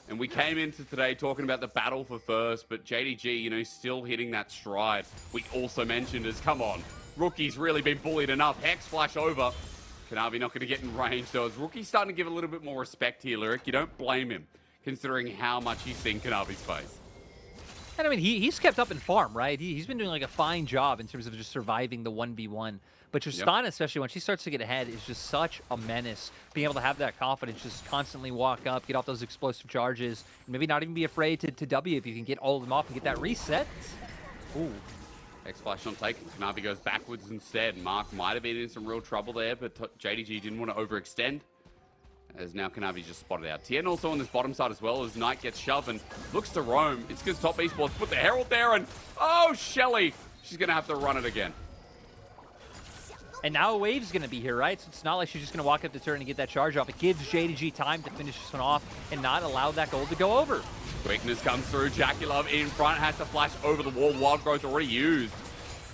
And we came into today talking about the battle for first, but JDG, you know, still hitting that stride. We also mentioned is, come on, Rookie's really been bullied enough. Hex flash over. Kanavi not going to get in range, though. As Rookie's starting to give a little bit more respect here, Lyric. You don't blame him, considering how much he's seen Kanavi's face. And I mean, he's kept up in farm, right? He's been doing like a fine job in terms of just surviving the 1v1. But Tristana, especially when she starts to get ahead, is just such a menace. Being able to have that confidence, just constantly walk up, get off those explosive charges, and maybe not even be afraid to W if you can get all of them off and get that reset. Ooh. X-Flash not taken. Kanavi goes backwards instead. Mark might have been in some real trouble there, but JDG didn't want to overextend. As now Kanavi just spotted out. Tien also on this bottom side as well, as Knight gets shoved and looks to roam. It's because Top Esports put the Herald there, and oh, Shelly! She's going to have to run it again. And now a wave's going to be here, right? So it's not like she's just going to walk up the turn and get that charge off. It gives JDG time to finish this one off and not allow that gold to go over. Quickness comes through. Jackie Love in front, has to flash over the wall. Wild Growth already used.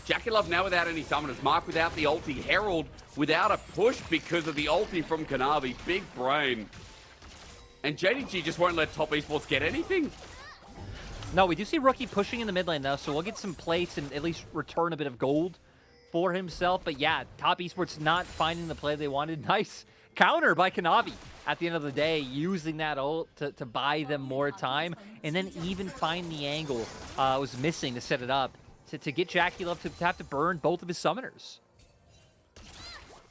Jackie Love now without any summoners. Mark without the ulti. Herald without a push because of the ulti from Kanavi. Big brain. And JDG just won't let Top Esports get anything. No, we do see Rookie pushing in the mid lane though, so we'll get some plates and at least return a bit of gold for himself. But yeah, Top Esports not finding the play they wanted. Nice counter by Kanavi at the end of the day, using that ult to buy them more time, and then even find the angle was missing to set it up to get Jackie Love to have to burn both of his summoners.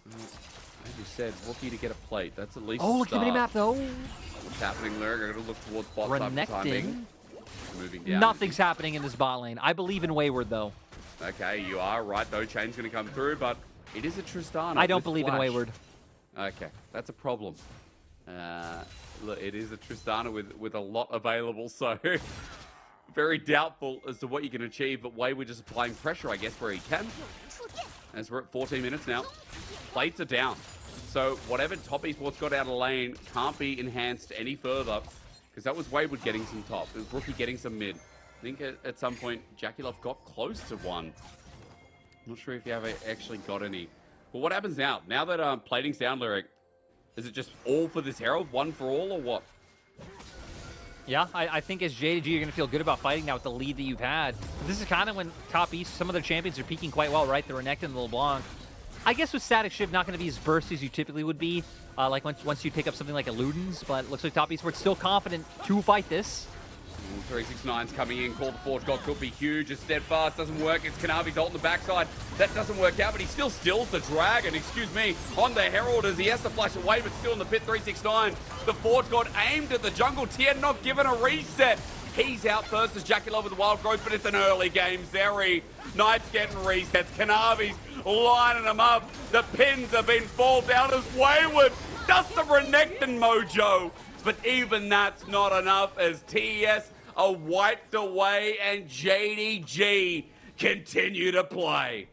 As you said, Rookie to get a plate. That's at least Oh, look at the mini map though. What's happening, Lyric? I'm going to look towards bot side for timing. Moving down. Nothing's happening in this bot lane. I believe in Wayward though. Okay, you are right though. Chain's going to come through, but it is a Tristana. I don't with believe in flash. Wayward. Okay, that's a problem. Look, it is a Tristana with a lot available, so very doubtful as to what you can achieve, but Wayward just applying pressure, I guess, where he can. As we're at 14 minutes now. Plates are down. So whatever Top Esports got out of lane can't be enhanced any further, because that was Wayward getting some top. It was Rookie getting some mid. I think at some point, Jackie Love got close to one. Not sure if you have actually got any. But what happens now? Now that plating's down, Lyric, is it just all for this Herald? One for all, or what? Yeah, I think as JDG, you're going to feel good about fighting now with the lead that you've had. This is kind of when Top East, some of their champions are peaking quite well, right? The Renekton and the LeBlanc. I guess with Static Shift, not going to be as bursty as you typically would be, like once you pick up something like a Ludens, but it looks like Top Esports still confident to fight this. 369's coming in, call the Forge God could be huge. A Steadfast doesn't work. It's Kanavi's ult on the backside. That doesn't work out, but he still stills the Dragon, excuse me, on the Herald as he has to flash away, but still in the pit. 369. The Forge God aimed at the jungle. Tien not given a reset. He's out first as Jackie Love with the Wild Growth, but it's an early game. Zeri, Knight's getting resets. Kanavi's lining them up. The pins have been fall down as Wayward does the Renekton mojo. But even that's not enough as TES are wiped away and JDG continue to play.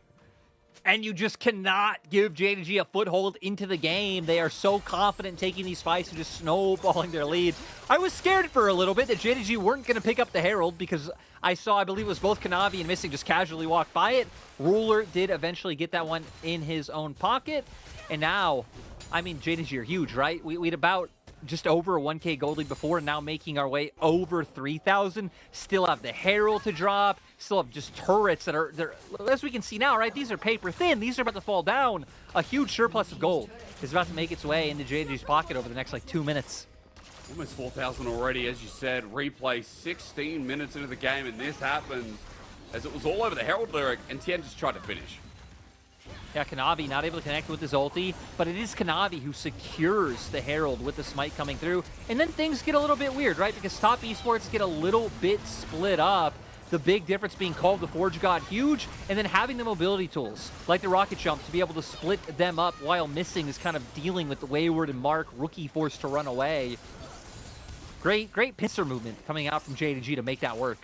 And you just cannot give JDG a foothold into the game. They are so confident taking these fights and just snowballing their lead. I was scared for a little bit that JDG weren't going to pick up the Herald because I believe it was both Kanavi and Missing just casually walk by it. Ruler did eventually get that one in his own pocket. And now, I mean, JDG are huge, right? We'd about just over a 1K gold lead before, and now making our way over 3,000. Still have the Herald to drop. Still have just turrets that are, as we can see now, right? These are paper thin. These are about to fall down. A huge surplus of gold is about to make its way into JDG's pocket over the next, like, 2 minutes. Almost 4,000 already, as you said. Replay 16 minutes into the game, and this happened as it was all over the Herald lyric, and Tien just tried to finish. Yeah, Kanavi not able to connect with his ulti, but it is Kanavi who secures the Herald with the smite coming through. And then things get a little bit weird, right? Because top esports get a little bit split up. The big difference being called the Forge God huge, and then having the mobility tools, like the rocket jump, to be able to split them up while missing is kind of dealing with the Wayward and Mark, rookie forced to run away. Great pincer movement coming out from JDG to make that work.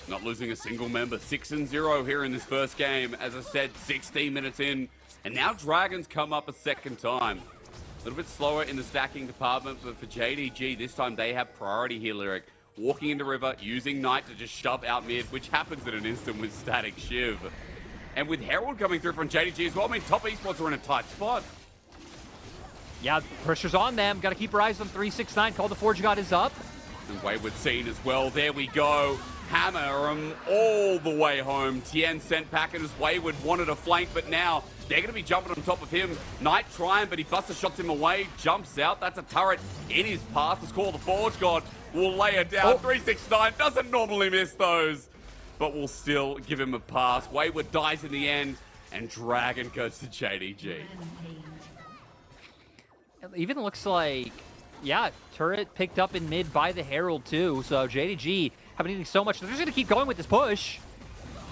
Not losing a single member. 6-0 here in this first game. As I said, 16 minutes in. And now Dragons come up a second time. A little bit slower in the stacking department, but for JDG, this time they have priority here, Lyric. Walking into River, using Knight to just shove out mid, which happens in an instant with Static Shiv. And with Herald coming through from JDG as well, I mean, top esports are in a tight spot. Yeah, pressure's on them. Got to keep your eyes on 369. Call the Forge God is up. And Wayward seen as well. There we go. Hammer him all the way home. Tien sent packing as Wayward wanted a flank, but now they're going to be jumping on top of him. Knight trying, but he buster shots him away. Jumps out. That's a turret in his path. It's called the Forge God. Will lay it down. 369 doesn't normally miss those, but will still give him a pass. Wayward dies in the end, and Dragon goes to JDG. It even looks like, yeah, turret picked up in mid by the Herald too. So JDG have been eating so much. They're just going to keep going with this push.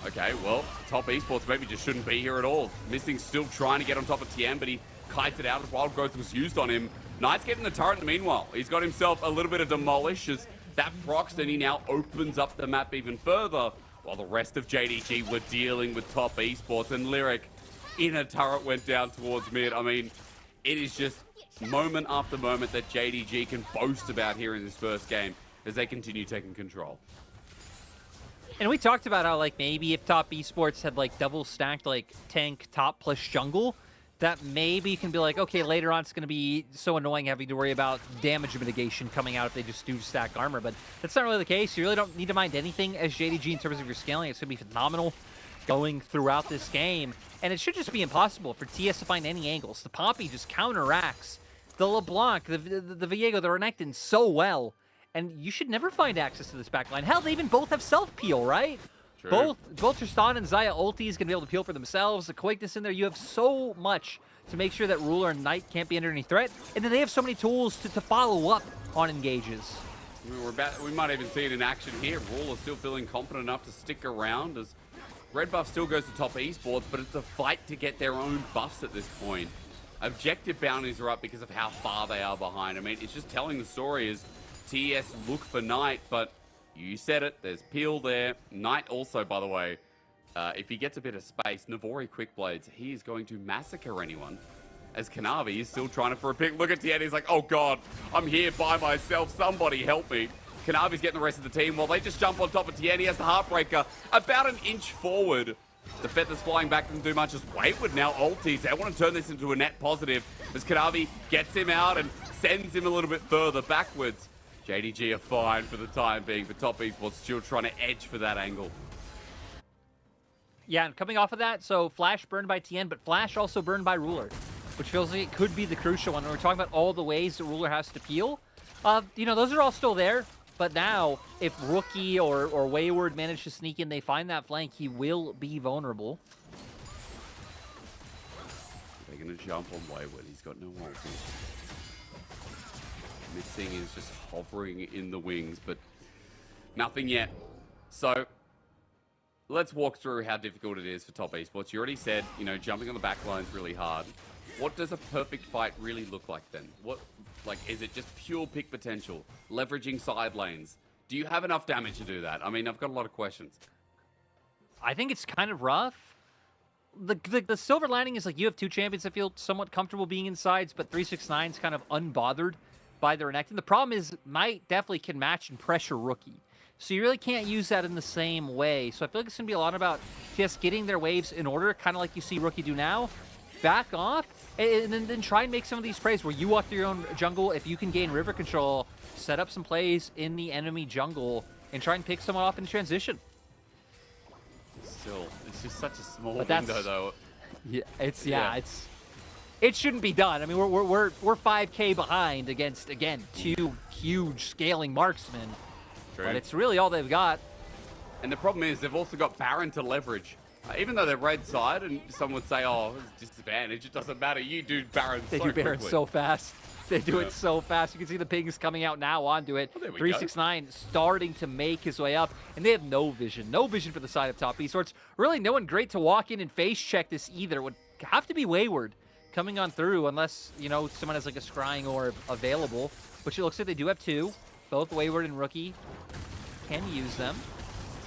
Okay, well, top esports maybe just shouldn't be here at all. Missing still trying to get on top of Tien, but he kites it out as Wild Growth was used on him. Knight's getting the turret in the meanwhile. He's got himself a little bit of demolish as that procs, and he now opens up the map even further, while the rest of JDG were dealing with top esports. And Lyric in a turret went down towards mid. I mean, it is just moment after moment that JDG can boast about here in this first game as they continue taking control. And we talked about how, like, maybe if top esports had, like, double stacked, like, tank, top plus jungle, that maybe you can be like, okay, later on it's going to be so annoying having to worry about damage mitigation coming out if they just do stack armor. But that's not really the case. You really don't need to mind anything as JDG in terms of your scaling. It's going to be phenomenal going throughout this game. And it should just be impossible for TS to find any angles. The Poppy just counteracts the LeBlanc, the Viego, the Renekton so well. And you should never find access to this backline. Hell, they even both have self-peel, right? True. Both Tristan and Xayah ulti is going to be able to peel for themselves. The Quakeness in there, you have so much to make sure that Ruler and Knight can't be under any threat. And then they have so many tools to follow up on engages. I mean, we might even see it in action here. Ruler still feeling confident enough to stick around as Red buff still goes to top esports, but it's a fight to get their own buffs at this point. Objective bounties are up because of how far they are behind. I mean, it's just telling the story as TES look for Knight, but you said it, there's Peel there. Knight also, by the way, if he gets a bit of space, Navori Quickblades, he is going to massacre anyone. As Kanavi is still trying for a pick. Look at Tien, he's like, oh god, I'm here by myself, somebody help me. Kanavi's getting the rest of the team while they just jump on top of Tien. He has the Heartbreaker about an inch forward. The Feathers flying back doesn't do much as Wayward now ulties. They want to turn this into a net positive as Kanavi gets him out and sends him a little bit further backwards. JDG are fine for the time being, but top esports still trying to edge for that angle. Yeah, and coming off of that, so Flash burned by Tien, but Flash also burned by Ruler, which feels like it could be the crucial one. When we're talking about all the ways that Ruler has to peel, you know, those are all still there. But now, if Rookie or Wayward manage to sneak in, they find that flank, he will be vulnerable. They're going to jump on Wayward. He's got no ulti. Missing is just hovering in the wings, but nothing yet. So, let's walk through how difficult it is for top esports. You already said, you know, jumping on the back line is really hard. What does a perfect fight really look like then? Like, is it just pure pick potential? Leveraging side lanes? Do you have enough damage to do that? I mean, I've got a lot of questions. I think it's kind of rough. The silver lining is, like, you have two champions that feel somewhat comfortable being in sides, but 369's kind of unbothered by the Renekton. The problem is, Might definitely can match and pressure Rookie. So you really can't use that in the same way. So I feel like it's going to be a lot about just getting their waves in order, kind of like you see Rookie do now. Back off, And then try and make some of these plays where you walk through your own jungle. If you can gain river control, set up some plays in the enemy jungle and try and pick someone off in transition. Still, it's just such a small But window, though. Yeah, it shouldn't be done. I mean, we're 5K behind against, again, 2 huge scaling marksmen. True. But it's really all they've got. And the problem is they've also got Baron to leverage. Even though they're red side, and some would say, oh, it's disadvantage, it doesn't matter. You do Baron They so do Baron quickly. so fast. They do it so fast. You can see the pings coming out now onto it. there we 369 starting to make his way up, and they have no vision. No vision for the side of top esports. Really no one great to walk in and face check this either. It would have to be Wayward coming on through unless, you know, someone has like a scrying orb available, which it looks like they do have 2. Both Wayward and Rookie can use them.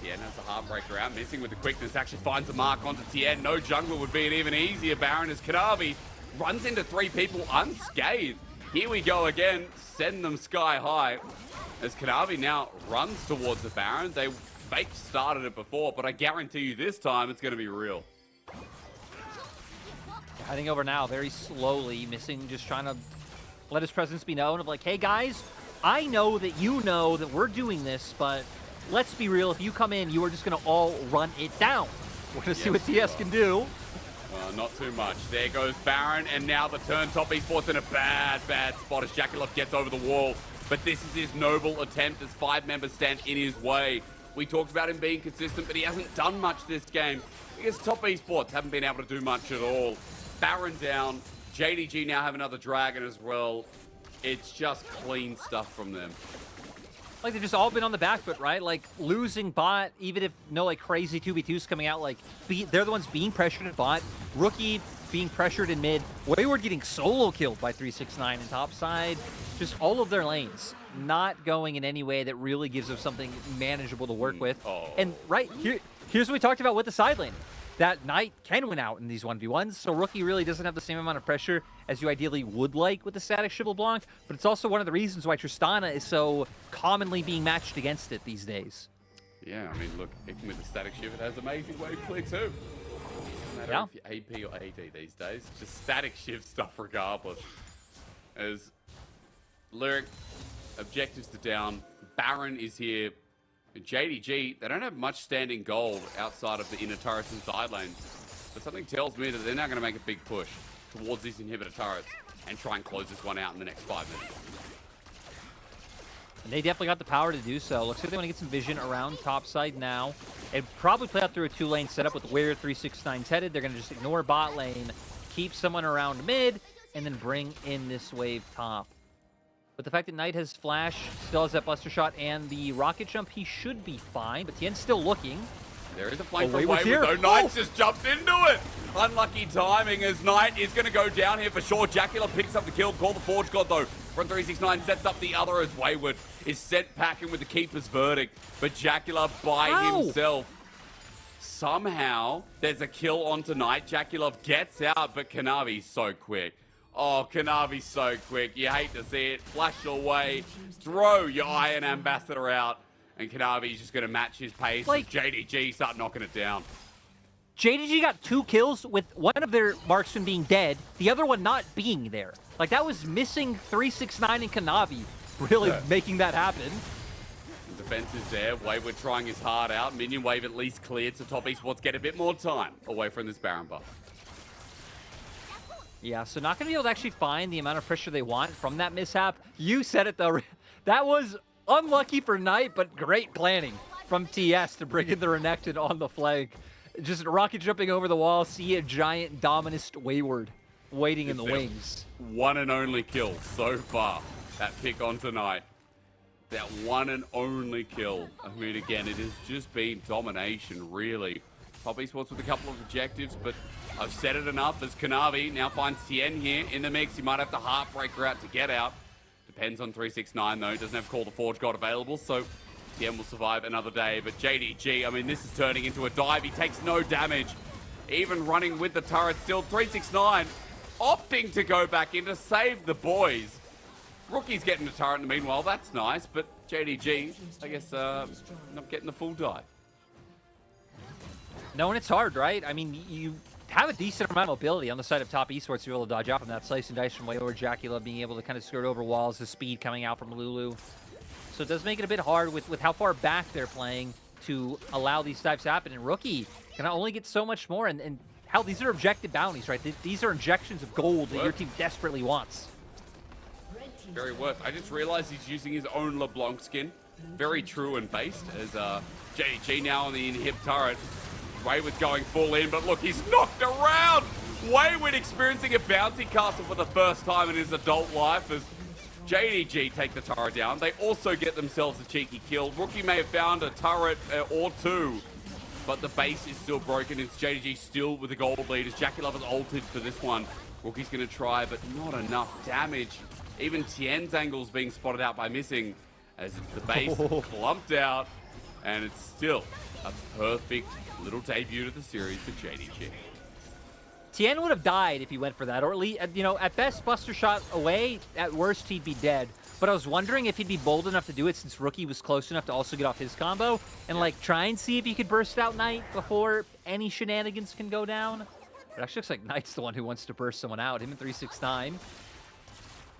Tien has a heartbreaker out, missing with the quickness, actually finds a mark onto Tien. No jungler would be an even easier Baron as Kanavi runs into 3 people unscathed. Here we go again, send them sky high. As Kanavi now runs towards the Baron. They fake started it before, but I guarantee you this time it's going to be real. Heading over now very slowly, missing, just trying to let his presence be known of like, hey guys, I know that you know that we're doing this, but let's be real, if you come in, you are just going to all run it down. We're going to see what TS can do. Not too much. There goes Baron, and now the turn top esports in a bad spot as Jackaloff gets over the wall. But this is his noble attempt as 5 members stand in his way. We talked about him being consistent, but he hasn't done much this game because top esports haven't been able to do much at all. Baron down. JDG now have another dragon as well. It's just clean stuff from them. Like, they've just all been on the back foot, right? Like, losing bot, even if no, like, crazy 2v2s coming out, like, they're the ones being pressured at bot. Rookie being pressured in mid. Wayward getting solo killed by 369 in top side. Just all of their lanes not going in any way that really gives them something manageable to work with. And, right, here's what we talked about with the side lane. That Knight can win out in these 1v1s, so Rookie really doesn't have the same amount of pressure as you ideally would like with the static Shiv LeBlanc, but it's also one of the reasons why Tristana is so commonly being matched against it these days. Yeah, I mean, look, even with the static shift, it has amazing wave clear too. No matter if you're AP or AD these days, just static shift stuff regardless. As Lyric, objectives to down, Baron is here. JDG, they don't have much standing gold outside of the inner turrets and side lanes. But something tells me that they're now going to make a big push towards these inhibitor turrets and try and close this one out in the next 5 minutes. And they definitely got the power to do so. Looks like they want to get some vision around top side now. And probably play out through a 2-lane setup with where 369's headed. They're going to just ignore bot lane, keep someone around mid, and then bring in this wave top. But the fact that Knight has Flash, still has that Buster Shot, and the Rocket Jump, he should be fine. But Tien's still looking. There is a flank from Wayward's Wayward, here. though. Knight's just jumped into it. Unlucky timing as Knight is going to go down here for sure. Jackula picks up the kill. Call the Forge God, though. From 369 sets up the other as Wayward is sent packing with the Keeper's Verdict. But Jackula by himself. Somehow, there's a kill onto Knight. Jackula gets out, but Kanavi's so quick. Oh, Kanavi's so quick. You hate to see it. Flash away. Throw your Iron Ambassador out. And Kanavi's just going to match his pace. Like, JDG start knocking it down. JDG got 2 kills with one of their marksmen being dead, the other one not being there. Like, that was missing 369 and Kanavi really making that happen. The defense is there. Wayward trying his heart out. Minion wave at least cleared, so top esports get a bit more time away from this Baron buff. Yeah, so not going to be able to actually find the amount of pressure they want from that mishap. You said it, though. That was unlucky for Knight, but great planning from TS to bring in the Renekton on the flank. Just rocket jumping over the wall, see a giant Dominist Wayward waiting in the wings. One and only kill so far. That pick on tonight. That one and only kill. I mean, again, it has just been domination, really. Top esports with a couple of objectives, but I've said it enough as Kanavi now finds Tien here in the mix. He might have the Heartbreaker out to get out. Depends on 369 though. Doesn't have Call the Forge God available, so Tien will survive another day. But JDG, I mean, this is turning into a dive. He takes no damage. Even running with the turret still. 369 opting to go back in to save the boys. Rookie's getting the turret in the meanwhile. That's nice, but JDG, I guess, not getting the full dive. No, and it's hard, right? I mean, have a decent amount of mobility on the side of top esports to be able to dodge out from that slice and dice from way over Jacula, being able to kind of skirt over walls, the speed coming out from Lulu. So it does make it a bit hard with how far back they're playing to allow these types to happen. And Rookie can only get so much more. And how these are objective bounties, right? These are injections of gold that your team desperately wants. Very worth. I just realized he's using his own LeBlanc skin. Very true and based as JDG now on the inhib turret. Wayward's going full in, but look, he's knocked around. Wayward experiencing a bouncy castle for the first time in his adult life as JDG take the turret down. They also get themselves a cheeky kill. Rookie may have found a turret or two, but the base is still broken. It's JDG still with the gold lead as Jackie Love has ulted for this one. Rookie's going to try, but not enough damage. Even Tien's angle's being spotted out by missing as it's the base clumped out, and it's still a perfect little debut to the series for JDG. Tien would have died if he went for that, or at least, you know, at best, Buster shot away. At worst, he'd be dead. But I was wondering if he'd be bold enough to do it since Rookie was close enough to also get off his combo and, like, try and see if he could burst out Knight before any shenanigans can go down. It actually looks like Knight's the one who wants to burst someone out. Him and 369.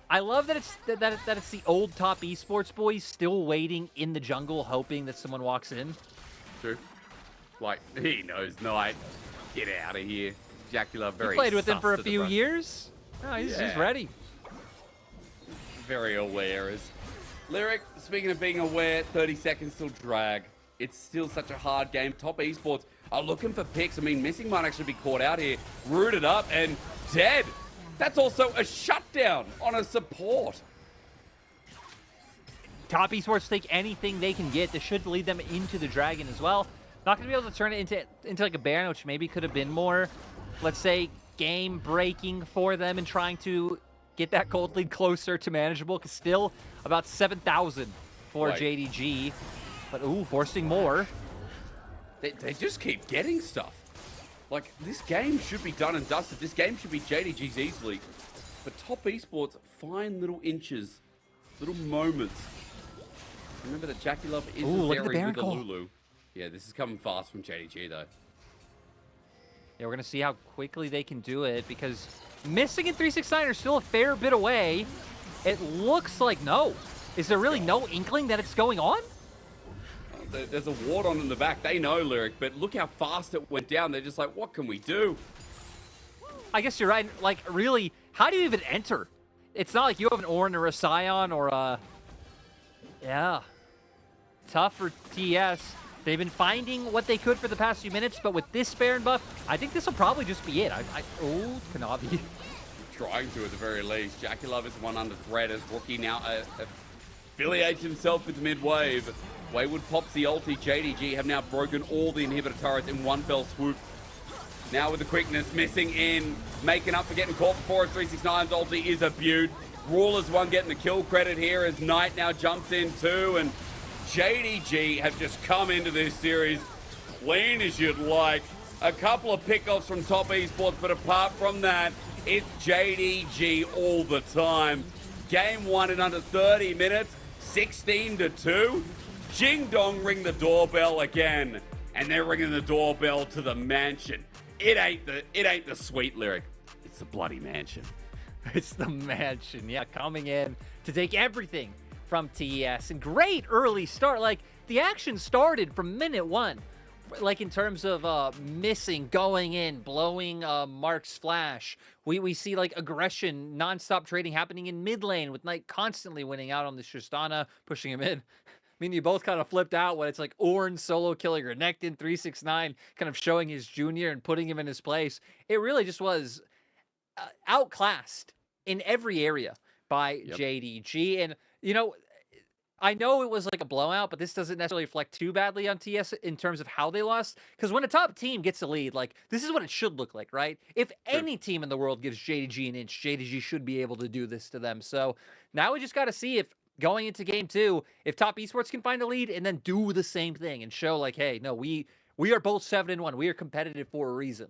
I love that it's the old top esports boys still waiting in the jungle, hoping that someone walks in. True. Like, he knows Knight. Get out of here. Jacula very You played with him sus for a to the few front. years. Oh, he's ready. Very aware. As Lyric, speaking of being aware, 30 seconds till drag. It's still such a hard game. Top esports are looking for picks. I mean, Missing might actually be caught out here. Rooted up and dead. That's also a shutdown on a support. Top esports take anything they can get. This should lead them into the dragon as well. Not going to be able to turn it into like a Baron, which maybe could have been more, let's say, game breaking for them and trying to get that gold lead closer to manageable, because still about 7,000 for Right. JDG. But ooh, forcing more. They just keep getting stuff. Like, this game should be done and dusted. This game should be JDG's easily. But top esports find little inches, little moments. Remember that Jackie Love is Ooh, look at the with Baron the call. Lulu. Yeah, this is coming fast from JDG, though. Yeah, we're going to see how quickly they can do it, because Missing and 369 are still a fair bit away. It looks like no. Is there really no inkling that it's going on? There's a ward on in the back. They know, Lyric, but look how fast it went down. They're just like, what can we do? I guess you're right. Like, really, how do you even enter? It's not like you have an Ornn or a Scion or a... Yeah. Tough for TES. They've been finding what they could for the past few minutes, but with this Baron buff, I think this will probably just be it. Oh, Kanavi. Trying to, at the very least. Jackie Love is one under threat as Rookie now affiliates himself with the mid-wave. Wayward pops the ulti. JDG have now broken all the inhibitor turrets in one fell swoop. Now with the quickness, Missing in, making up for getting caught before. 369's ulti is a beaut. Ruler's one getting the kill credit here as Knight now jumps in too, and JDG have just come into this series clean as you'd like. A couple of pickoffs from top esports, but apart from that, it's JDG all the time. Game one in under 30 minutes, 16-2. Jing Dong ring the doorbell again, and they're ringing the doorbell to the mansion. It ain't the sweet Lyric. It's the bloody mansion. It's the mansion, yeah, coming in to take everything from TES. And great early start. Like, the action started from minute one. Like, in terms of Missing, going in, blowing Mark's flash. We see, like, aggression, non-stop trading happening in mid lane with Knight constantly winning out on the Tristana, pushing him in. I mean, you both kind of flipped out when it's like Ornn solo killing Renekton, 369 kind of showing his junior and putting him in his place. It really just was outclassed in every area by JDG. And, you know, I know it was like a blowout, but this doesn't necessarily reflect too badly on TS in terms of how they lost. Because when a top team gets a lead, like, this is what it should look like, right? If any team in the world gives JDG an inch, JDG should be able to do this to them. So now we just got to see if, going into game two, if top esports can find a lead and then do the same thing and show like, hey, no, we are both 7-1. We are competitive for a reason.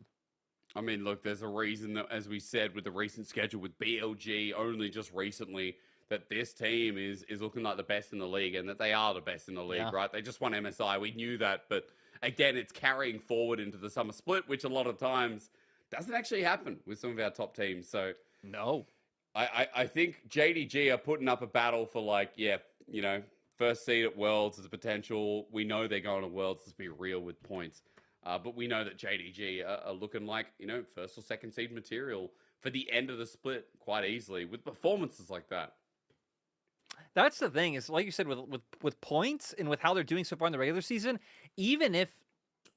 I mean, look, there's a reason that, as we said, with the recent schedule with BLG only just recently, that this team is looking like the best in the league, and that they are the best in the league, right? They just won MSI. We knew that, but again, it's carrying forward into the summer split, which a lot of times doesn't actually happen with some of our top teams. So no, I think JDG are putting up a battle for like, yeah, you know, first seed at Worlds is a potential. We know they're going to Worlds, let's be real with points. But we know that JDG are looking like, you know, first or second seed material for the end of the split quite easily with performances like that. That's the thing, is like you said, with points and with how they're doing so far in the regular season, even if,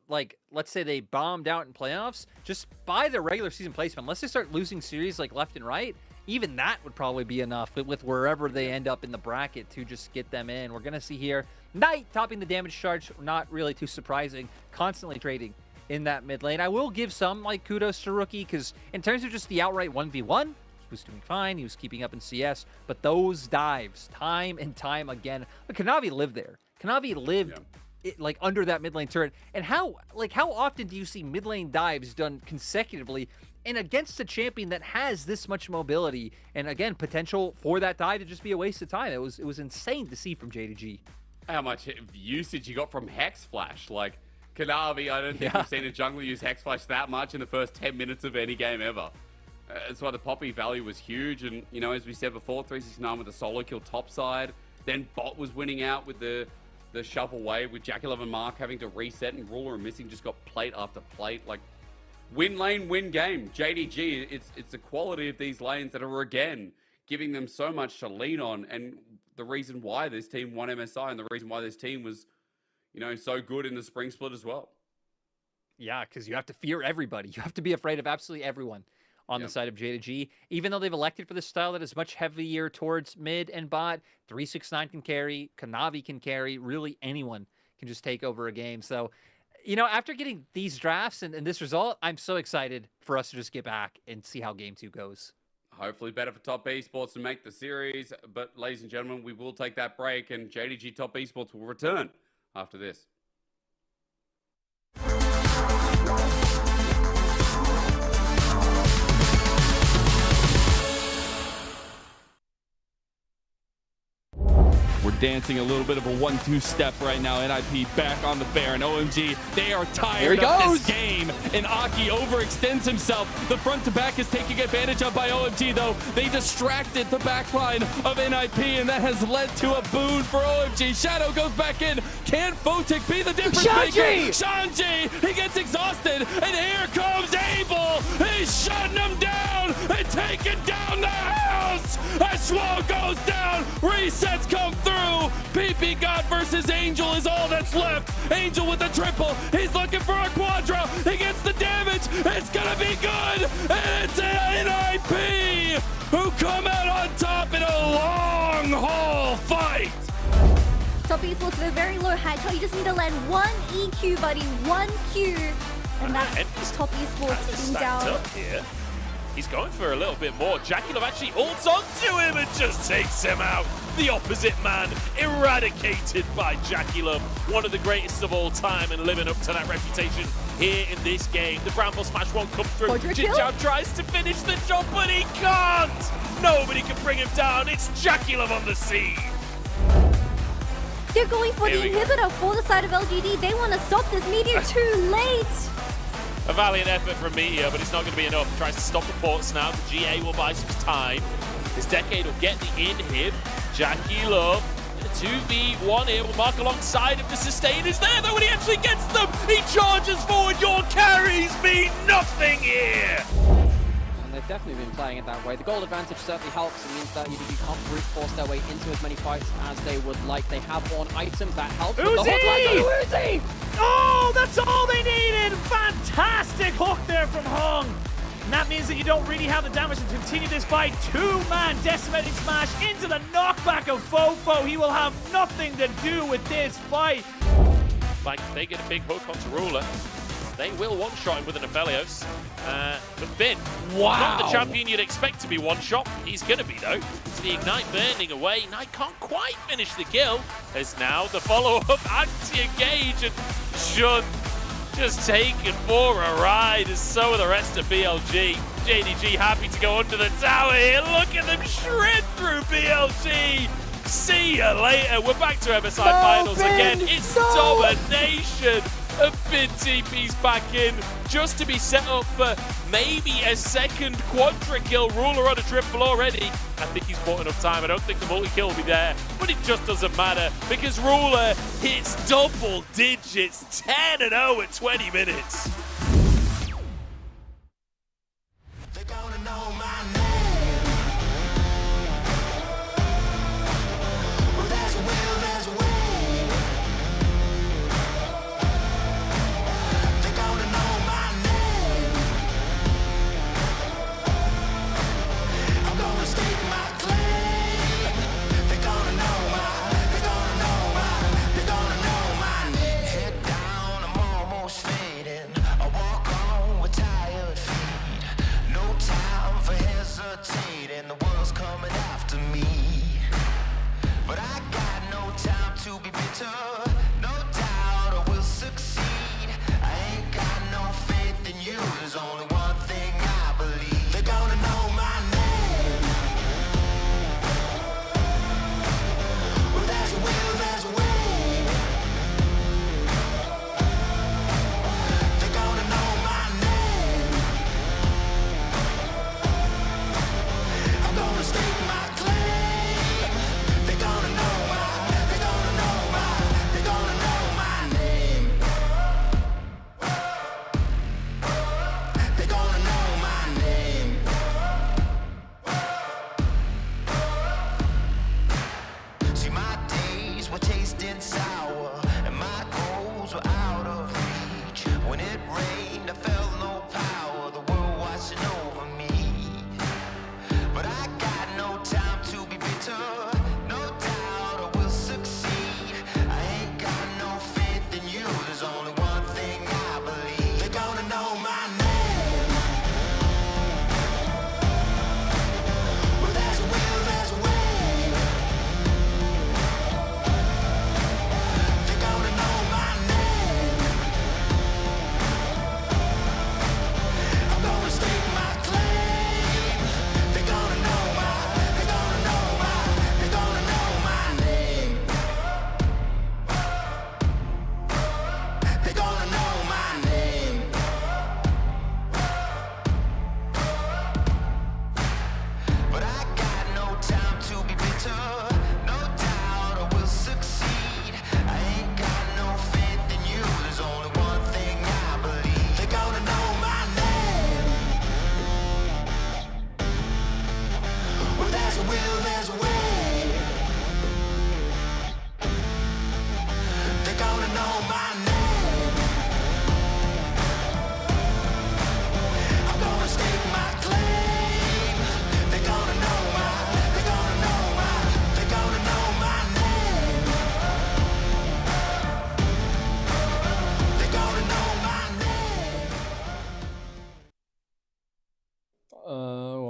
like, let's say they bombed out in playoffs, just by their regular season placement, unless they start losing series like left and right, even that would probably be enough with wherever they end up in the bracket to just get them in. We're going to see here Knight topping the damage charge, not really too surprising, constantly trading in that mid lane. I will give some like kudos to Rookie, because in terms of just the outright 1v1, he was doing fine. He was keeping up in CS, but those dives time and time again. But Kanavi lived there. Kanavi lived like under that mid lane turret. And how often do you see mid lane dives done consecutively and against a champion that has this much mobility and, again, potential for that dive to just be a waste of time? It was insane to see from JDG. How much usage you got from Hex Flash? Like, Kanavi, I don't think we've seen a jungler use Hex Flash that much in the first 10 minutes of any game ever. That's why the Poppy value was huge. And, you know, as we said before, 369 with the solo kill topside. Then Bot was winning out with the shuffle wave, with Jackie and Mark having to reset, and Ruler and Missing just got plate after plate. Like, win lane, win game. JDG, it's the quality of these lanes that are, again, giving them so much to lean on, and the reason why this team won MSI, and the reason why this team was, you know, so good in the spring split as well. Yeah, because you have to fear everybody. You have to be afraid of absolutely everyone on the side of JDG. Even though they've elected for this style that is much heavier towards mid and bot, 369 can carry, Kanavi can carry, really anyone can just take over a game. So, you know, after getting these drafts and this result, I'm so excited for us to just get back and see how Game 2 goes. Hopefully better for Top Esports to make the series. But, ladies and gentlemen, we will take that break, and JDG Top Esports will return after this. We're dancing a little bit of a 1-2 step right now. NIP back on the fair, and OMG, they are tired of this game. And Aki overextends himself. The front to back is taking advantage of by OMG, though. They distracted the backline of NIP, and that has led to a boon for OMG. Shadow goes back in. Can Photic be the difference maker? Shanji, he gets exhausted, and here comes Abel. He's shutting him down and taking down the house. A Swell goes down. Resets come through. PP God versus Angel is all that's left. Angel with a triple. He's looking for a quadra. He gets the damage. It's gonna be good. And it's an NIP who come out on top in a long haul fight. Top Esports with a very low headshot. You just need to land one EQ, buddy. One Q. And that's Top Esports being down. Here. He's going for a little bit more. Jackie Love actually ults onto him and just takes him out. The opposite man eradicated by Jackie Love, one of the greatest of all time, and living up to that reputation here in this game. The Bramble Smash won't come through. Jin Zhao tries to finish the job, but he can't. Nobody can bring him down. It's Jackie Love on the scene. They're going for the inhibitor for the side of LGD. They want to stop this. Meteor too late. A valiant effort from Meteor, but it's not going to be enough. Tries to stop the ports now. The GA will buy some time. This Decade will get the inhib. Jackie Love in a 2v1 here will mark alongside him. The sustain is there, though, when he actually gets them. He charges forward. Your carries mean nothing here. They've definitely been playing it that way. The gold advantage certainly helps. It means that UDG can't brute force their way into as many fights as they would like. They have on items that help. Uzi! Oh, that's all they needed! Fantastic hook there from Hung. And that means that you don't really have the damage to continue this fight. Two-man decimating smash into the knockback of Fofo. He will have nothing to do with this fight. Like, they get a big hook onto Ruler. They will one-shot him with an Aphelios. But Finn, not the champion you'd expect to be one-shot. He's going to be, though. It's the Ignite burning away. Knight can't quite finish the kill. There's now the follow-up anti-engage, and Shun just taken for a ride, as so are the rest of BLG. JDG happy to go under the tower here. Look at them shred through BLG. See ya later. We're back to MSI Finals again. It's domination. and Finn TP's back in just to be set up for maybe a second quadra kill. Ruler on a triple already. I think he's bought enough time. I don't think the multi-kill will be there, but it just doesn't matter because Ruler hits double digits, 10-0 at 20 minutes.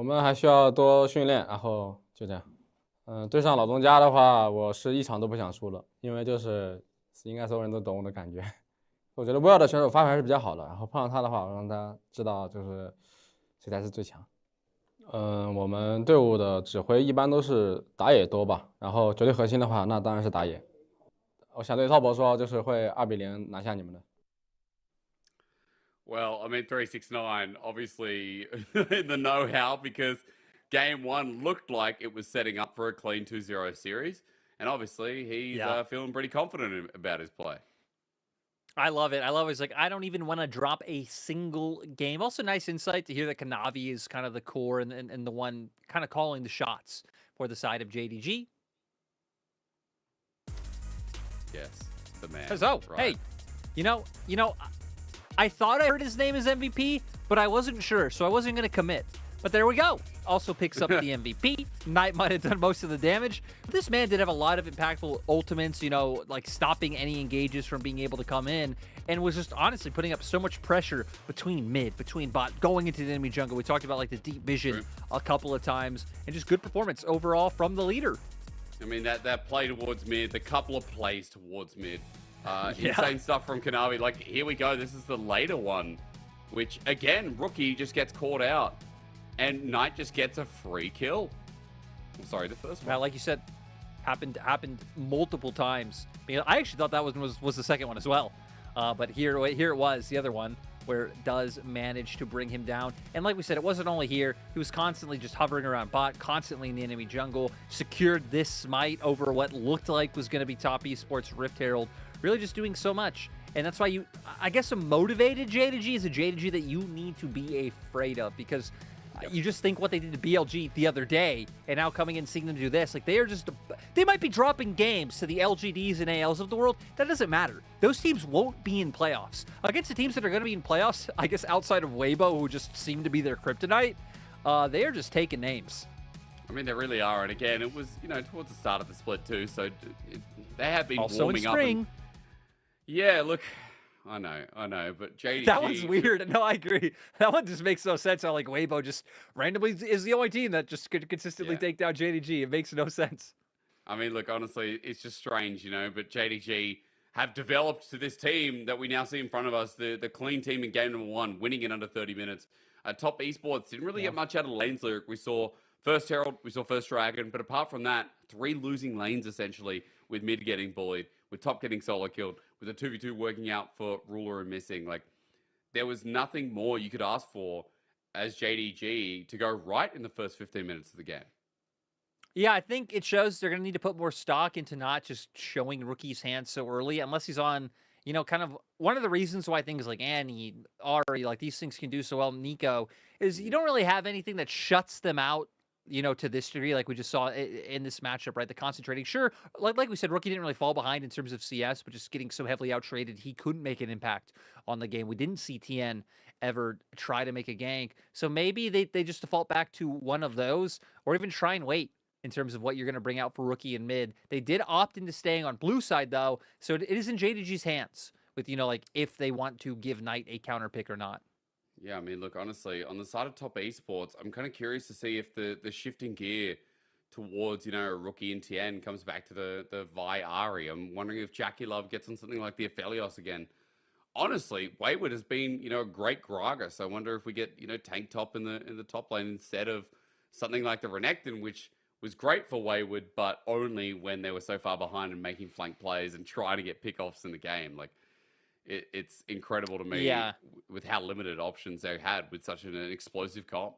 我们还需要多训练，然后就这样。对上老东家的话，我是一场都不想输了，因为就是应该所有人都懂我的感觉。我觉得 Will 的选手发挥还是比较好的，然后碰上他的话，我让他知道就是谁才是最强。我们队伍的指挥一般都是打野多吧，然后绝对核心的话，那当然是打野。我想对滔博说，就是会2-0拿下你们的。Well, I mean, 369 obviously in the know-how because game one looked like it was setting up for a clean 2-0 series. And obviously he's feeling pretty confident about his play. I love it. I love it. It's like, I don't even want to drop a single game. Also, nice insight to hear that Kanavi is kind of the core and the one kind of calling the shots for the side of JDG. Yes, the man. Oh, right. hey, you know, I thought I heard his name as MVP, but I wasn't sure, so I wasn't going to commit. But there we go. Also picks up the MVP. Knight might have done most of the damage. But this man did have a lot of impactful ultimates, like stopping any engages from being able to come in, and was just honestly putting up so much pressure between mid, between bot, going into the enemy jungle. We talked about like the deep vision a couple of times, and just good performance overall from the leader. I mean, that play towards mid, the couple of plays towards mid. Insane stuff from Kanavi. Like, here we go. This is the later one, which, again, Rookie just gets caught out. And Knight just gets a free kill. I'm sorry, the first one. Like you said, happened multiple times. I actually thought that was the second one as well. But here it was, the other one, where does manage to bring him down. And like we said, it wasn't only here. He was constantly just hovering around bot, constantly in the enemy jungle, secured this smite over what looked like was going to be top esports Rift Herald, really just doing so much. And that's why I guess a motivated JDG is a JDG that you need to be afraid of, because you just think what they did to BLG the other day, and now coming in and seeing them do this, like they might be dropping games to the LGDs and ALs of the world. That doesn't matter. Those teams won't be in playoffs. Against the teams that are going to be in playoffs, I guess outside of Weibo, who just seem to be their kryptonite, they are just taking names. I mean, they really are. And again, it was, towards the start of the split too, so they have been also warming in spring. up. Yeah, look, I know, but JDG... That one's weird. No, I agree. That one just makes no sense how, like, Weibo just randomly is the only team that just could consistently take down JDG. It makes no sense. I mean, look, honestly, it's just strange, but JDG have developed to this team that we now see in front of us, the clean team in game number 1, winning in under 30 minutes. Top esports didn't really get much out of lanes lyric. We saw first Herald, we saw first Dragon, but apart from that, 3 losing lanes, essentially, with mid getting bullied, with top getting solo killed, with a 2v2 working out for Ruler and missing. Like, there was nothing more you could ask for as JDG to go right in the first 15 minutes of the game. Yeah, I think it shows they're going to need to put more stock into not just showing Rookie's hands so early, unless he's on, kind of one of the reasons why things like Annie, Ari, like these things can do so well, Nico, is you don't really have anything that shuts them out, to this degree, like we just saw in this matchup, right? The concentrating, sure, like we said, Rookie didn't really fall behind in terms of CS, but just getting so heavily outtraded, he couldn't make an impact on the game. We didn't see TN ever try to make a gank, so maybe they just default back to one of those, or even try and wait in terms of what you're going to bring out for Rookie and mid. They did opt into staying on blue side, though, so it is in JDG's hands with, like, if they want to give Knight a counter pick or not. Yeah, I mean, look, honestly, on the side of top esports, I'm kind of curious to see if the shifting gear towards, Rookie and TN comes back to the Vi Ari. I'm wondering if Jackie Love gets on something like the Aphelios again. Honestly, Wayward has been, a great Gragas. I wonder if we get, tank top in the top lane instead of something like the Renekton, which was great for Wayward, but only when they were so far behind and making flank plays and trying to get pickoffs in the game. Like, it's incredible to me with how limited options they had with such an explosive comp.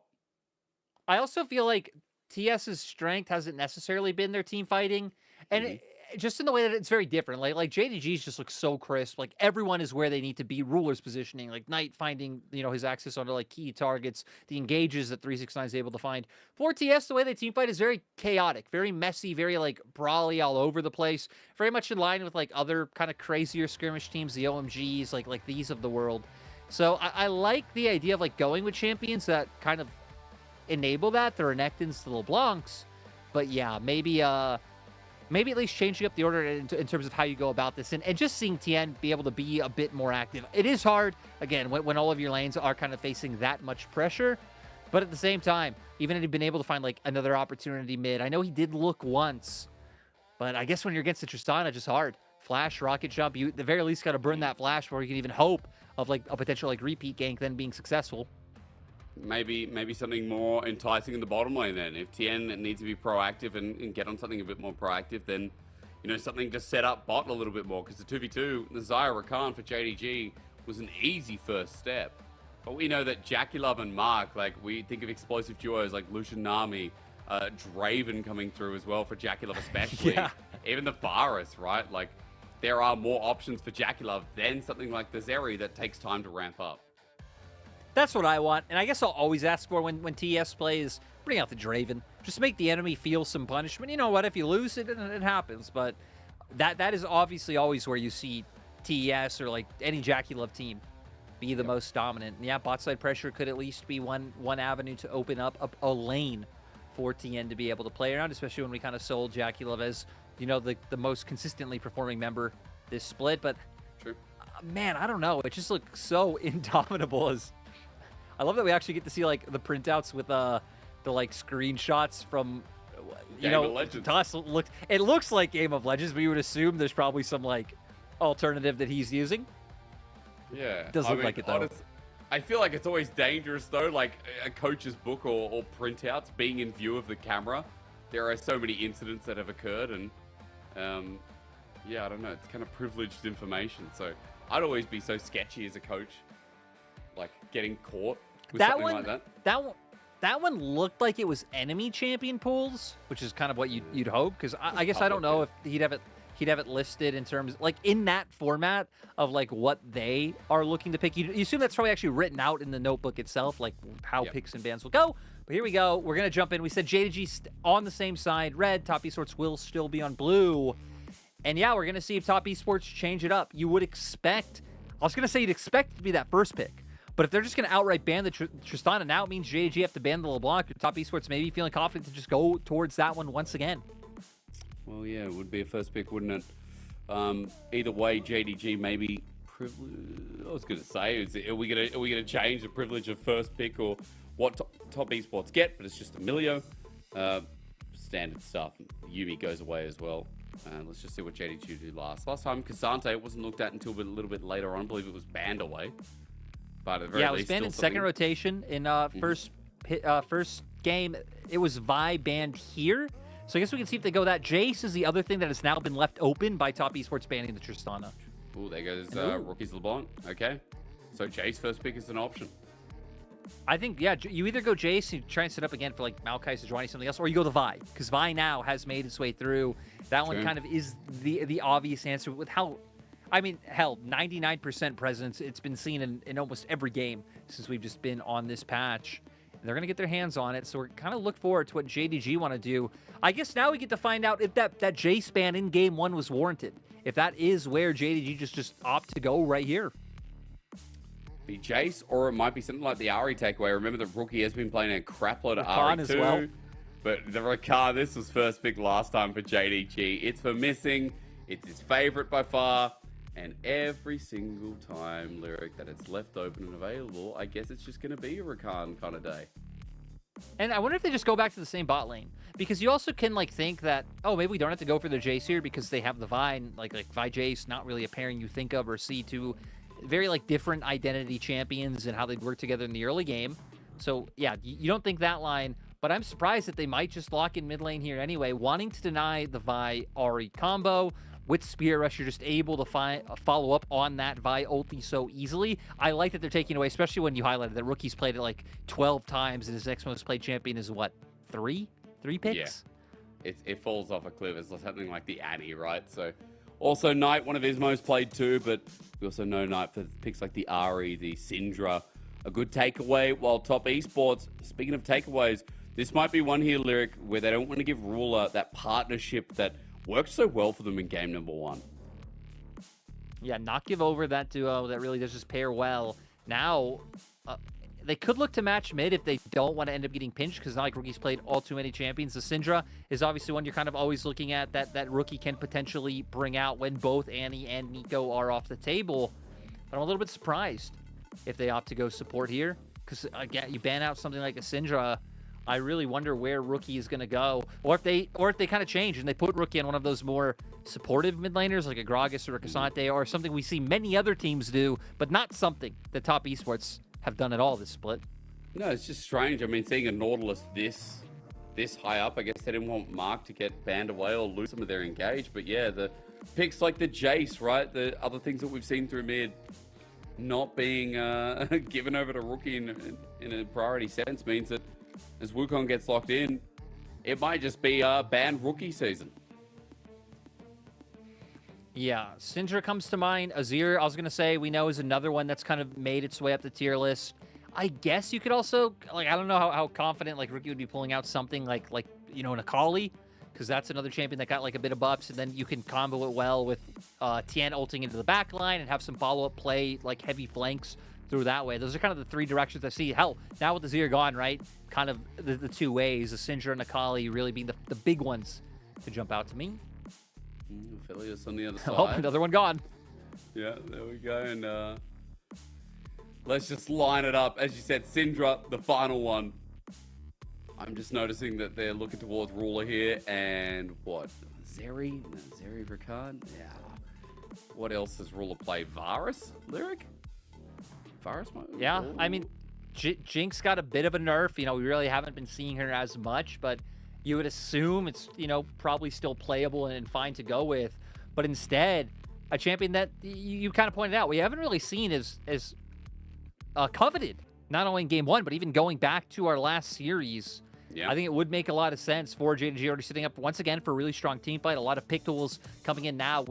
I also feel like TS's strength hasn't necessarily been their team fighting, and just in the way that it's very different. Like JDG's just looks so crisp. Like everyone is where they need to be. Ruler's positioning, like Knight finding his access onto like key targets, the engages that 369 is able to find. For TS, the way they team fight is very chaotic, very messy, very like brawly all over the place. Very much in line with like other kind of crazier skirmish teams, the OMGs, like these of the world. So I like the idea of like going with champions that kind of enable that, the Renektons, the LeBlancs. But yeah, maybe at least changing up the order in terms of how you go about this, and just seeing TN be able to be a bit more active. It is hard, again, when all of your lanes are kind of facing that much pressure, but at the same time, even if he'd been able to find like another opportunity mid, I know he did look once, but I guess when you're against the Tristana, just hard. Flash, rocket jump, you at the very least got to burn that flash before you can even hope of like a potential like repeat gank then being successful. Maybe something more enticing in the bottom lane then. If TN needs to be proactive and get on something a bit more proactive, then, something to set up bot a little bit more. Because the 2v2, the Zyra Rakan for JDG was an easy first step. But we know that Jackie Love and Mark, like, we think of explosive duos like Lucian Nami, Draven coming through as well for Jackie Love especially. Even the Varus, right? Like, there are more options for Jackie Love than something like the Zeri that takes time to ramp up. That's what I want, and I guess I'll always ask for when TS plays, bring out the Draven. Just make the enemy feel some punishment. You know what, if you lose, it happens, but that is obviously always where you see TES or like any Jackie Love team be the most dominant. And yeah, bot side pressure could at least be one avenue to open up a lane for TN to be able to play around, especially when we kind of sold Jackie Love as, the most consistently performing member this split. But man, I don't know. It just looks so indomitable. I love that we actually get to see like the printouts with the like screenshots from Game of Legends. To us it looks like Game of Legends, but you would assume there's probably some like alternative that he's using. Yeah, Doesn't look like it though. I feel like it's always dangerous though, like a coach's book or printouts being in view of the camera. There are so many incidents that have occurred, and yeah, I don't know. It's kind of privileged information, so I'd always be so sketchy as a coach, like getting caught with That something one, like that. that one looked like it was enemy champion pools, which is kind of what you'd hope. Because I guess I don't know if he'd have it listed in terms like in that format of like what they are looking to pick. You assume that's probably actually written out in the notebook itself, like how picks and bans will go. But here we go. We're gonna jump in. We said JDG on the same side, red. Top Esports will still be on blue. And yeah, we're going to see if Top Esports change it up. You would expect, I was going to say you'd expect it to be that first pick. But if they're just going to outright ban the Tristana, now it means JDG have to ban the LeBlanc. Top Esports maybe feeling confident to just go towards that one once again. Well, yeah, it would be a first pick, wouldn't it? Either way, JDG maybe privilege. I was going to say, are we going to change the privilege of first pick or what Top Esports get? But it's just Emilio. Standard stuff. Yumi goes away as well. Let's just see what JDG do last. Last time, Cassante wasn't looked at until a little bit later on. I believe it was banned away. But at the very yeah, it was least, banned in second rotation. In first game, it was Vi banned here. So I guess we can see if they go that. Jace is the other thing that has now been left open by Top Esports banning the Tristana. Ooh, there goes Rookie's LeBlanc. Okay. So Jace first pick is an option. I think, yeah, you either go Jace and try and set up again for like Maokai Sejuani something else, or you go the Vi, because Vi now has made its way through. That one kind of is the obvious answer with how, I mean, hell, 99% presence. It's been seen in almost every game since we've just been on this patch. And they're going to get their hands on it, so we're kind of look forward to what JDG want to do. I guess now we get to find out if that Jace ban in game one was warranted. If that is where JDG just opt to go right here. Be Jace, or it might be something like the Ari takeaway. Remember the Rookie has been playing a crapload of Rakan Ari as too. well. But the Rakan, this was first pick last time for JDG. It's for missing. It's his favorite by far. And every single time, Lyric, that it's left open and available, I guess it's just going to be a Rakan kind of day. And I wonder if they just go back to the same bot lane. Because you also can like think that, oh, maybe we don't have to go for the Jace here because they have the Vine, like Vi Jace, not really a pairing you think of or see two very like different identity champions and how they'd work together in the early game. So yeah, you don't think that line, but I'm surprised that they might just lock in mid lane here anyway, wanting to deny the Vi Ari combo. With Spirit Rush, you're just able to follow up on that Vi ulti so easily. I like that they're taking away, especially when you highlighted that Rookie's played it like 12 times and his next most played champion is what, 3 picks? Yeah, it falls off a cliff. It's something like the Annie, right? So also Knight, one of his most played too, but we also know Knight for picks like the Ari, the Syndra. A good takeaway, while Top Esports, speaking of takeaways, this might be one here, Lyric, where they don't want to give Ruler that partnership that worked so well for them in game number 1. Yeah, not give over that duo that really does just pair well. Now, they could look to match mid if they don't want to end up getting pinched, because not like Rookie's played all too many champions. The Syndra is obviously one you're kind of always looking at that Rookie can potentially bring out when both Annie and Nico are off the table. But I'm a little bit surprised if they opt to go support here, because again, you ban out something like a Syndra. I really wonder where Rookie is going to go, or if they kind of change and they put Rookie on one of those more supportive mid laners like a Gragas or a Cassante, or something we see many other teams do, but not something that Top Esports have done at all this split. No, it's just strange. I mean, seeing a Nautilus this high up, I guess they didn't want Mark to get banned away or lose some of their engage. But yeah, the picks like the Jace, right? The other things that we've seen through mid not being given over to Rookie in a priority sense means that as Wukong gets locked in, it might just be a banned Rookie season. Yeah, Syndra comes to mind. Azir, I was going to say, we know is another one that's kind of made its way up the tier list. I guess you could also, like, I don't know how confident, like, Rookie would be pulling out something like you know, an Akali, because that's another champion that got, like, a bit of buffs, and then you can combo it well with Tien ulting into the back line and have some follow-up play, like, heavy flanks through that way. Those are kind of the 3 directions I see. Hell, now with Azir gone, right, kind of the 2 ways, the Syndra and Akali really being the big ones to jump out to me. Aphelios on the other side. Oh, another one gone. Yeah, there we go. And let's just line it up. As you said, Syndra, the final one. I'm just noticing that they're looking towards Ruler here. And what? Zeri? No, Zeri Ricard? Yeah. What else does Ruler play? Varus? Lyric? Varus? Yeah, I mean, Jinx got a bit of a nerf. You know, we really haven't been seeing her as much, but you would assume it's, you know, probably still playable and fine to go with. But instead, a champion that you kind of pointed out we haven't really seen as coveted, not only in game 1, but even going back to our last series. Yeah. I think it would make a lot of sense for JDG already sitting up once again for a really strong team fight. A lot of pick tools coming in now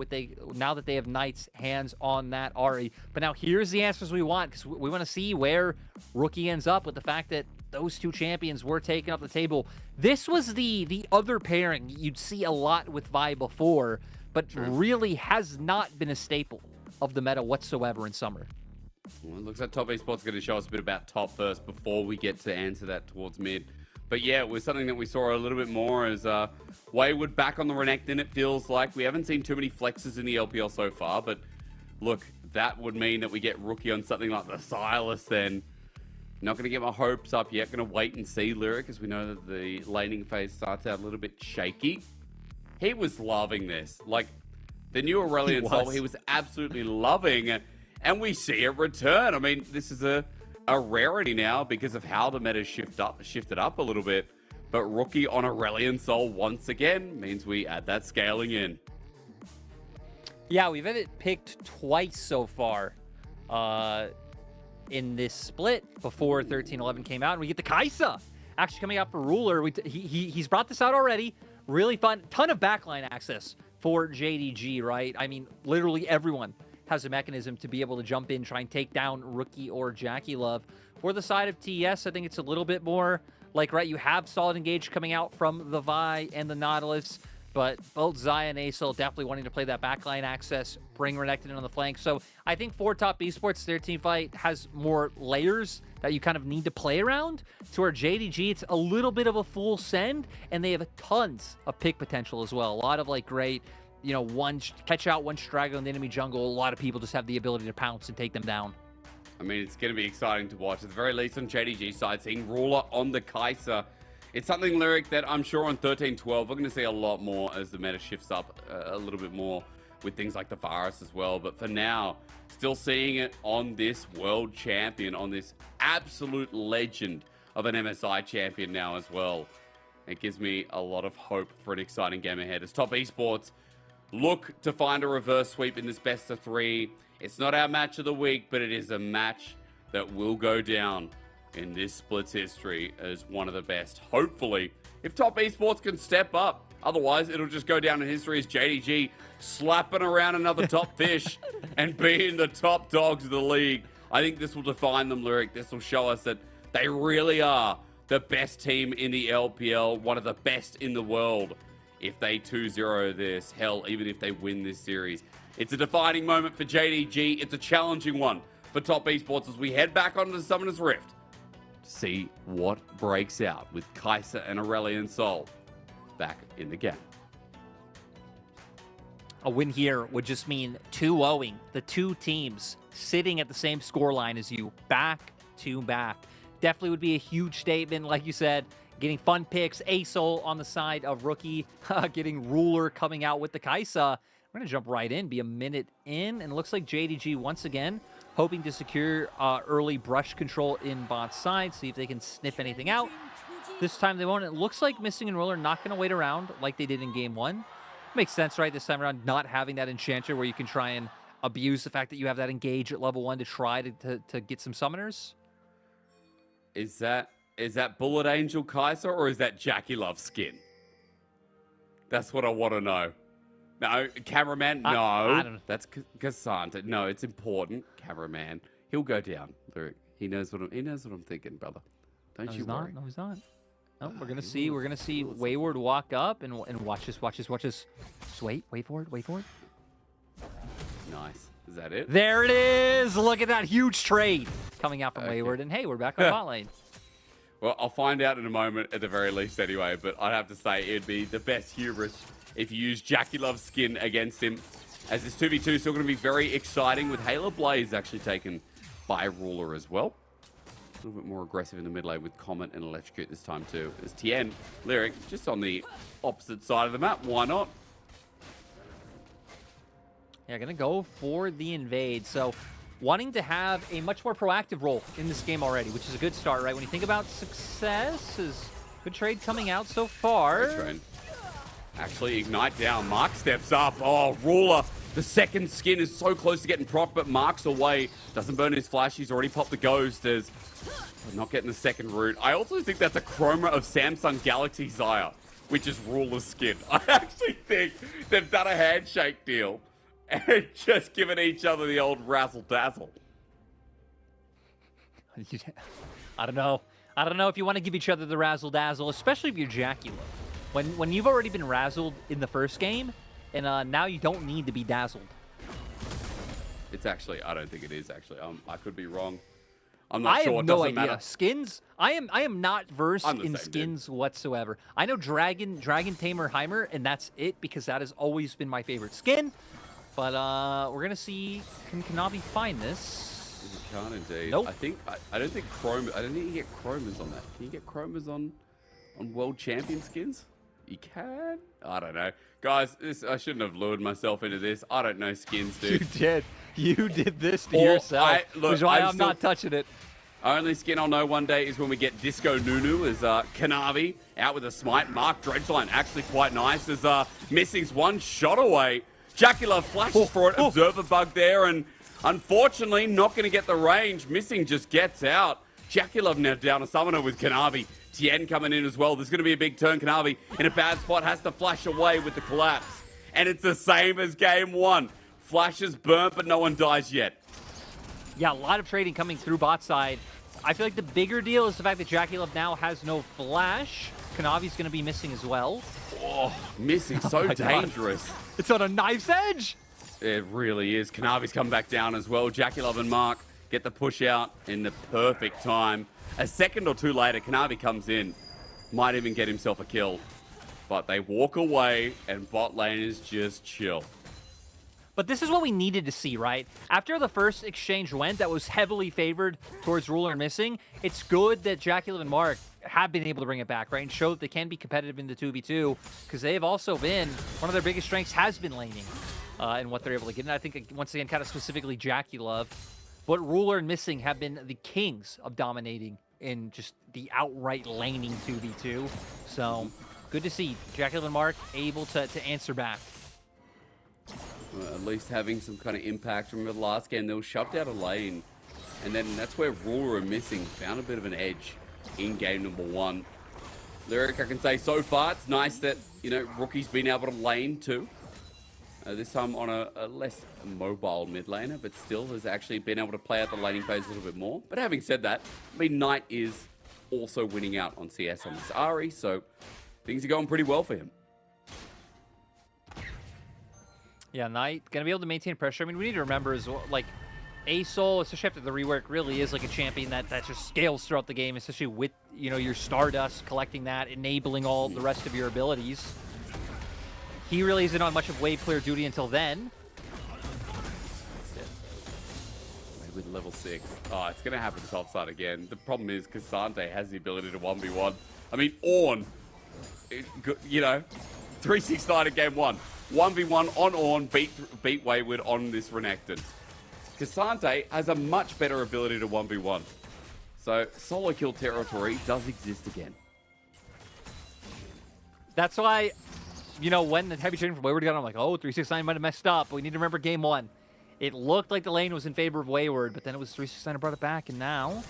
now that they have Knights hands on that Ari. But now here's the answers we want, because we want to see where Rookie ends up with the fact that those two champions were taken off the table. This was the other pairing you'd see a lot with Vi before, but really has not been a staple of the meta whatsoever in summer. Well, it looks like Top Esports going to show us a bit about top first before we get to answer that towards mid. But yeah, it was something that we saw a little bit more as Wayward back on the Renekton, it feels like. We haven't seen too many flexes in the LPL so far, but look, that would mean that we get Rookie on something like the Silas then. Not going to get my hopes up yet. Going to wait and see Lyric, as we know that the laning phase starts out a little bit shaky. He was loving this. Like, the new Aurelion Sol, he was absolutely loving, and we see it return. I mean, this is a rarity now because of how the meta shifted up a little bit. But Rookie on Aurelion Sol once again means we add that scaling in. Yeah, we've had it picked twice so far in this split before 13-11 came out. And we get the Kaisa actually coming out for Ruler. He's brought this out already. Really fun. Ton of backline access for JDG, right? I mean, literally everyone has a mechanism to be able to jump in, try and take down Rookie or Jackie Love. For the side of TES, I think it's a little bit more like, right, you have Solid Engage coming out from the Vi and the Nautilus, but both Xayah and Acel definitely wanting to play that backline access, bring Renekton in on the flank. So I think for Top Esports, their team fight has more layers that you kind of need to play around. To our JDG, it's a little bit of a full send, and they have tons of pick potential as well. A lot of like great, you know, catch out one straggler in the enemy jungle. A lot of people just have the ability to pounce and take them down. I mean, it's going to be exciting to watch. At the very least on JDG side, seeing Ruler on the Kai'Sa. It's something, Lyric, that I'm sure on 13-12, we're going to see a lot more as the meta shifts up a little bit more with things like the Varus as well. But for now, still seeing it on this world champion, on this absolute legend of an MSI champion now as well. It gives me a lot of hope for an exciting game ahead as Top Esports look to find a reverse sweep in this best of 3. It's not our match of the week, but it is a match that will go down in this split's history as one of the best. Hopefully, if Top Esports can step up. Otherwise, it'll just go down in history as JDG slapping around another top fish and being the top dogs of the league. I think this will define them, Lyric. This will show us that they really are the best team in the LPL, one of the best in the world. If they 2-0 this, hell, even if they win this series. It's a defining moment for JDG. It's a challenging one for Top Esports as we head back onto the Summoner's Rift to see what breaks out with Kai'Sa and Aurelion Sol back in the game. A win here would just mean 2-0ing the two teams sitting at the same scoreline as you, back to back. Definitely would be a huge statement, like you said. Getting fun picks, Acel on the side of Rookie, getting Ruler coming out with the Kai'Sa. We're going to jump right in, be a minute in, and it looks like JDG once again hoping to secure early brush control in bot side, see if they can sniff anything out. This time they won't. It looks like Missing and Ruler not going to wait around like they did in game 1. Makes sense, right, this time around, not having that enchanter where you can try and abuse the fact that you have that engage at level 1 to try to get some summoners. Is that Bullet Angel Kai'Sa or is that Jackie Love skin? That's what I want to know. No, cameraman, no. I don't know. That's Cassandra. No, it's important. Cameraman. He'll go down. Lyric. He knows what I'm thinking, brother. Don't you worry. No, he's not. No, we're gonna see Wayward walk up and watch this. Just wait for it. Nice. Is that it? There it is. Look at that huge trade coming out from Wayward, and hey, we're back on bot lane. Well, I'll find out in a moment at the very least anyway, but I'd have to say it'd be the best hubris if you use Jackie Love's skin against him. As this 2v2 is still going to be very exciting with Halo Blaze actually taken by Ruler as well. A little bit more aggressive in the mid lane with Comet and Electrocute this time too. As Tien, Lyric, just on the opposite side of the map. Why not? Yeah, going to go for the invade. So wanting to have a much more proactive role in this game already, which is a good start, right? When you think about success, is good trade coming out so far. Great trade. Actually, Ignite down. Mark steps up. Oh, Ruler The second skin is so close to getting proc, but Mark's away. Doesn't burn his flash. He's already popped the ghost as not getting the second root. I also think that's a chroma of Samsung Galaxy Zaya, which is Ruler's skin. I actually think they've done a handshake deal and just given each other the old razzle-dazzle. I don't know. I don't know if you want to give each other the razzle-dazzle, especially if you're Jackula. When you've already been razzled in the first game, and now you don't need to be dazzled. It's actually, I don't think it is actually. I could be wrong. I'm not sure. I have It no doesn't idea. matter. Skins? I am not versed I'm the in same, skins whatsoever. I know Dragon Tamer Heimer, and that's it because that has always been my favorite skin. But we're gonna see, can Kanavi find this? You can't indeed. Nope. I don't think you get chromas on that. Can you get chromas on world champion skins? You can? I don't know. Guys, I shouldn't have lured myself into this. I don't know skins, dude. You did. You did this to yourself, which is why I'm not touching it. Only skin I'll know one day is when we get Disco Nunu as Kanavi out with a smite. Mark Dredgeline actually quite nice as Missing's one shot away. Jackie flashes for it. Observer bug there, and unfortunately not going to get the range. Missing just gets out. Jackie now down a summoner with Kanavi. Tien coming in as well. There's going to be a big turn. Kanavi in a bad spot, has to flash away with the collapse. And it's the same as game one. Flashes burnt, but no one dies yet. Yeah, a lot of trading coming through bot side. I feel like the bigger deal is the fact that Jackie now has no flash. Kanavi's going to be missing as well. Oh, Missing so dangerous. God. It's on a knife's edge. It really is. Kanavi's come back down as well. Jackie and Mark get the push out in the perfect time. A second or two later, Kanavi comes in. Might even get himself a kill. But they walk away, and bot lane is just chill. But this is what we needed to see, right? After the first exchange went, that was heavily favored towards Ruler and Missing. It's good that Jackie and Mark have been able to bring it back, right? And show that they can be competitive in the 2v2, because they have also been, one of their biggest strengths has been laning and what they're able to get. And I think, once again, kind of specifically Jackie Love. But Ruler and Missing have been the kings of dominating in just the outright laning 2v2. So, good to see Jackie and Mark able to answer back. At least having some kind of impact. Remember the last game, they were shoved out of lane. And then that's where Ruler and Missing found a bit of an edge in game number one. Lyric, I can say so far, it's nice that, you know, Rookie's been able to lane too. This time on a less mobile mid laner, but still has actually been able to play out the laning phase a little bit more. But having said that, I mean, Knight is also winning out on CS on this Ahri, so things are going pretty well for him. Yeah, Knight gonna be able to maintain pressure. I mean, we need to remember as well, like, ASOL, especially after the rework, really is like a champion that just scales throughout the game, especially with, you know, your Stardust, collecting that, enabling all the rest of your abilities. He really isn't on much of wave clear duty until then. With level 6. Oh, it's going to happen top side again. The problem is Cassante has the ability to 1v1. I mean, Ornn, you know, 369 in game 1. 1v1 on Ornn, beat Wayward on this Renekton. Cassante has a much better ability to 1v1. So, solo kill territory does exist again. That's why, you know, when the heavy trading from Wayward got on, I'm like, oh, 369 might have messed up. But we need to remember game 1. It looked like the lane was in favor of Wayward, but then it was 369 who brought it back, and now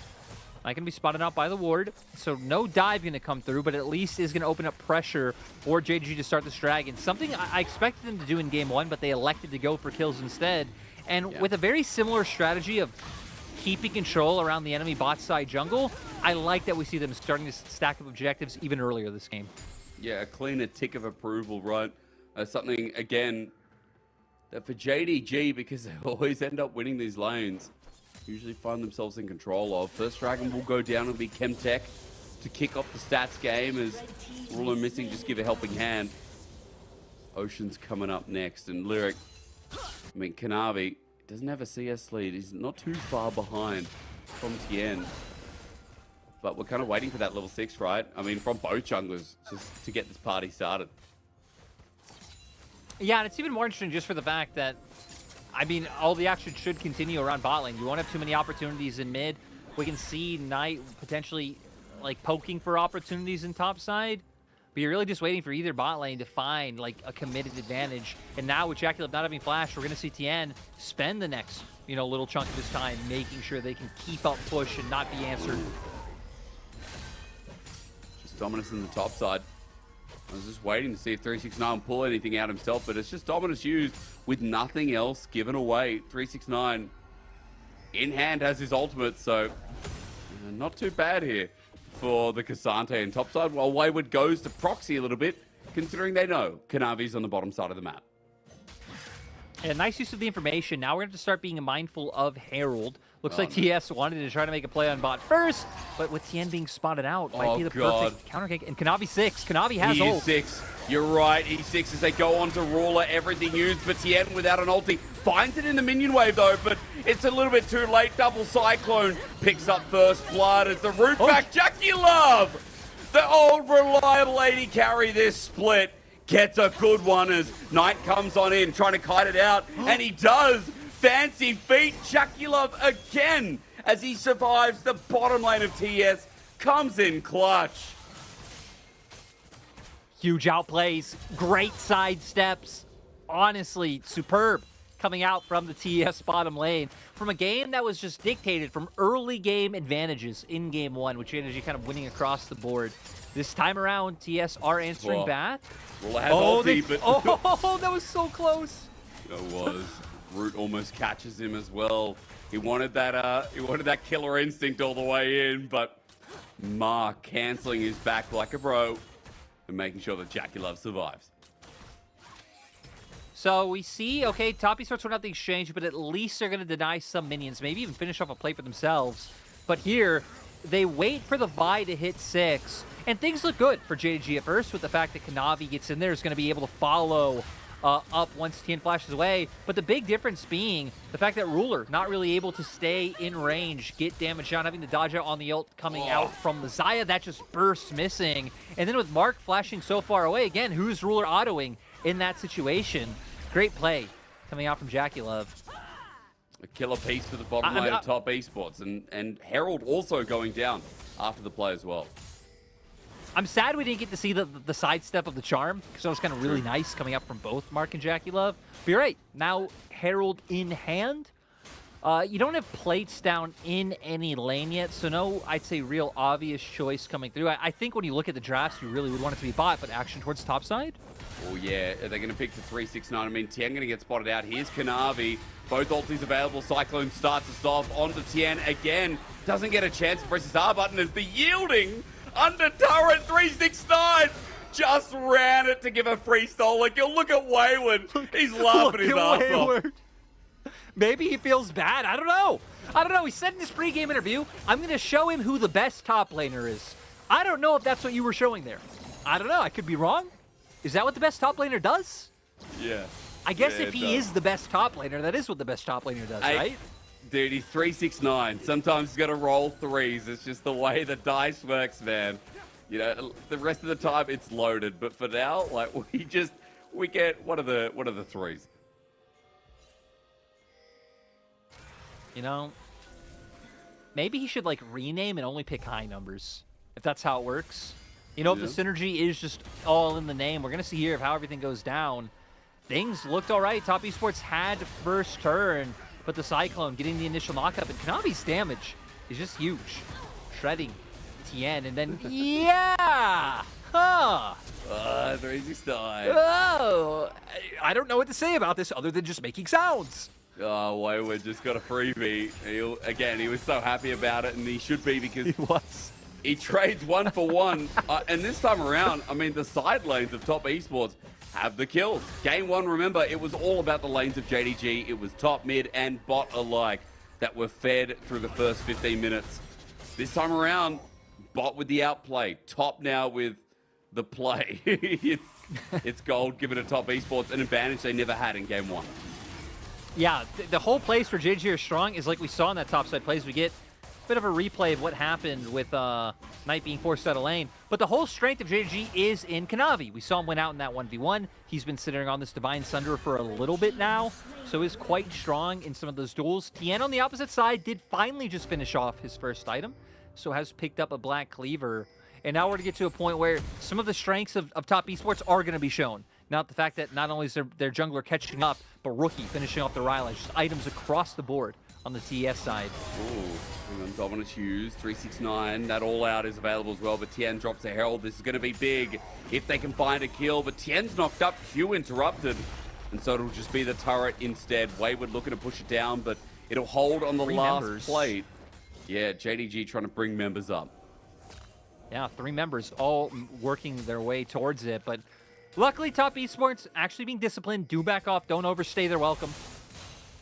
I can be spotted out by the ward. So no dive going to come through, but at least is going to open up pressure for JDG to start this dragon. Something I expected them to do in game 1, but they elected to go for kills instead. And with a very similar strategy of keeping control around the enemy bot side jungle, I like that we see them starting to stack up objectives even earlier this game. Yeah, a cleaner tick of approval, right? Something, again, that for JDG, because they always end up winning these lanes, usually find themselves in control of. First dragon will go down and be Chemtech to kick off the stats game as Ruler and Missing just give a helping hand. Ocean's coming up next, and Lyric, I mean, Kanavi doesn't have a CS lead. He's not too far behind from Tien. But we're kind of waiting for that level 6, right? I mean, from both junglers, just to get this party started. Yeah, and it's even more interesting just for the fact that, I mean, all the action should continue around bot lane. You won't have too many opportunities in mid. We can see Knight potentially, like, poking for opportunities in top side. But you're really just waiting for either bot lane to find like a committed advantage. And now with JackeyLove not having flash, we're going to see TN spend the next, little chunk of his time making sure they can keep up push and not be answered. Just Dominus in the top side. I was just waiting to see if 369 pull anything out himself, but it's just Dominus used with nothing else given away. 369 in hand has his ultimate, so not too bad here for the Cassante and topside, while Wayward goes to proxy a little bit, considering they know Kanavi's on the bottom side of the map. Yeah, nice use of the information. Now we're going to start being mindful of Herald. Looks like TS wanted to try to make a play on bot first, but with TN being spotted out, might be the perfect counter kick. And Kanavi 6. Kanavi has ult. E6. You're right. E6 as they go on to Ruler. Everything used, but TN without an ulti. Finds it in the minion wave, though, but it's a little bit too late. Double Cyclone picks up first blood as the root back. JackeyLove, the old reliable lady carry this split, gets a good one as Knight comes on in, trying to kite it out, and he does. Fancy feet, JackeyLove again as he survives the bottom lane of TES, comes in clutch. Huge outplays, great side steps, honestly superb coming out from the TES bottom lane from a game that was just dictated from early game advantages in game one, with JDG kind of winning across the board. This time around, TS are answering back. Well, it has ulti, but oh, that was so close. It was. Root almost catches him as well. He wanted that killer instinct all the way in, but Mark canceling his back like a bro and making sure that JackeyLove survives. So we see, okay, top esports sorting out the exchange, but at least they're going to deny some minions, maybe even finish off a play for themselves. But here, they wait for the buy to hit 6, and things look good for JDG at first with the fact that Kanavi gets in there, is going to be able to follow up once TN flashes away. But the big difference being the fact that Ruler not really able to stay in range, get damage down, having to dodge out on the ult coming out from the Xayah, that just bursts missing. And then with Mark flashing so far away, again, who's Ruler autoing in that situation? Great play coming out from JackeyLove. A killer piece for the bottom lane of top esports, and Herald also going down after the play as well. I'm sad we didn't get to see the sidestep of the charm, because that was kind of really nice coming up from both Mark and JackeyLove. But you're right, now Herald in hand. You don't have plates down in any lane yet, so no, I'd say, real obvious choice coming through. I think when you look at the drafts, you really would want it to be bot, but action towards top side? Oh yeah, are they going to pick the 369? I mean, Tien going to get spotted out. Here's Kanavi. Both ultis available. Cyclone starts us off onto Tien again. Doesn't get a chance to press his R button as the yielding under turret 369 just ran it to give a free stall. Like, you look at Wayward. He's laughing his ass off. Maybe he feels bad. I don't know. He said in his pregame interview, I'm going to show him who the best top laner is. I don't know if that's what you were showing there. I don't know. I could be wrong. Is that what the best top laner does? Yeah. I guess if he is the best top laner, that is what the best top laner does, right? Dude, he's 369. Sometimes he's got to roll threes. It's just the way the dice works, man. You know, the rest of the time it's loaded, but for now, like, we get what are the threes? You know, maybe he should like rename and only pick high numbers, if that's how it works. You know, if the synergy is just all in the name, we're gonna see here of how everything goes down. Things looked all right. Top esports had first turn, but the Cyclone getting the initial knockup, and Kanavi's damage is just huge. Shredding Tien, and then, yeah! Huh! 369. Oh! I don't know what to say about this other than just making sounds. Oh, Wayward just got a freebie. He was so happy about it, and he should be, because he trades 1 for 1. And this time around, I mean, the side lanes of top esports have the kills. Game 1, remember, it was all about the lanes of JDG. It was top, mid, and bot alike that were fed through the first 15 minutes. This time around, bot with the outplay, top now with the play. it's gold given to top esports, an advantage they never had in game 1. Yeah, the whole place for JDG are strong is like we saw in that topside plays. We get a bit of a replay of what happened with Knight being forced out of lane. But the whole strength of JDG is in Kanavi. We saw him win out in that 1v1. He's been sitting on this Divine Sunder for a little bit now, so is quite strong in some of those duels. Tien on the opposite side did finally just finish off his first item, so has picked up a Black Cleaver. And now we're to get to a point where some of the strengths of top esports are going to be shown. Not the fact that not only is their jungler catching up, but Rookie finishing off the Rylai. Just items across the board on the TES side. Ooh, dominant Hughes, 369. That all out is available as well, but Tien drops a Herald. This is going to be big if they can find a kill, but Tien's knocked up, Q interrupted. And so it'll just be the turret instead. Wayward looking to push it down, but it'll hold on the last plate. Yeah, JDG trying to bring members up. Yeah, 3 members all working their way towards it, but luckily top esports actually being disciplined, do back off, don't overstay their welcome.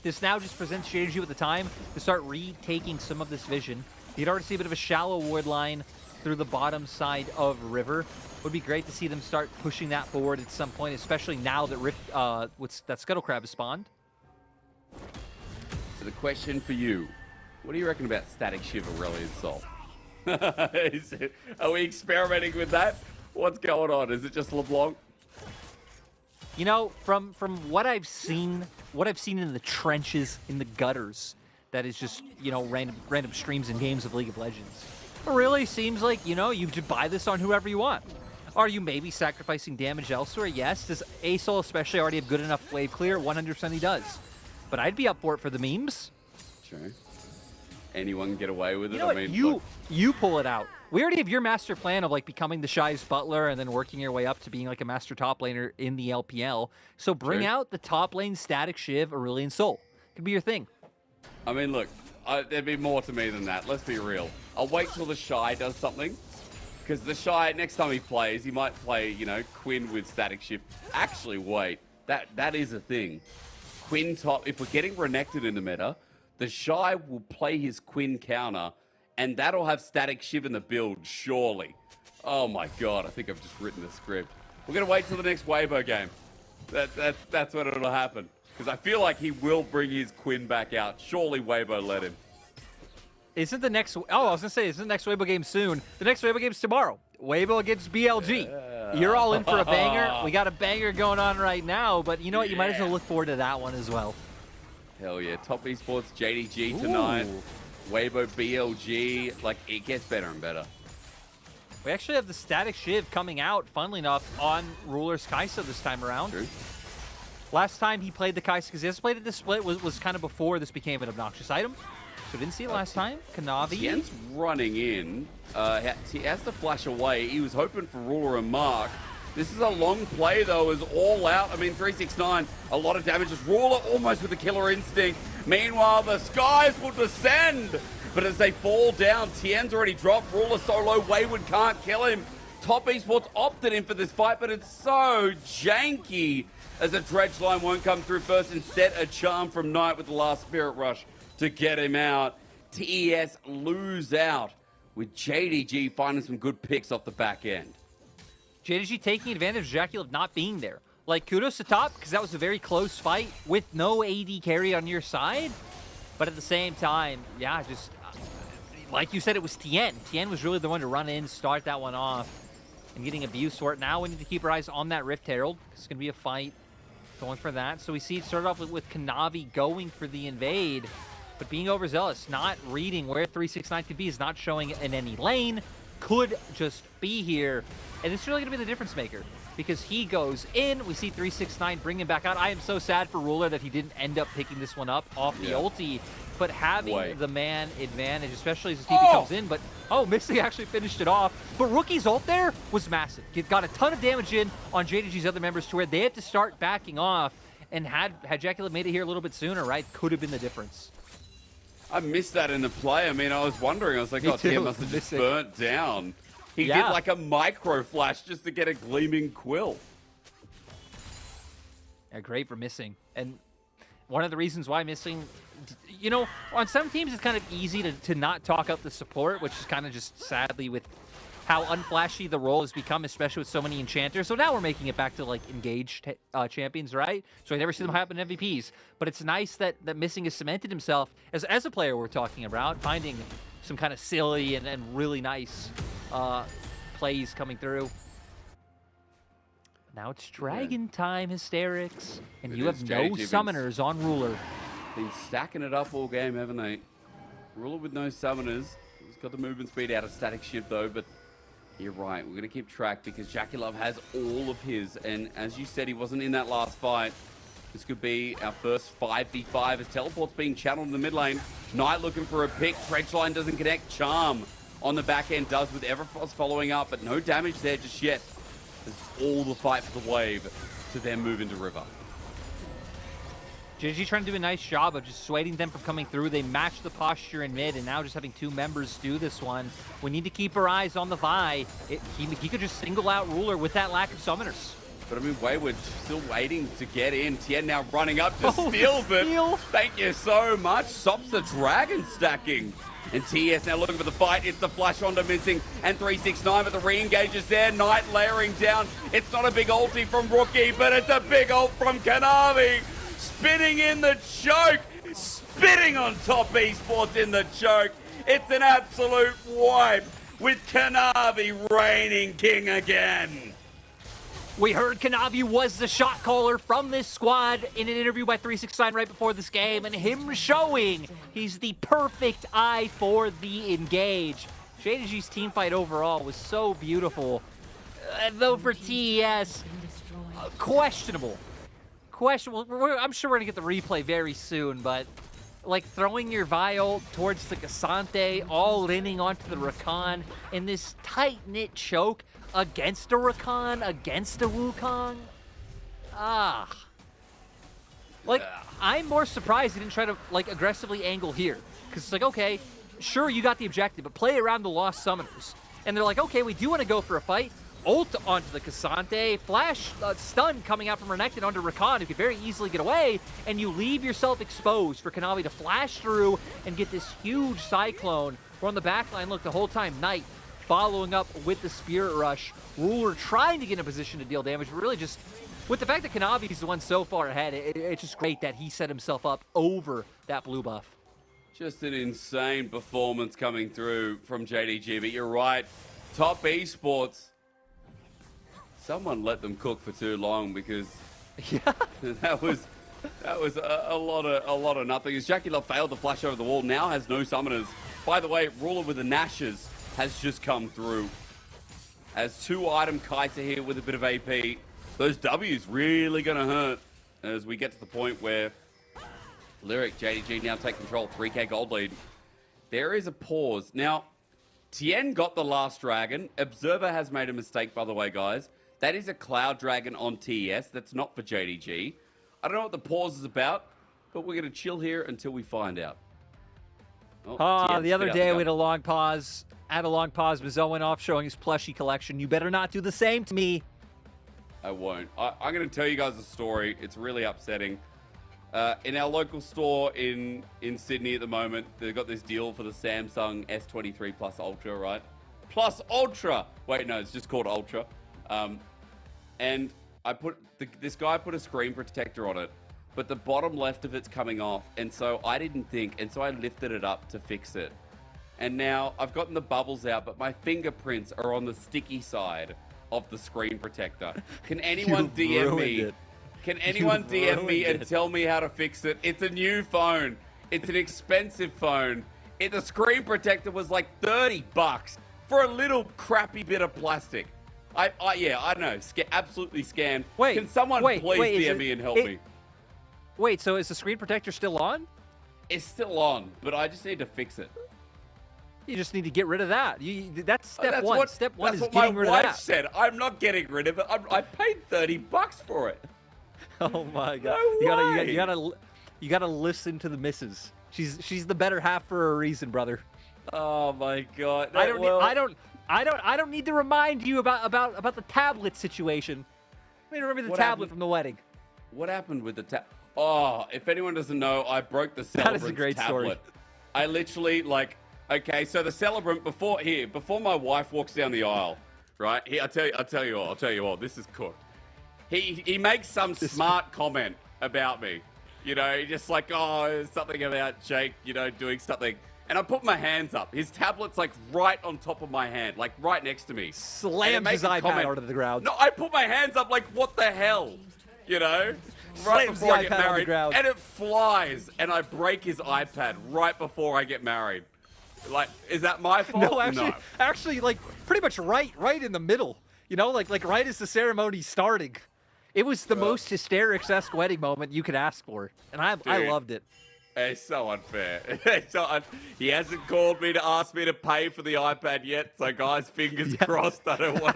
This now just presents JDG with the time to start retaking some of this vision. You'd already see a bit of a shallow ward line through the bottom side of River. Would be great to see them start pushing that forward at some point, especially now that Rift, that Scuttle Crab has spawned. So the question for you, what do you reckon about Static Shiv Aurelian Soul? Are we experimenting with that? What's going on? Is it just LeBlanc? You know, from what I've seen in the trenches, in the gutters, that is just, you know, random streams and games of League of Legends. It really seems like, you know, you could buy this on whoever you want. Are you maybe sacrificing damage elsewhere? Yes. Does ASOL especially already have good enough wave clear? 100% he does. But I'd be up for it for the memes. Sure. Anyone can get away with it. You know what? I mean, you pull it out. We already have your master plan of like becoming the Shy's butler and then working your way up to being like a master top laner in the LPL. So bring out the top lane Static Shiv Aurelian Soul. Could be your thing. I mean, look, there'd be more to me than that. Let's be real. I'll wait till the Shy does something. Because the Shy, next time he plays, he might play, you know, Quinn with Static Shiv. Actually, wait. That is a thing. Quinn top, if we're getting Renekton in the meta, the Shy will play his Quinn counter, and that'll have Static Shiv in the build, surely. Oh my god, I think I've just written the script. We're going to wait till the next Weibo game. That's when it'll happen. Because I feel like he will bring his Quinn back out. Surely Weibo let him. Isn't the next... Oh, I was going to say, isn't the next Weibo game soon? The next Weibo game's tomorrow. Weibo against BLG. Yeah. You're all in for a banger. We got a banger going on right now, but you know what? You might as well look forward to that one as well. Hell yeah. Top Esports, JDG tonight. Weibo, BLG. Like, it gets better and better. We actually have the Static Shiv coming out, funnily enough, on Ruler's Kaisa this time around. True. Last time he played the Kaisa, because he has played it this split, was kind of before this became an obnoxious item. So didn't see it last time. Kanavi. Tien's running in. He has to flash away. He was hoping for Ruler and Mark. This is a long play, though, is all out. I mean, 369, a lot of damage. It's Ruler almost with the killer instinct. Meanwhile, the skies will descend. But as they fall down, Tien's already dropped. Ruler solo. Wayward can't kill him. Top Esports opted in for this fight, but it's so janky as a dredge line won't come through first. Instead, a charm from Knight with the last Spirit Rush to get him out. TES lose out with JDG finding some good picks off the back end. JDG taking advantage of Jackie not being there. Like, kudos to top, because that was a very close fight with no AD carry on your side. But at the same time, yeah, just like you said, it was Tien. Tien was really the one to run in, start that one off, and getting abused for it. Now we need to keep our eyes on that Rift Herald. It's going to be a fight going for that. So we see it started off with Kanavi going for the invade, but being overzealous, not reading where 369 could be, is not showing in any lane, could just be here. And it's really going to be the difference maker, because he goes in, we see 369 bring him back out. I am so sad for Ruler that he didn't end up picking this one up off the ulti, but having the man advantage, especially as his TP comes in, but Missy actually finished it off. But Rookie's ult there was massive. It got a ton of damage in on JDG's other members to where they had to start backing off, and had Jackie made it here a little bit sooner, right, could have been the difference. I missed that in the play. I mean, I was wondering, I was like, Tien must have just burnt down. He did like a micro flash just to get a gleaming quill. Yeah, great for missing. And one of the reasons why missing, you know, on some teams it's kind of easy to not talk up the support, which is kind of just sadly with how unflashy the role has become, especially with so many enchanters. So now we're making it back to like engaged champions, right? So I never see them happen in MVPs. But it's nice that missing has cemented himself as a player we're talking about, finding some kind of silly and really nice plays coming through. Now it's Dragon time, Hysterics. And you have no summoners on Ruler. Been stacking it up all game, haven't they? Ruler with no summoners. He's got the movement speed out of Static Shiv, though, but You're right. We're going to keep track because Jackie Love has all of his. And as you said, he wasn't in that last fight. This could be our first 5v5 as Teleport's being channeled in the mid lane. Knight looking for a pick. Dredgeline doesn't connect. Charm on the back end does with Everfrost following up, but no damage there just yet. This is all the fight for the wave to then move into River. JDG trying to do a nice job of just dissuading them from coming through. They match the posture in mid, and now just having two members do this one. We need to keep our eyes on the Vi. He could just single out Ruler with that lack of summoners. But I mean, Wayward still waiting to get in. Tien now running up, just steals it. Thank you so much. Stops the dragon stacking. And TES now looking for the fight. It's the flash onto missing. And 369, but the re-engage is there. Knight layering down. It's not a big ulti from Rookie, but it's a big ult from Kanavi. Spitting in the choke. Spitting on top esports in the choke. It's an absolute wipe with Kanavi reigning king again. We heard Kanavi was the shot caller from this squad in an interview by 369 right before this game, and him showing he's the perfect eye for the engage. JDG's team fight overall was so beautiful, though for TES, questionable. I'm sure we're gonna get the replay very soon, but like throwing your vial towards the Cassante, all leaning onto the Rakan in this tight-knit choke against a Rakan, against a Wukong. I'm more surprised he didn't try to like aggressively angle here. Because it's like, okay, sure you got the objective, but play around the lost summoners. And they're like, okay, we do want to go for a fight. Ult onto the Cassante, flash stun coming out from Renekton onto Rakan, who could very easily get away, and you leave yourself exposed for Kanavi to flash through and get this huge Cyclone. We're on the backline, look, the whole time, Knight following up with the Spirit Rush. Ruler trying to get in a position to deal damage, but really just, with the fact that Kanavi's the one so far ahead, it's just great that he set himself up over that blue buff. Just an insane performance coming through from JDG, but you're right, top esports. Someone let them cook for too long because that was a lot of nothing. As Jackie Love failed to flash over the wall, now has no summoners. By the way, Ruler with the Nashes has just come through. As 2-item kites are here with a bit of AP. Those W's really gonna hurt as we get to the point where Lyric, JDG now take control, 3k gold lead. There is a pause. Now, Tien got the last dragon. Observer has made a mistake, by the way, guys. That is a Cloud Dragon on TES. That's not for JDG. I don't know what the pause is about, but we're going to chill here until we find out. The other day we had a long pause. Mizzou went off showing his plushie collection. You better not do the same to me. I won't. I'm going to tell you guys a story. It's really upsetting. In our local store in Sydney at the moment, they've got this deal for the Samsung S23 Plus Ultra, right? Plus Ultra! Wait, no, it's just called Ultra. And this guy put a screen protector on it, but the bottom left of it's coming off, and so I didn't think, and so I lifted it up to fix it. And now I've gotten the bubbles out, but my fingerprints are on the sticky side of the screen protector. Can anyone DM me? Can anyone DM me and tell me how to fix it? It's a new phone. It's an expensive phone. The screen protector was like $30 for a little crappy bit of plastic. I don't know. Absolutely scam. Wait, can someone please DM me and help me? Wait, so is the screen protector still on? It's still on, but I just need to fix it. You just need to get rid of that. That's step one. Step one is what getting my rid of wife that. said. I'm not getting rid of it. I paid $30 for it. Oh my god! You gotta listen to the missus. She's the better half for a reason, brother. Oh my god! I don't need to remind you about the tablet situation. I mean, remember the tablet from the wedding. What happened with the tablet? Oh, if anyone doesn't know, I broke the Celebrant's That is a great tablet. story. I literally okay, so the Celebrant before my wife walks down the aisle, right? Here, I'll tell you all. This is cooked. He makes some smart comment about me. You know, just like, something about Jake, doing something. And I put my hands up. His tablet's like right on top of my hand, like right next to me. Slams his iPad onto the ground. No, I put my hands up like, what the hell? Right Slams before I the get iPad on the married. ground. And it flies, and I break his iPad right before I get married. Like, is that my fault? No, actually, like pretty much right in the middle. You know, like right as the ceremony starting. It was the most hysterics-esque wedding moment you could ask for, and I loved it. It's so unfair. He hasn't called me to ask me to pay for the iPad yet, so guys, fingers crossed. I don't want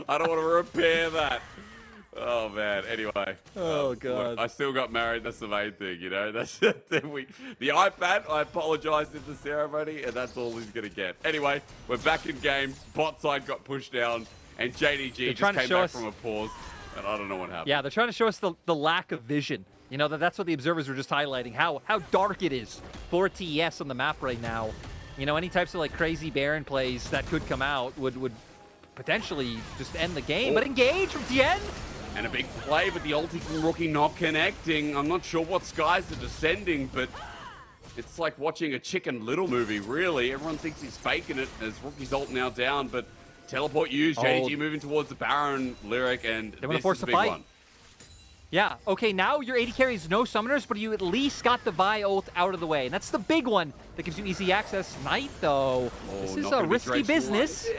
to repair that. Oh man. Anyway. Oh god. Look, I still got married. That's the main thing, you know. That's the iPad. I apologized in the ceremony, and that's all he's gonna get. Anyway, we're back in game. Bot side got pushed down, and JDG just came back from a pause, and I don't know what happened. Yeah, they're trying to show us the lack of vision. You know, that's what the observers were just highlighting, how dark it is for TES on the map right now. You know, any types of like crazy Baron plays that could come out would potentially just end the game. But engage from Tien. And a big play, but the ulti from Rookie not connecting. I'm not sure what skies are descending, but it's like watching a Chicken Little movie, really. Everyone thinks he's faking it as Rookie's ult now down, but teleport used. JDG moving towards the Baron, Lyric, and They want to this force is the a big fight. one. Yeah, okay, now your AD carries no summoners, but you at least got the Vi ult out of the way. And that's the big one that gives you easy access. Knight, though. This is not a gonna be risky Drake's business. line.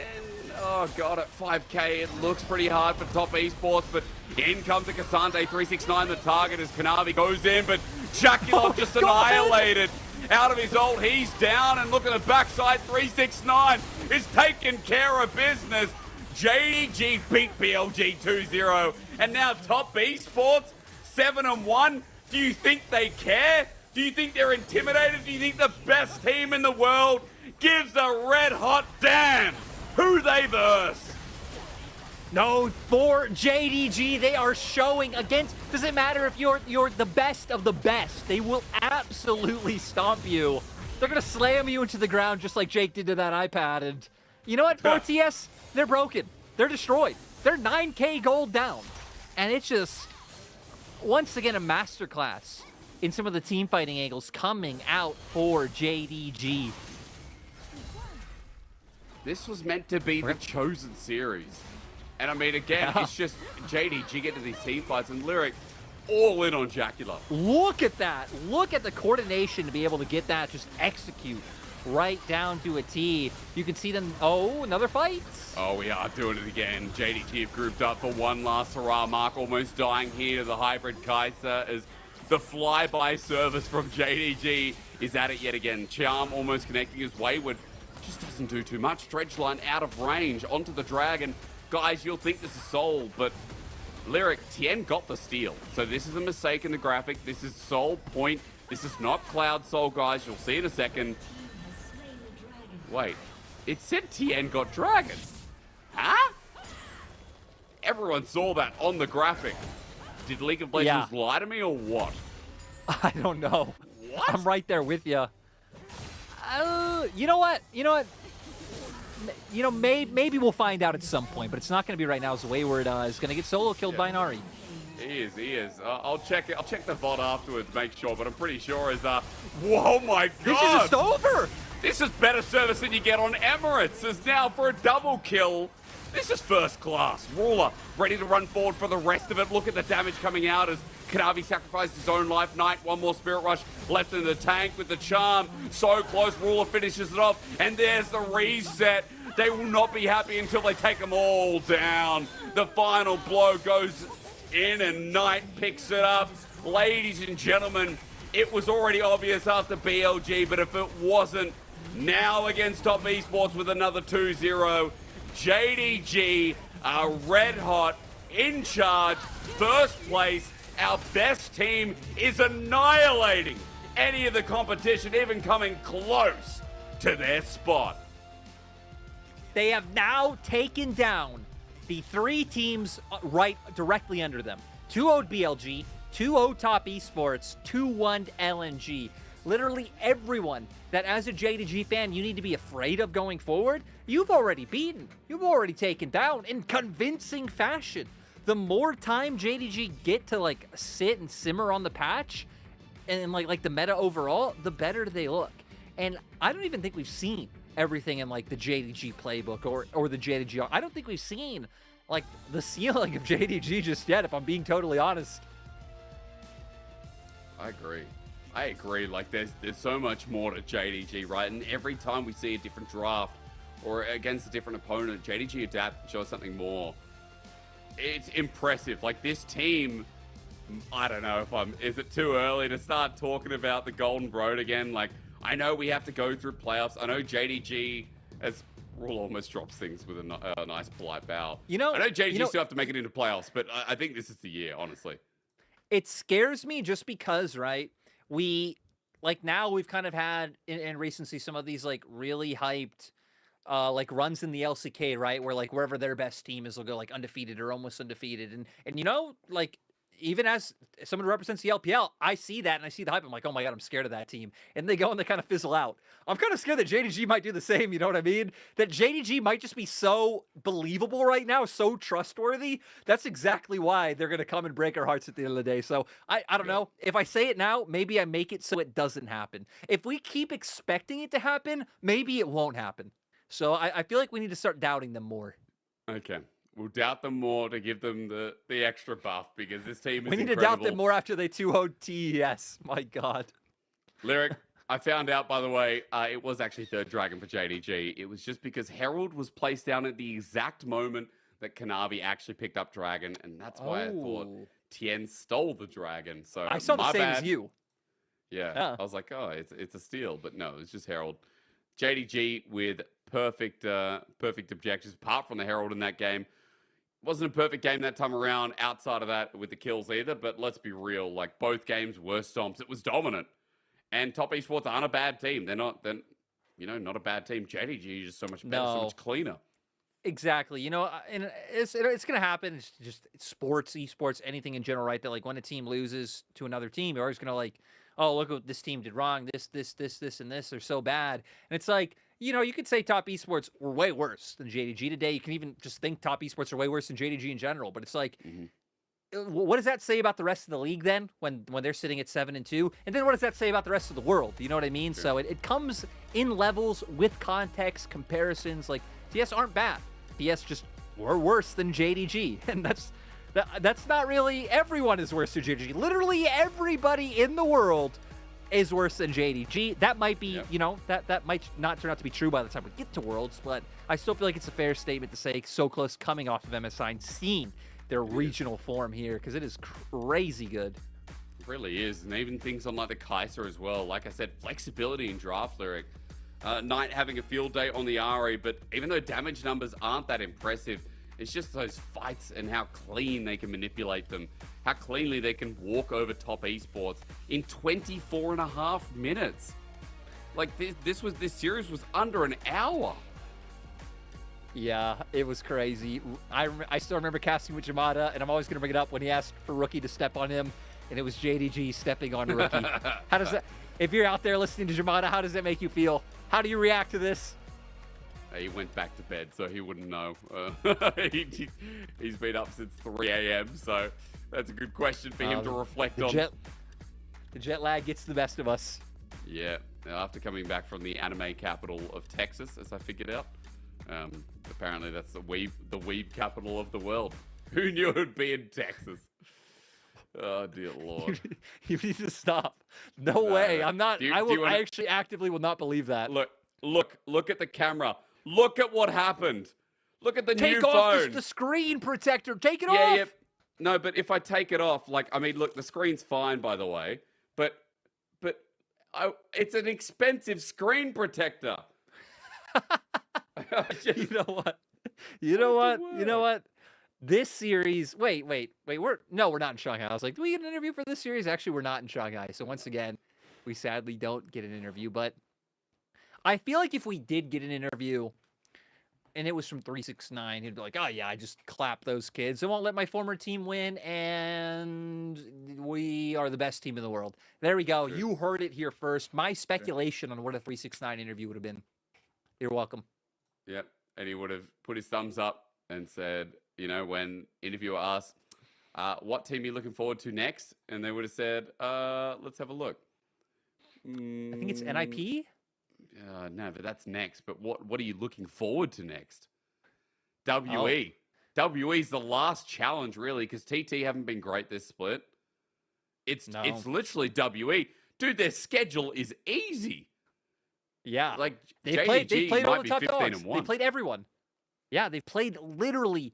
Oh god, at 5k it looks pretty hard for top esports, but in comes a Cassante 369. The target as Kanavi goes in, but Jaculov just annihilated. Out of his ult, he's down, and look at the backside. 369 is taking care of business. JDG beat BLG 2-0, and now top esports 7-1. Do you think they care? Do you think they're intimidated? Do you think the best team in the world gives a red hot damn who they verse? No, for JDG, they are showing against. Doesn't matter if you're the best of the best. They will absolutely stomp you. They're gonna slam you into the ground just like Jake did to that iPad. And you know what? For TS, they're broken. They're destroyed. They're 9k gold down, and it's just once again a masterclass in some of the team fighting angles coming out for JDG. This was meant to be the chosen series. And I mean, again, it's just JDG get to these team fights, and Lyric all in on Jaculov. Look at that. Look at the coordination to be able to get that, just execute right down to a T. You can see them. Oh, another fight. Oh, we are doing it again. JDG have grouped up for one last hurrah. Mark almost dying here to the hybrid Kaiser as the flyby service from JDG is at it yet again. Charm almost connecting his Wayward. Just doesn't do too much. Dredge line out of range onto the Dragon. Guys, you'll think this is Soul, but Lyric, Tien got the steal. So this is a mistake in the graphic. This is Soul point. This is not Cloud Soul, guys. You'll see in a second. Wait, it said Tien got Dragon. Huh? Everyone saw that on the graphic. Did League of Legends lie to me or what? I don't know. What? I'm right there with you. You know what? Maybe we'll find out at some point, but it's not going to be right now. As Wayward is going to get solo killed by Nari. He is. I'll check it. I'll check the VOD afterwards, make sure. But I'm pretty sure is whoa my god! This is just over. This is better service than you get on Emirates. Is now for a double kill. This is first class. Ruler ready to run forward for the rest of it. Look at the damage coming out as Kanavi sacrificed his own life. Knight, one more Spirit Rush left in the tank with the charm. So close, Ruler finishes it off. And there's the reset. They will not be happy until they take them all down. The final blow goes in and Knight picks it up. Ladies and gentlemen, it was already obvious after BLG, but if it wasn't, now against Top Esports with another 2-0. JDG are red hot, in charge, first place. Our best team is annihilating any of the competition, even coming close to their spot. They have now taken down the three teams right directly under them. 2-0 BLG, 2-0 Top Esports, 2-1 LNG. Literally everyone that as a JDG fan you need to be afraid of going forward, you've already beaten. You've already taken down in convincing fashion. The more time JDG get to like sit and simmer on the patch and like the meta overall, the better they look. And I don't even think we've seen everything in like the JDG playbook or the JDG. I don't think we've seen like the ceiling of JDG just yet, if I'm being totally honest. I agree. I agree. Like, there's so much more to JDG, right? And every time we see a different draft or against a different opponent, JDG adapt and show us something more. It's impressive. Like, this team, I don't know if is it too early to start talking about the Golden Road again? Like, I know we have to go through playoffs. I know JDG, as Rule almost drops things with a nice polite bow. You know, I know JDG still have to make it into playoffs, but I think this is the year, honestly. It scares me just because, right? Now we've kind of had in recency some of these like really hyped like runs in the LCK, right? Where like wherever their best team is will go like undefeated or almost undefeated. And you know, like even as someone who represents the LPL, I see that and I see the hype. I'm like, oh my God, I'm scared of that team. And they go and they kind of fizzle out. I'm kind of scared that JDG might do the same. You know what I mean? That JDG might just be so believable right now, so trustworthy. That's exactly why they're going to come and break our hearts at the end of the day. So I don't know. If I say it now, maybe I make it so it doesn't happen. If we keep expecting it to happen, maybe it won't happen. So I feel like we need to start doubting them more. Okay. We'll doubt them more to give them the extra buff because this team is We need incredible. to doubt them more after they 2-0'd TES. My God. Lyric, I found out, by the way, it was actually third dragon for JDG. It was just because Herald was placed down at the exact moment that Kanavi actually picked up dragon, and that's why I thought Tien stole the dragon. So I saw the my same bad. as you. Yeah, I was like, oh, it's a steal, but no, it's just Herald. JDG with perfect objectives, apart from the Herald in that game. Wasn't a perfect game that time around outside of that with the kills either, but let's be real, like both games were stomps. It was dominant. And Top Esports aren't a bad team. They're not a bad team. JDG is just so much better, so much cleaner. Exactly. You know, and it's going to happen. It's just sports, esports, anything in general, right? That like when a team loses to another team, you're always going to like, oh, look what this team did wrong. This, and this. They're so bad. And it's like, you know, you could say Top Esports were way worse than JDG today. You can even just think Top Esports are way worse than JDG in general. But it's like, what does that say about the rest of the league then when they're sitting at 7-2? And then what does that say about the rest of the world? You know what I mean? Sure. So it comes in levels with context, comparisons. Like, TS aren't bad. TS just were worse than JDG. And that's not really, everyone is worse than JDG. Literally everybody in the world is worse than JDG. That might be, you know, that might not turn out to be true by the time we get to Worlds, but I still feel like it's a fair statement to say so close coming off of MSI and seeing their regional form here, because it is crazy good. It really is, and even things on like the Kaiser as well. Like I said, flexibility in draft, Lyric. Knight having a field day on the RE, but even though damage numbers aren't that impressive, it's just those fights and how clean they can manipulate them, how cleanly they can walk over Top Esports in 24.5 minutes. Like this series was under an hour. Yeah, it was crazy. I still remember casting with Jamada, and I'm always going to bring it up when he asked for Rookie to step on him, and it was JDG stepping on Rookie. How does that, if you're out there listening to Jamada, how does that make you feel? How do you react to this? He went back to bed, so he wouldn't know. He's been up since 3 a.m., so that's a good question for him to reflect on. The jet lag gets the best of us. Yeah, after coming back from the anime capital of Texas, as I figured out. Apparently that's the weeb capital of the world. Who knew it would be in Texas? Oh dear Lord! You need to stop. No way. I'm not. I actually actively will not believe that. Look at the camera. Look at what happened. Look at the new phone. Take off the screen protector. Take it off. Yeah. No, but if I take it off, like, I mean, look, the screen's fine, by the way, but it's an expensive screen protector. You know what? This series, wait. We're not in Shanghai. I was like, do we get an interview for this series? Actually, we're not in Shanghai. So once again, we sadly don't get an interview. But I feel like if we did get an interview and it was from 369, he'd be like, oh yeah, I just clap those kids. I won't let my former team win, and we are the best team in the world. There we go. Sure. You heard it here first. My speculation on what a 369 interview would have been. You're welcome. Yep. And he would have put his thumbs up and said, you know, when interviewer asked, what team are you looking forward to next? And they would have said, let's have a look. I think it's NIP? No, but that's next. But what are you looking forward to next? WE. WE's the last challenge, really, because TT haven't been great this split. It's literally WE. Dude, their schedule is easy. Yeah. Like, They JDG played all might the be top 15 dogs. and They 1. played everyone. Yeah, they played literally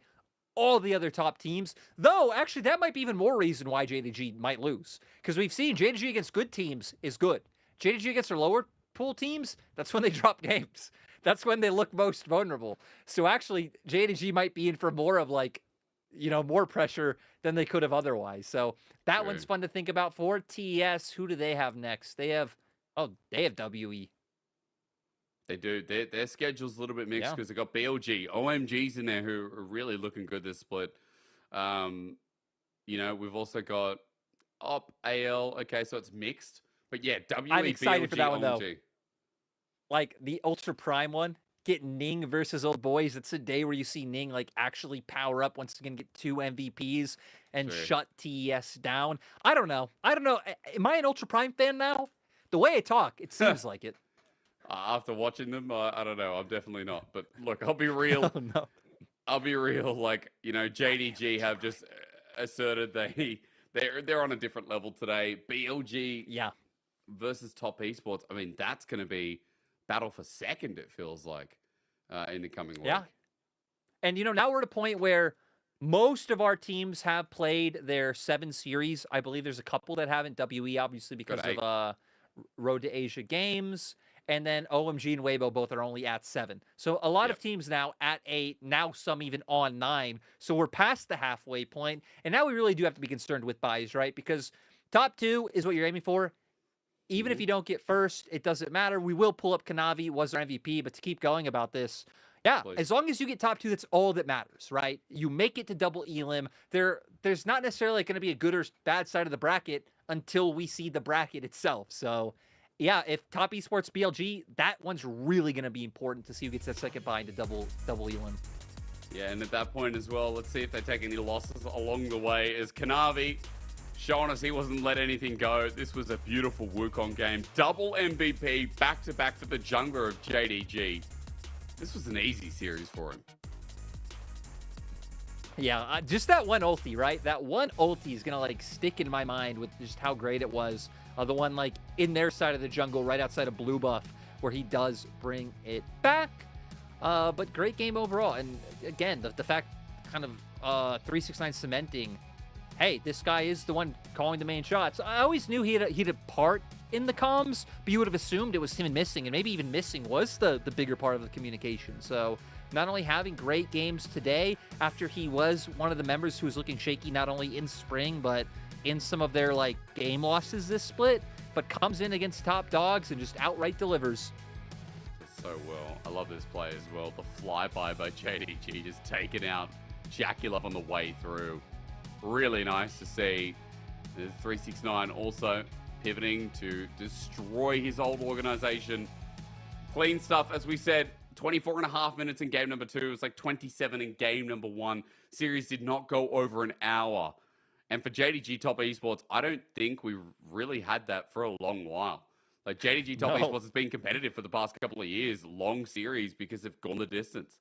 all the other top teams. Though, actually, that might be even more reason why JDG might lose. Because we've seen JDG against good teams is good. JDG against their lower pool teams, that's when they drop games. That's when they look most vulnerable. So actually, JDG might be in for more of like, more pressure than they could have otherwise. So that one's fun to think about for TES. Who do they have next? They have WE. They do. Their schedule's a little bit mixed Yeah. because they got BLG, OMGs in there who are really looking good this split. We've also got Op AL. Okay, so it's mixed. But yeah, WE, I'm excited BLG, for that one, though. OMG. Like the Ultra Prime one, get Ning versus Old Boys. It's a day where you see Ning like actually power up once again, get 2 MVPs and Sure. shut TES down. I don't know. Am I an Ultra Prime fan now? The way I talk, it seems like it. After watching them, I don't know. I'm definitely not. But look, I'll be real. Oh, no. I'll be real. Like, JDG have just asserted they're on a different level today. BLG versus Top Esports. I mean, that's going to be battle for second, it feels like, in the coming week. Yeah. And, now we're at a point where most of our teams have played their 7 series. I believe there's a couple that haven't. WE, obviously, because of Road to Asia Games. And then OMG and Weibo both are only at 7. So a lot of teams now at 8, now some even on 9. So we're past the halfway point. And now we really do have to be concerned with buys, right? Because top 2 is what you're aiming for. Even if you don't get first, it doesn't matter. We will pull up Kanavi, was our MVP. But to keep going about this, as long as you get top 2, that's all that matters, right? You make it to double elim. There's not necessarily going to be a good or bad side of the bracket until we see the bracket itself. So yeah, if Top Esports BLG, that one's really going to be important to see who gets that second buy into double elim. Yeah, and at that point as well, let's see if they take any losses along the way. As Kanavi showing us he wasn't let anything go. This was a beautiful Wukong game. Double MVP back-to-back for the jungler of JDG. This was an easy series for him. Yeah, just that one ulti, right? That one ulti is going to stick in my mind with just how great it was. The one in their side of the jungle right outside of Blue Buff where he does bring it back. But great game overall. And again, the fact kind of 369 cementing, hey, this guy is the one calling the main shots. I always knew he had a part in the comms, but you would have assumed it was him missing, and maybe even missing was the bigger part of the communication. So not only having great games today after he was one of the members who was looking shaky not only in spring, but in some of their game losses this split, but comes in against top dogs and just outright delivers. So well. I love this play as well. The flyby by JDG just taking out Jackulov on the way through. Really nice to see. There's 369 also pivoting to destroy his old organization. Clean stuff, as we said. 24.5 minutes in game number 2. It was 27 in game number 1. Series did not go over an hour. And for JDG Top Esports, I don't think we really had that for a long while. JDG Top Esports has been competitive for the past couple of years. Long series because they've gone the distance.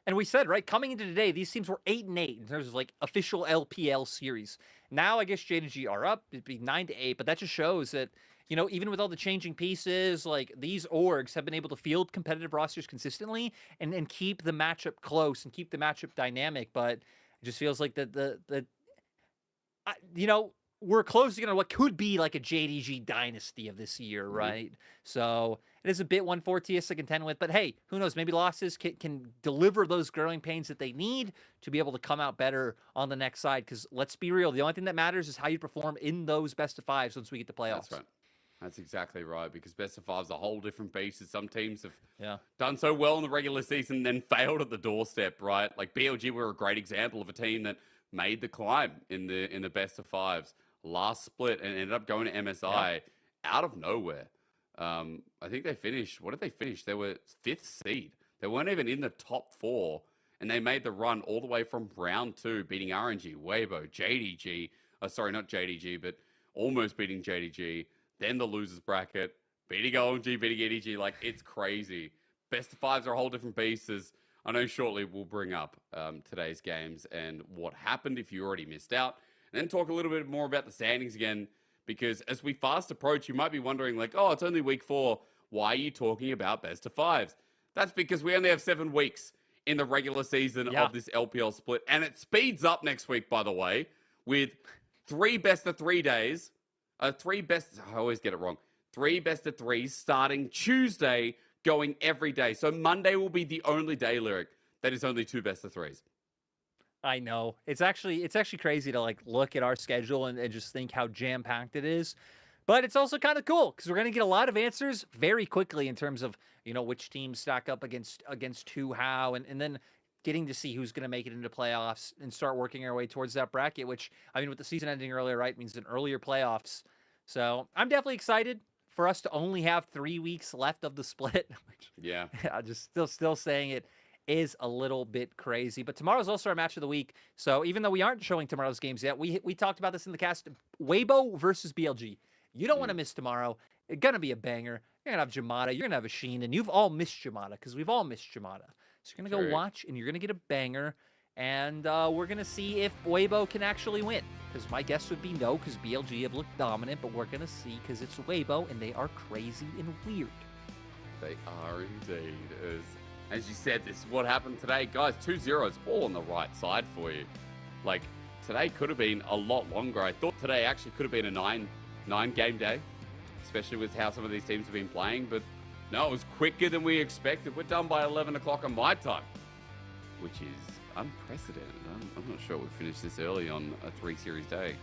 And we said, right, coming into today, these teams were 8-8 in terms of official LPL series. Now I guess JDG are up. It'd be 9-8, but that just shows that, even with all the changing pieces, these orgs have been able to field competitive rosters consistently and keep the matchup close and keep the matchup dynamic. But it just feels like we're closing on what could be a JDG dynasty of this year, right? So it is a bit one for TS to contend with, but hey, who knows? Maybe losses can deliver those growing pains that they need to be able to come out better on the next side. Because let's be real, the only thing that matters is how you perform in those best of 5s once we get to playoffs. That's right. That's exactly right, because best of 5's a whole different beast. Some teams have done so well in the regular season, then failed at the doorstep, right? BLG were a great example of a team that made the climb in the best of 5's. Last split and ended up going to MSI out of nowhere. I think they finished. What did they finish? They were 5th seed. They weren't even in the top 4, and they made the run all the way from round 2, beating RNG, Weibo, JDG. Sorry, not JDG, but almost beating JDG. Then the losers bracket, beating OMG, beating EDG. It's crazy. Best of 5's are a whole different beast. As I know shortly we'll bring up today's games and what happened if you already missed out. And then talk a little bit more about the standings again. because as we fast approach, you might be wondering like, oh, it's only week 4. Why are you talking about best of 5s? That's because we only have 7 weeks in the regular season of this LPL split. And it speeds up next week, by the way, with 3 best of 3 days. I always get it wrong. 3 best of 3s starting Tuesday, going every day. So Monday will be the only day, Lyric, that is only 2 best of 3s. I know. It's actually crazy to like look at our schedule and just think how jam-packed it is. But it's also kind of cool because we're going to get a lot of answers very quickly in terms of, which teams stack up against who, how, and then getting to see who's going to make it into playoffs and start working our way towards that bracket, which, I mean, with the season ending earlier, right, means an earlier playoffs. So I'm definitely excited for us to only have 3 weeks left of the split. Yeah. I just still saying it is a little bit crazy. But tomorrow's also our match of the week. So even though we aren't showing tomorrow's games yet, we talked about this in the cast. Weibo versus BLG. You don't want to miss tomorrow. It's going to be a banger. You're going to have Jamada. You're going to have Asheen. And you've all missed Jamada because we've all missed Jamada. So you're going to go watch and you're going to get a banger. And we're going to see if Weibo can actually win. Because my guess would be no, because BLG have looked dominant. But we're going to see because it's Weibo and they are crazy and weird. They are indeed. As you said, this is what happened today. Guys, 2-0 all on the right side for you. Like, today could have been a lot longer. I thought today actually could have been a 9-game day, especially with how some of these teams have been playing. But no, it was quicker than we expected. We're done by 11 o'clock on my time, which is unprecedented. I'm not sure we'll finish this early on a 3-series day.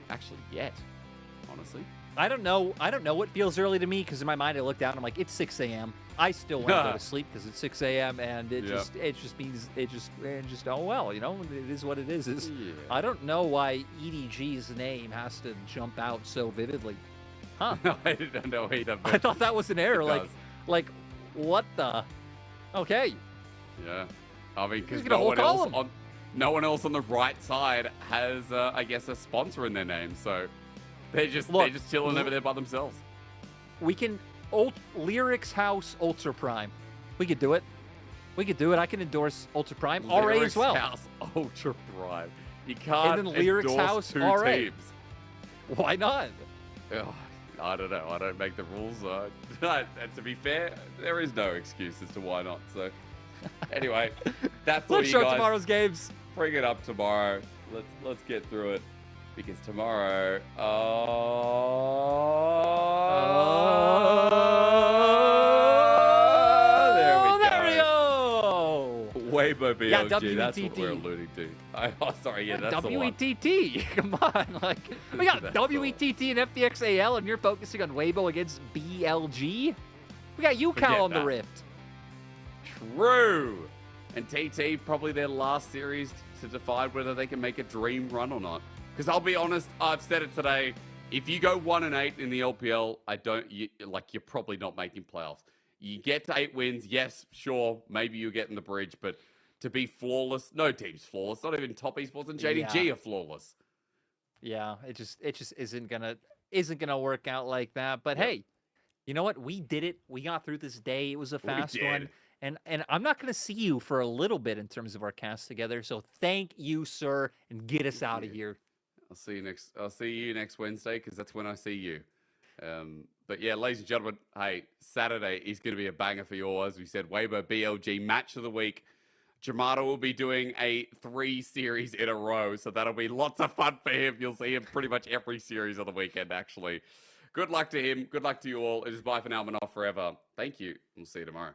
Actually, yet, honestly. I don't know what feels early to me because in my mind I look down and I'm like, it's 6 a.m. I still want to go to sleep because it's 6 a.m. and it just means oh well, it is what it is. I don't know why EDG's name has to jump out so vividly. Huh? I don't know either. I thought that was an error. Like what the? Okay. Yeah. I mean, because no one else on the right side has, I guess, a sponsor in their name. So they're just chilling over there by themselves. We can Lyrics House Ultra Prime. We could do it. I can endorse Ultra Prime. RA as well. House Ultra Prime. You can't and then Lyrics endorse House 2 RA. teams. Why not? Oh, I don't know. I don't make the rules. And to be fair, there is no excuse as to why not. So anyway, that's all Let's you show guys. tomorrow's games. Bring it up tomorrow. Let's get through it. Because tomorrow, there we go. Weibo BLG, Yeah, that's what WETT. we're alluding to. Sorry, yeah, that's the one. WETT. Come on, we got WETT and FPX AL, and you're focusing on Weibo against BLG. We got UCal on the Rift. True. And TT probably their last series to decide whether they can make a dream run or not. Because I'll be honest, I've said it today. If you go 1-8 in the LPL, you're probably not making playoffs. You get to 8 wins, yes, sure, maybe you're getting the bridge, but to be flawless, no team's flawless. Not even top esports and JDG are flawless. Yeah, it just isn't gonna work out like that. But hey, you know what? We did it. We got through this day. It was a fast one. And I'm not going to see you for a little bit in terms of our cast together. So thank you, sir, and get us out of here. I'll see you next Wednesday because that's when I see you. But yeah, ladies and gentlemen, hey, Saturday is going to be a banger for you all. As we said, Weibo BLG match of the week. Jamada will be doing a 3 series in a row, so that'll be lots of fun for him. You'll see him pretty much every series on the weekend, actually. Good luck to him. Good luck to you all. It is bye for now, but not forever. Thank you. We'll see you tomorrow.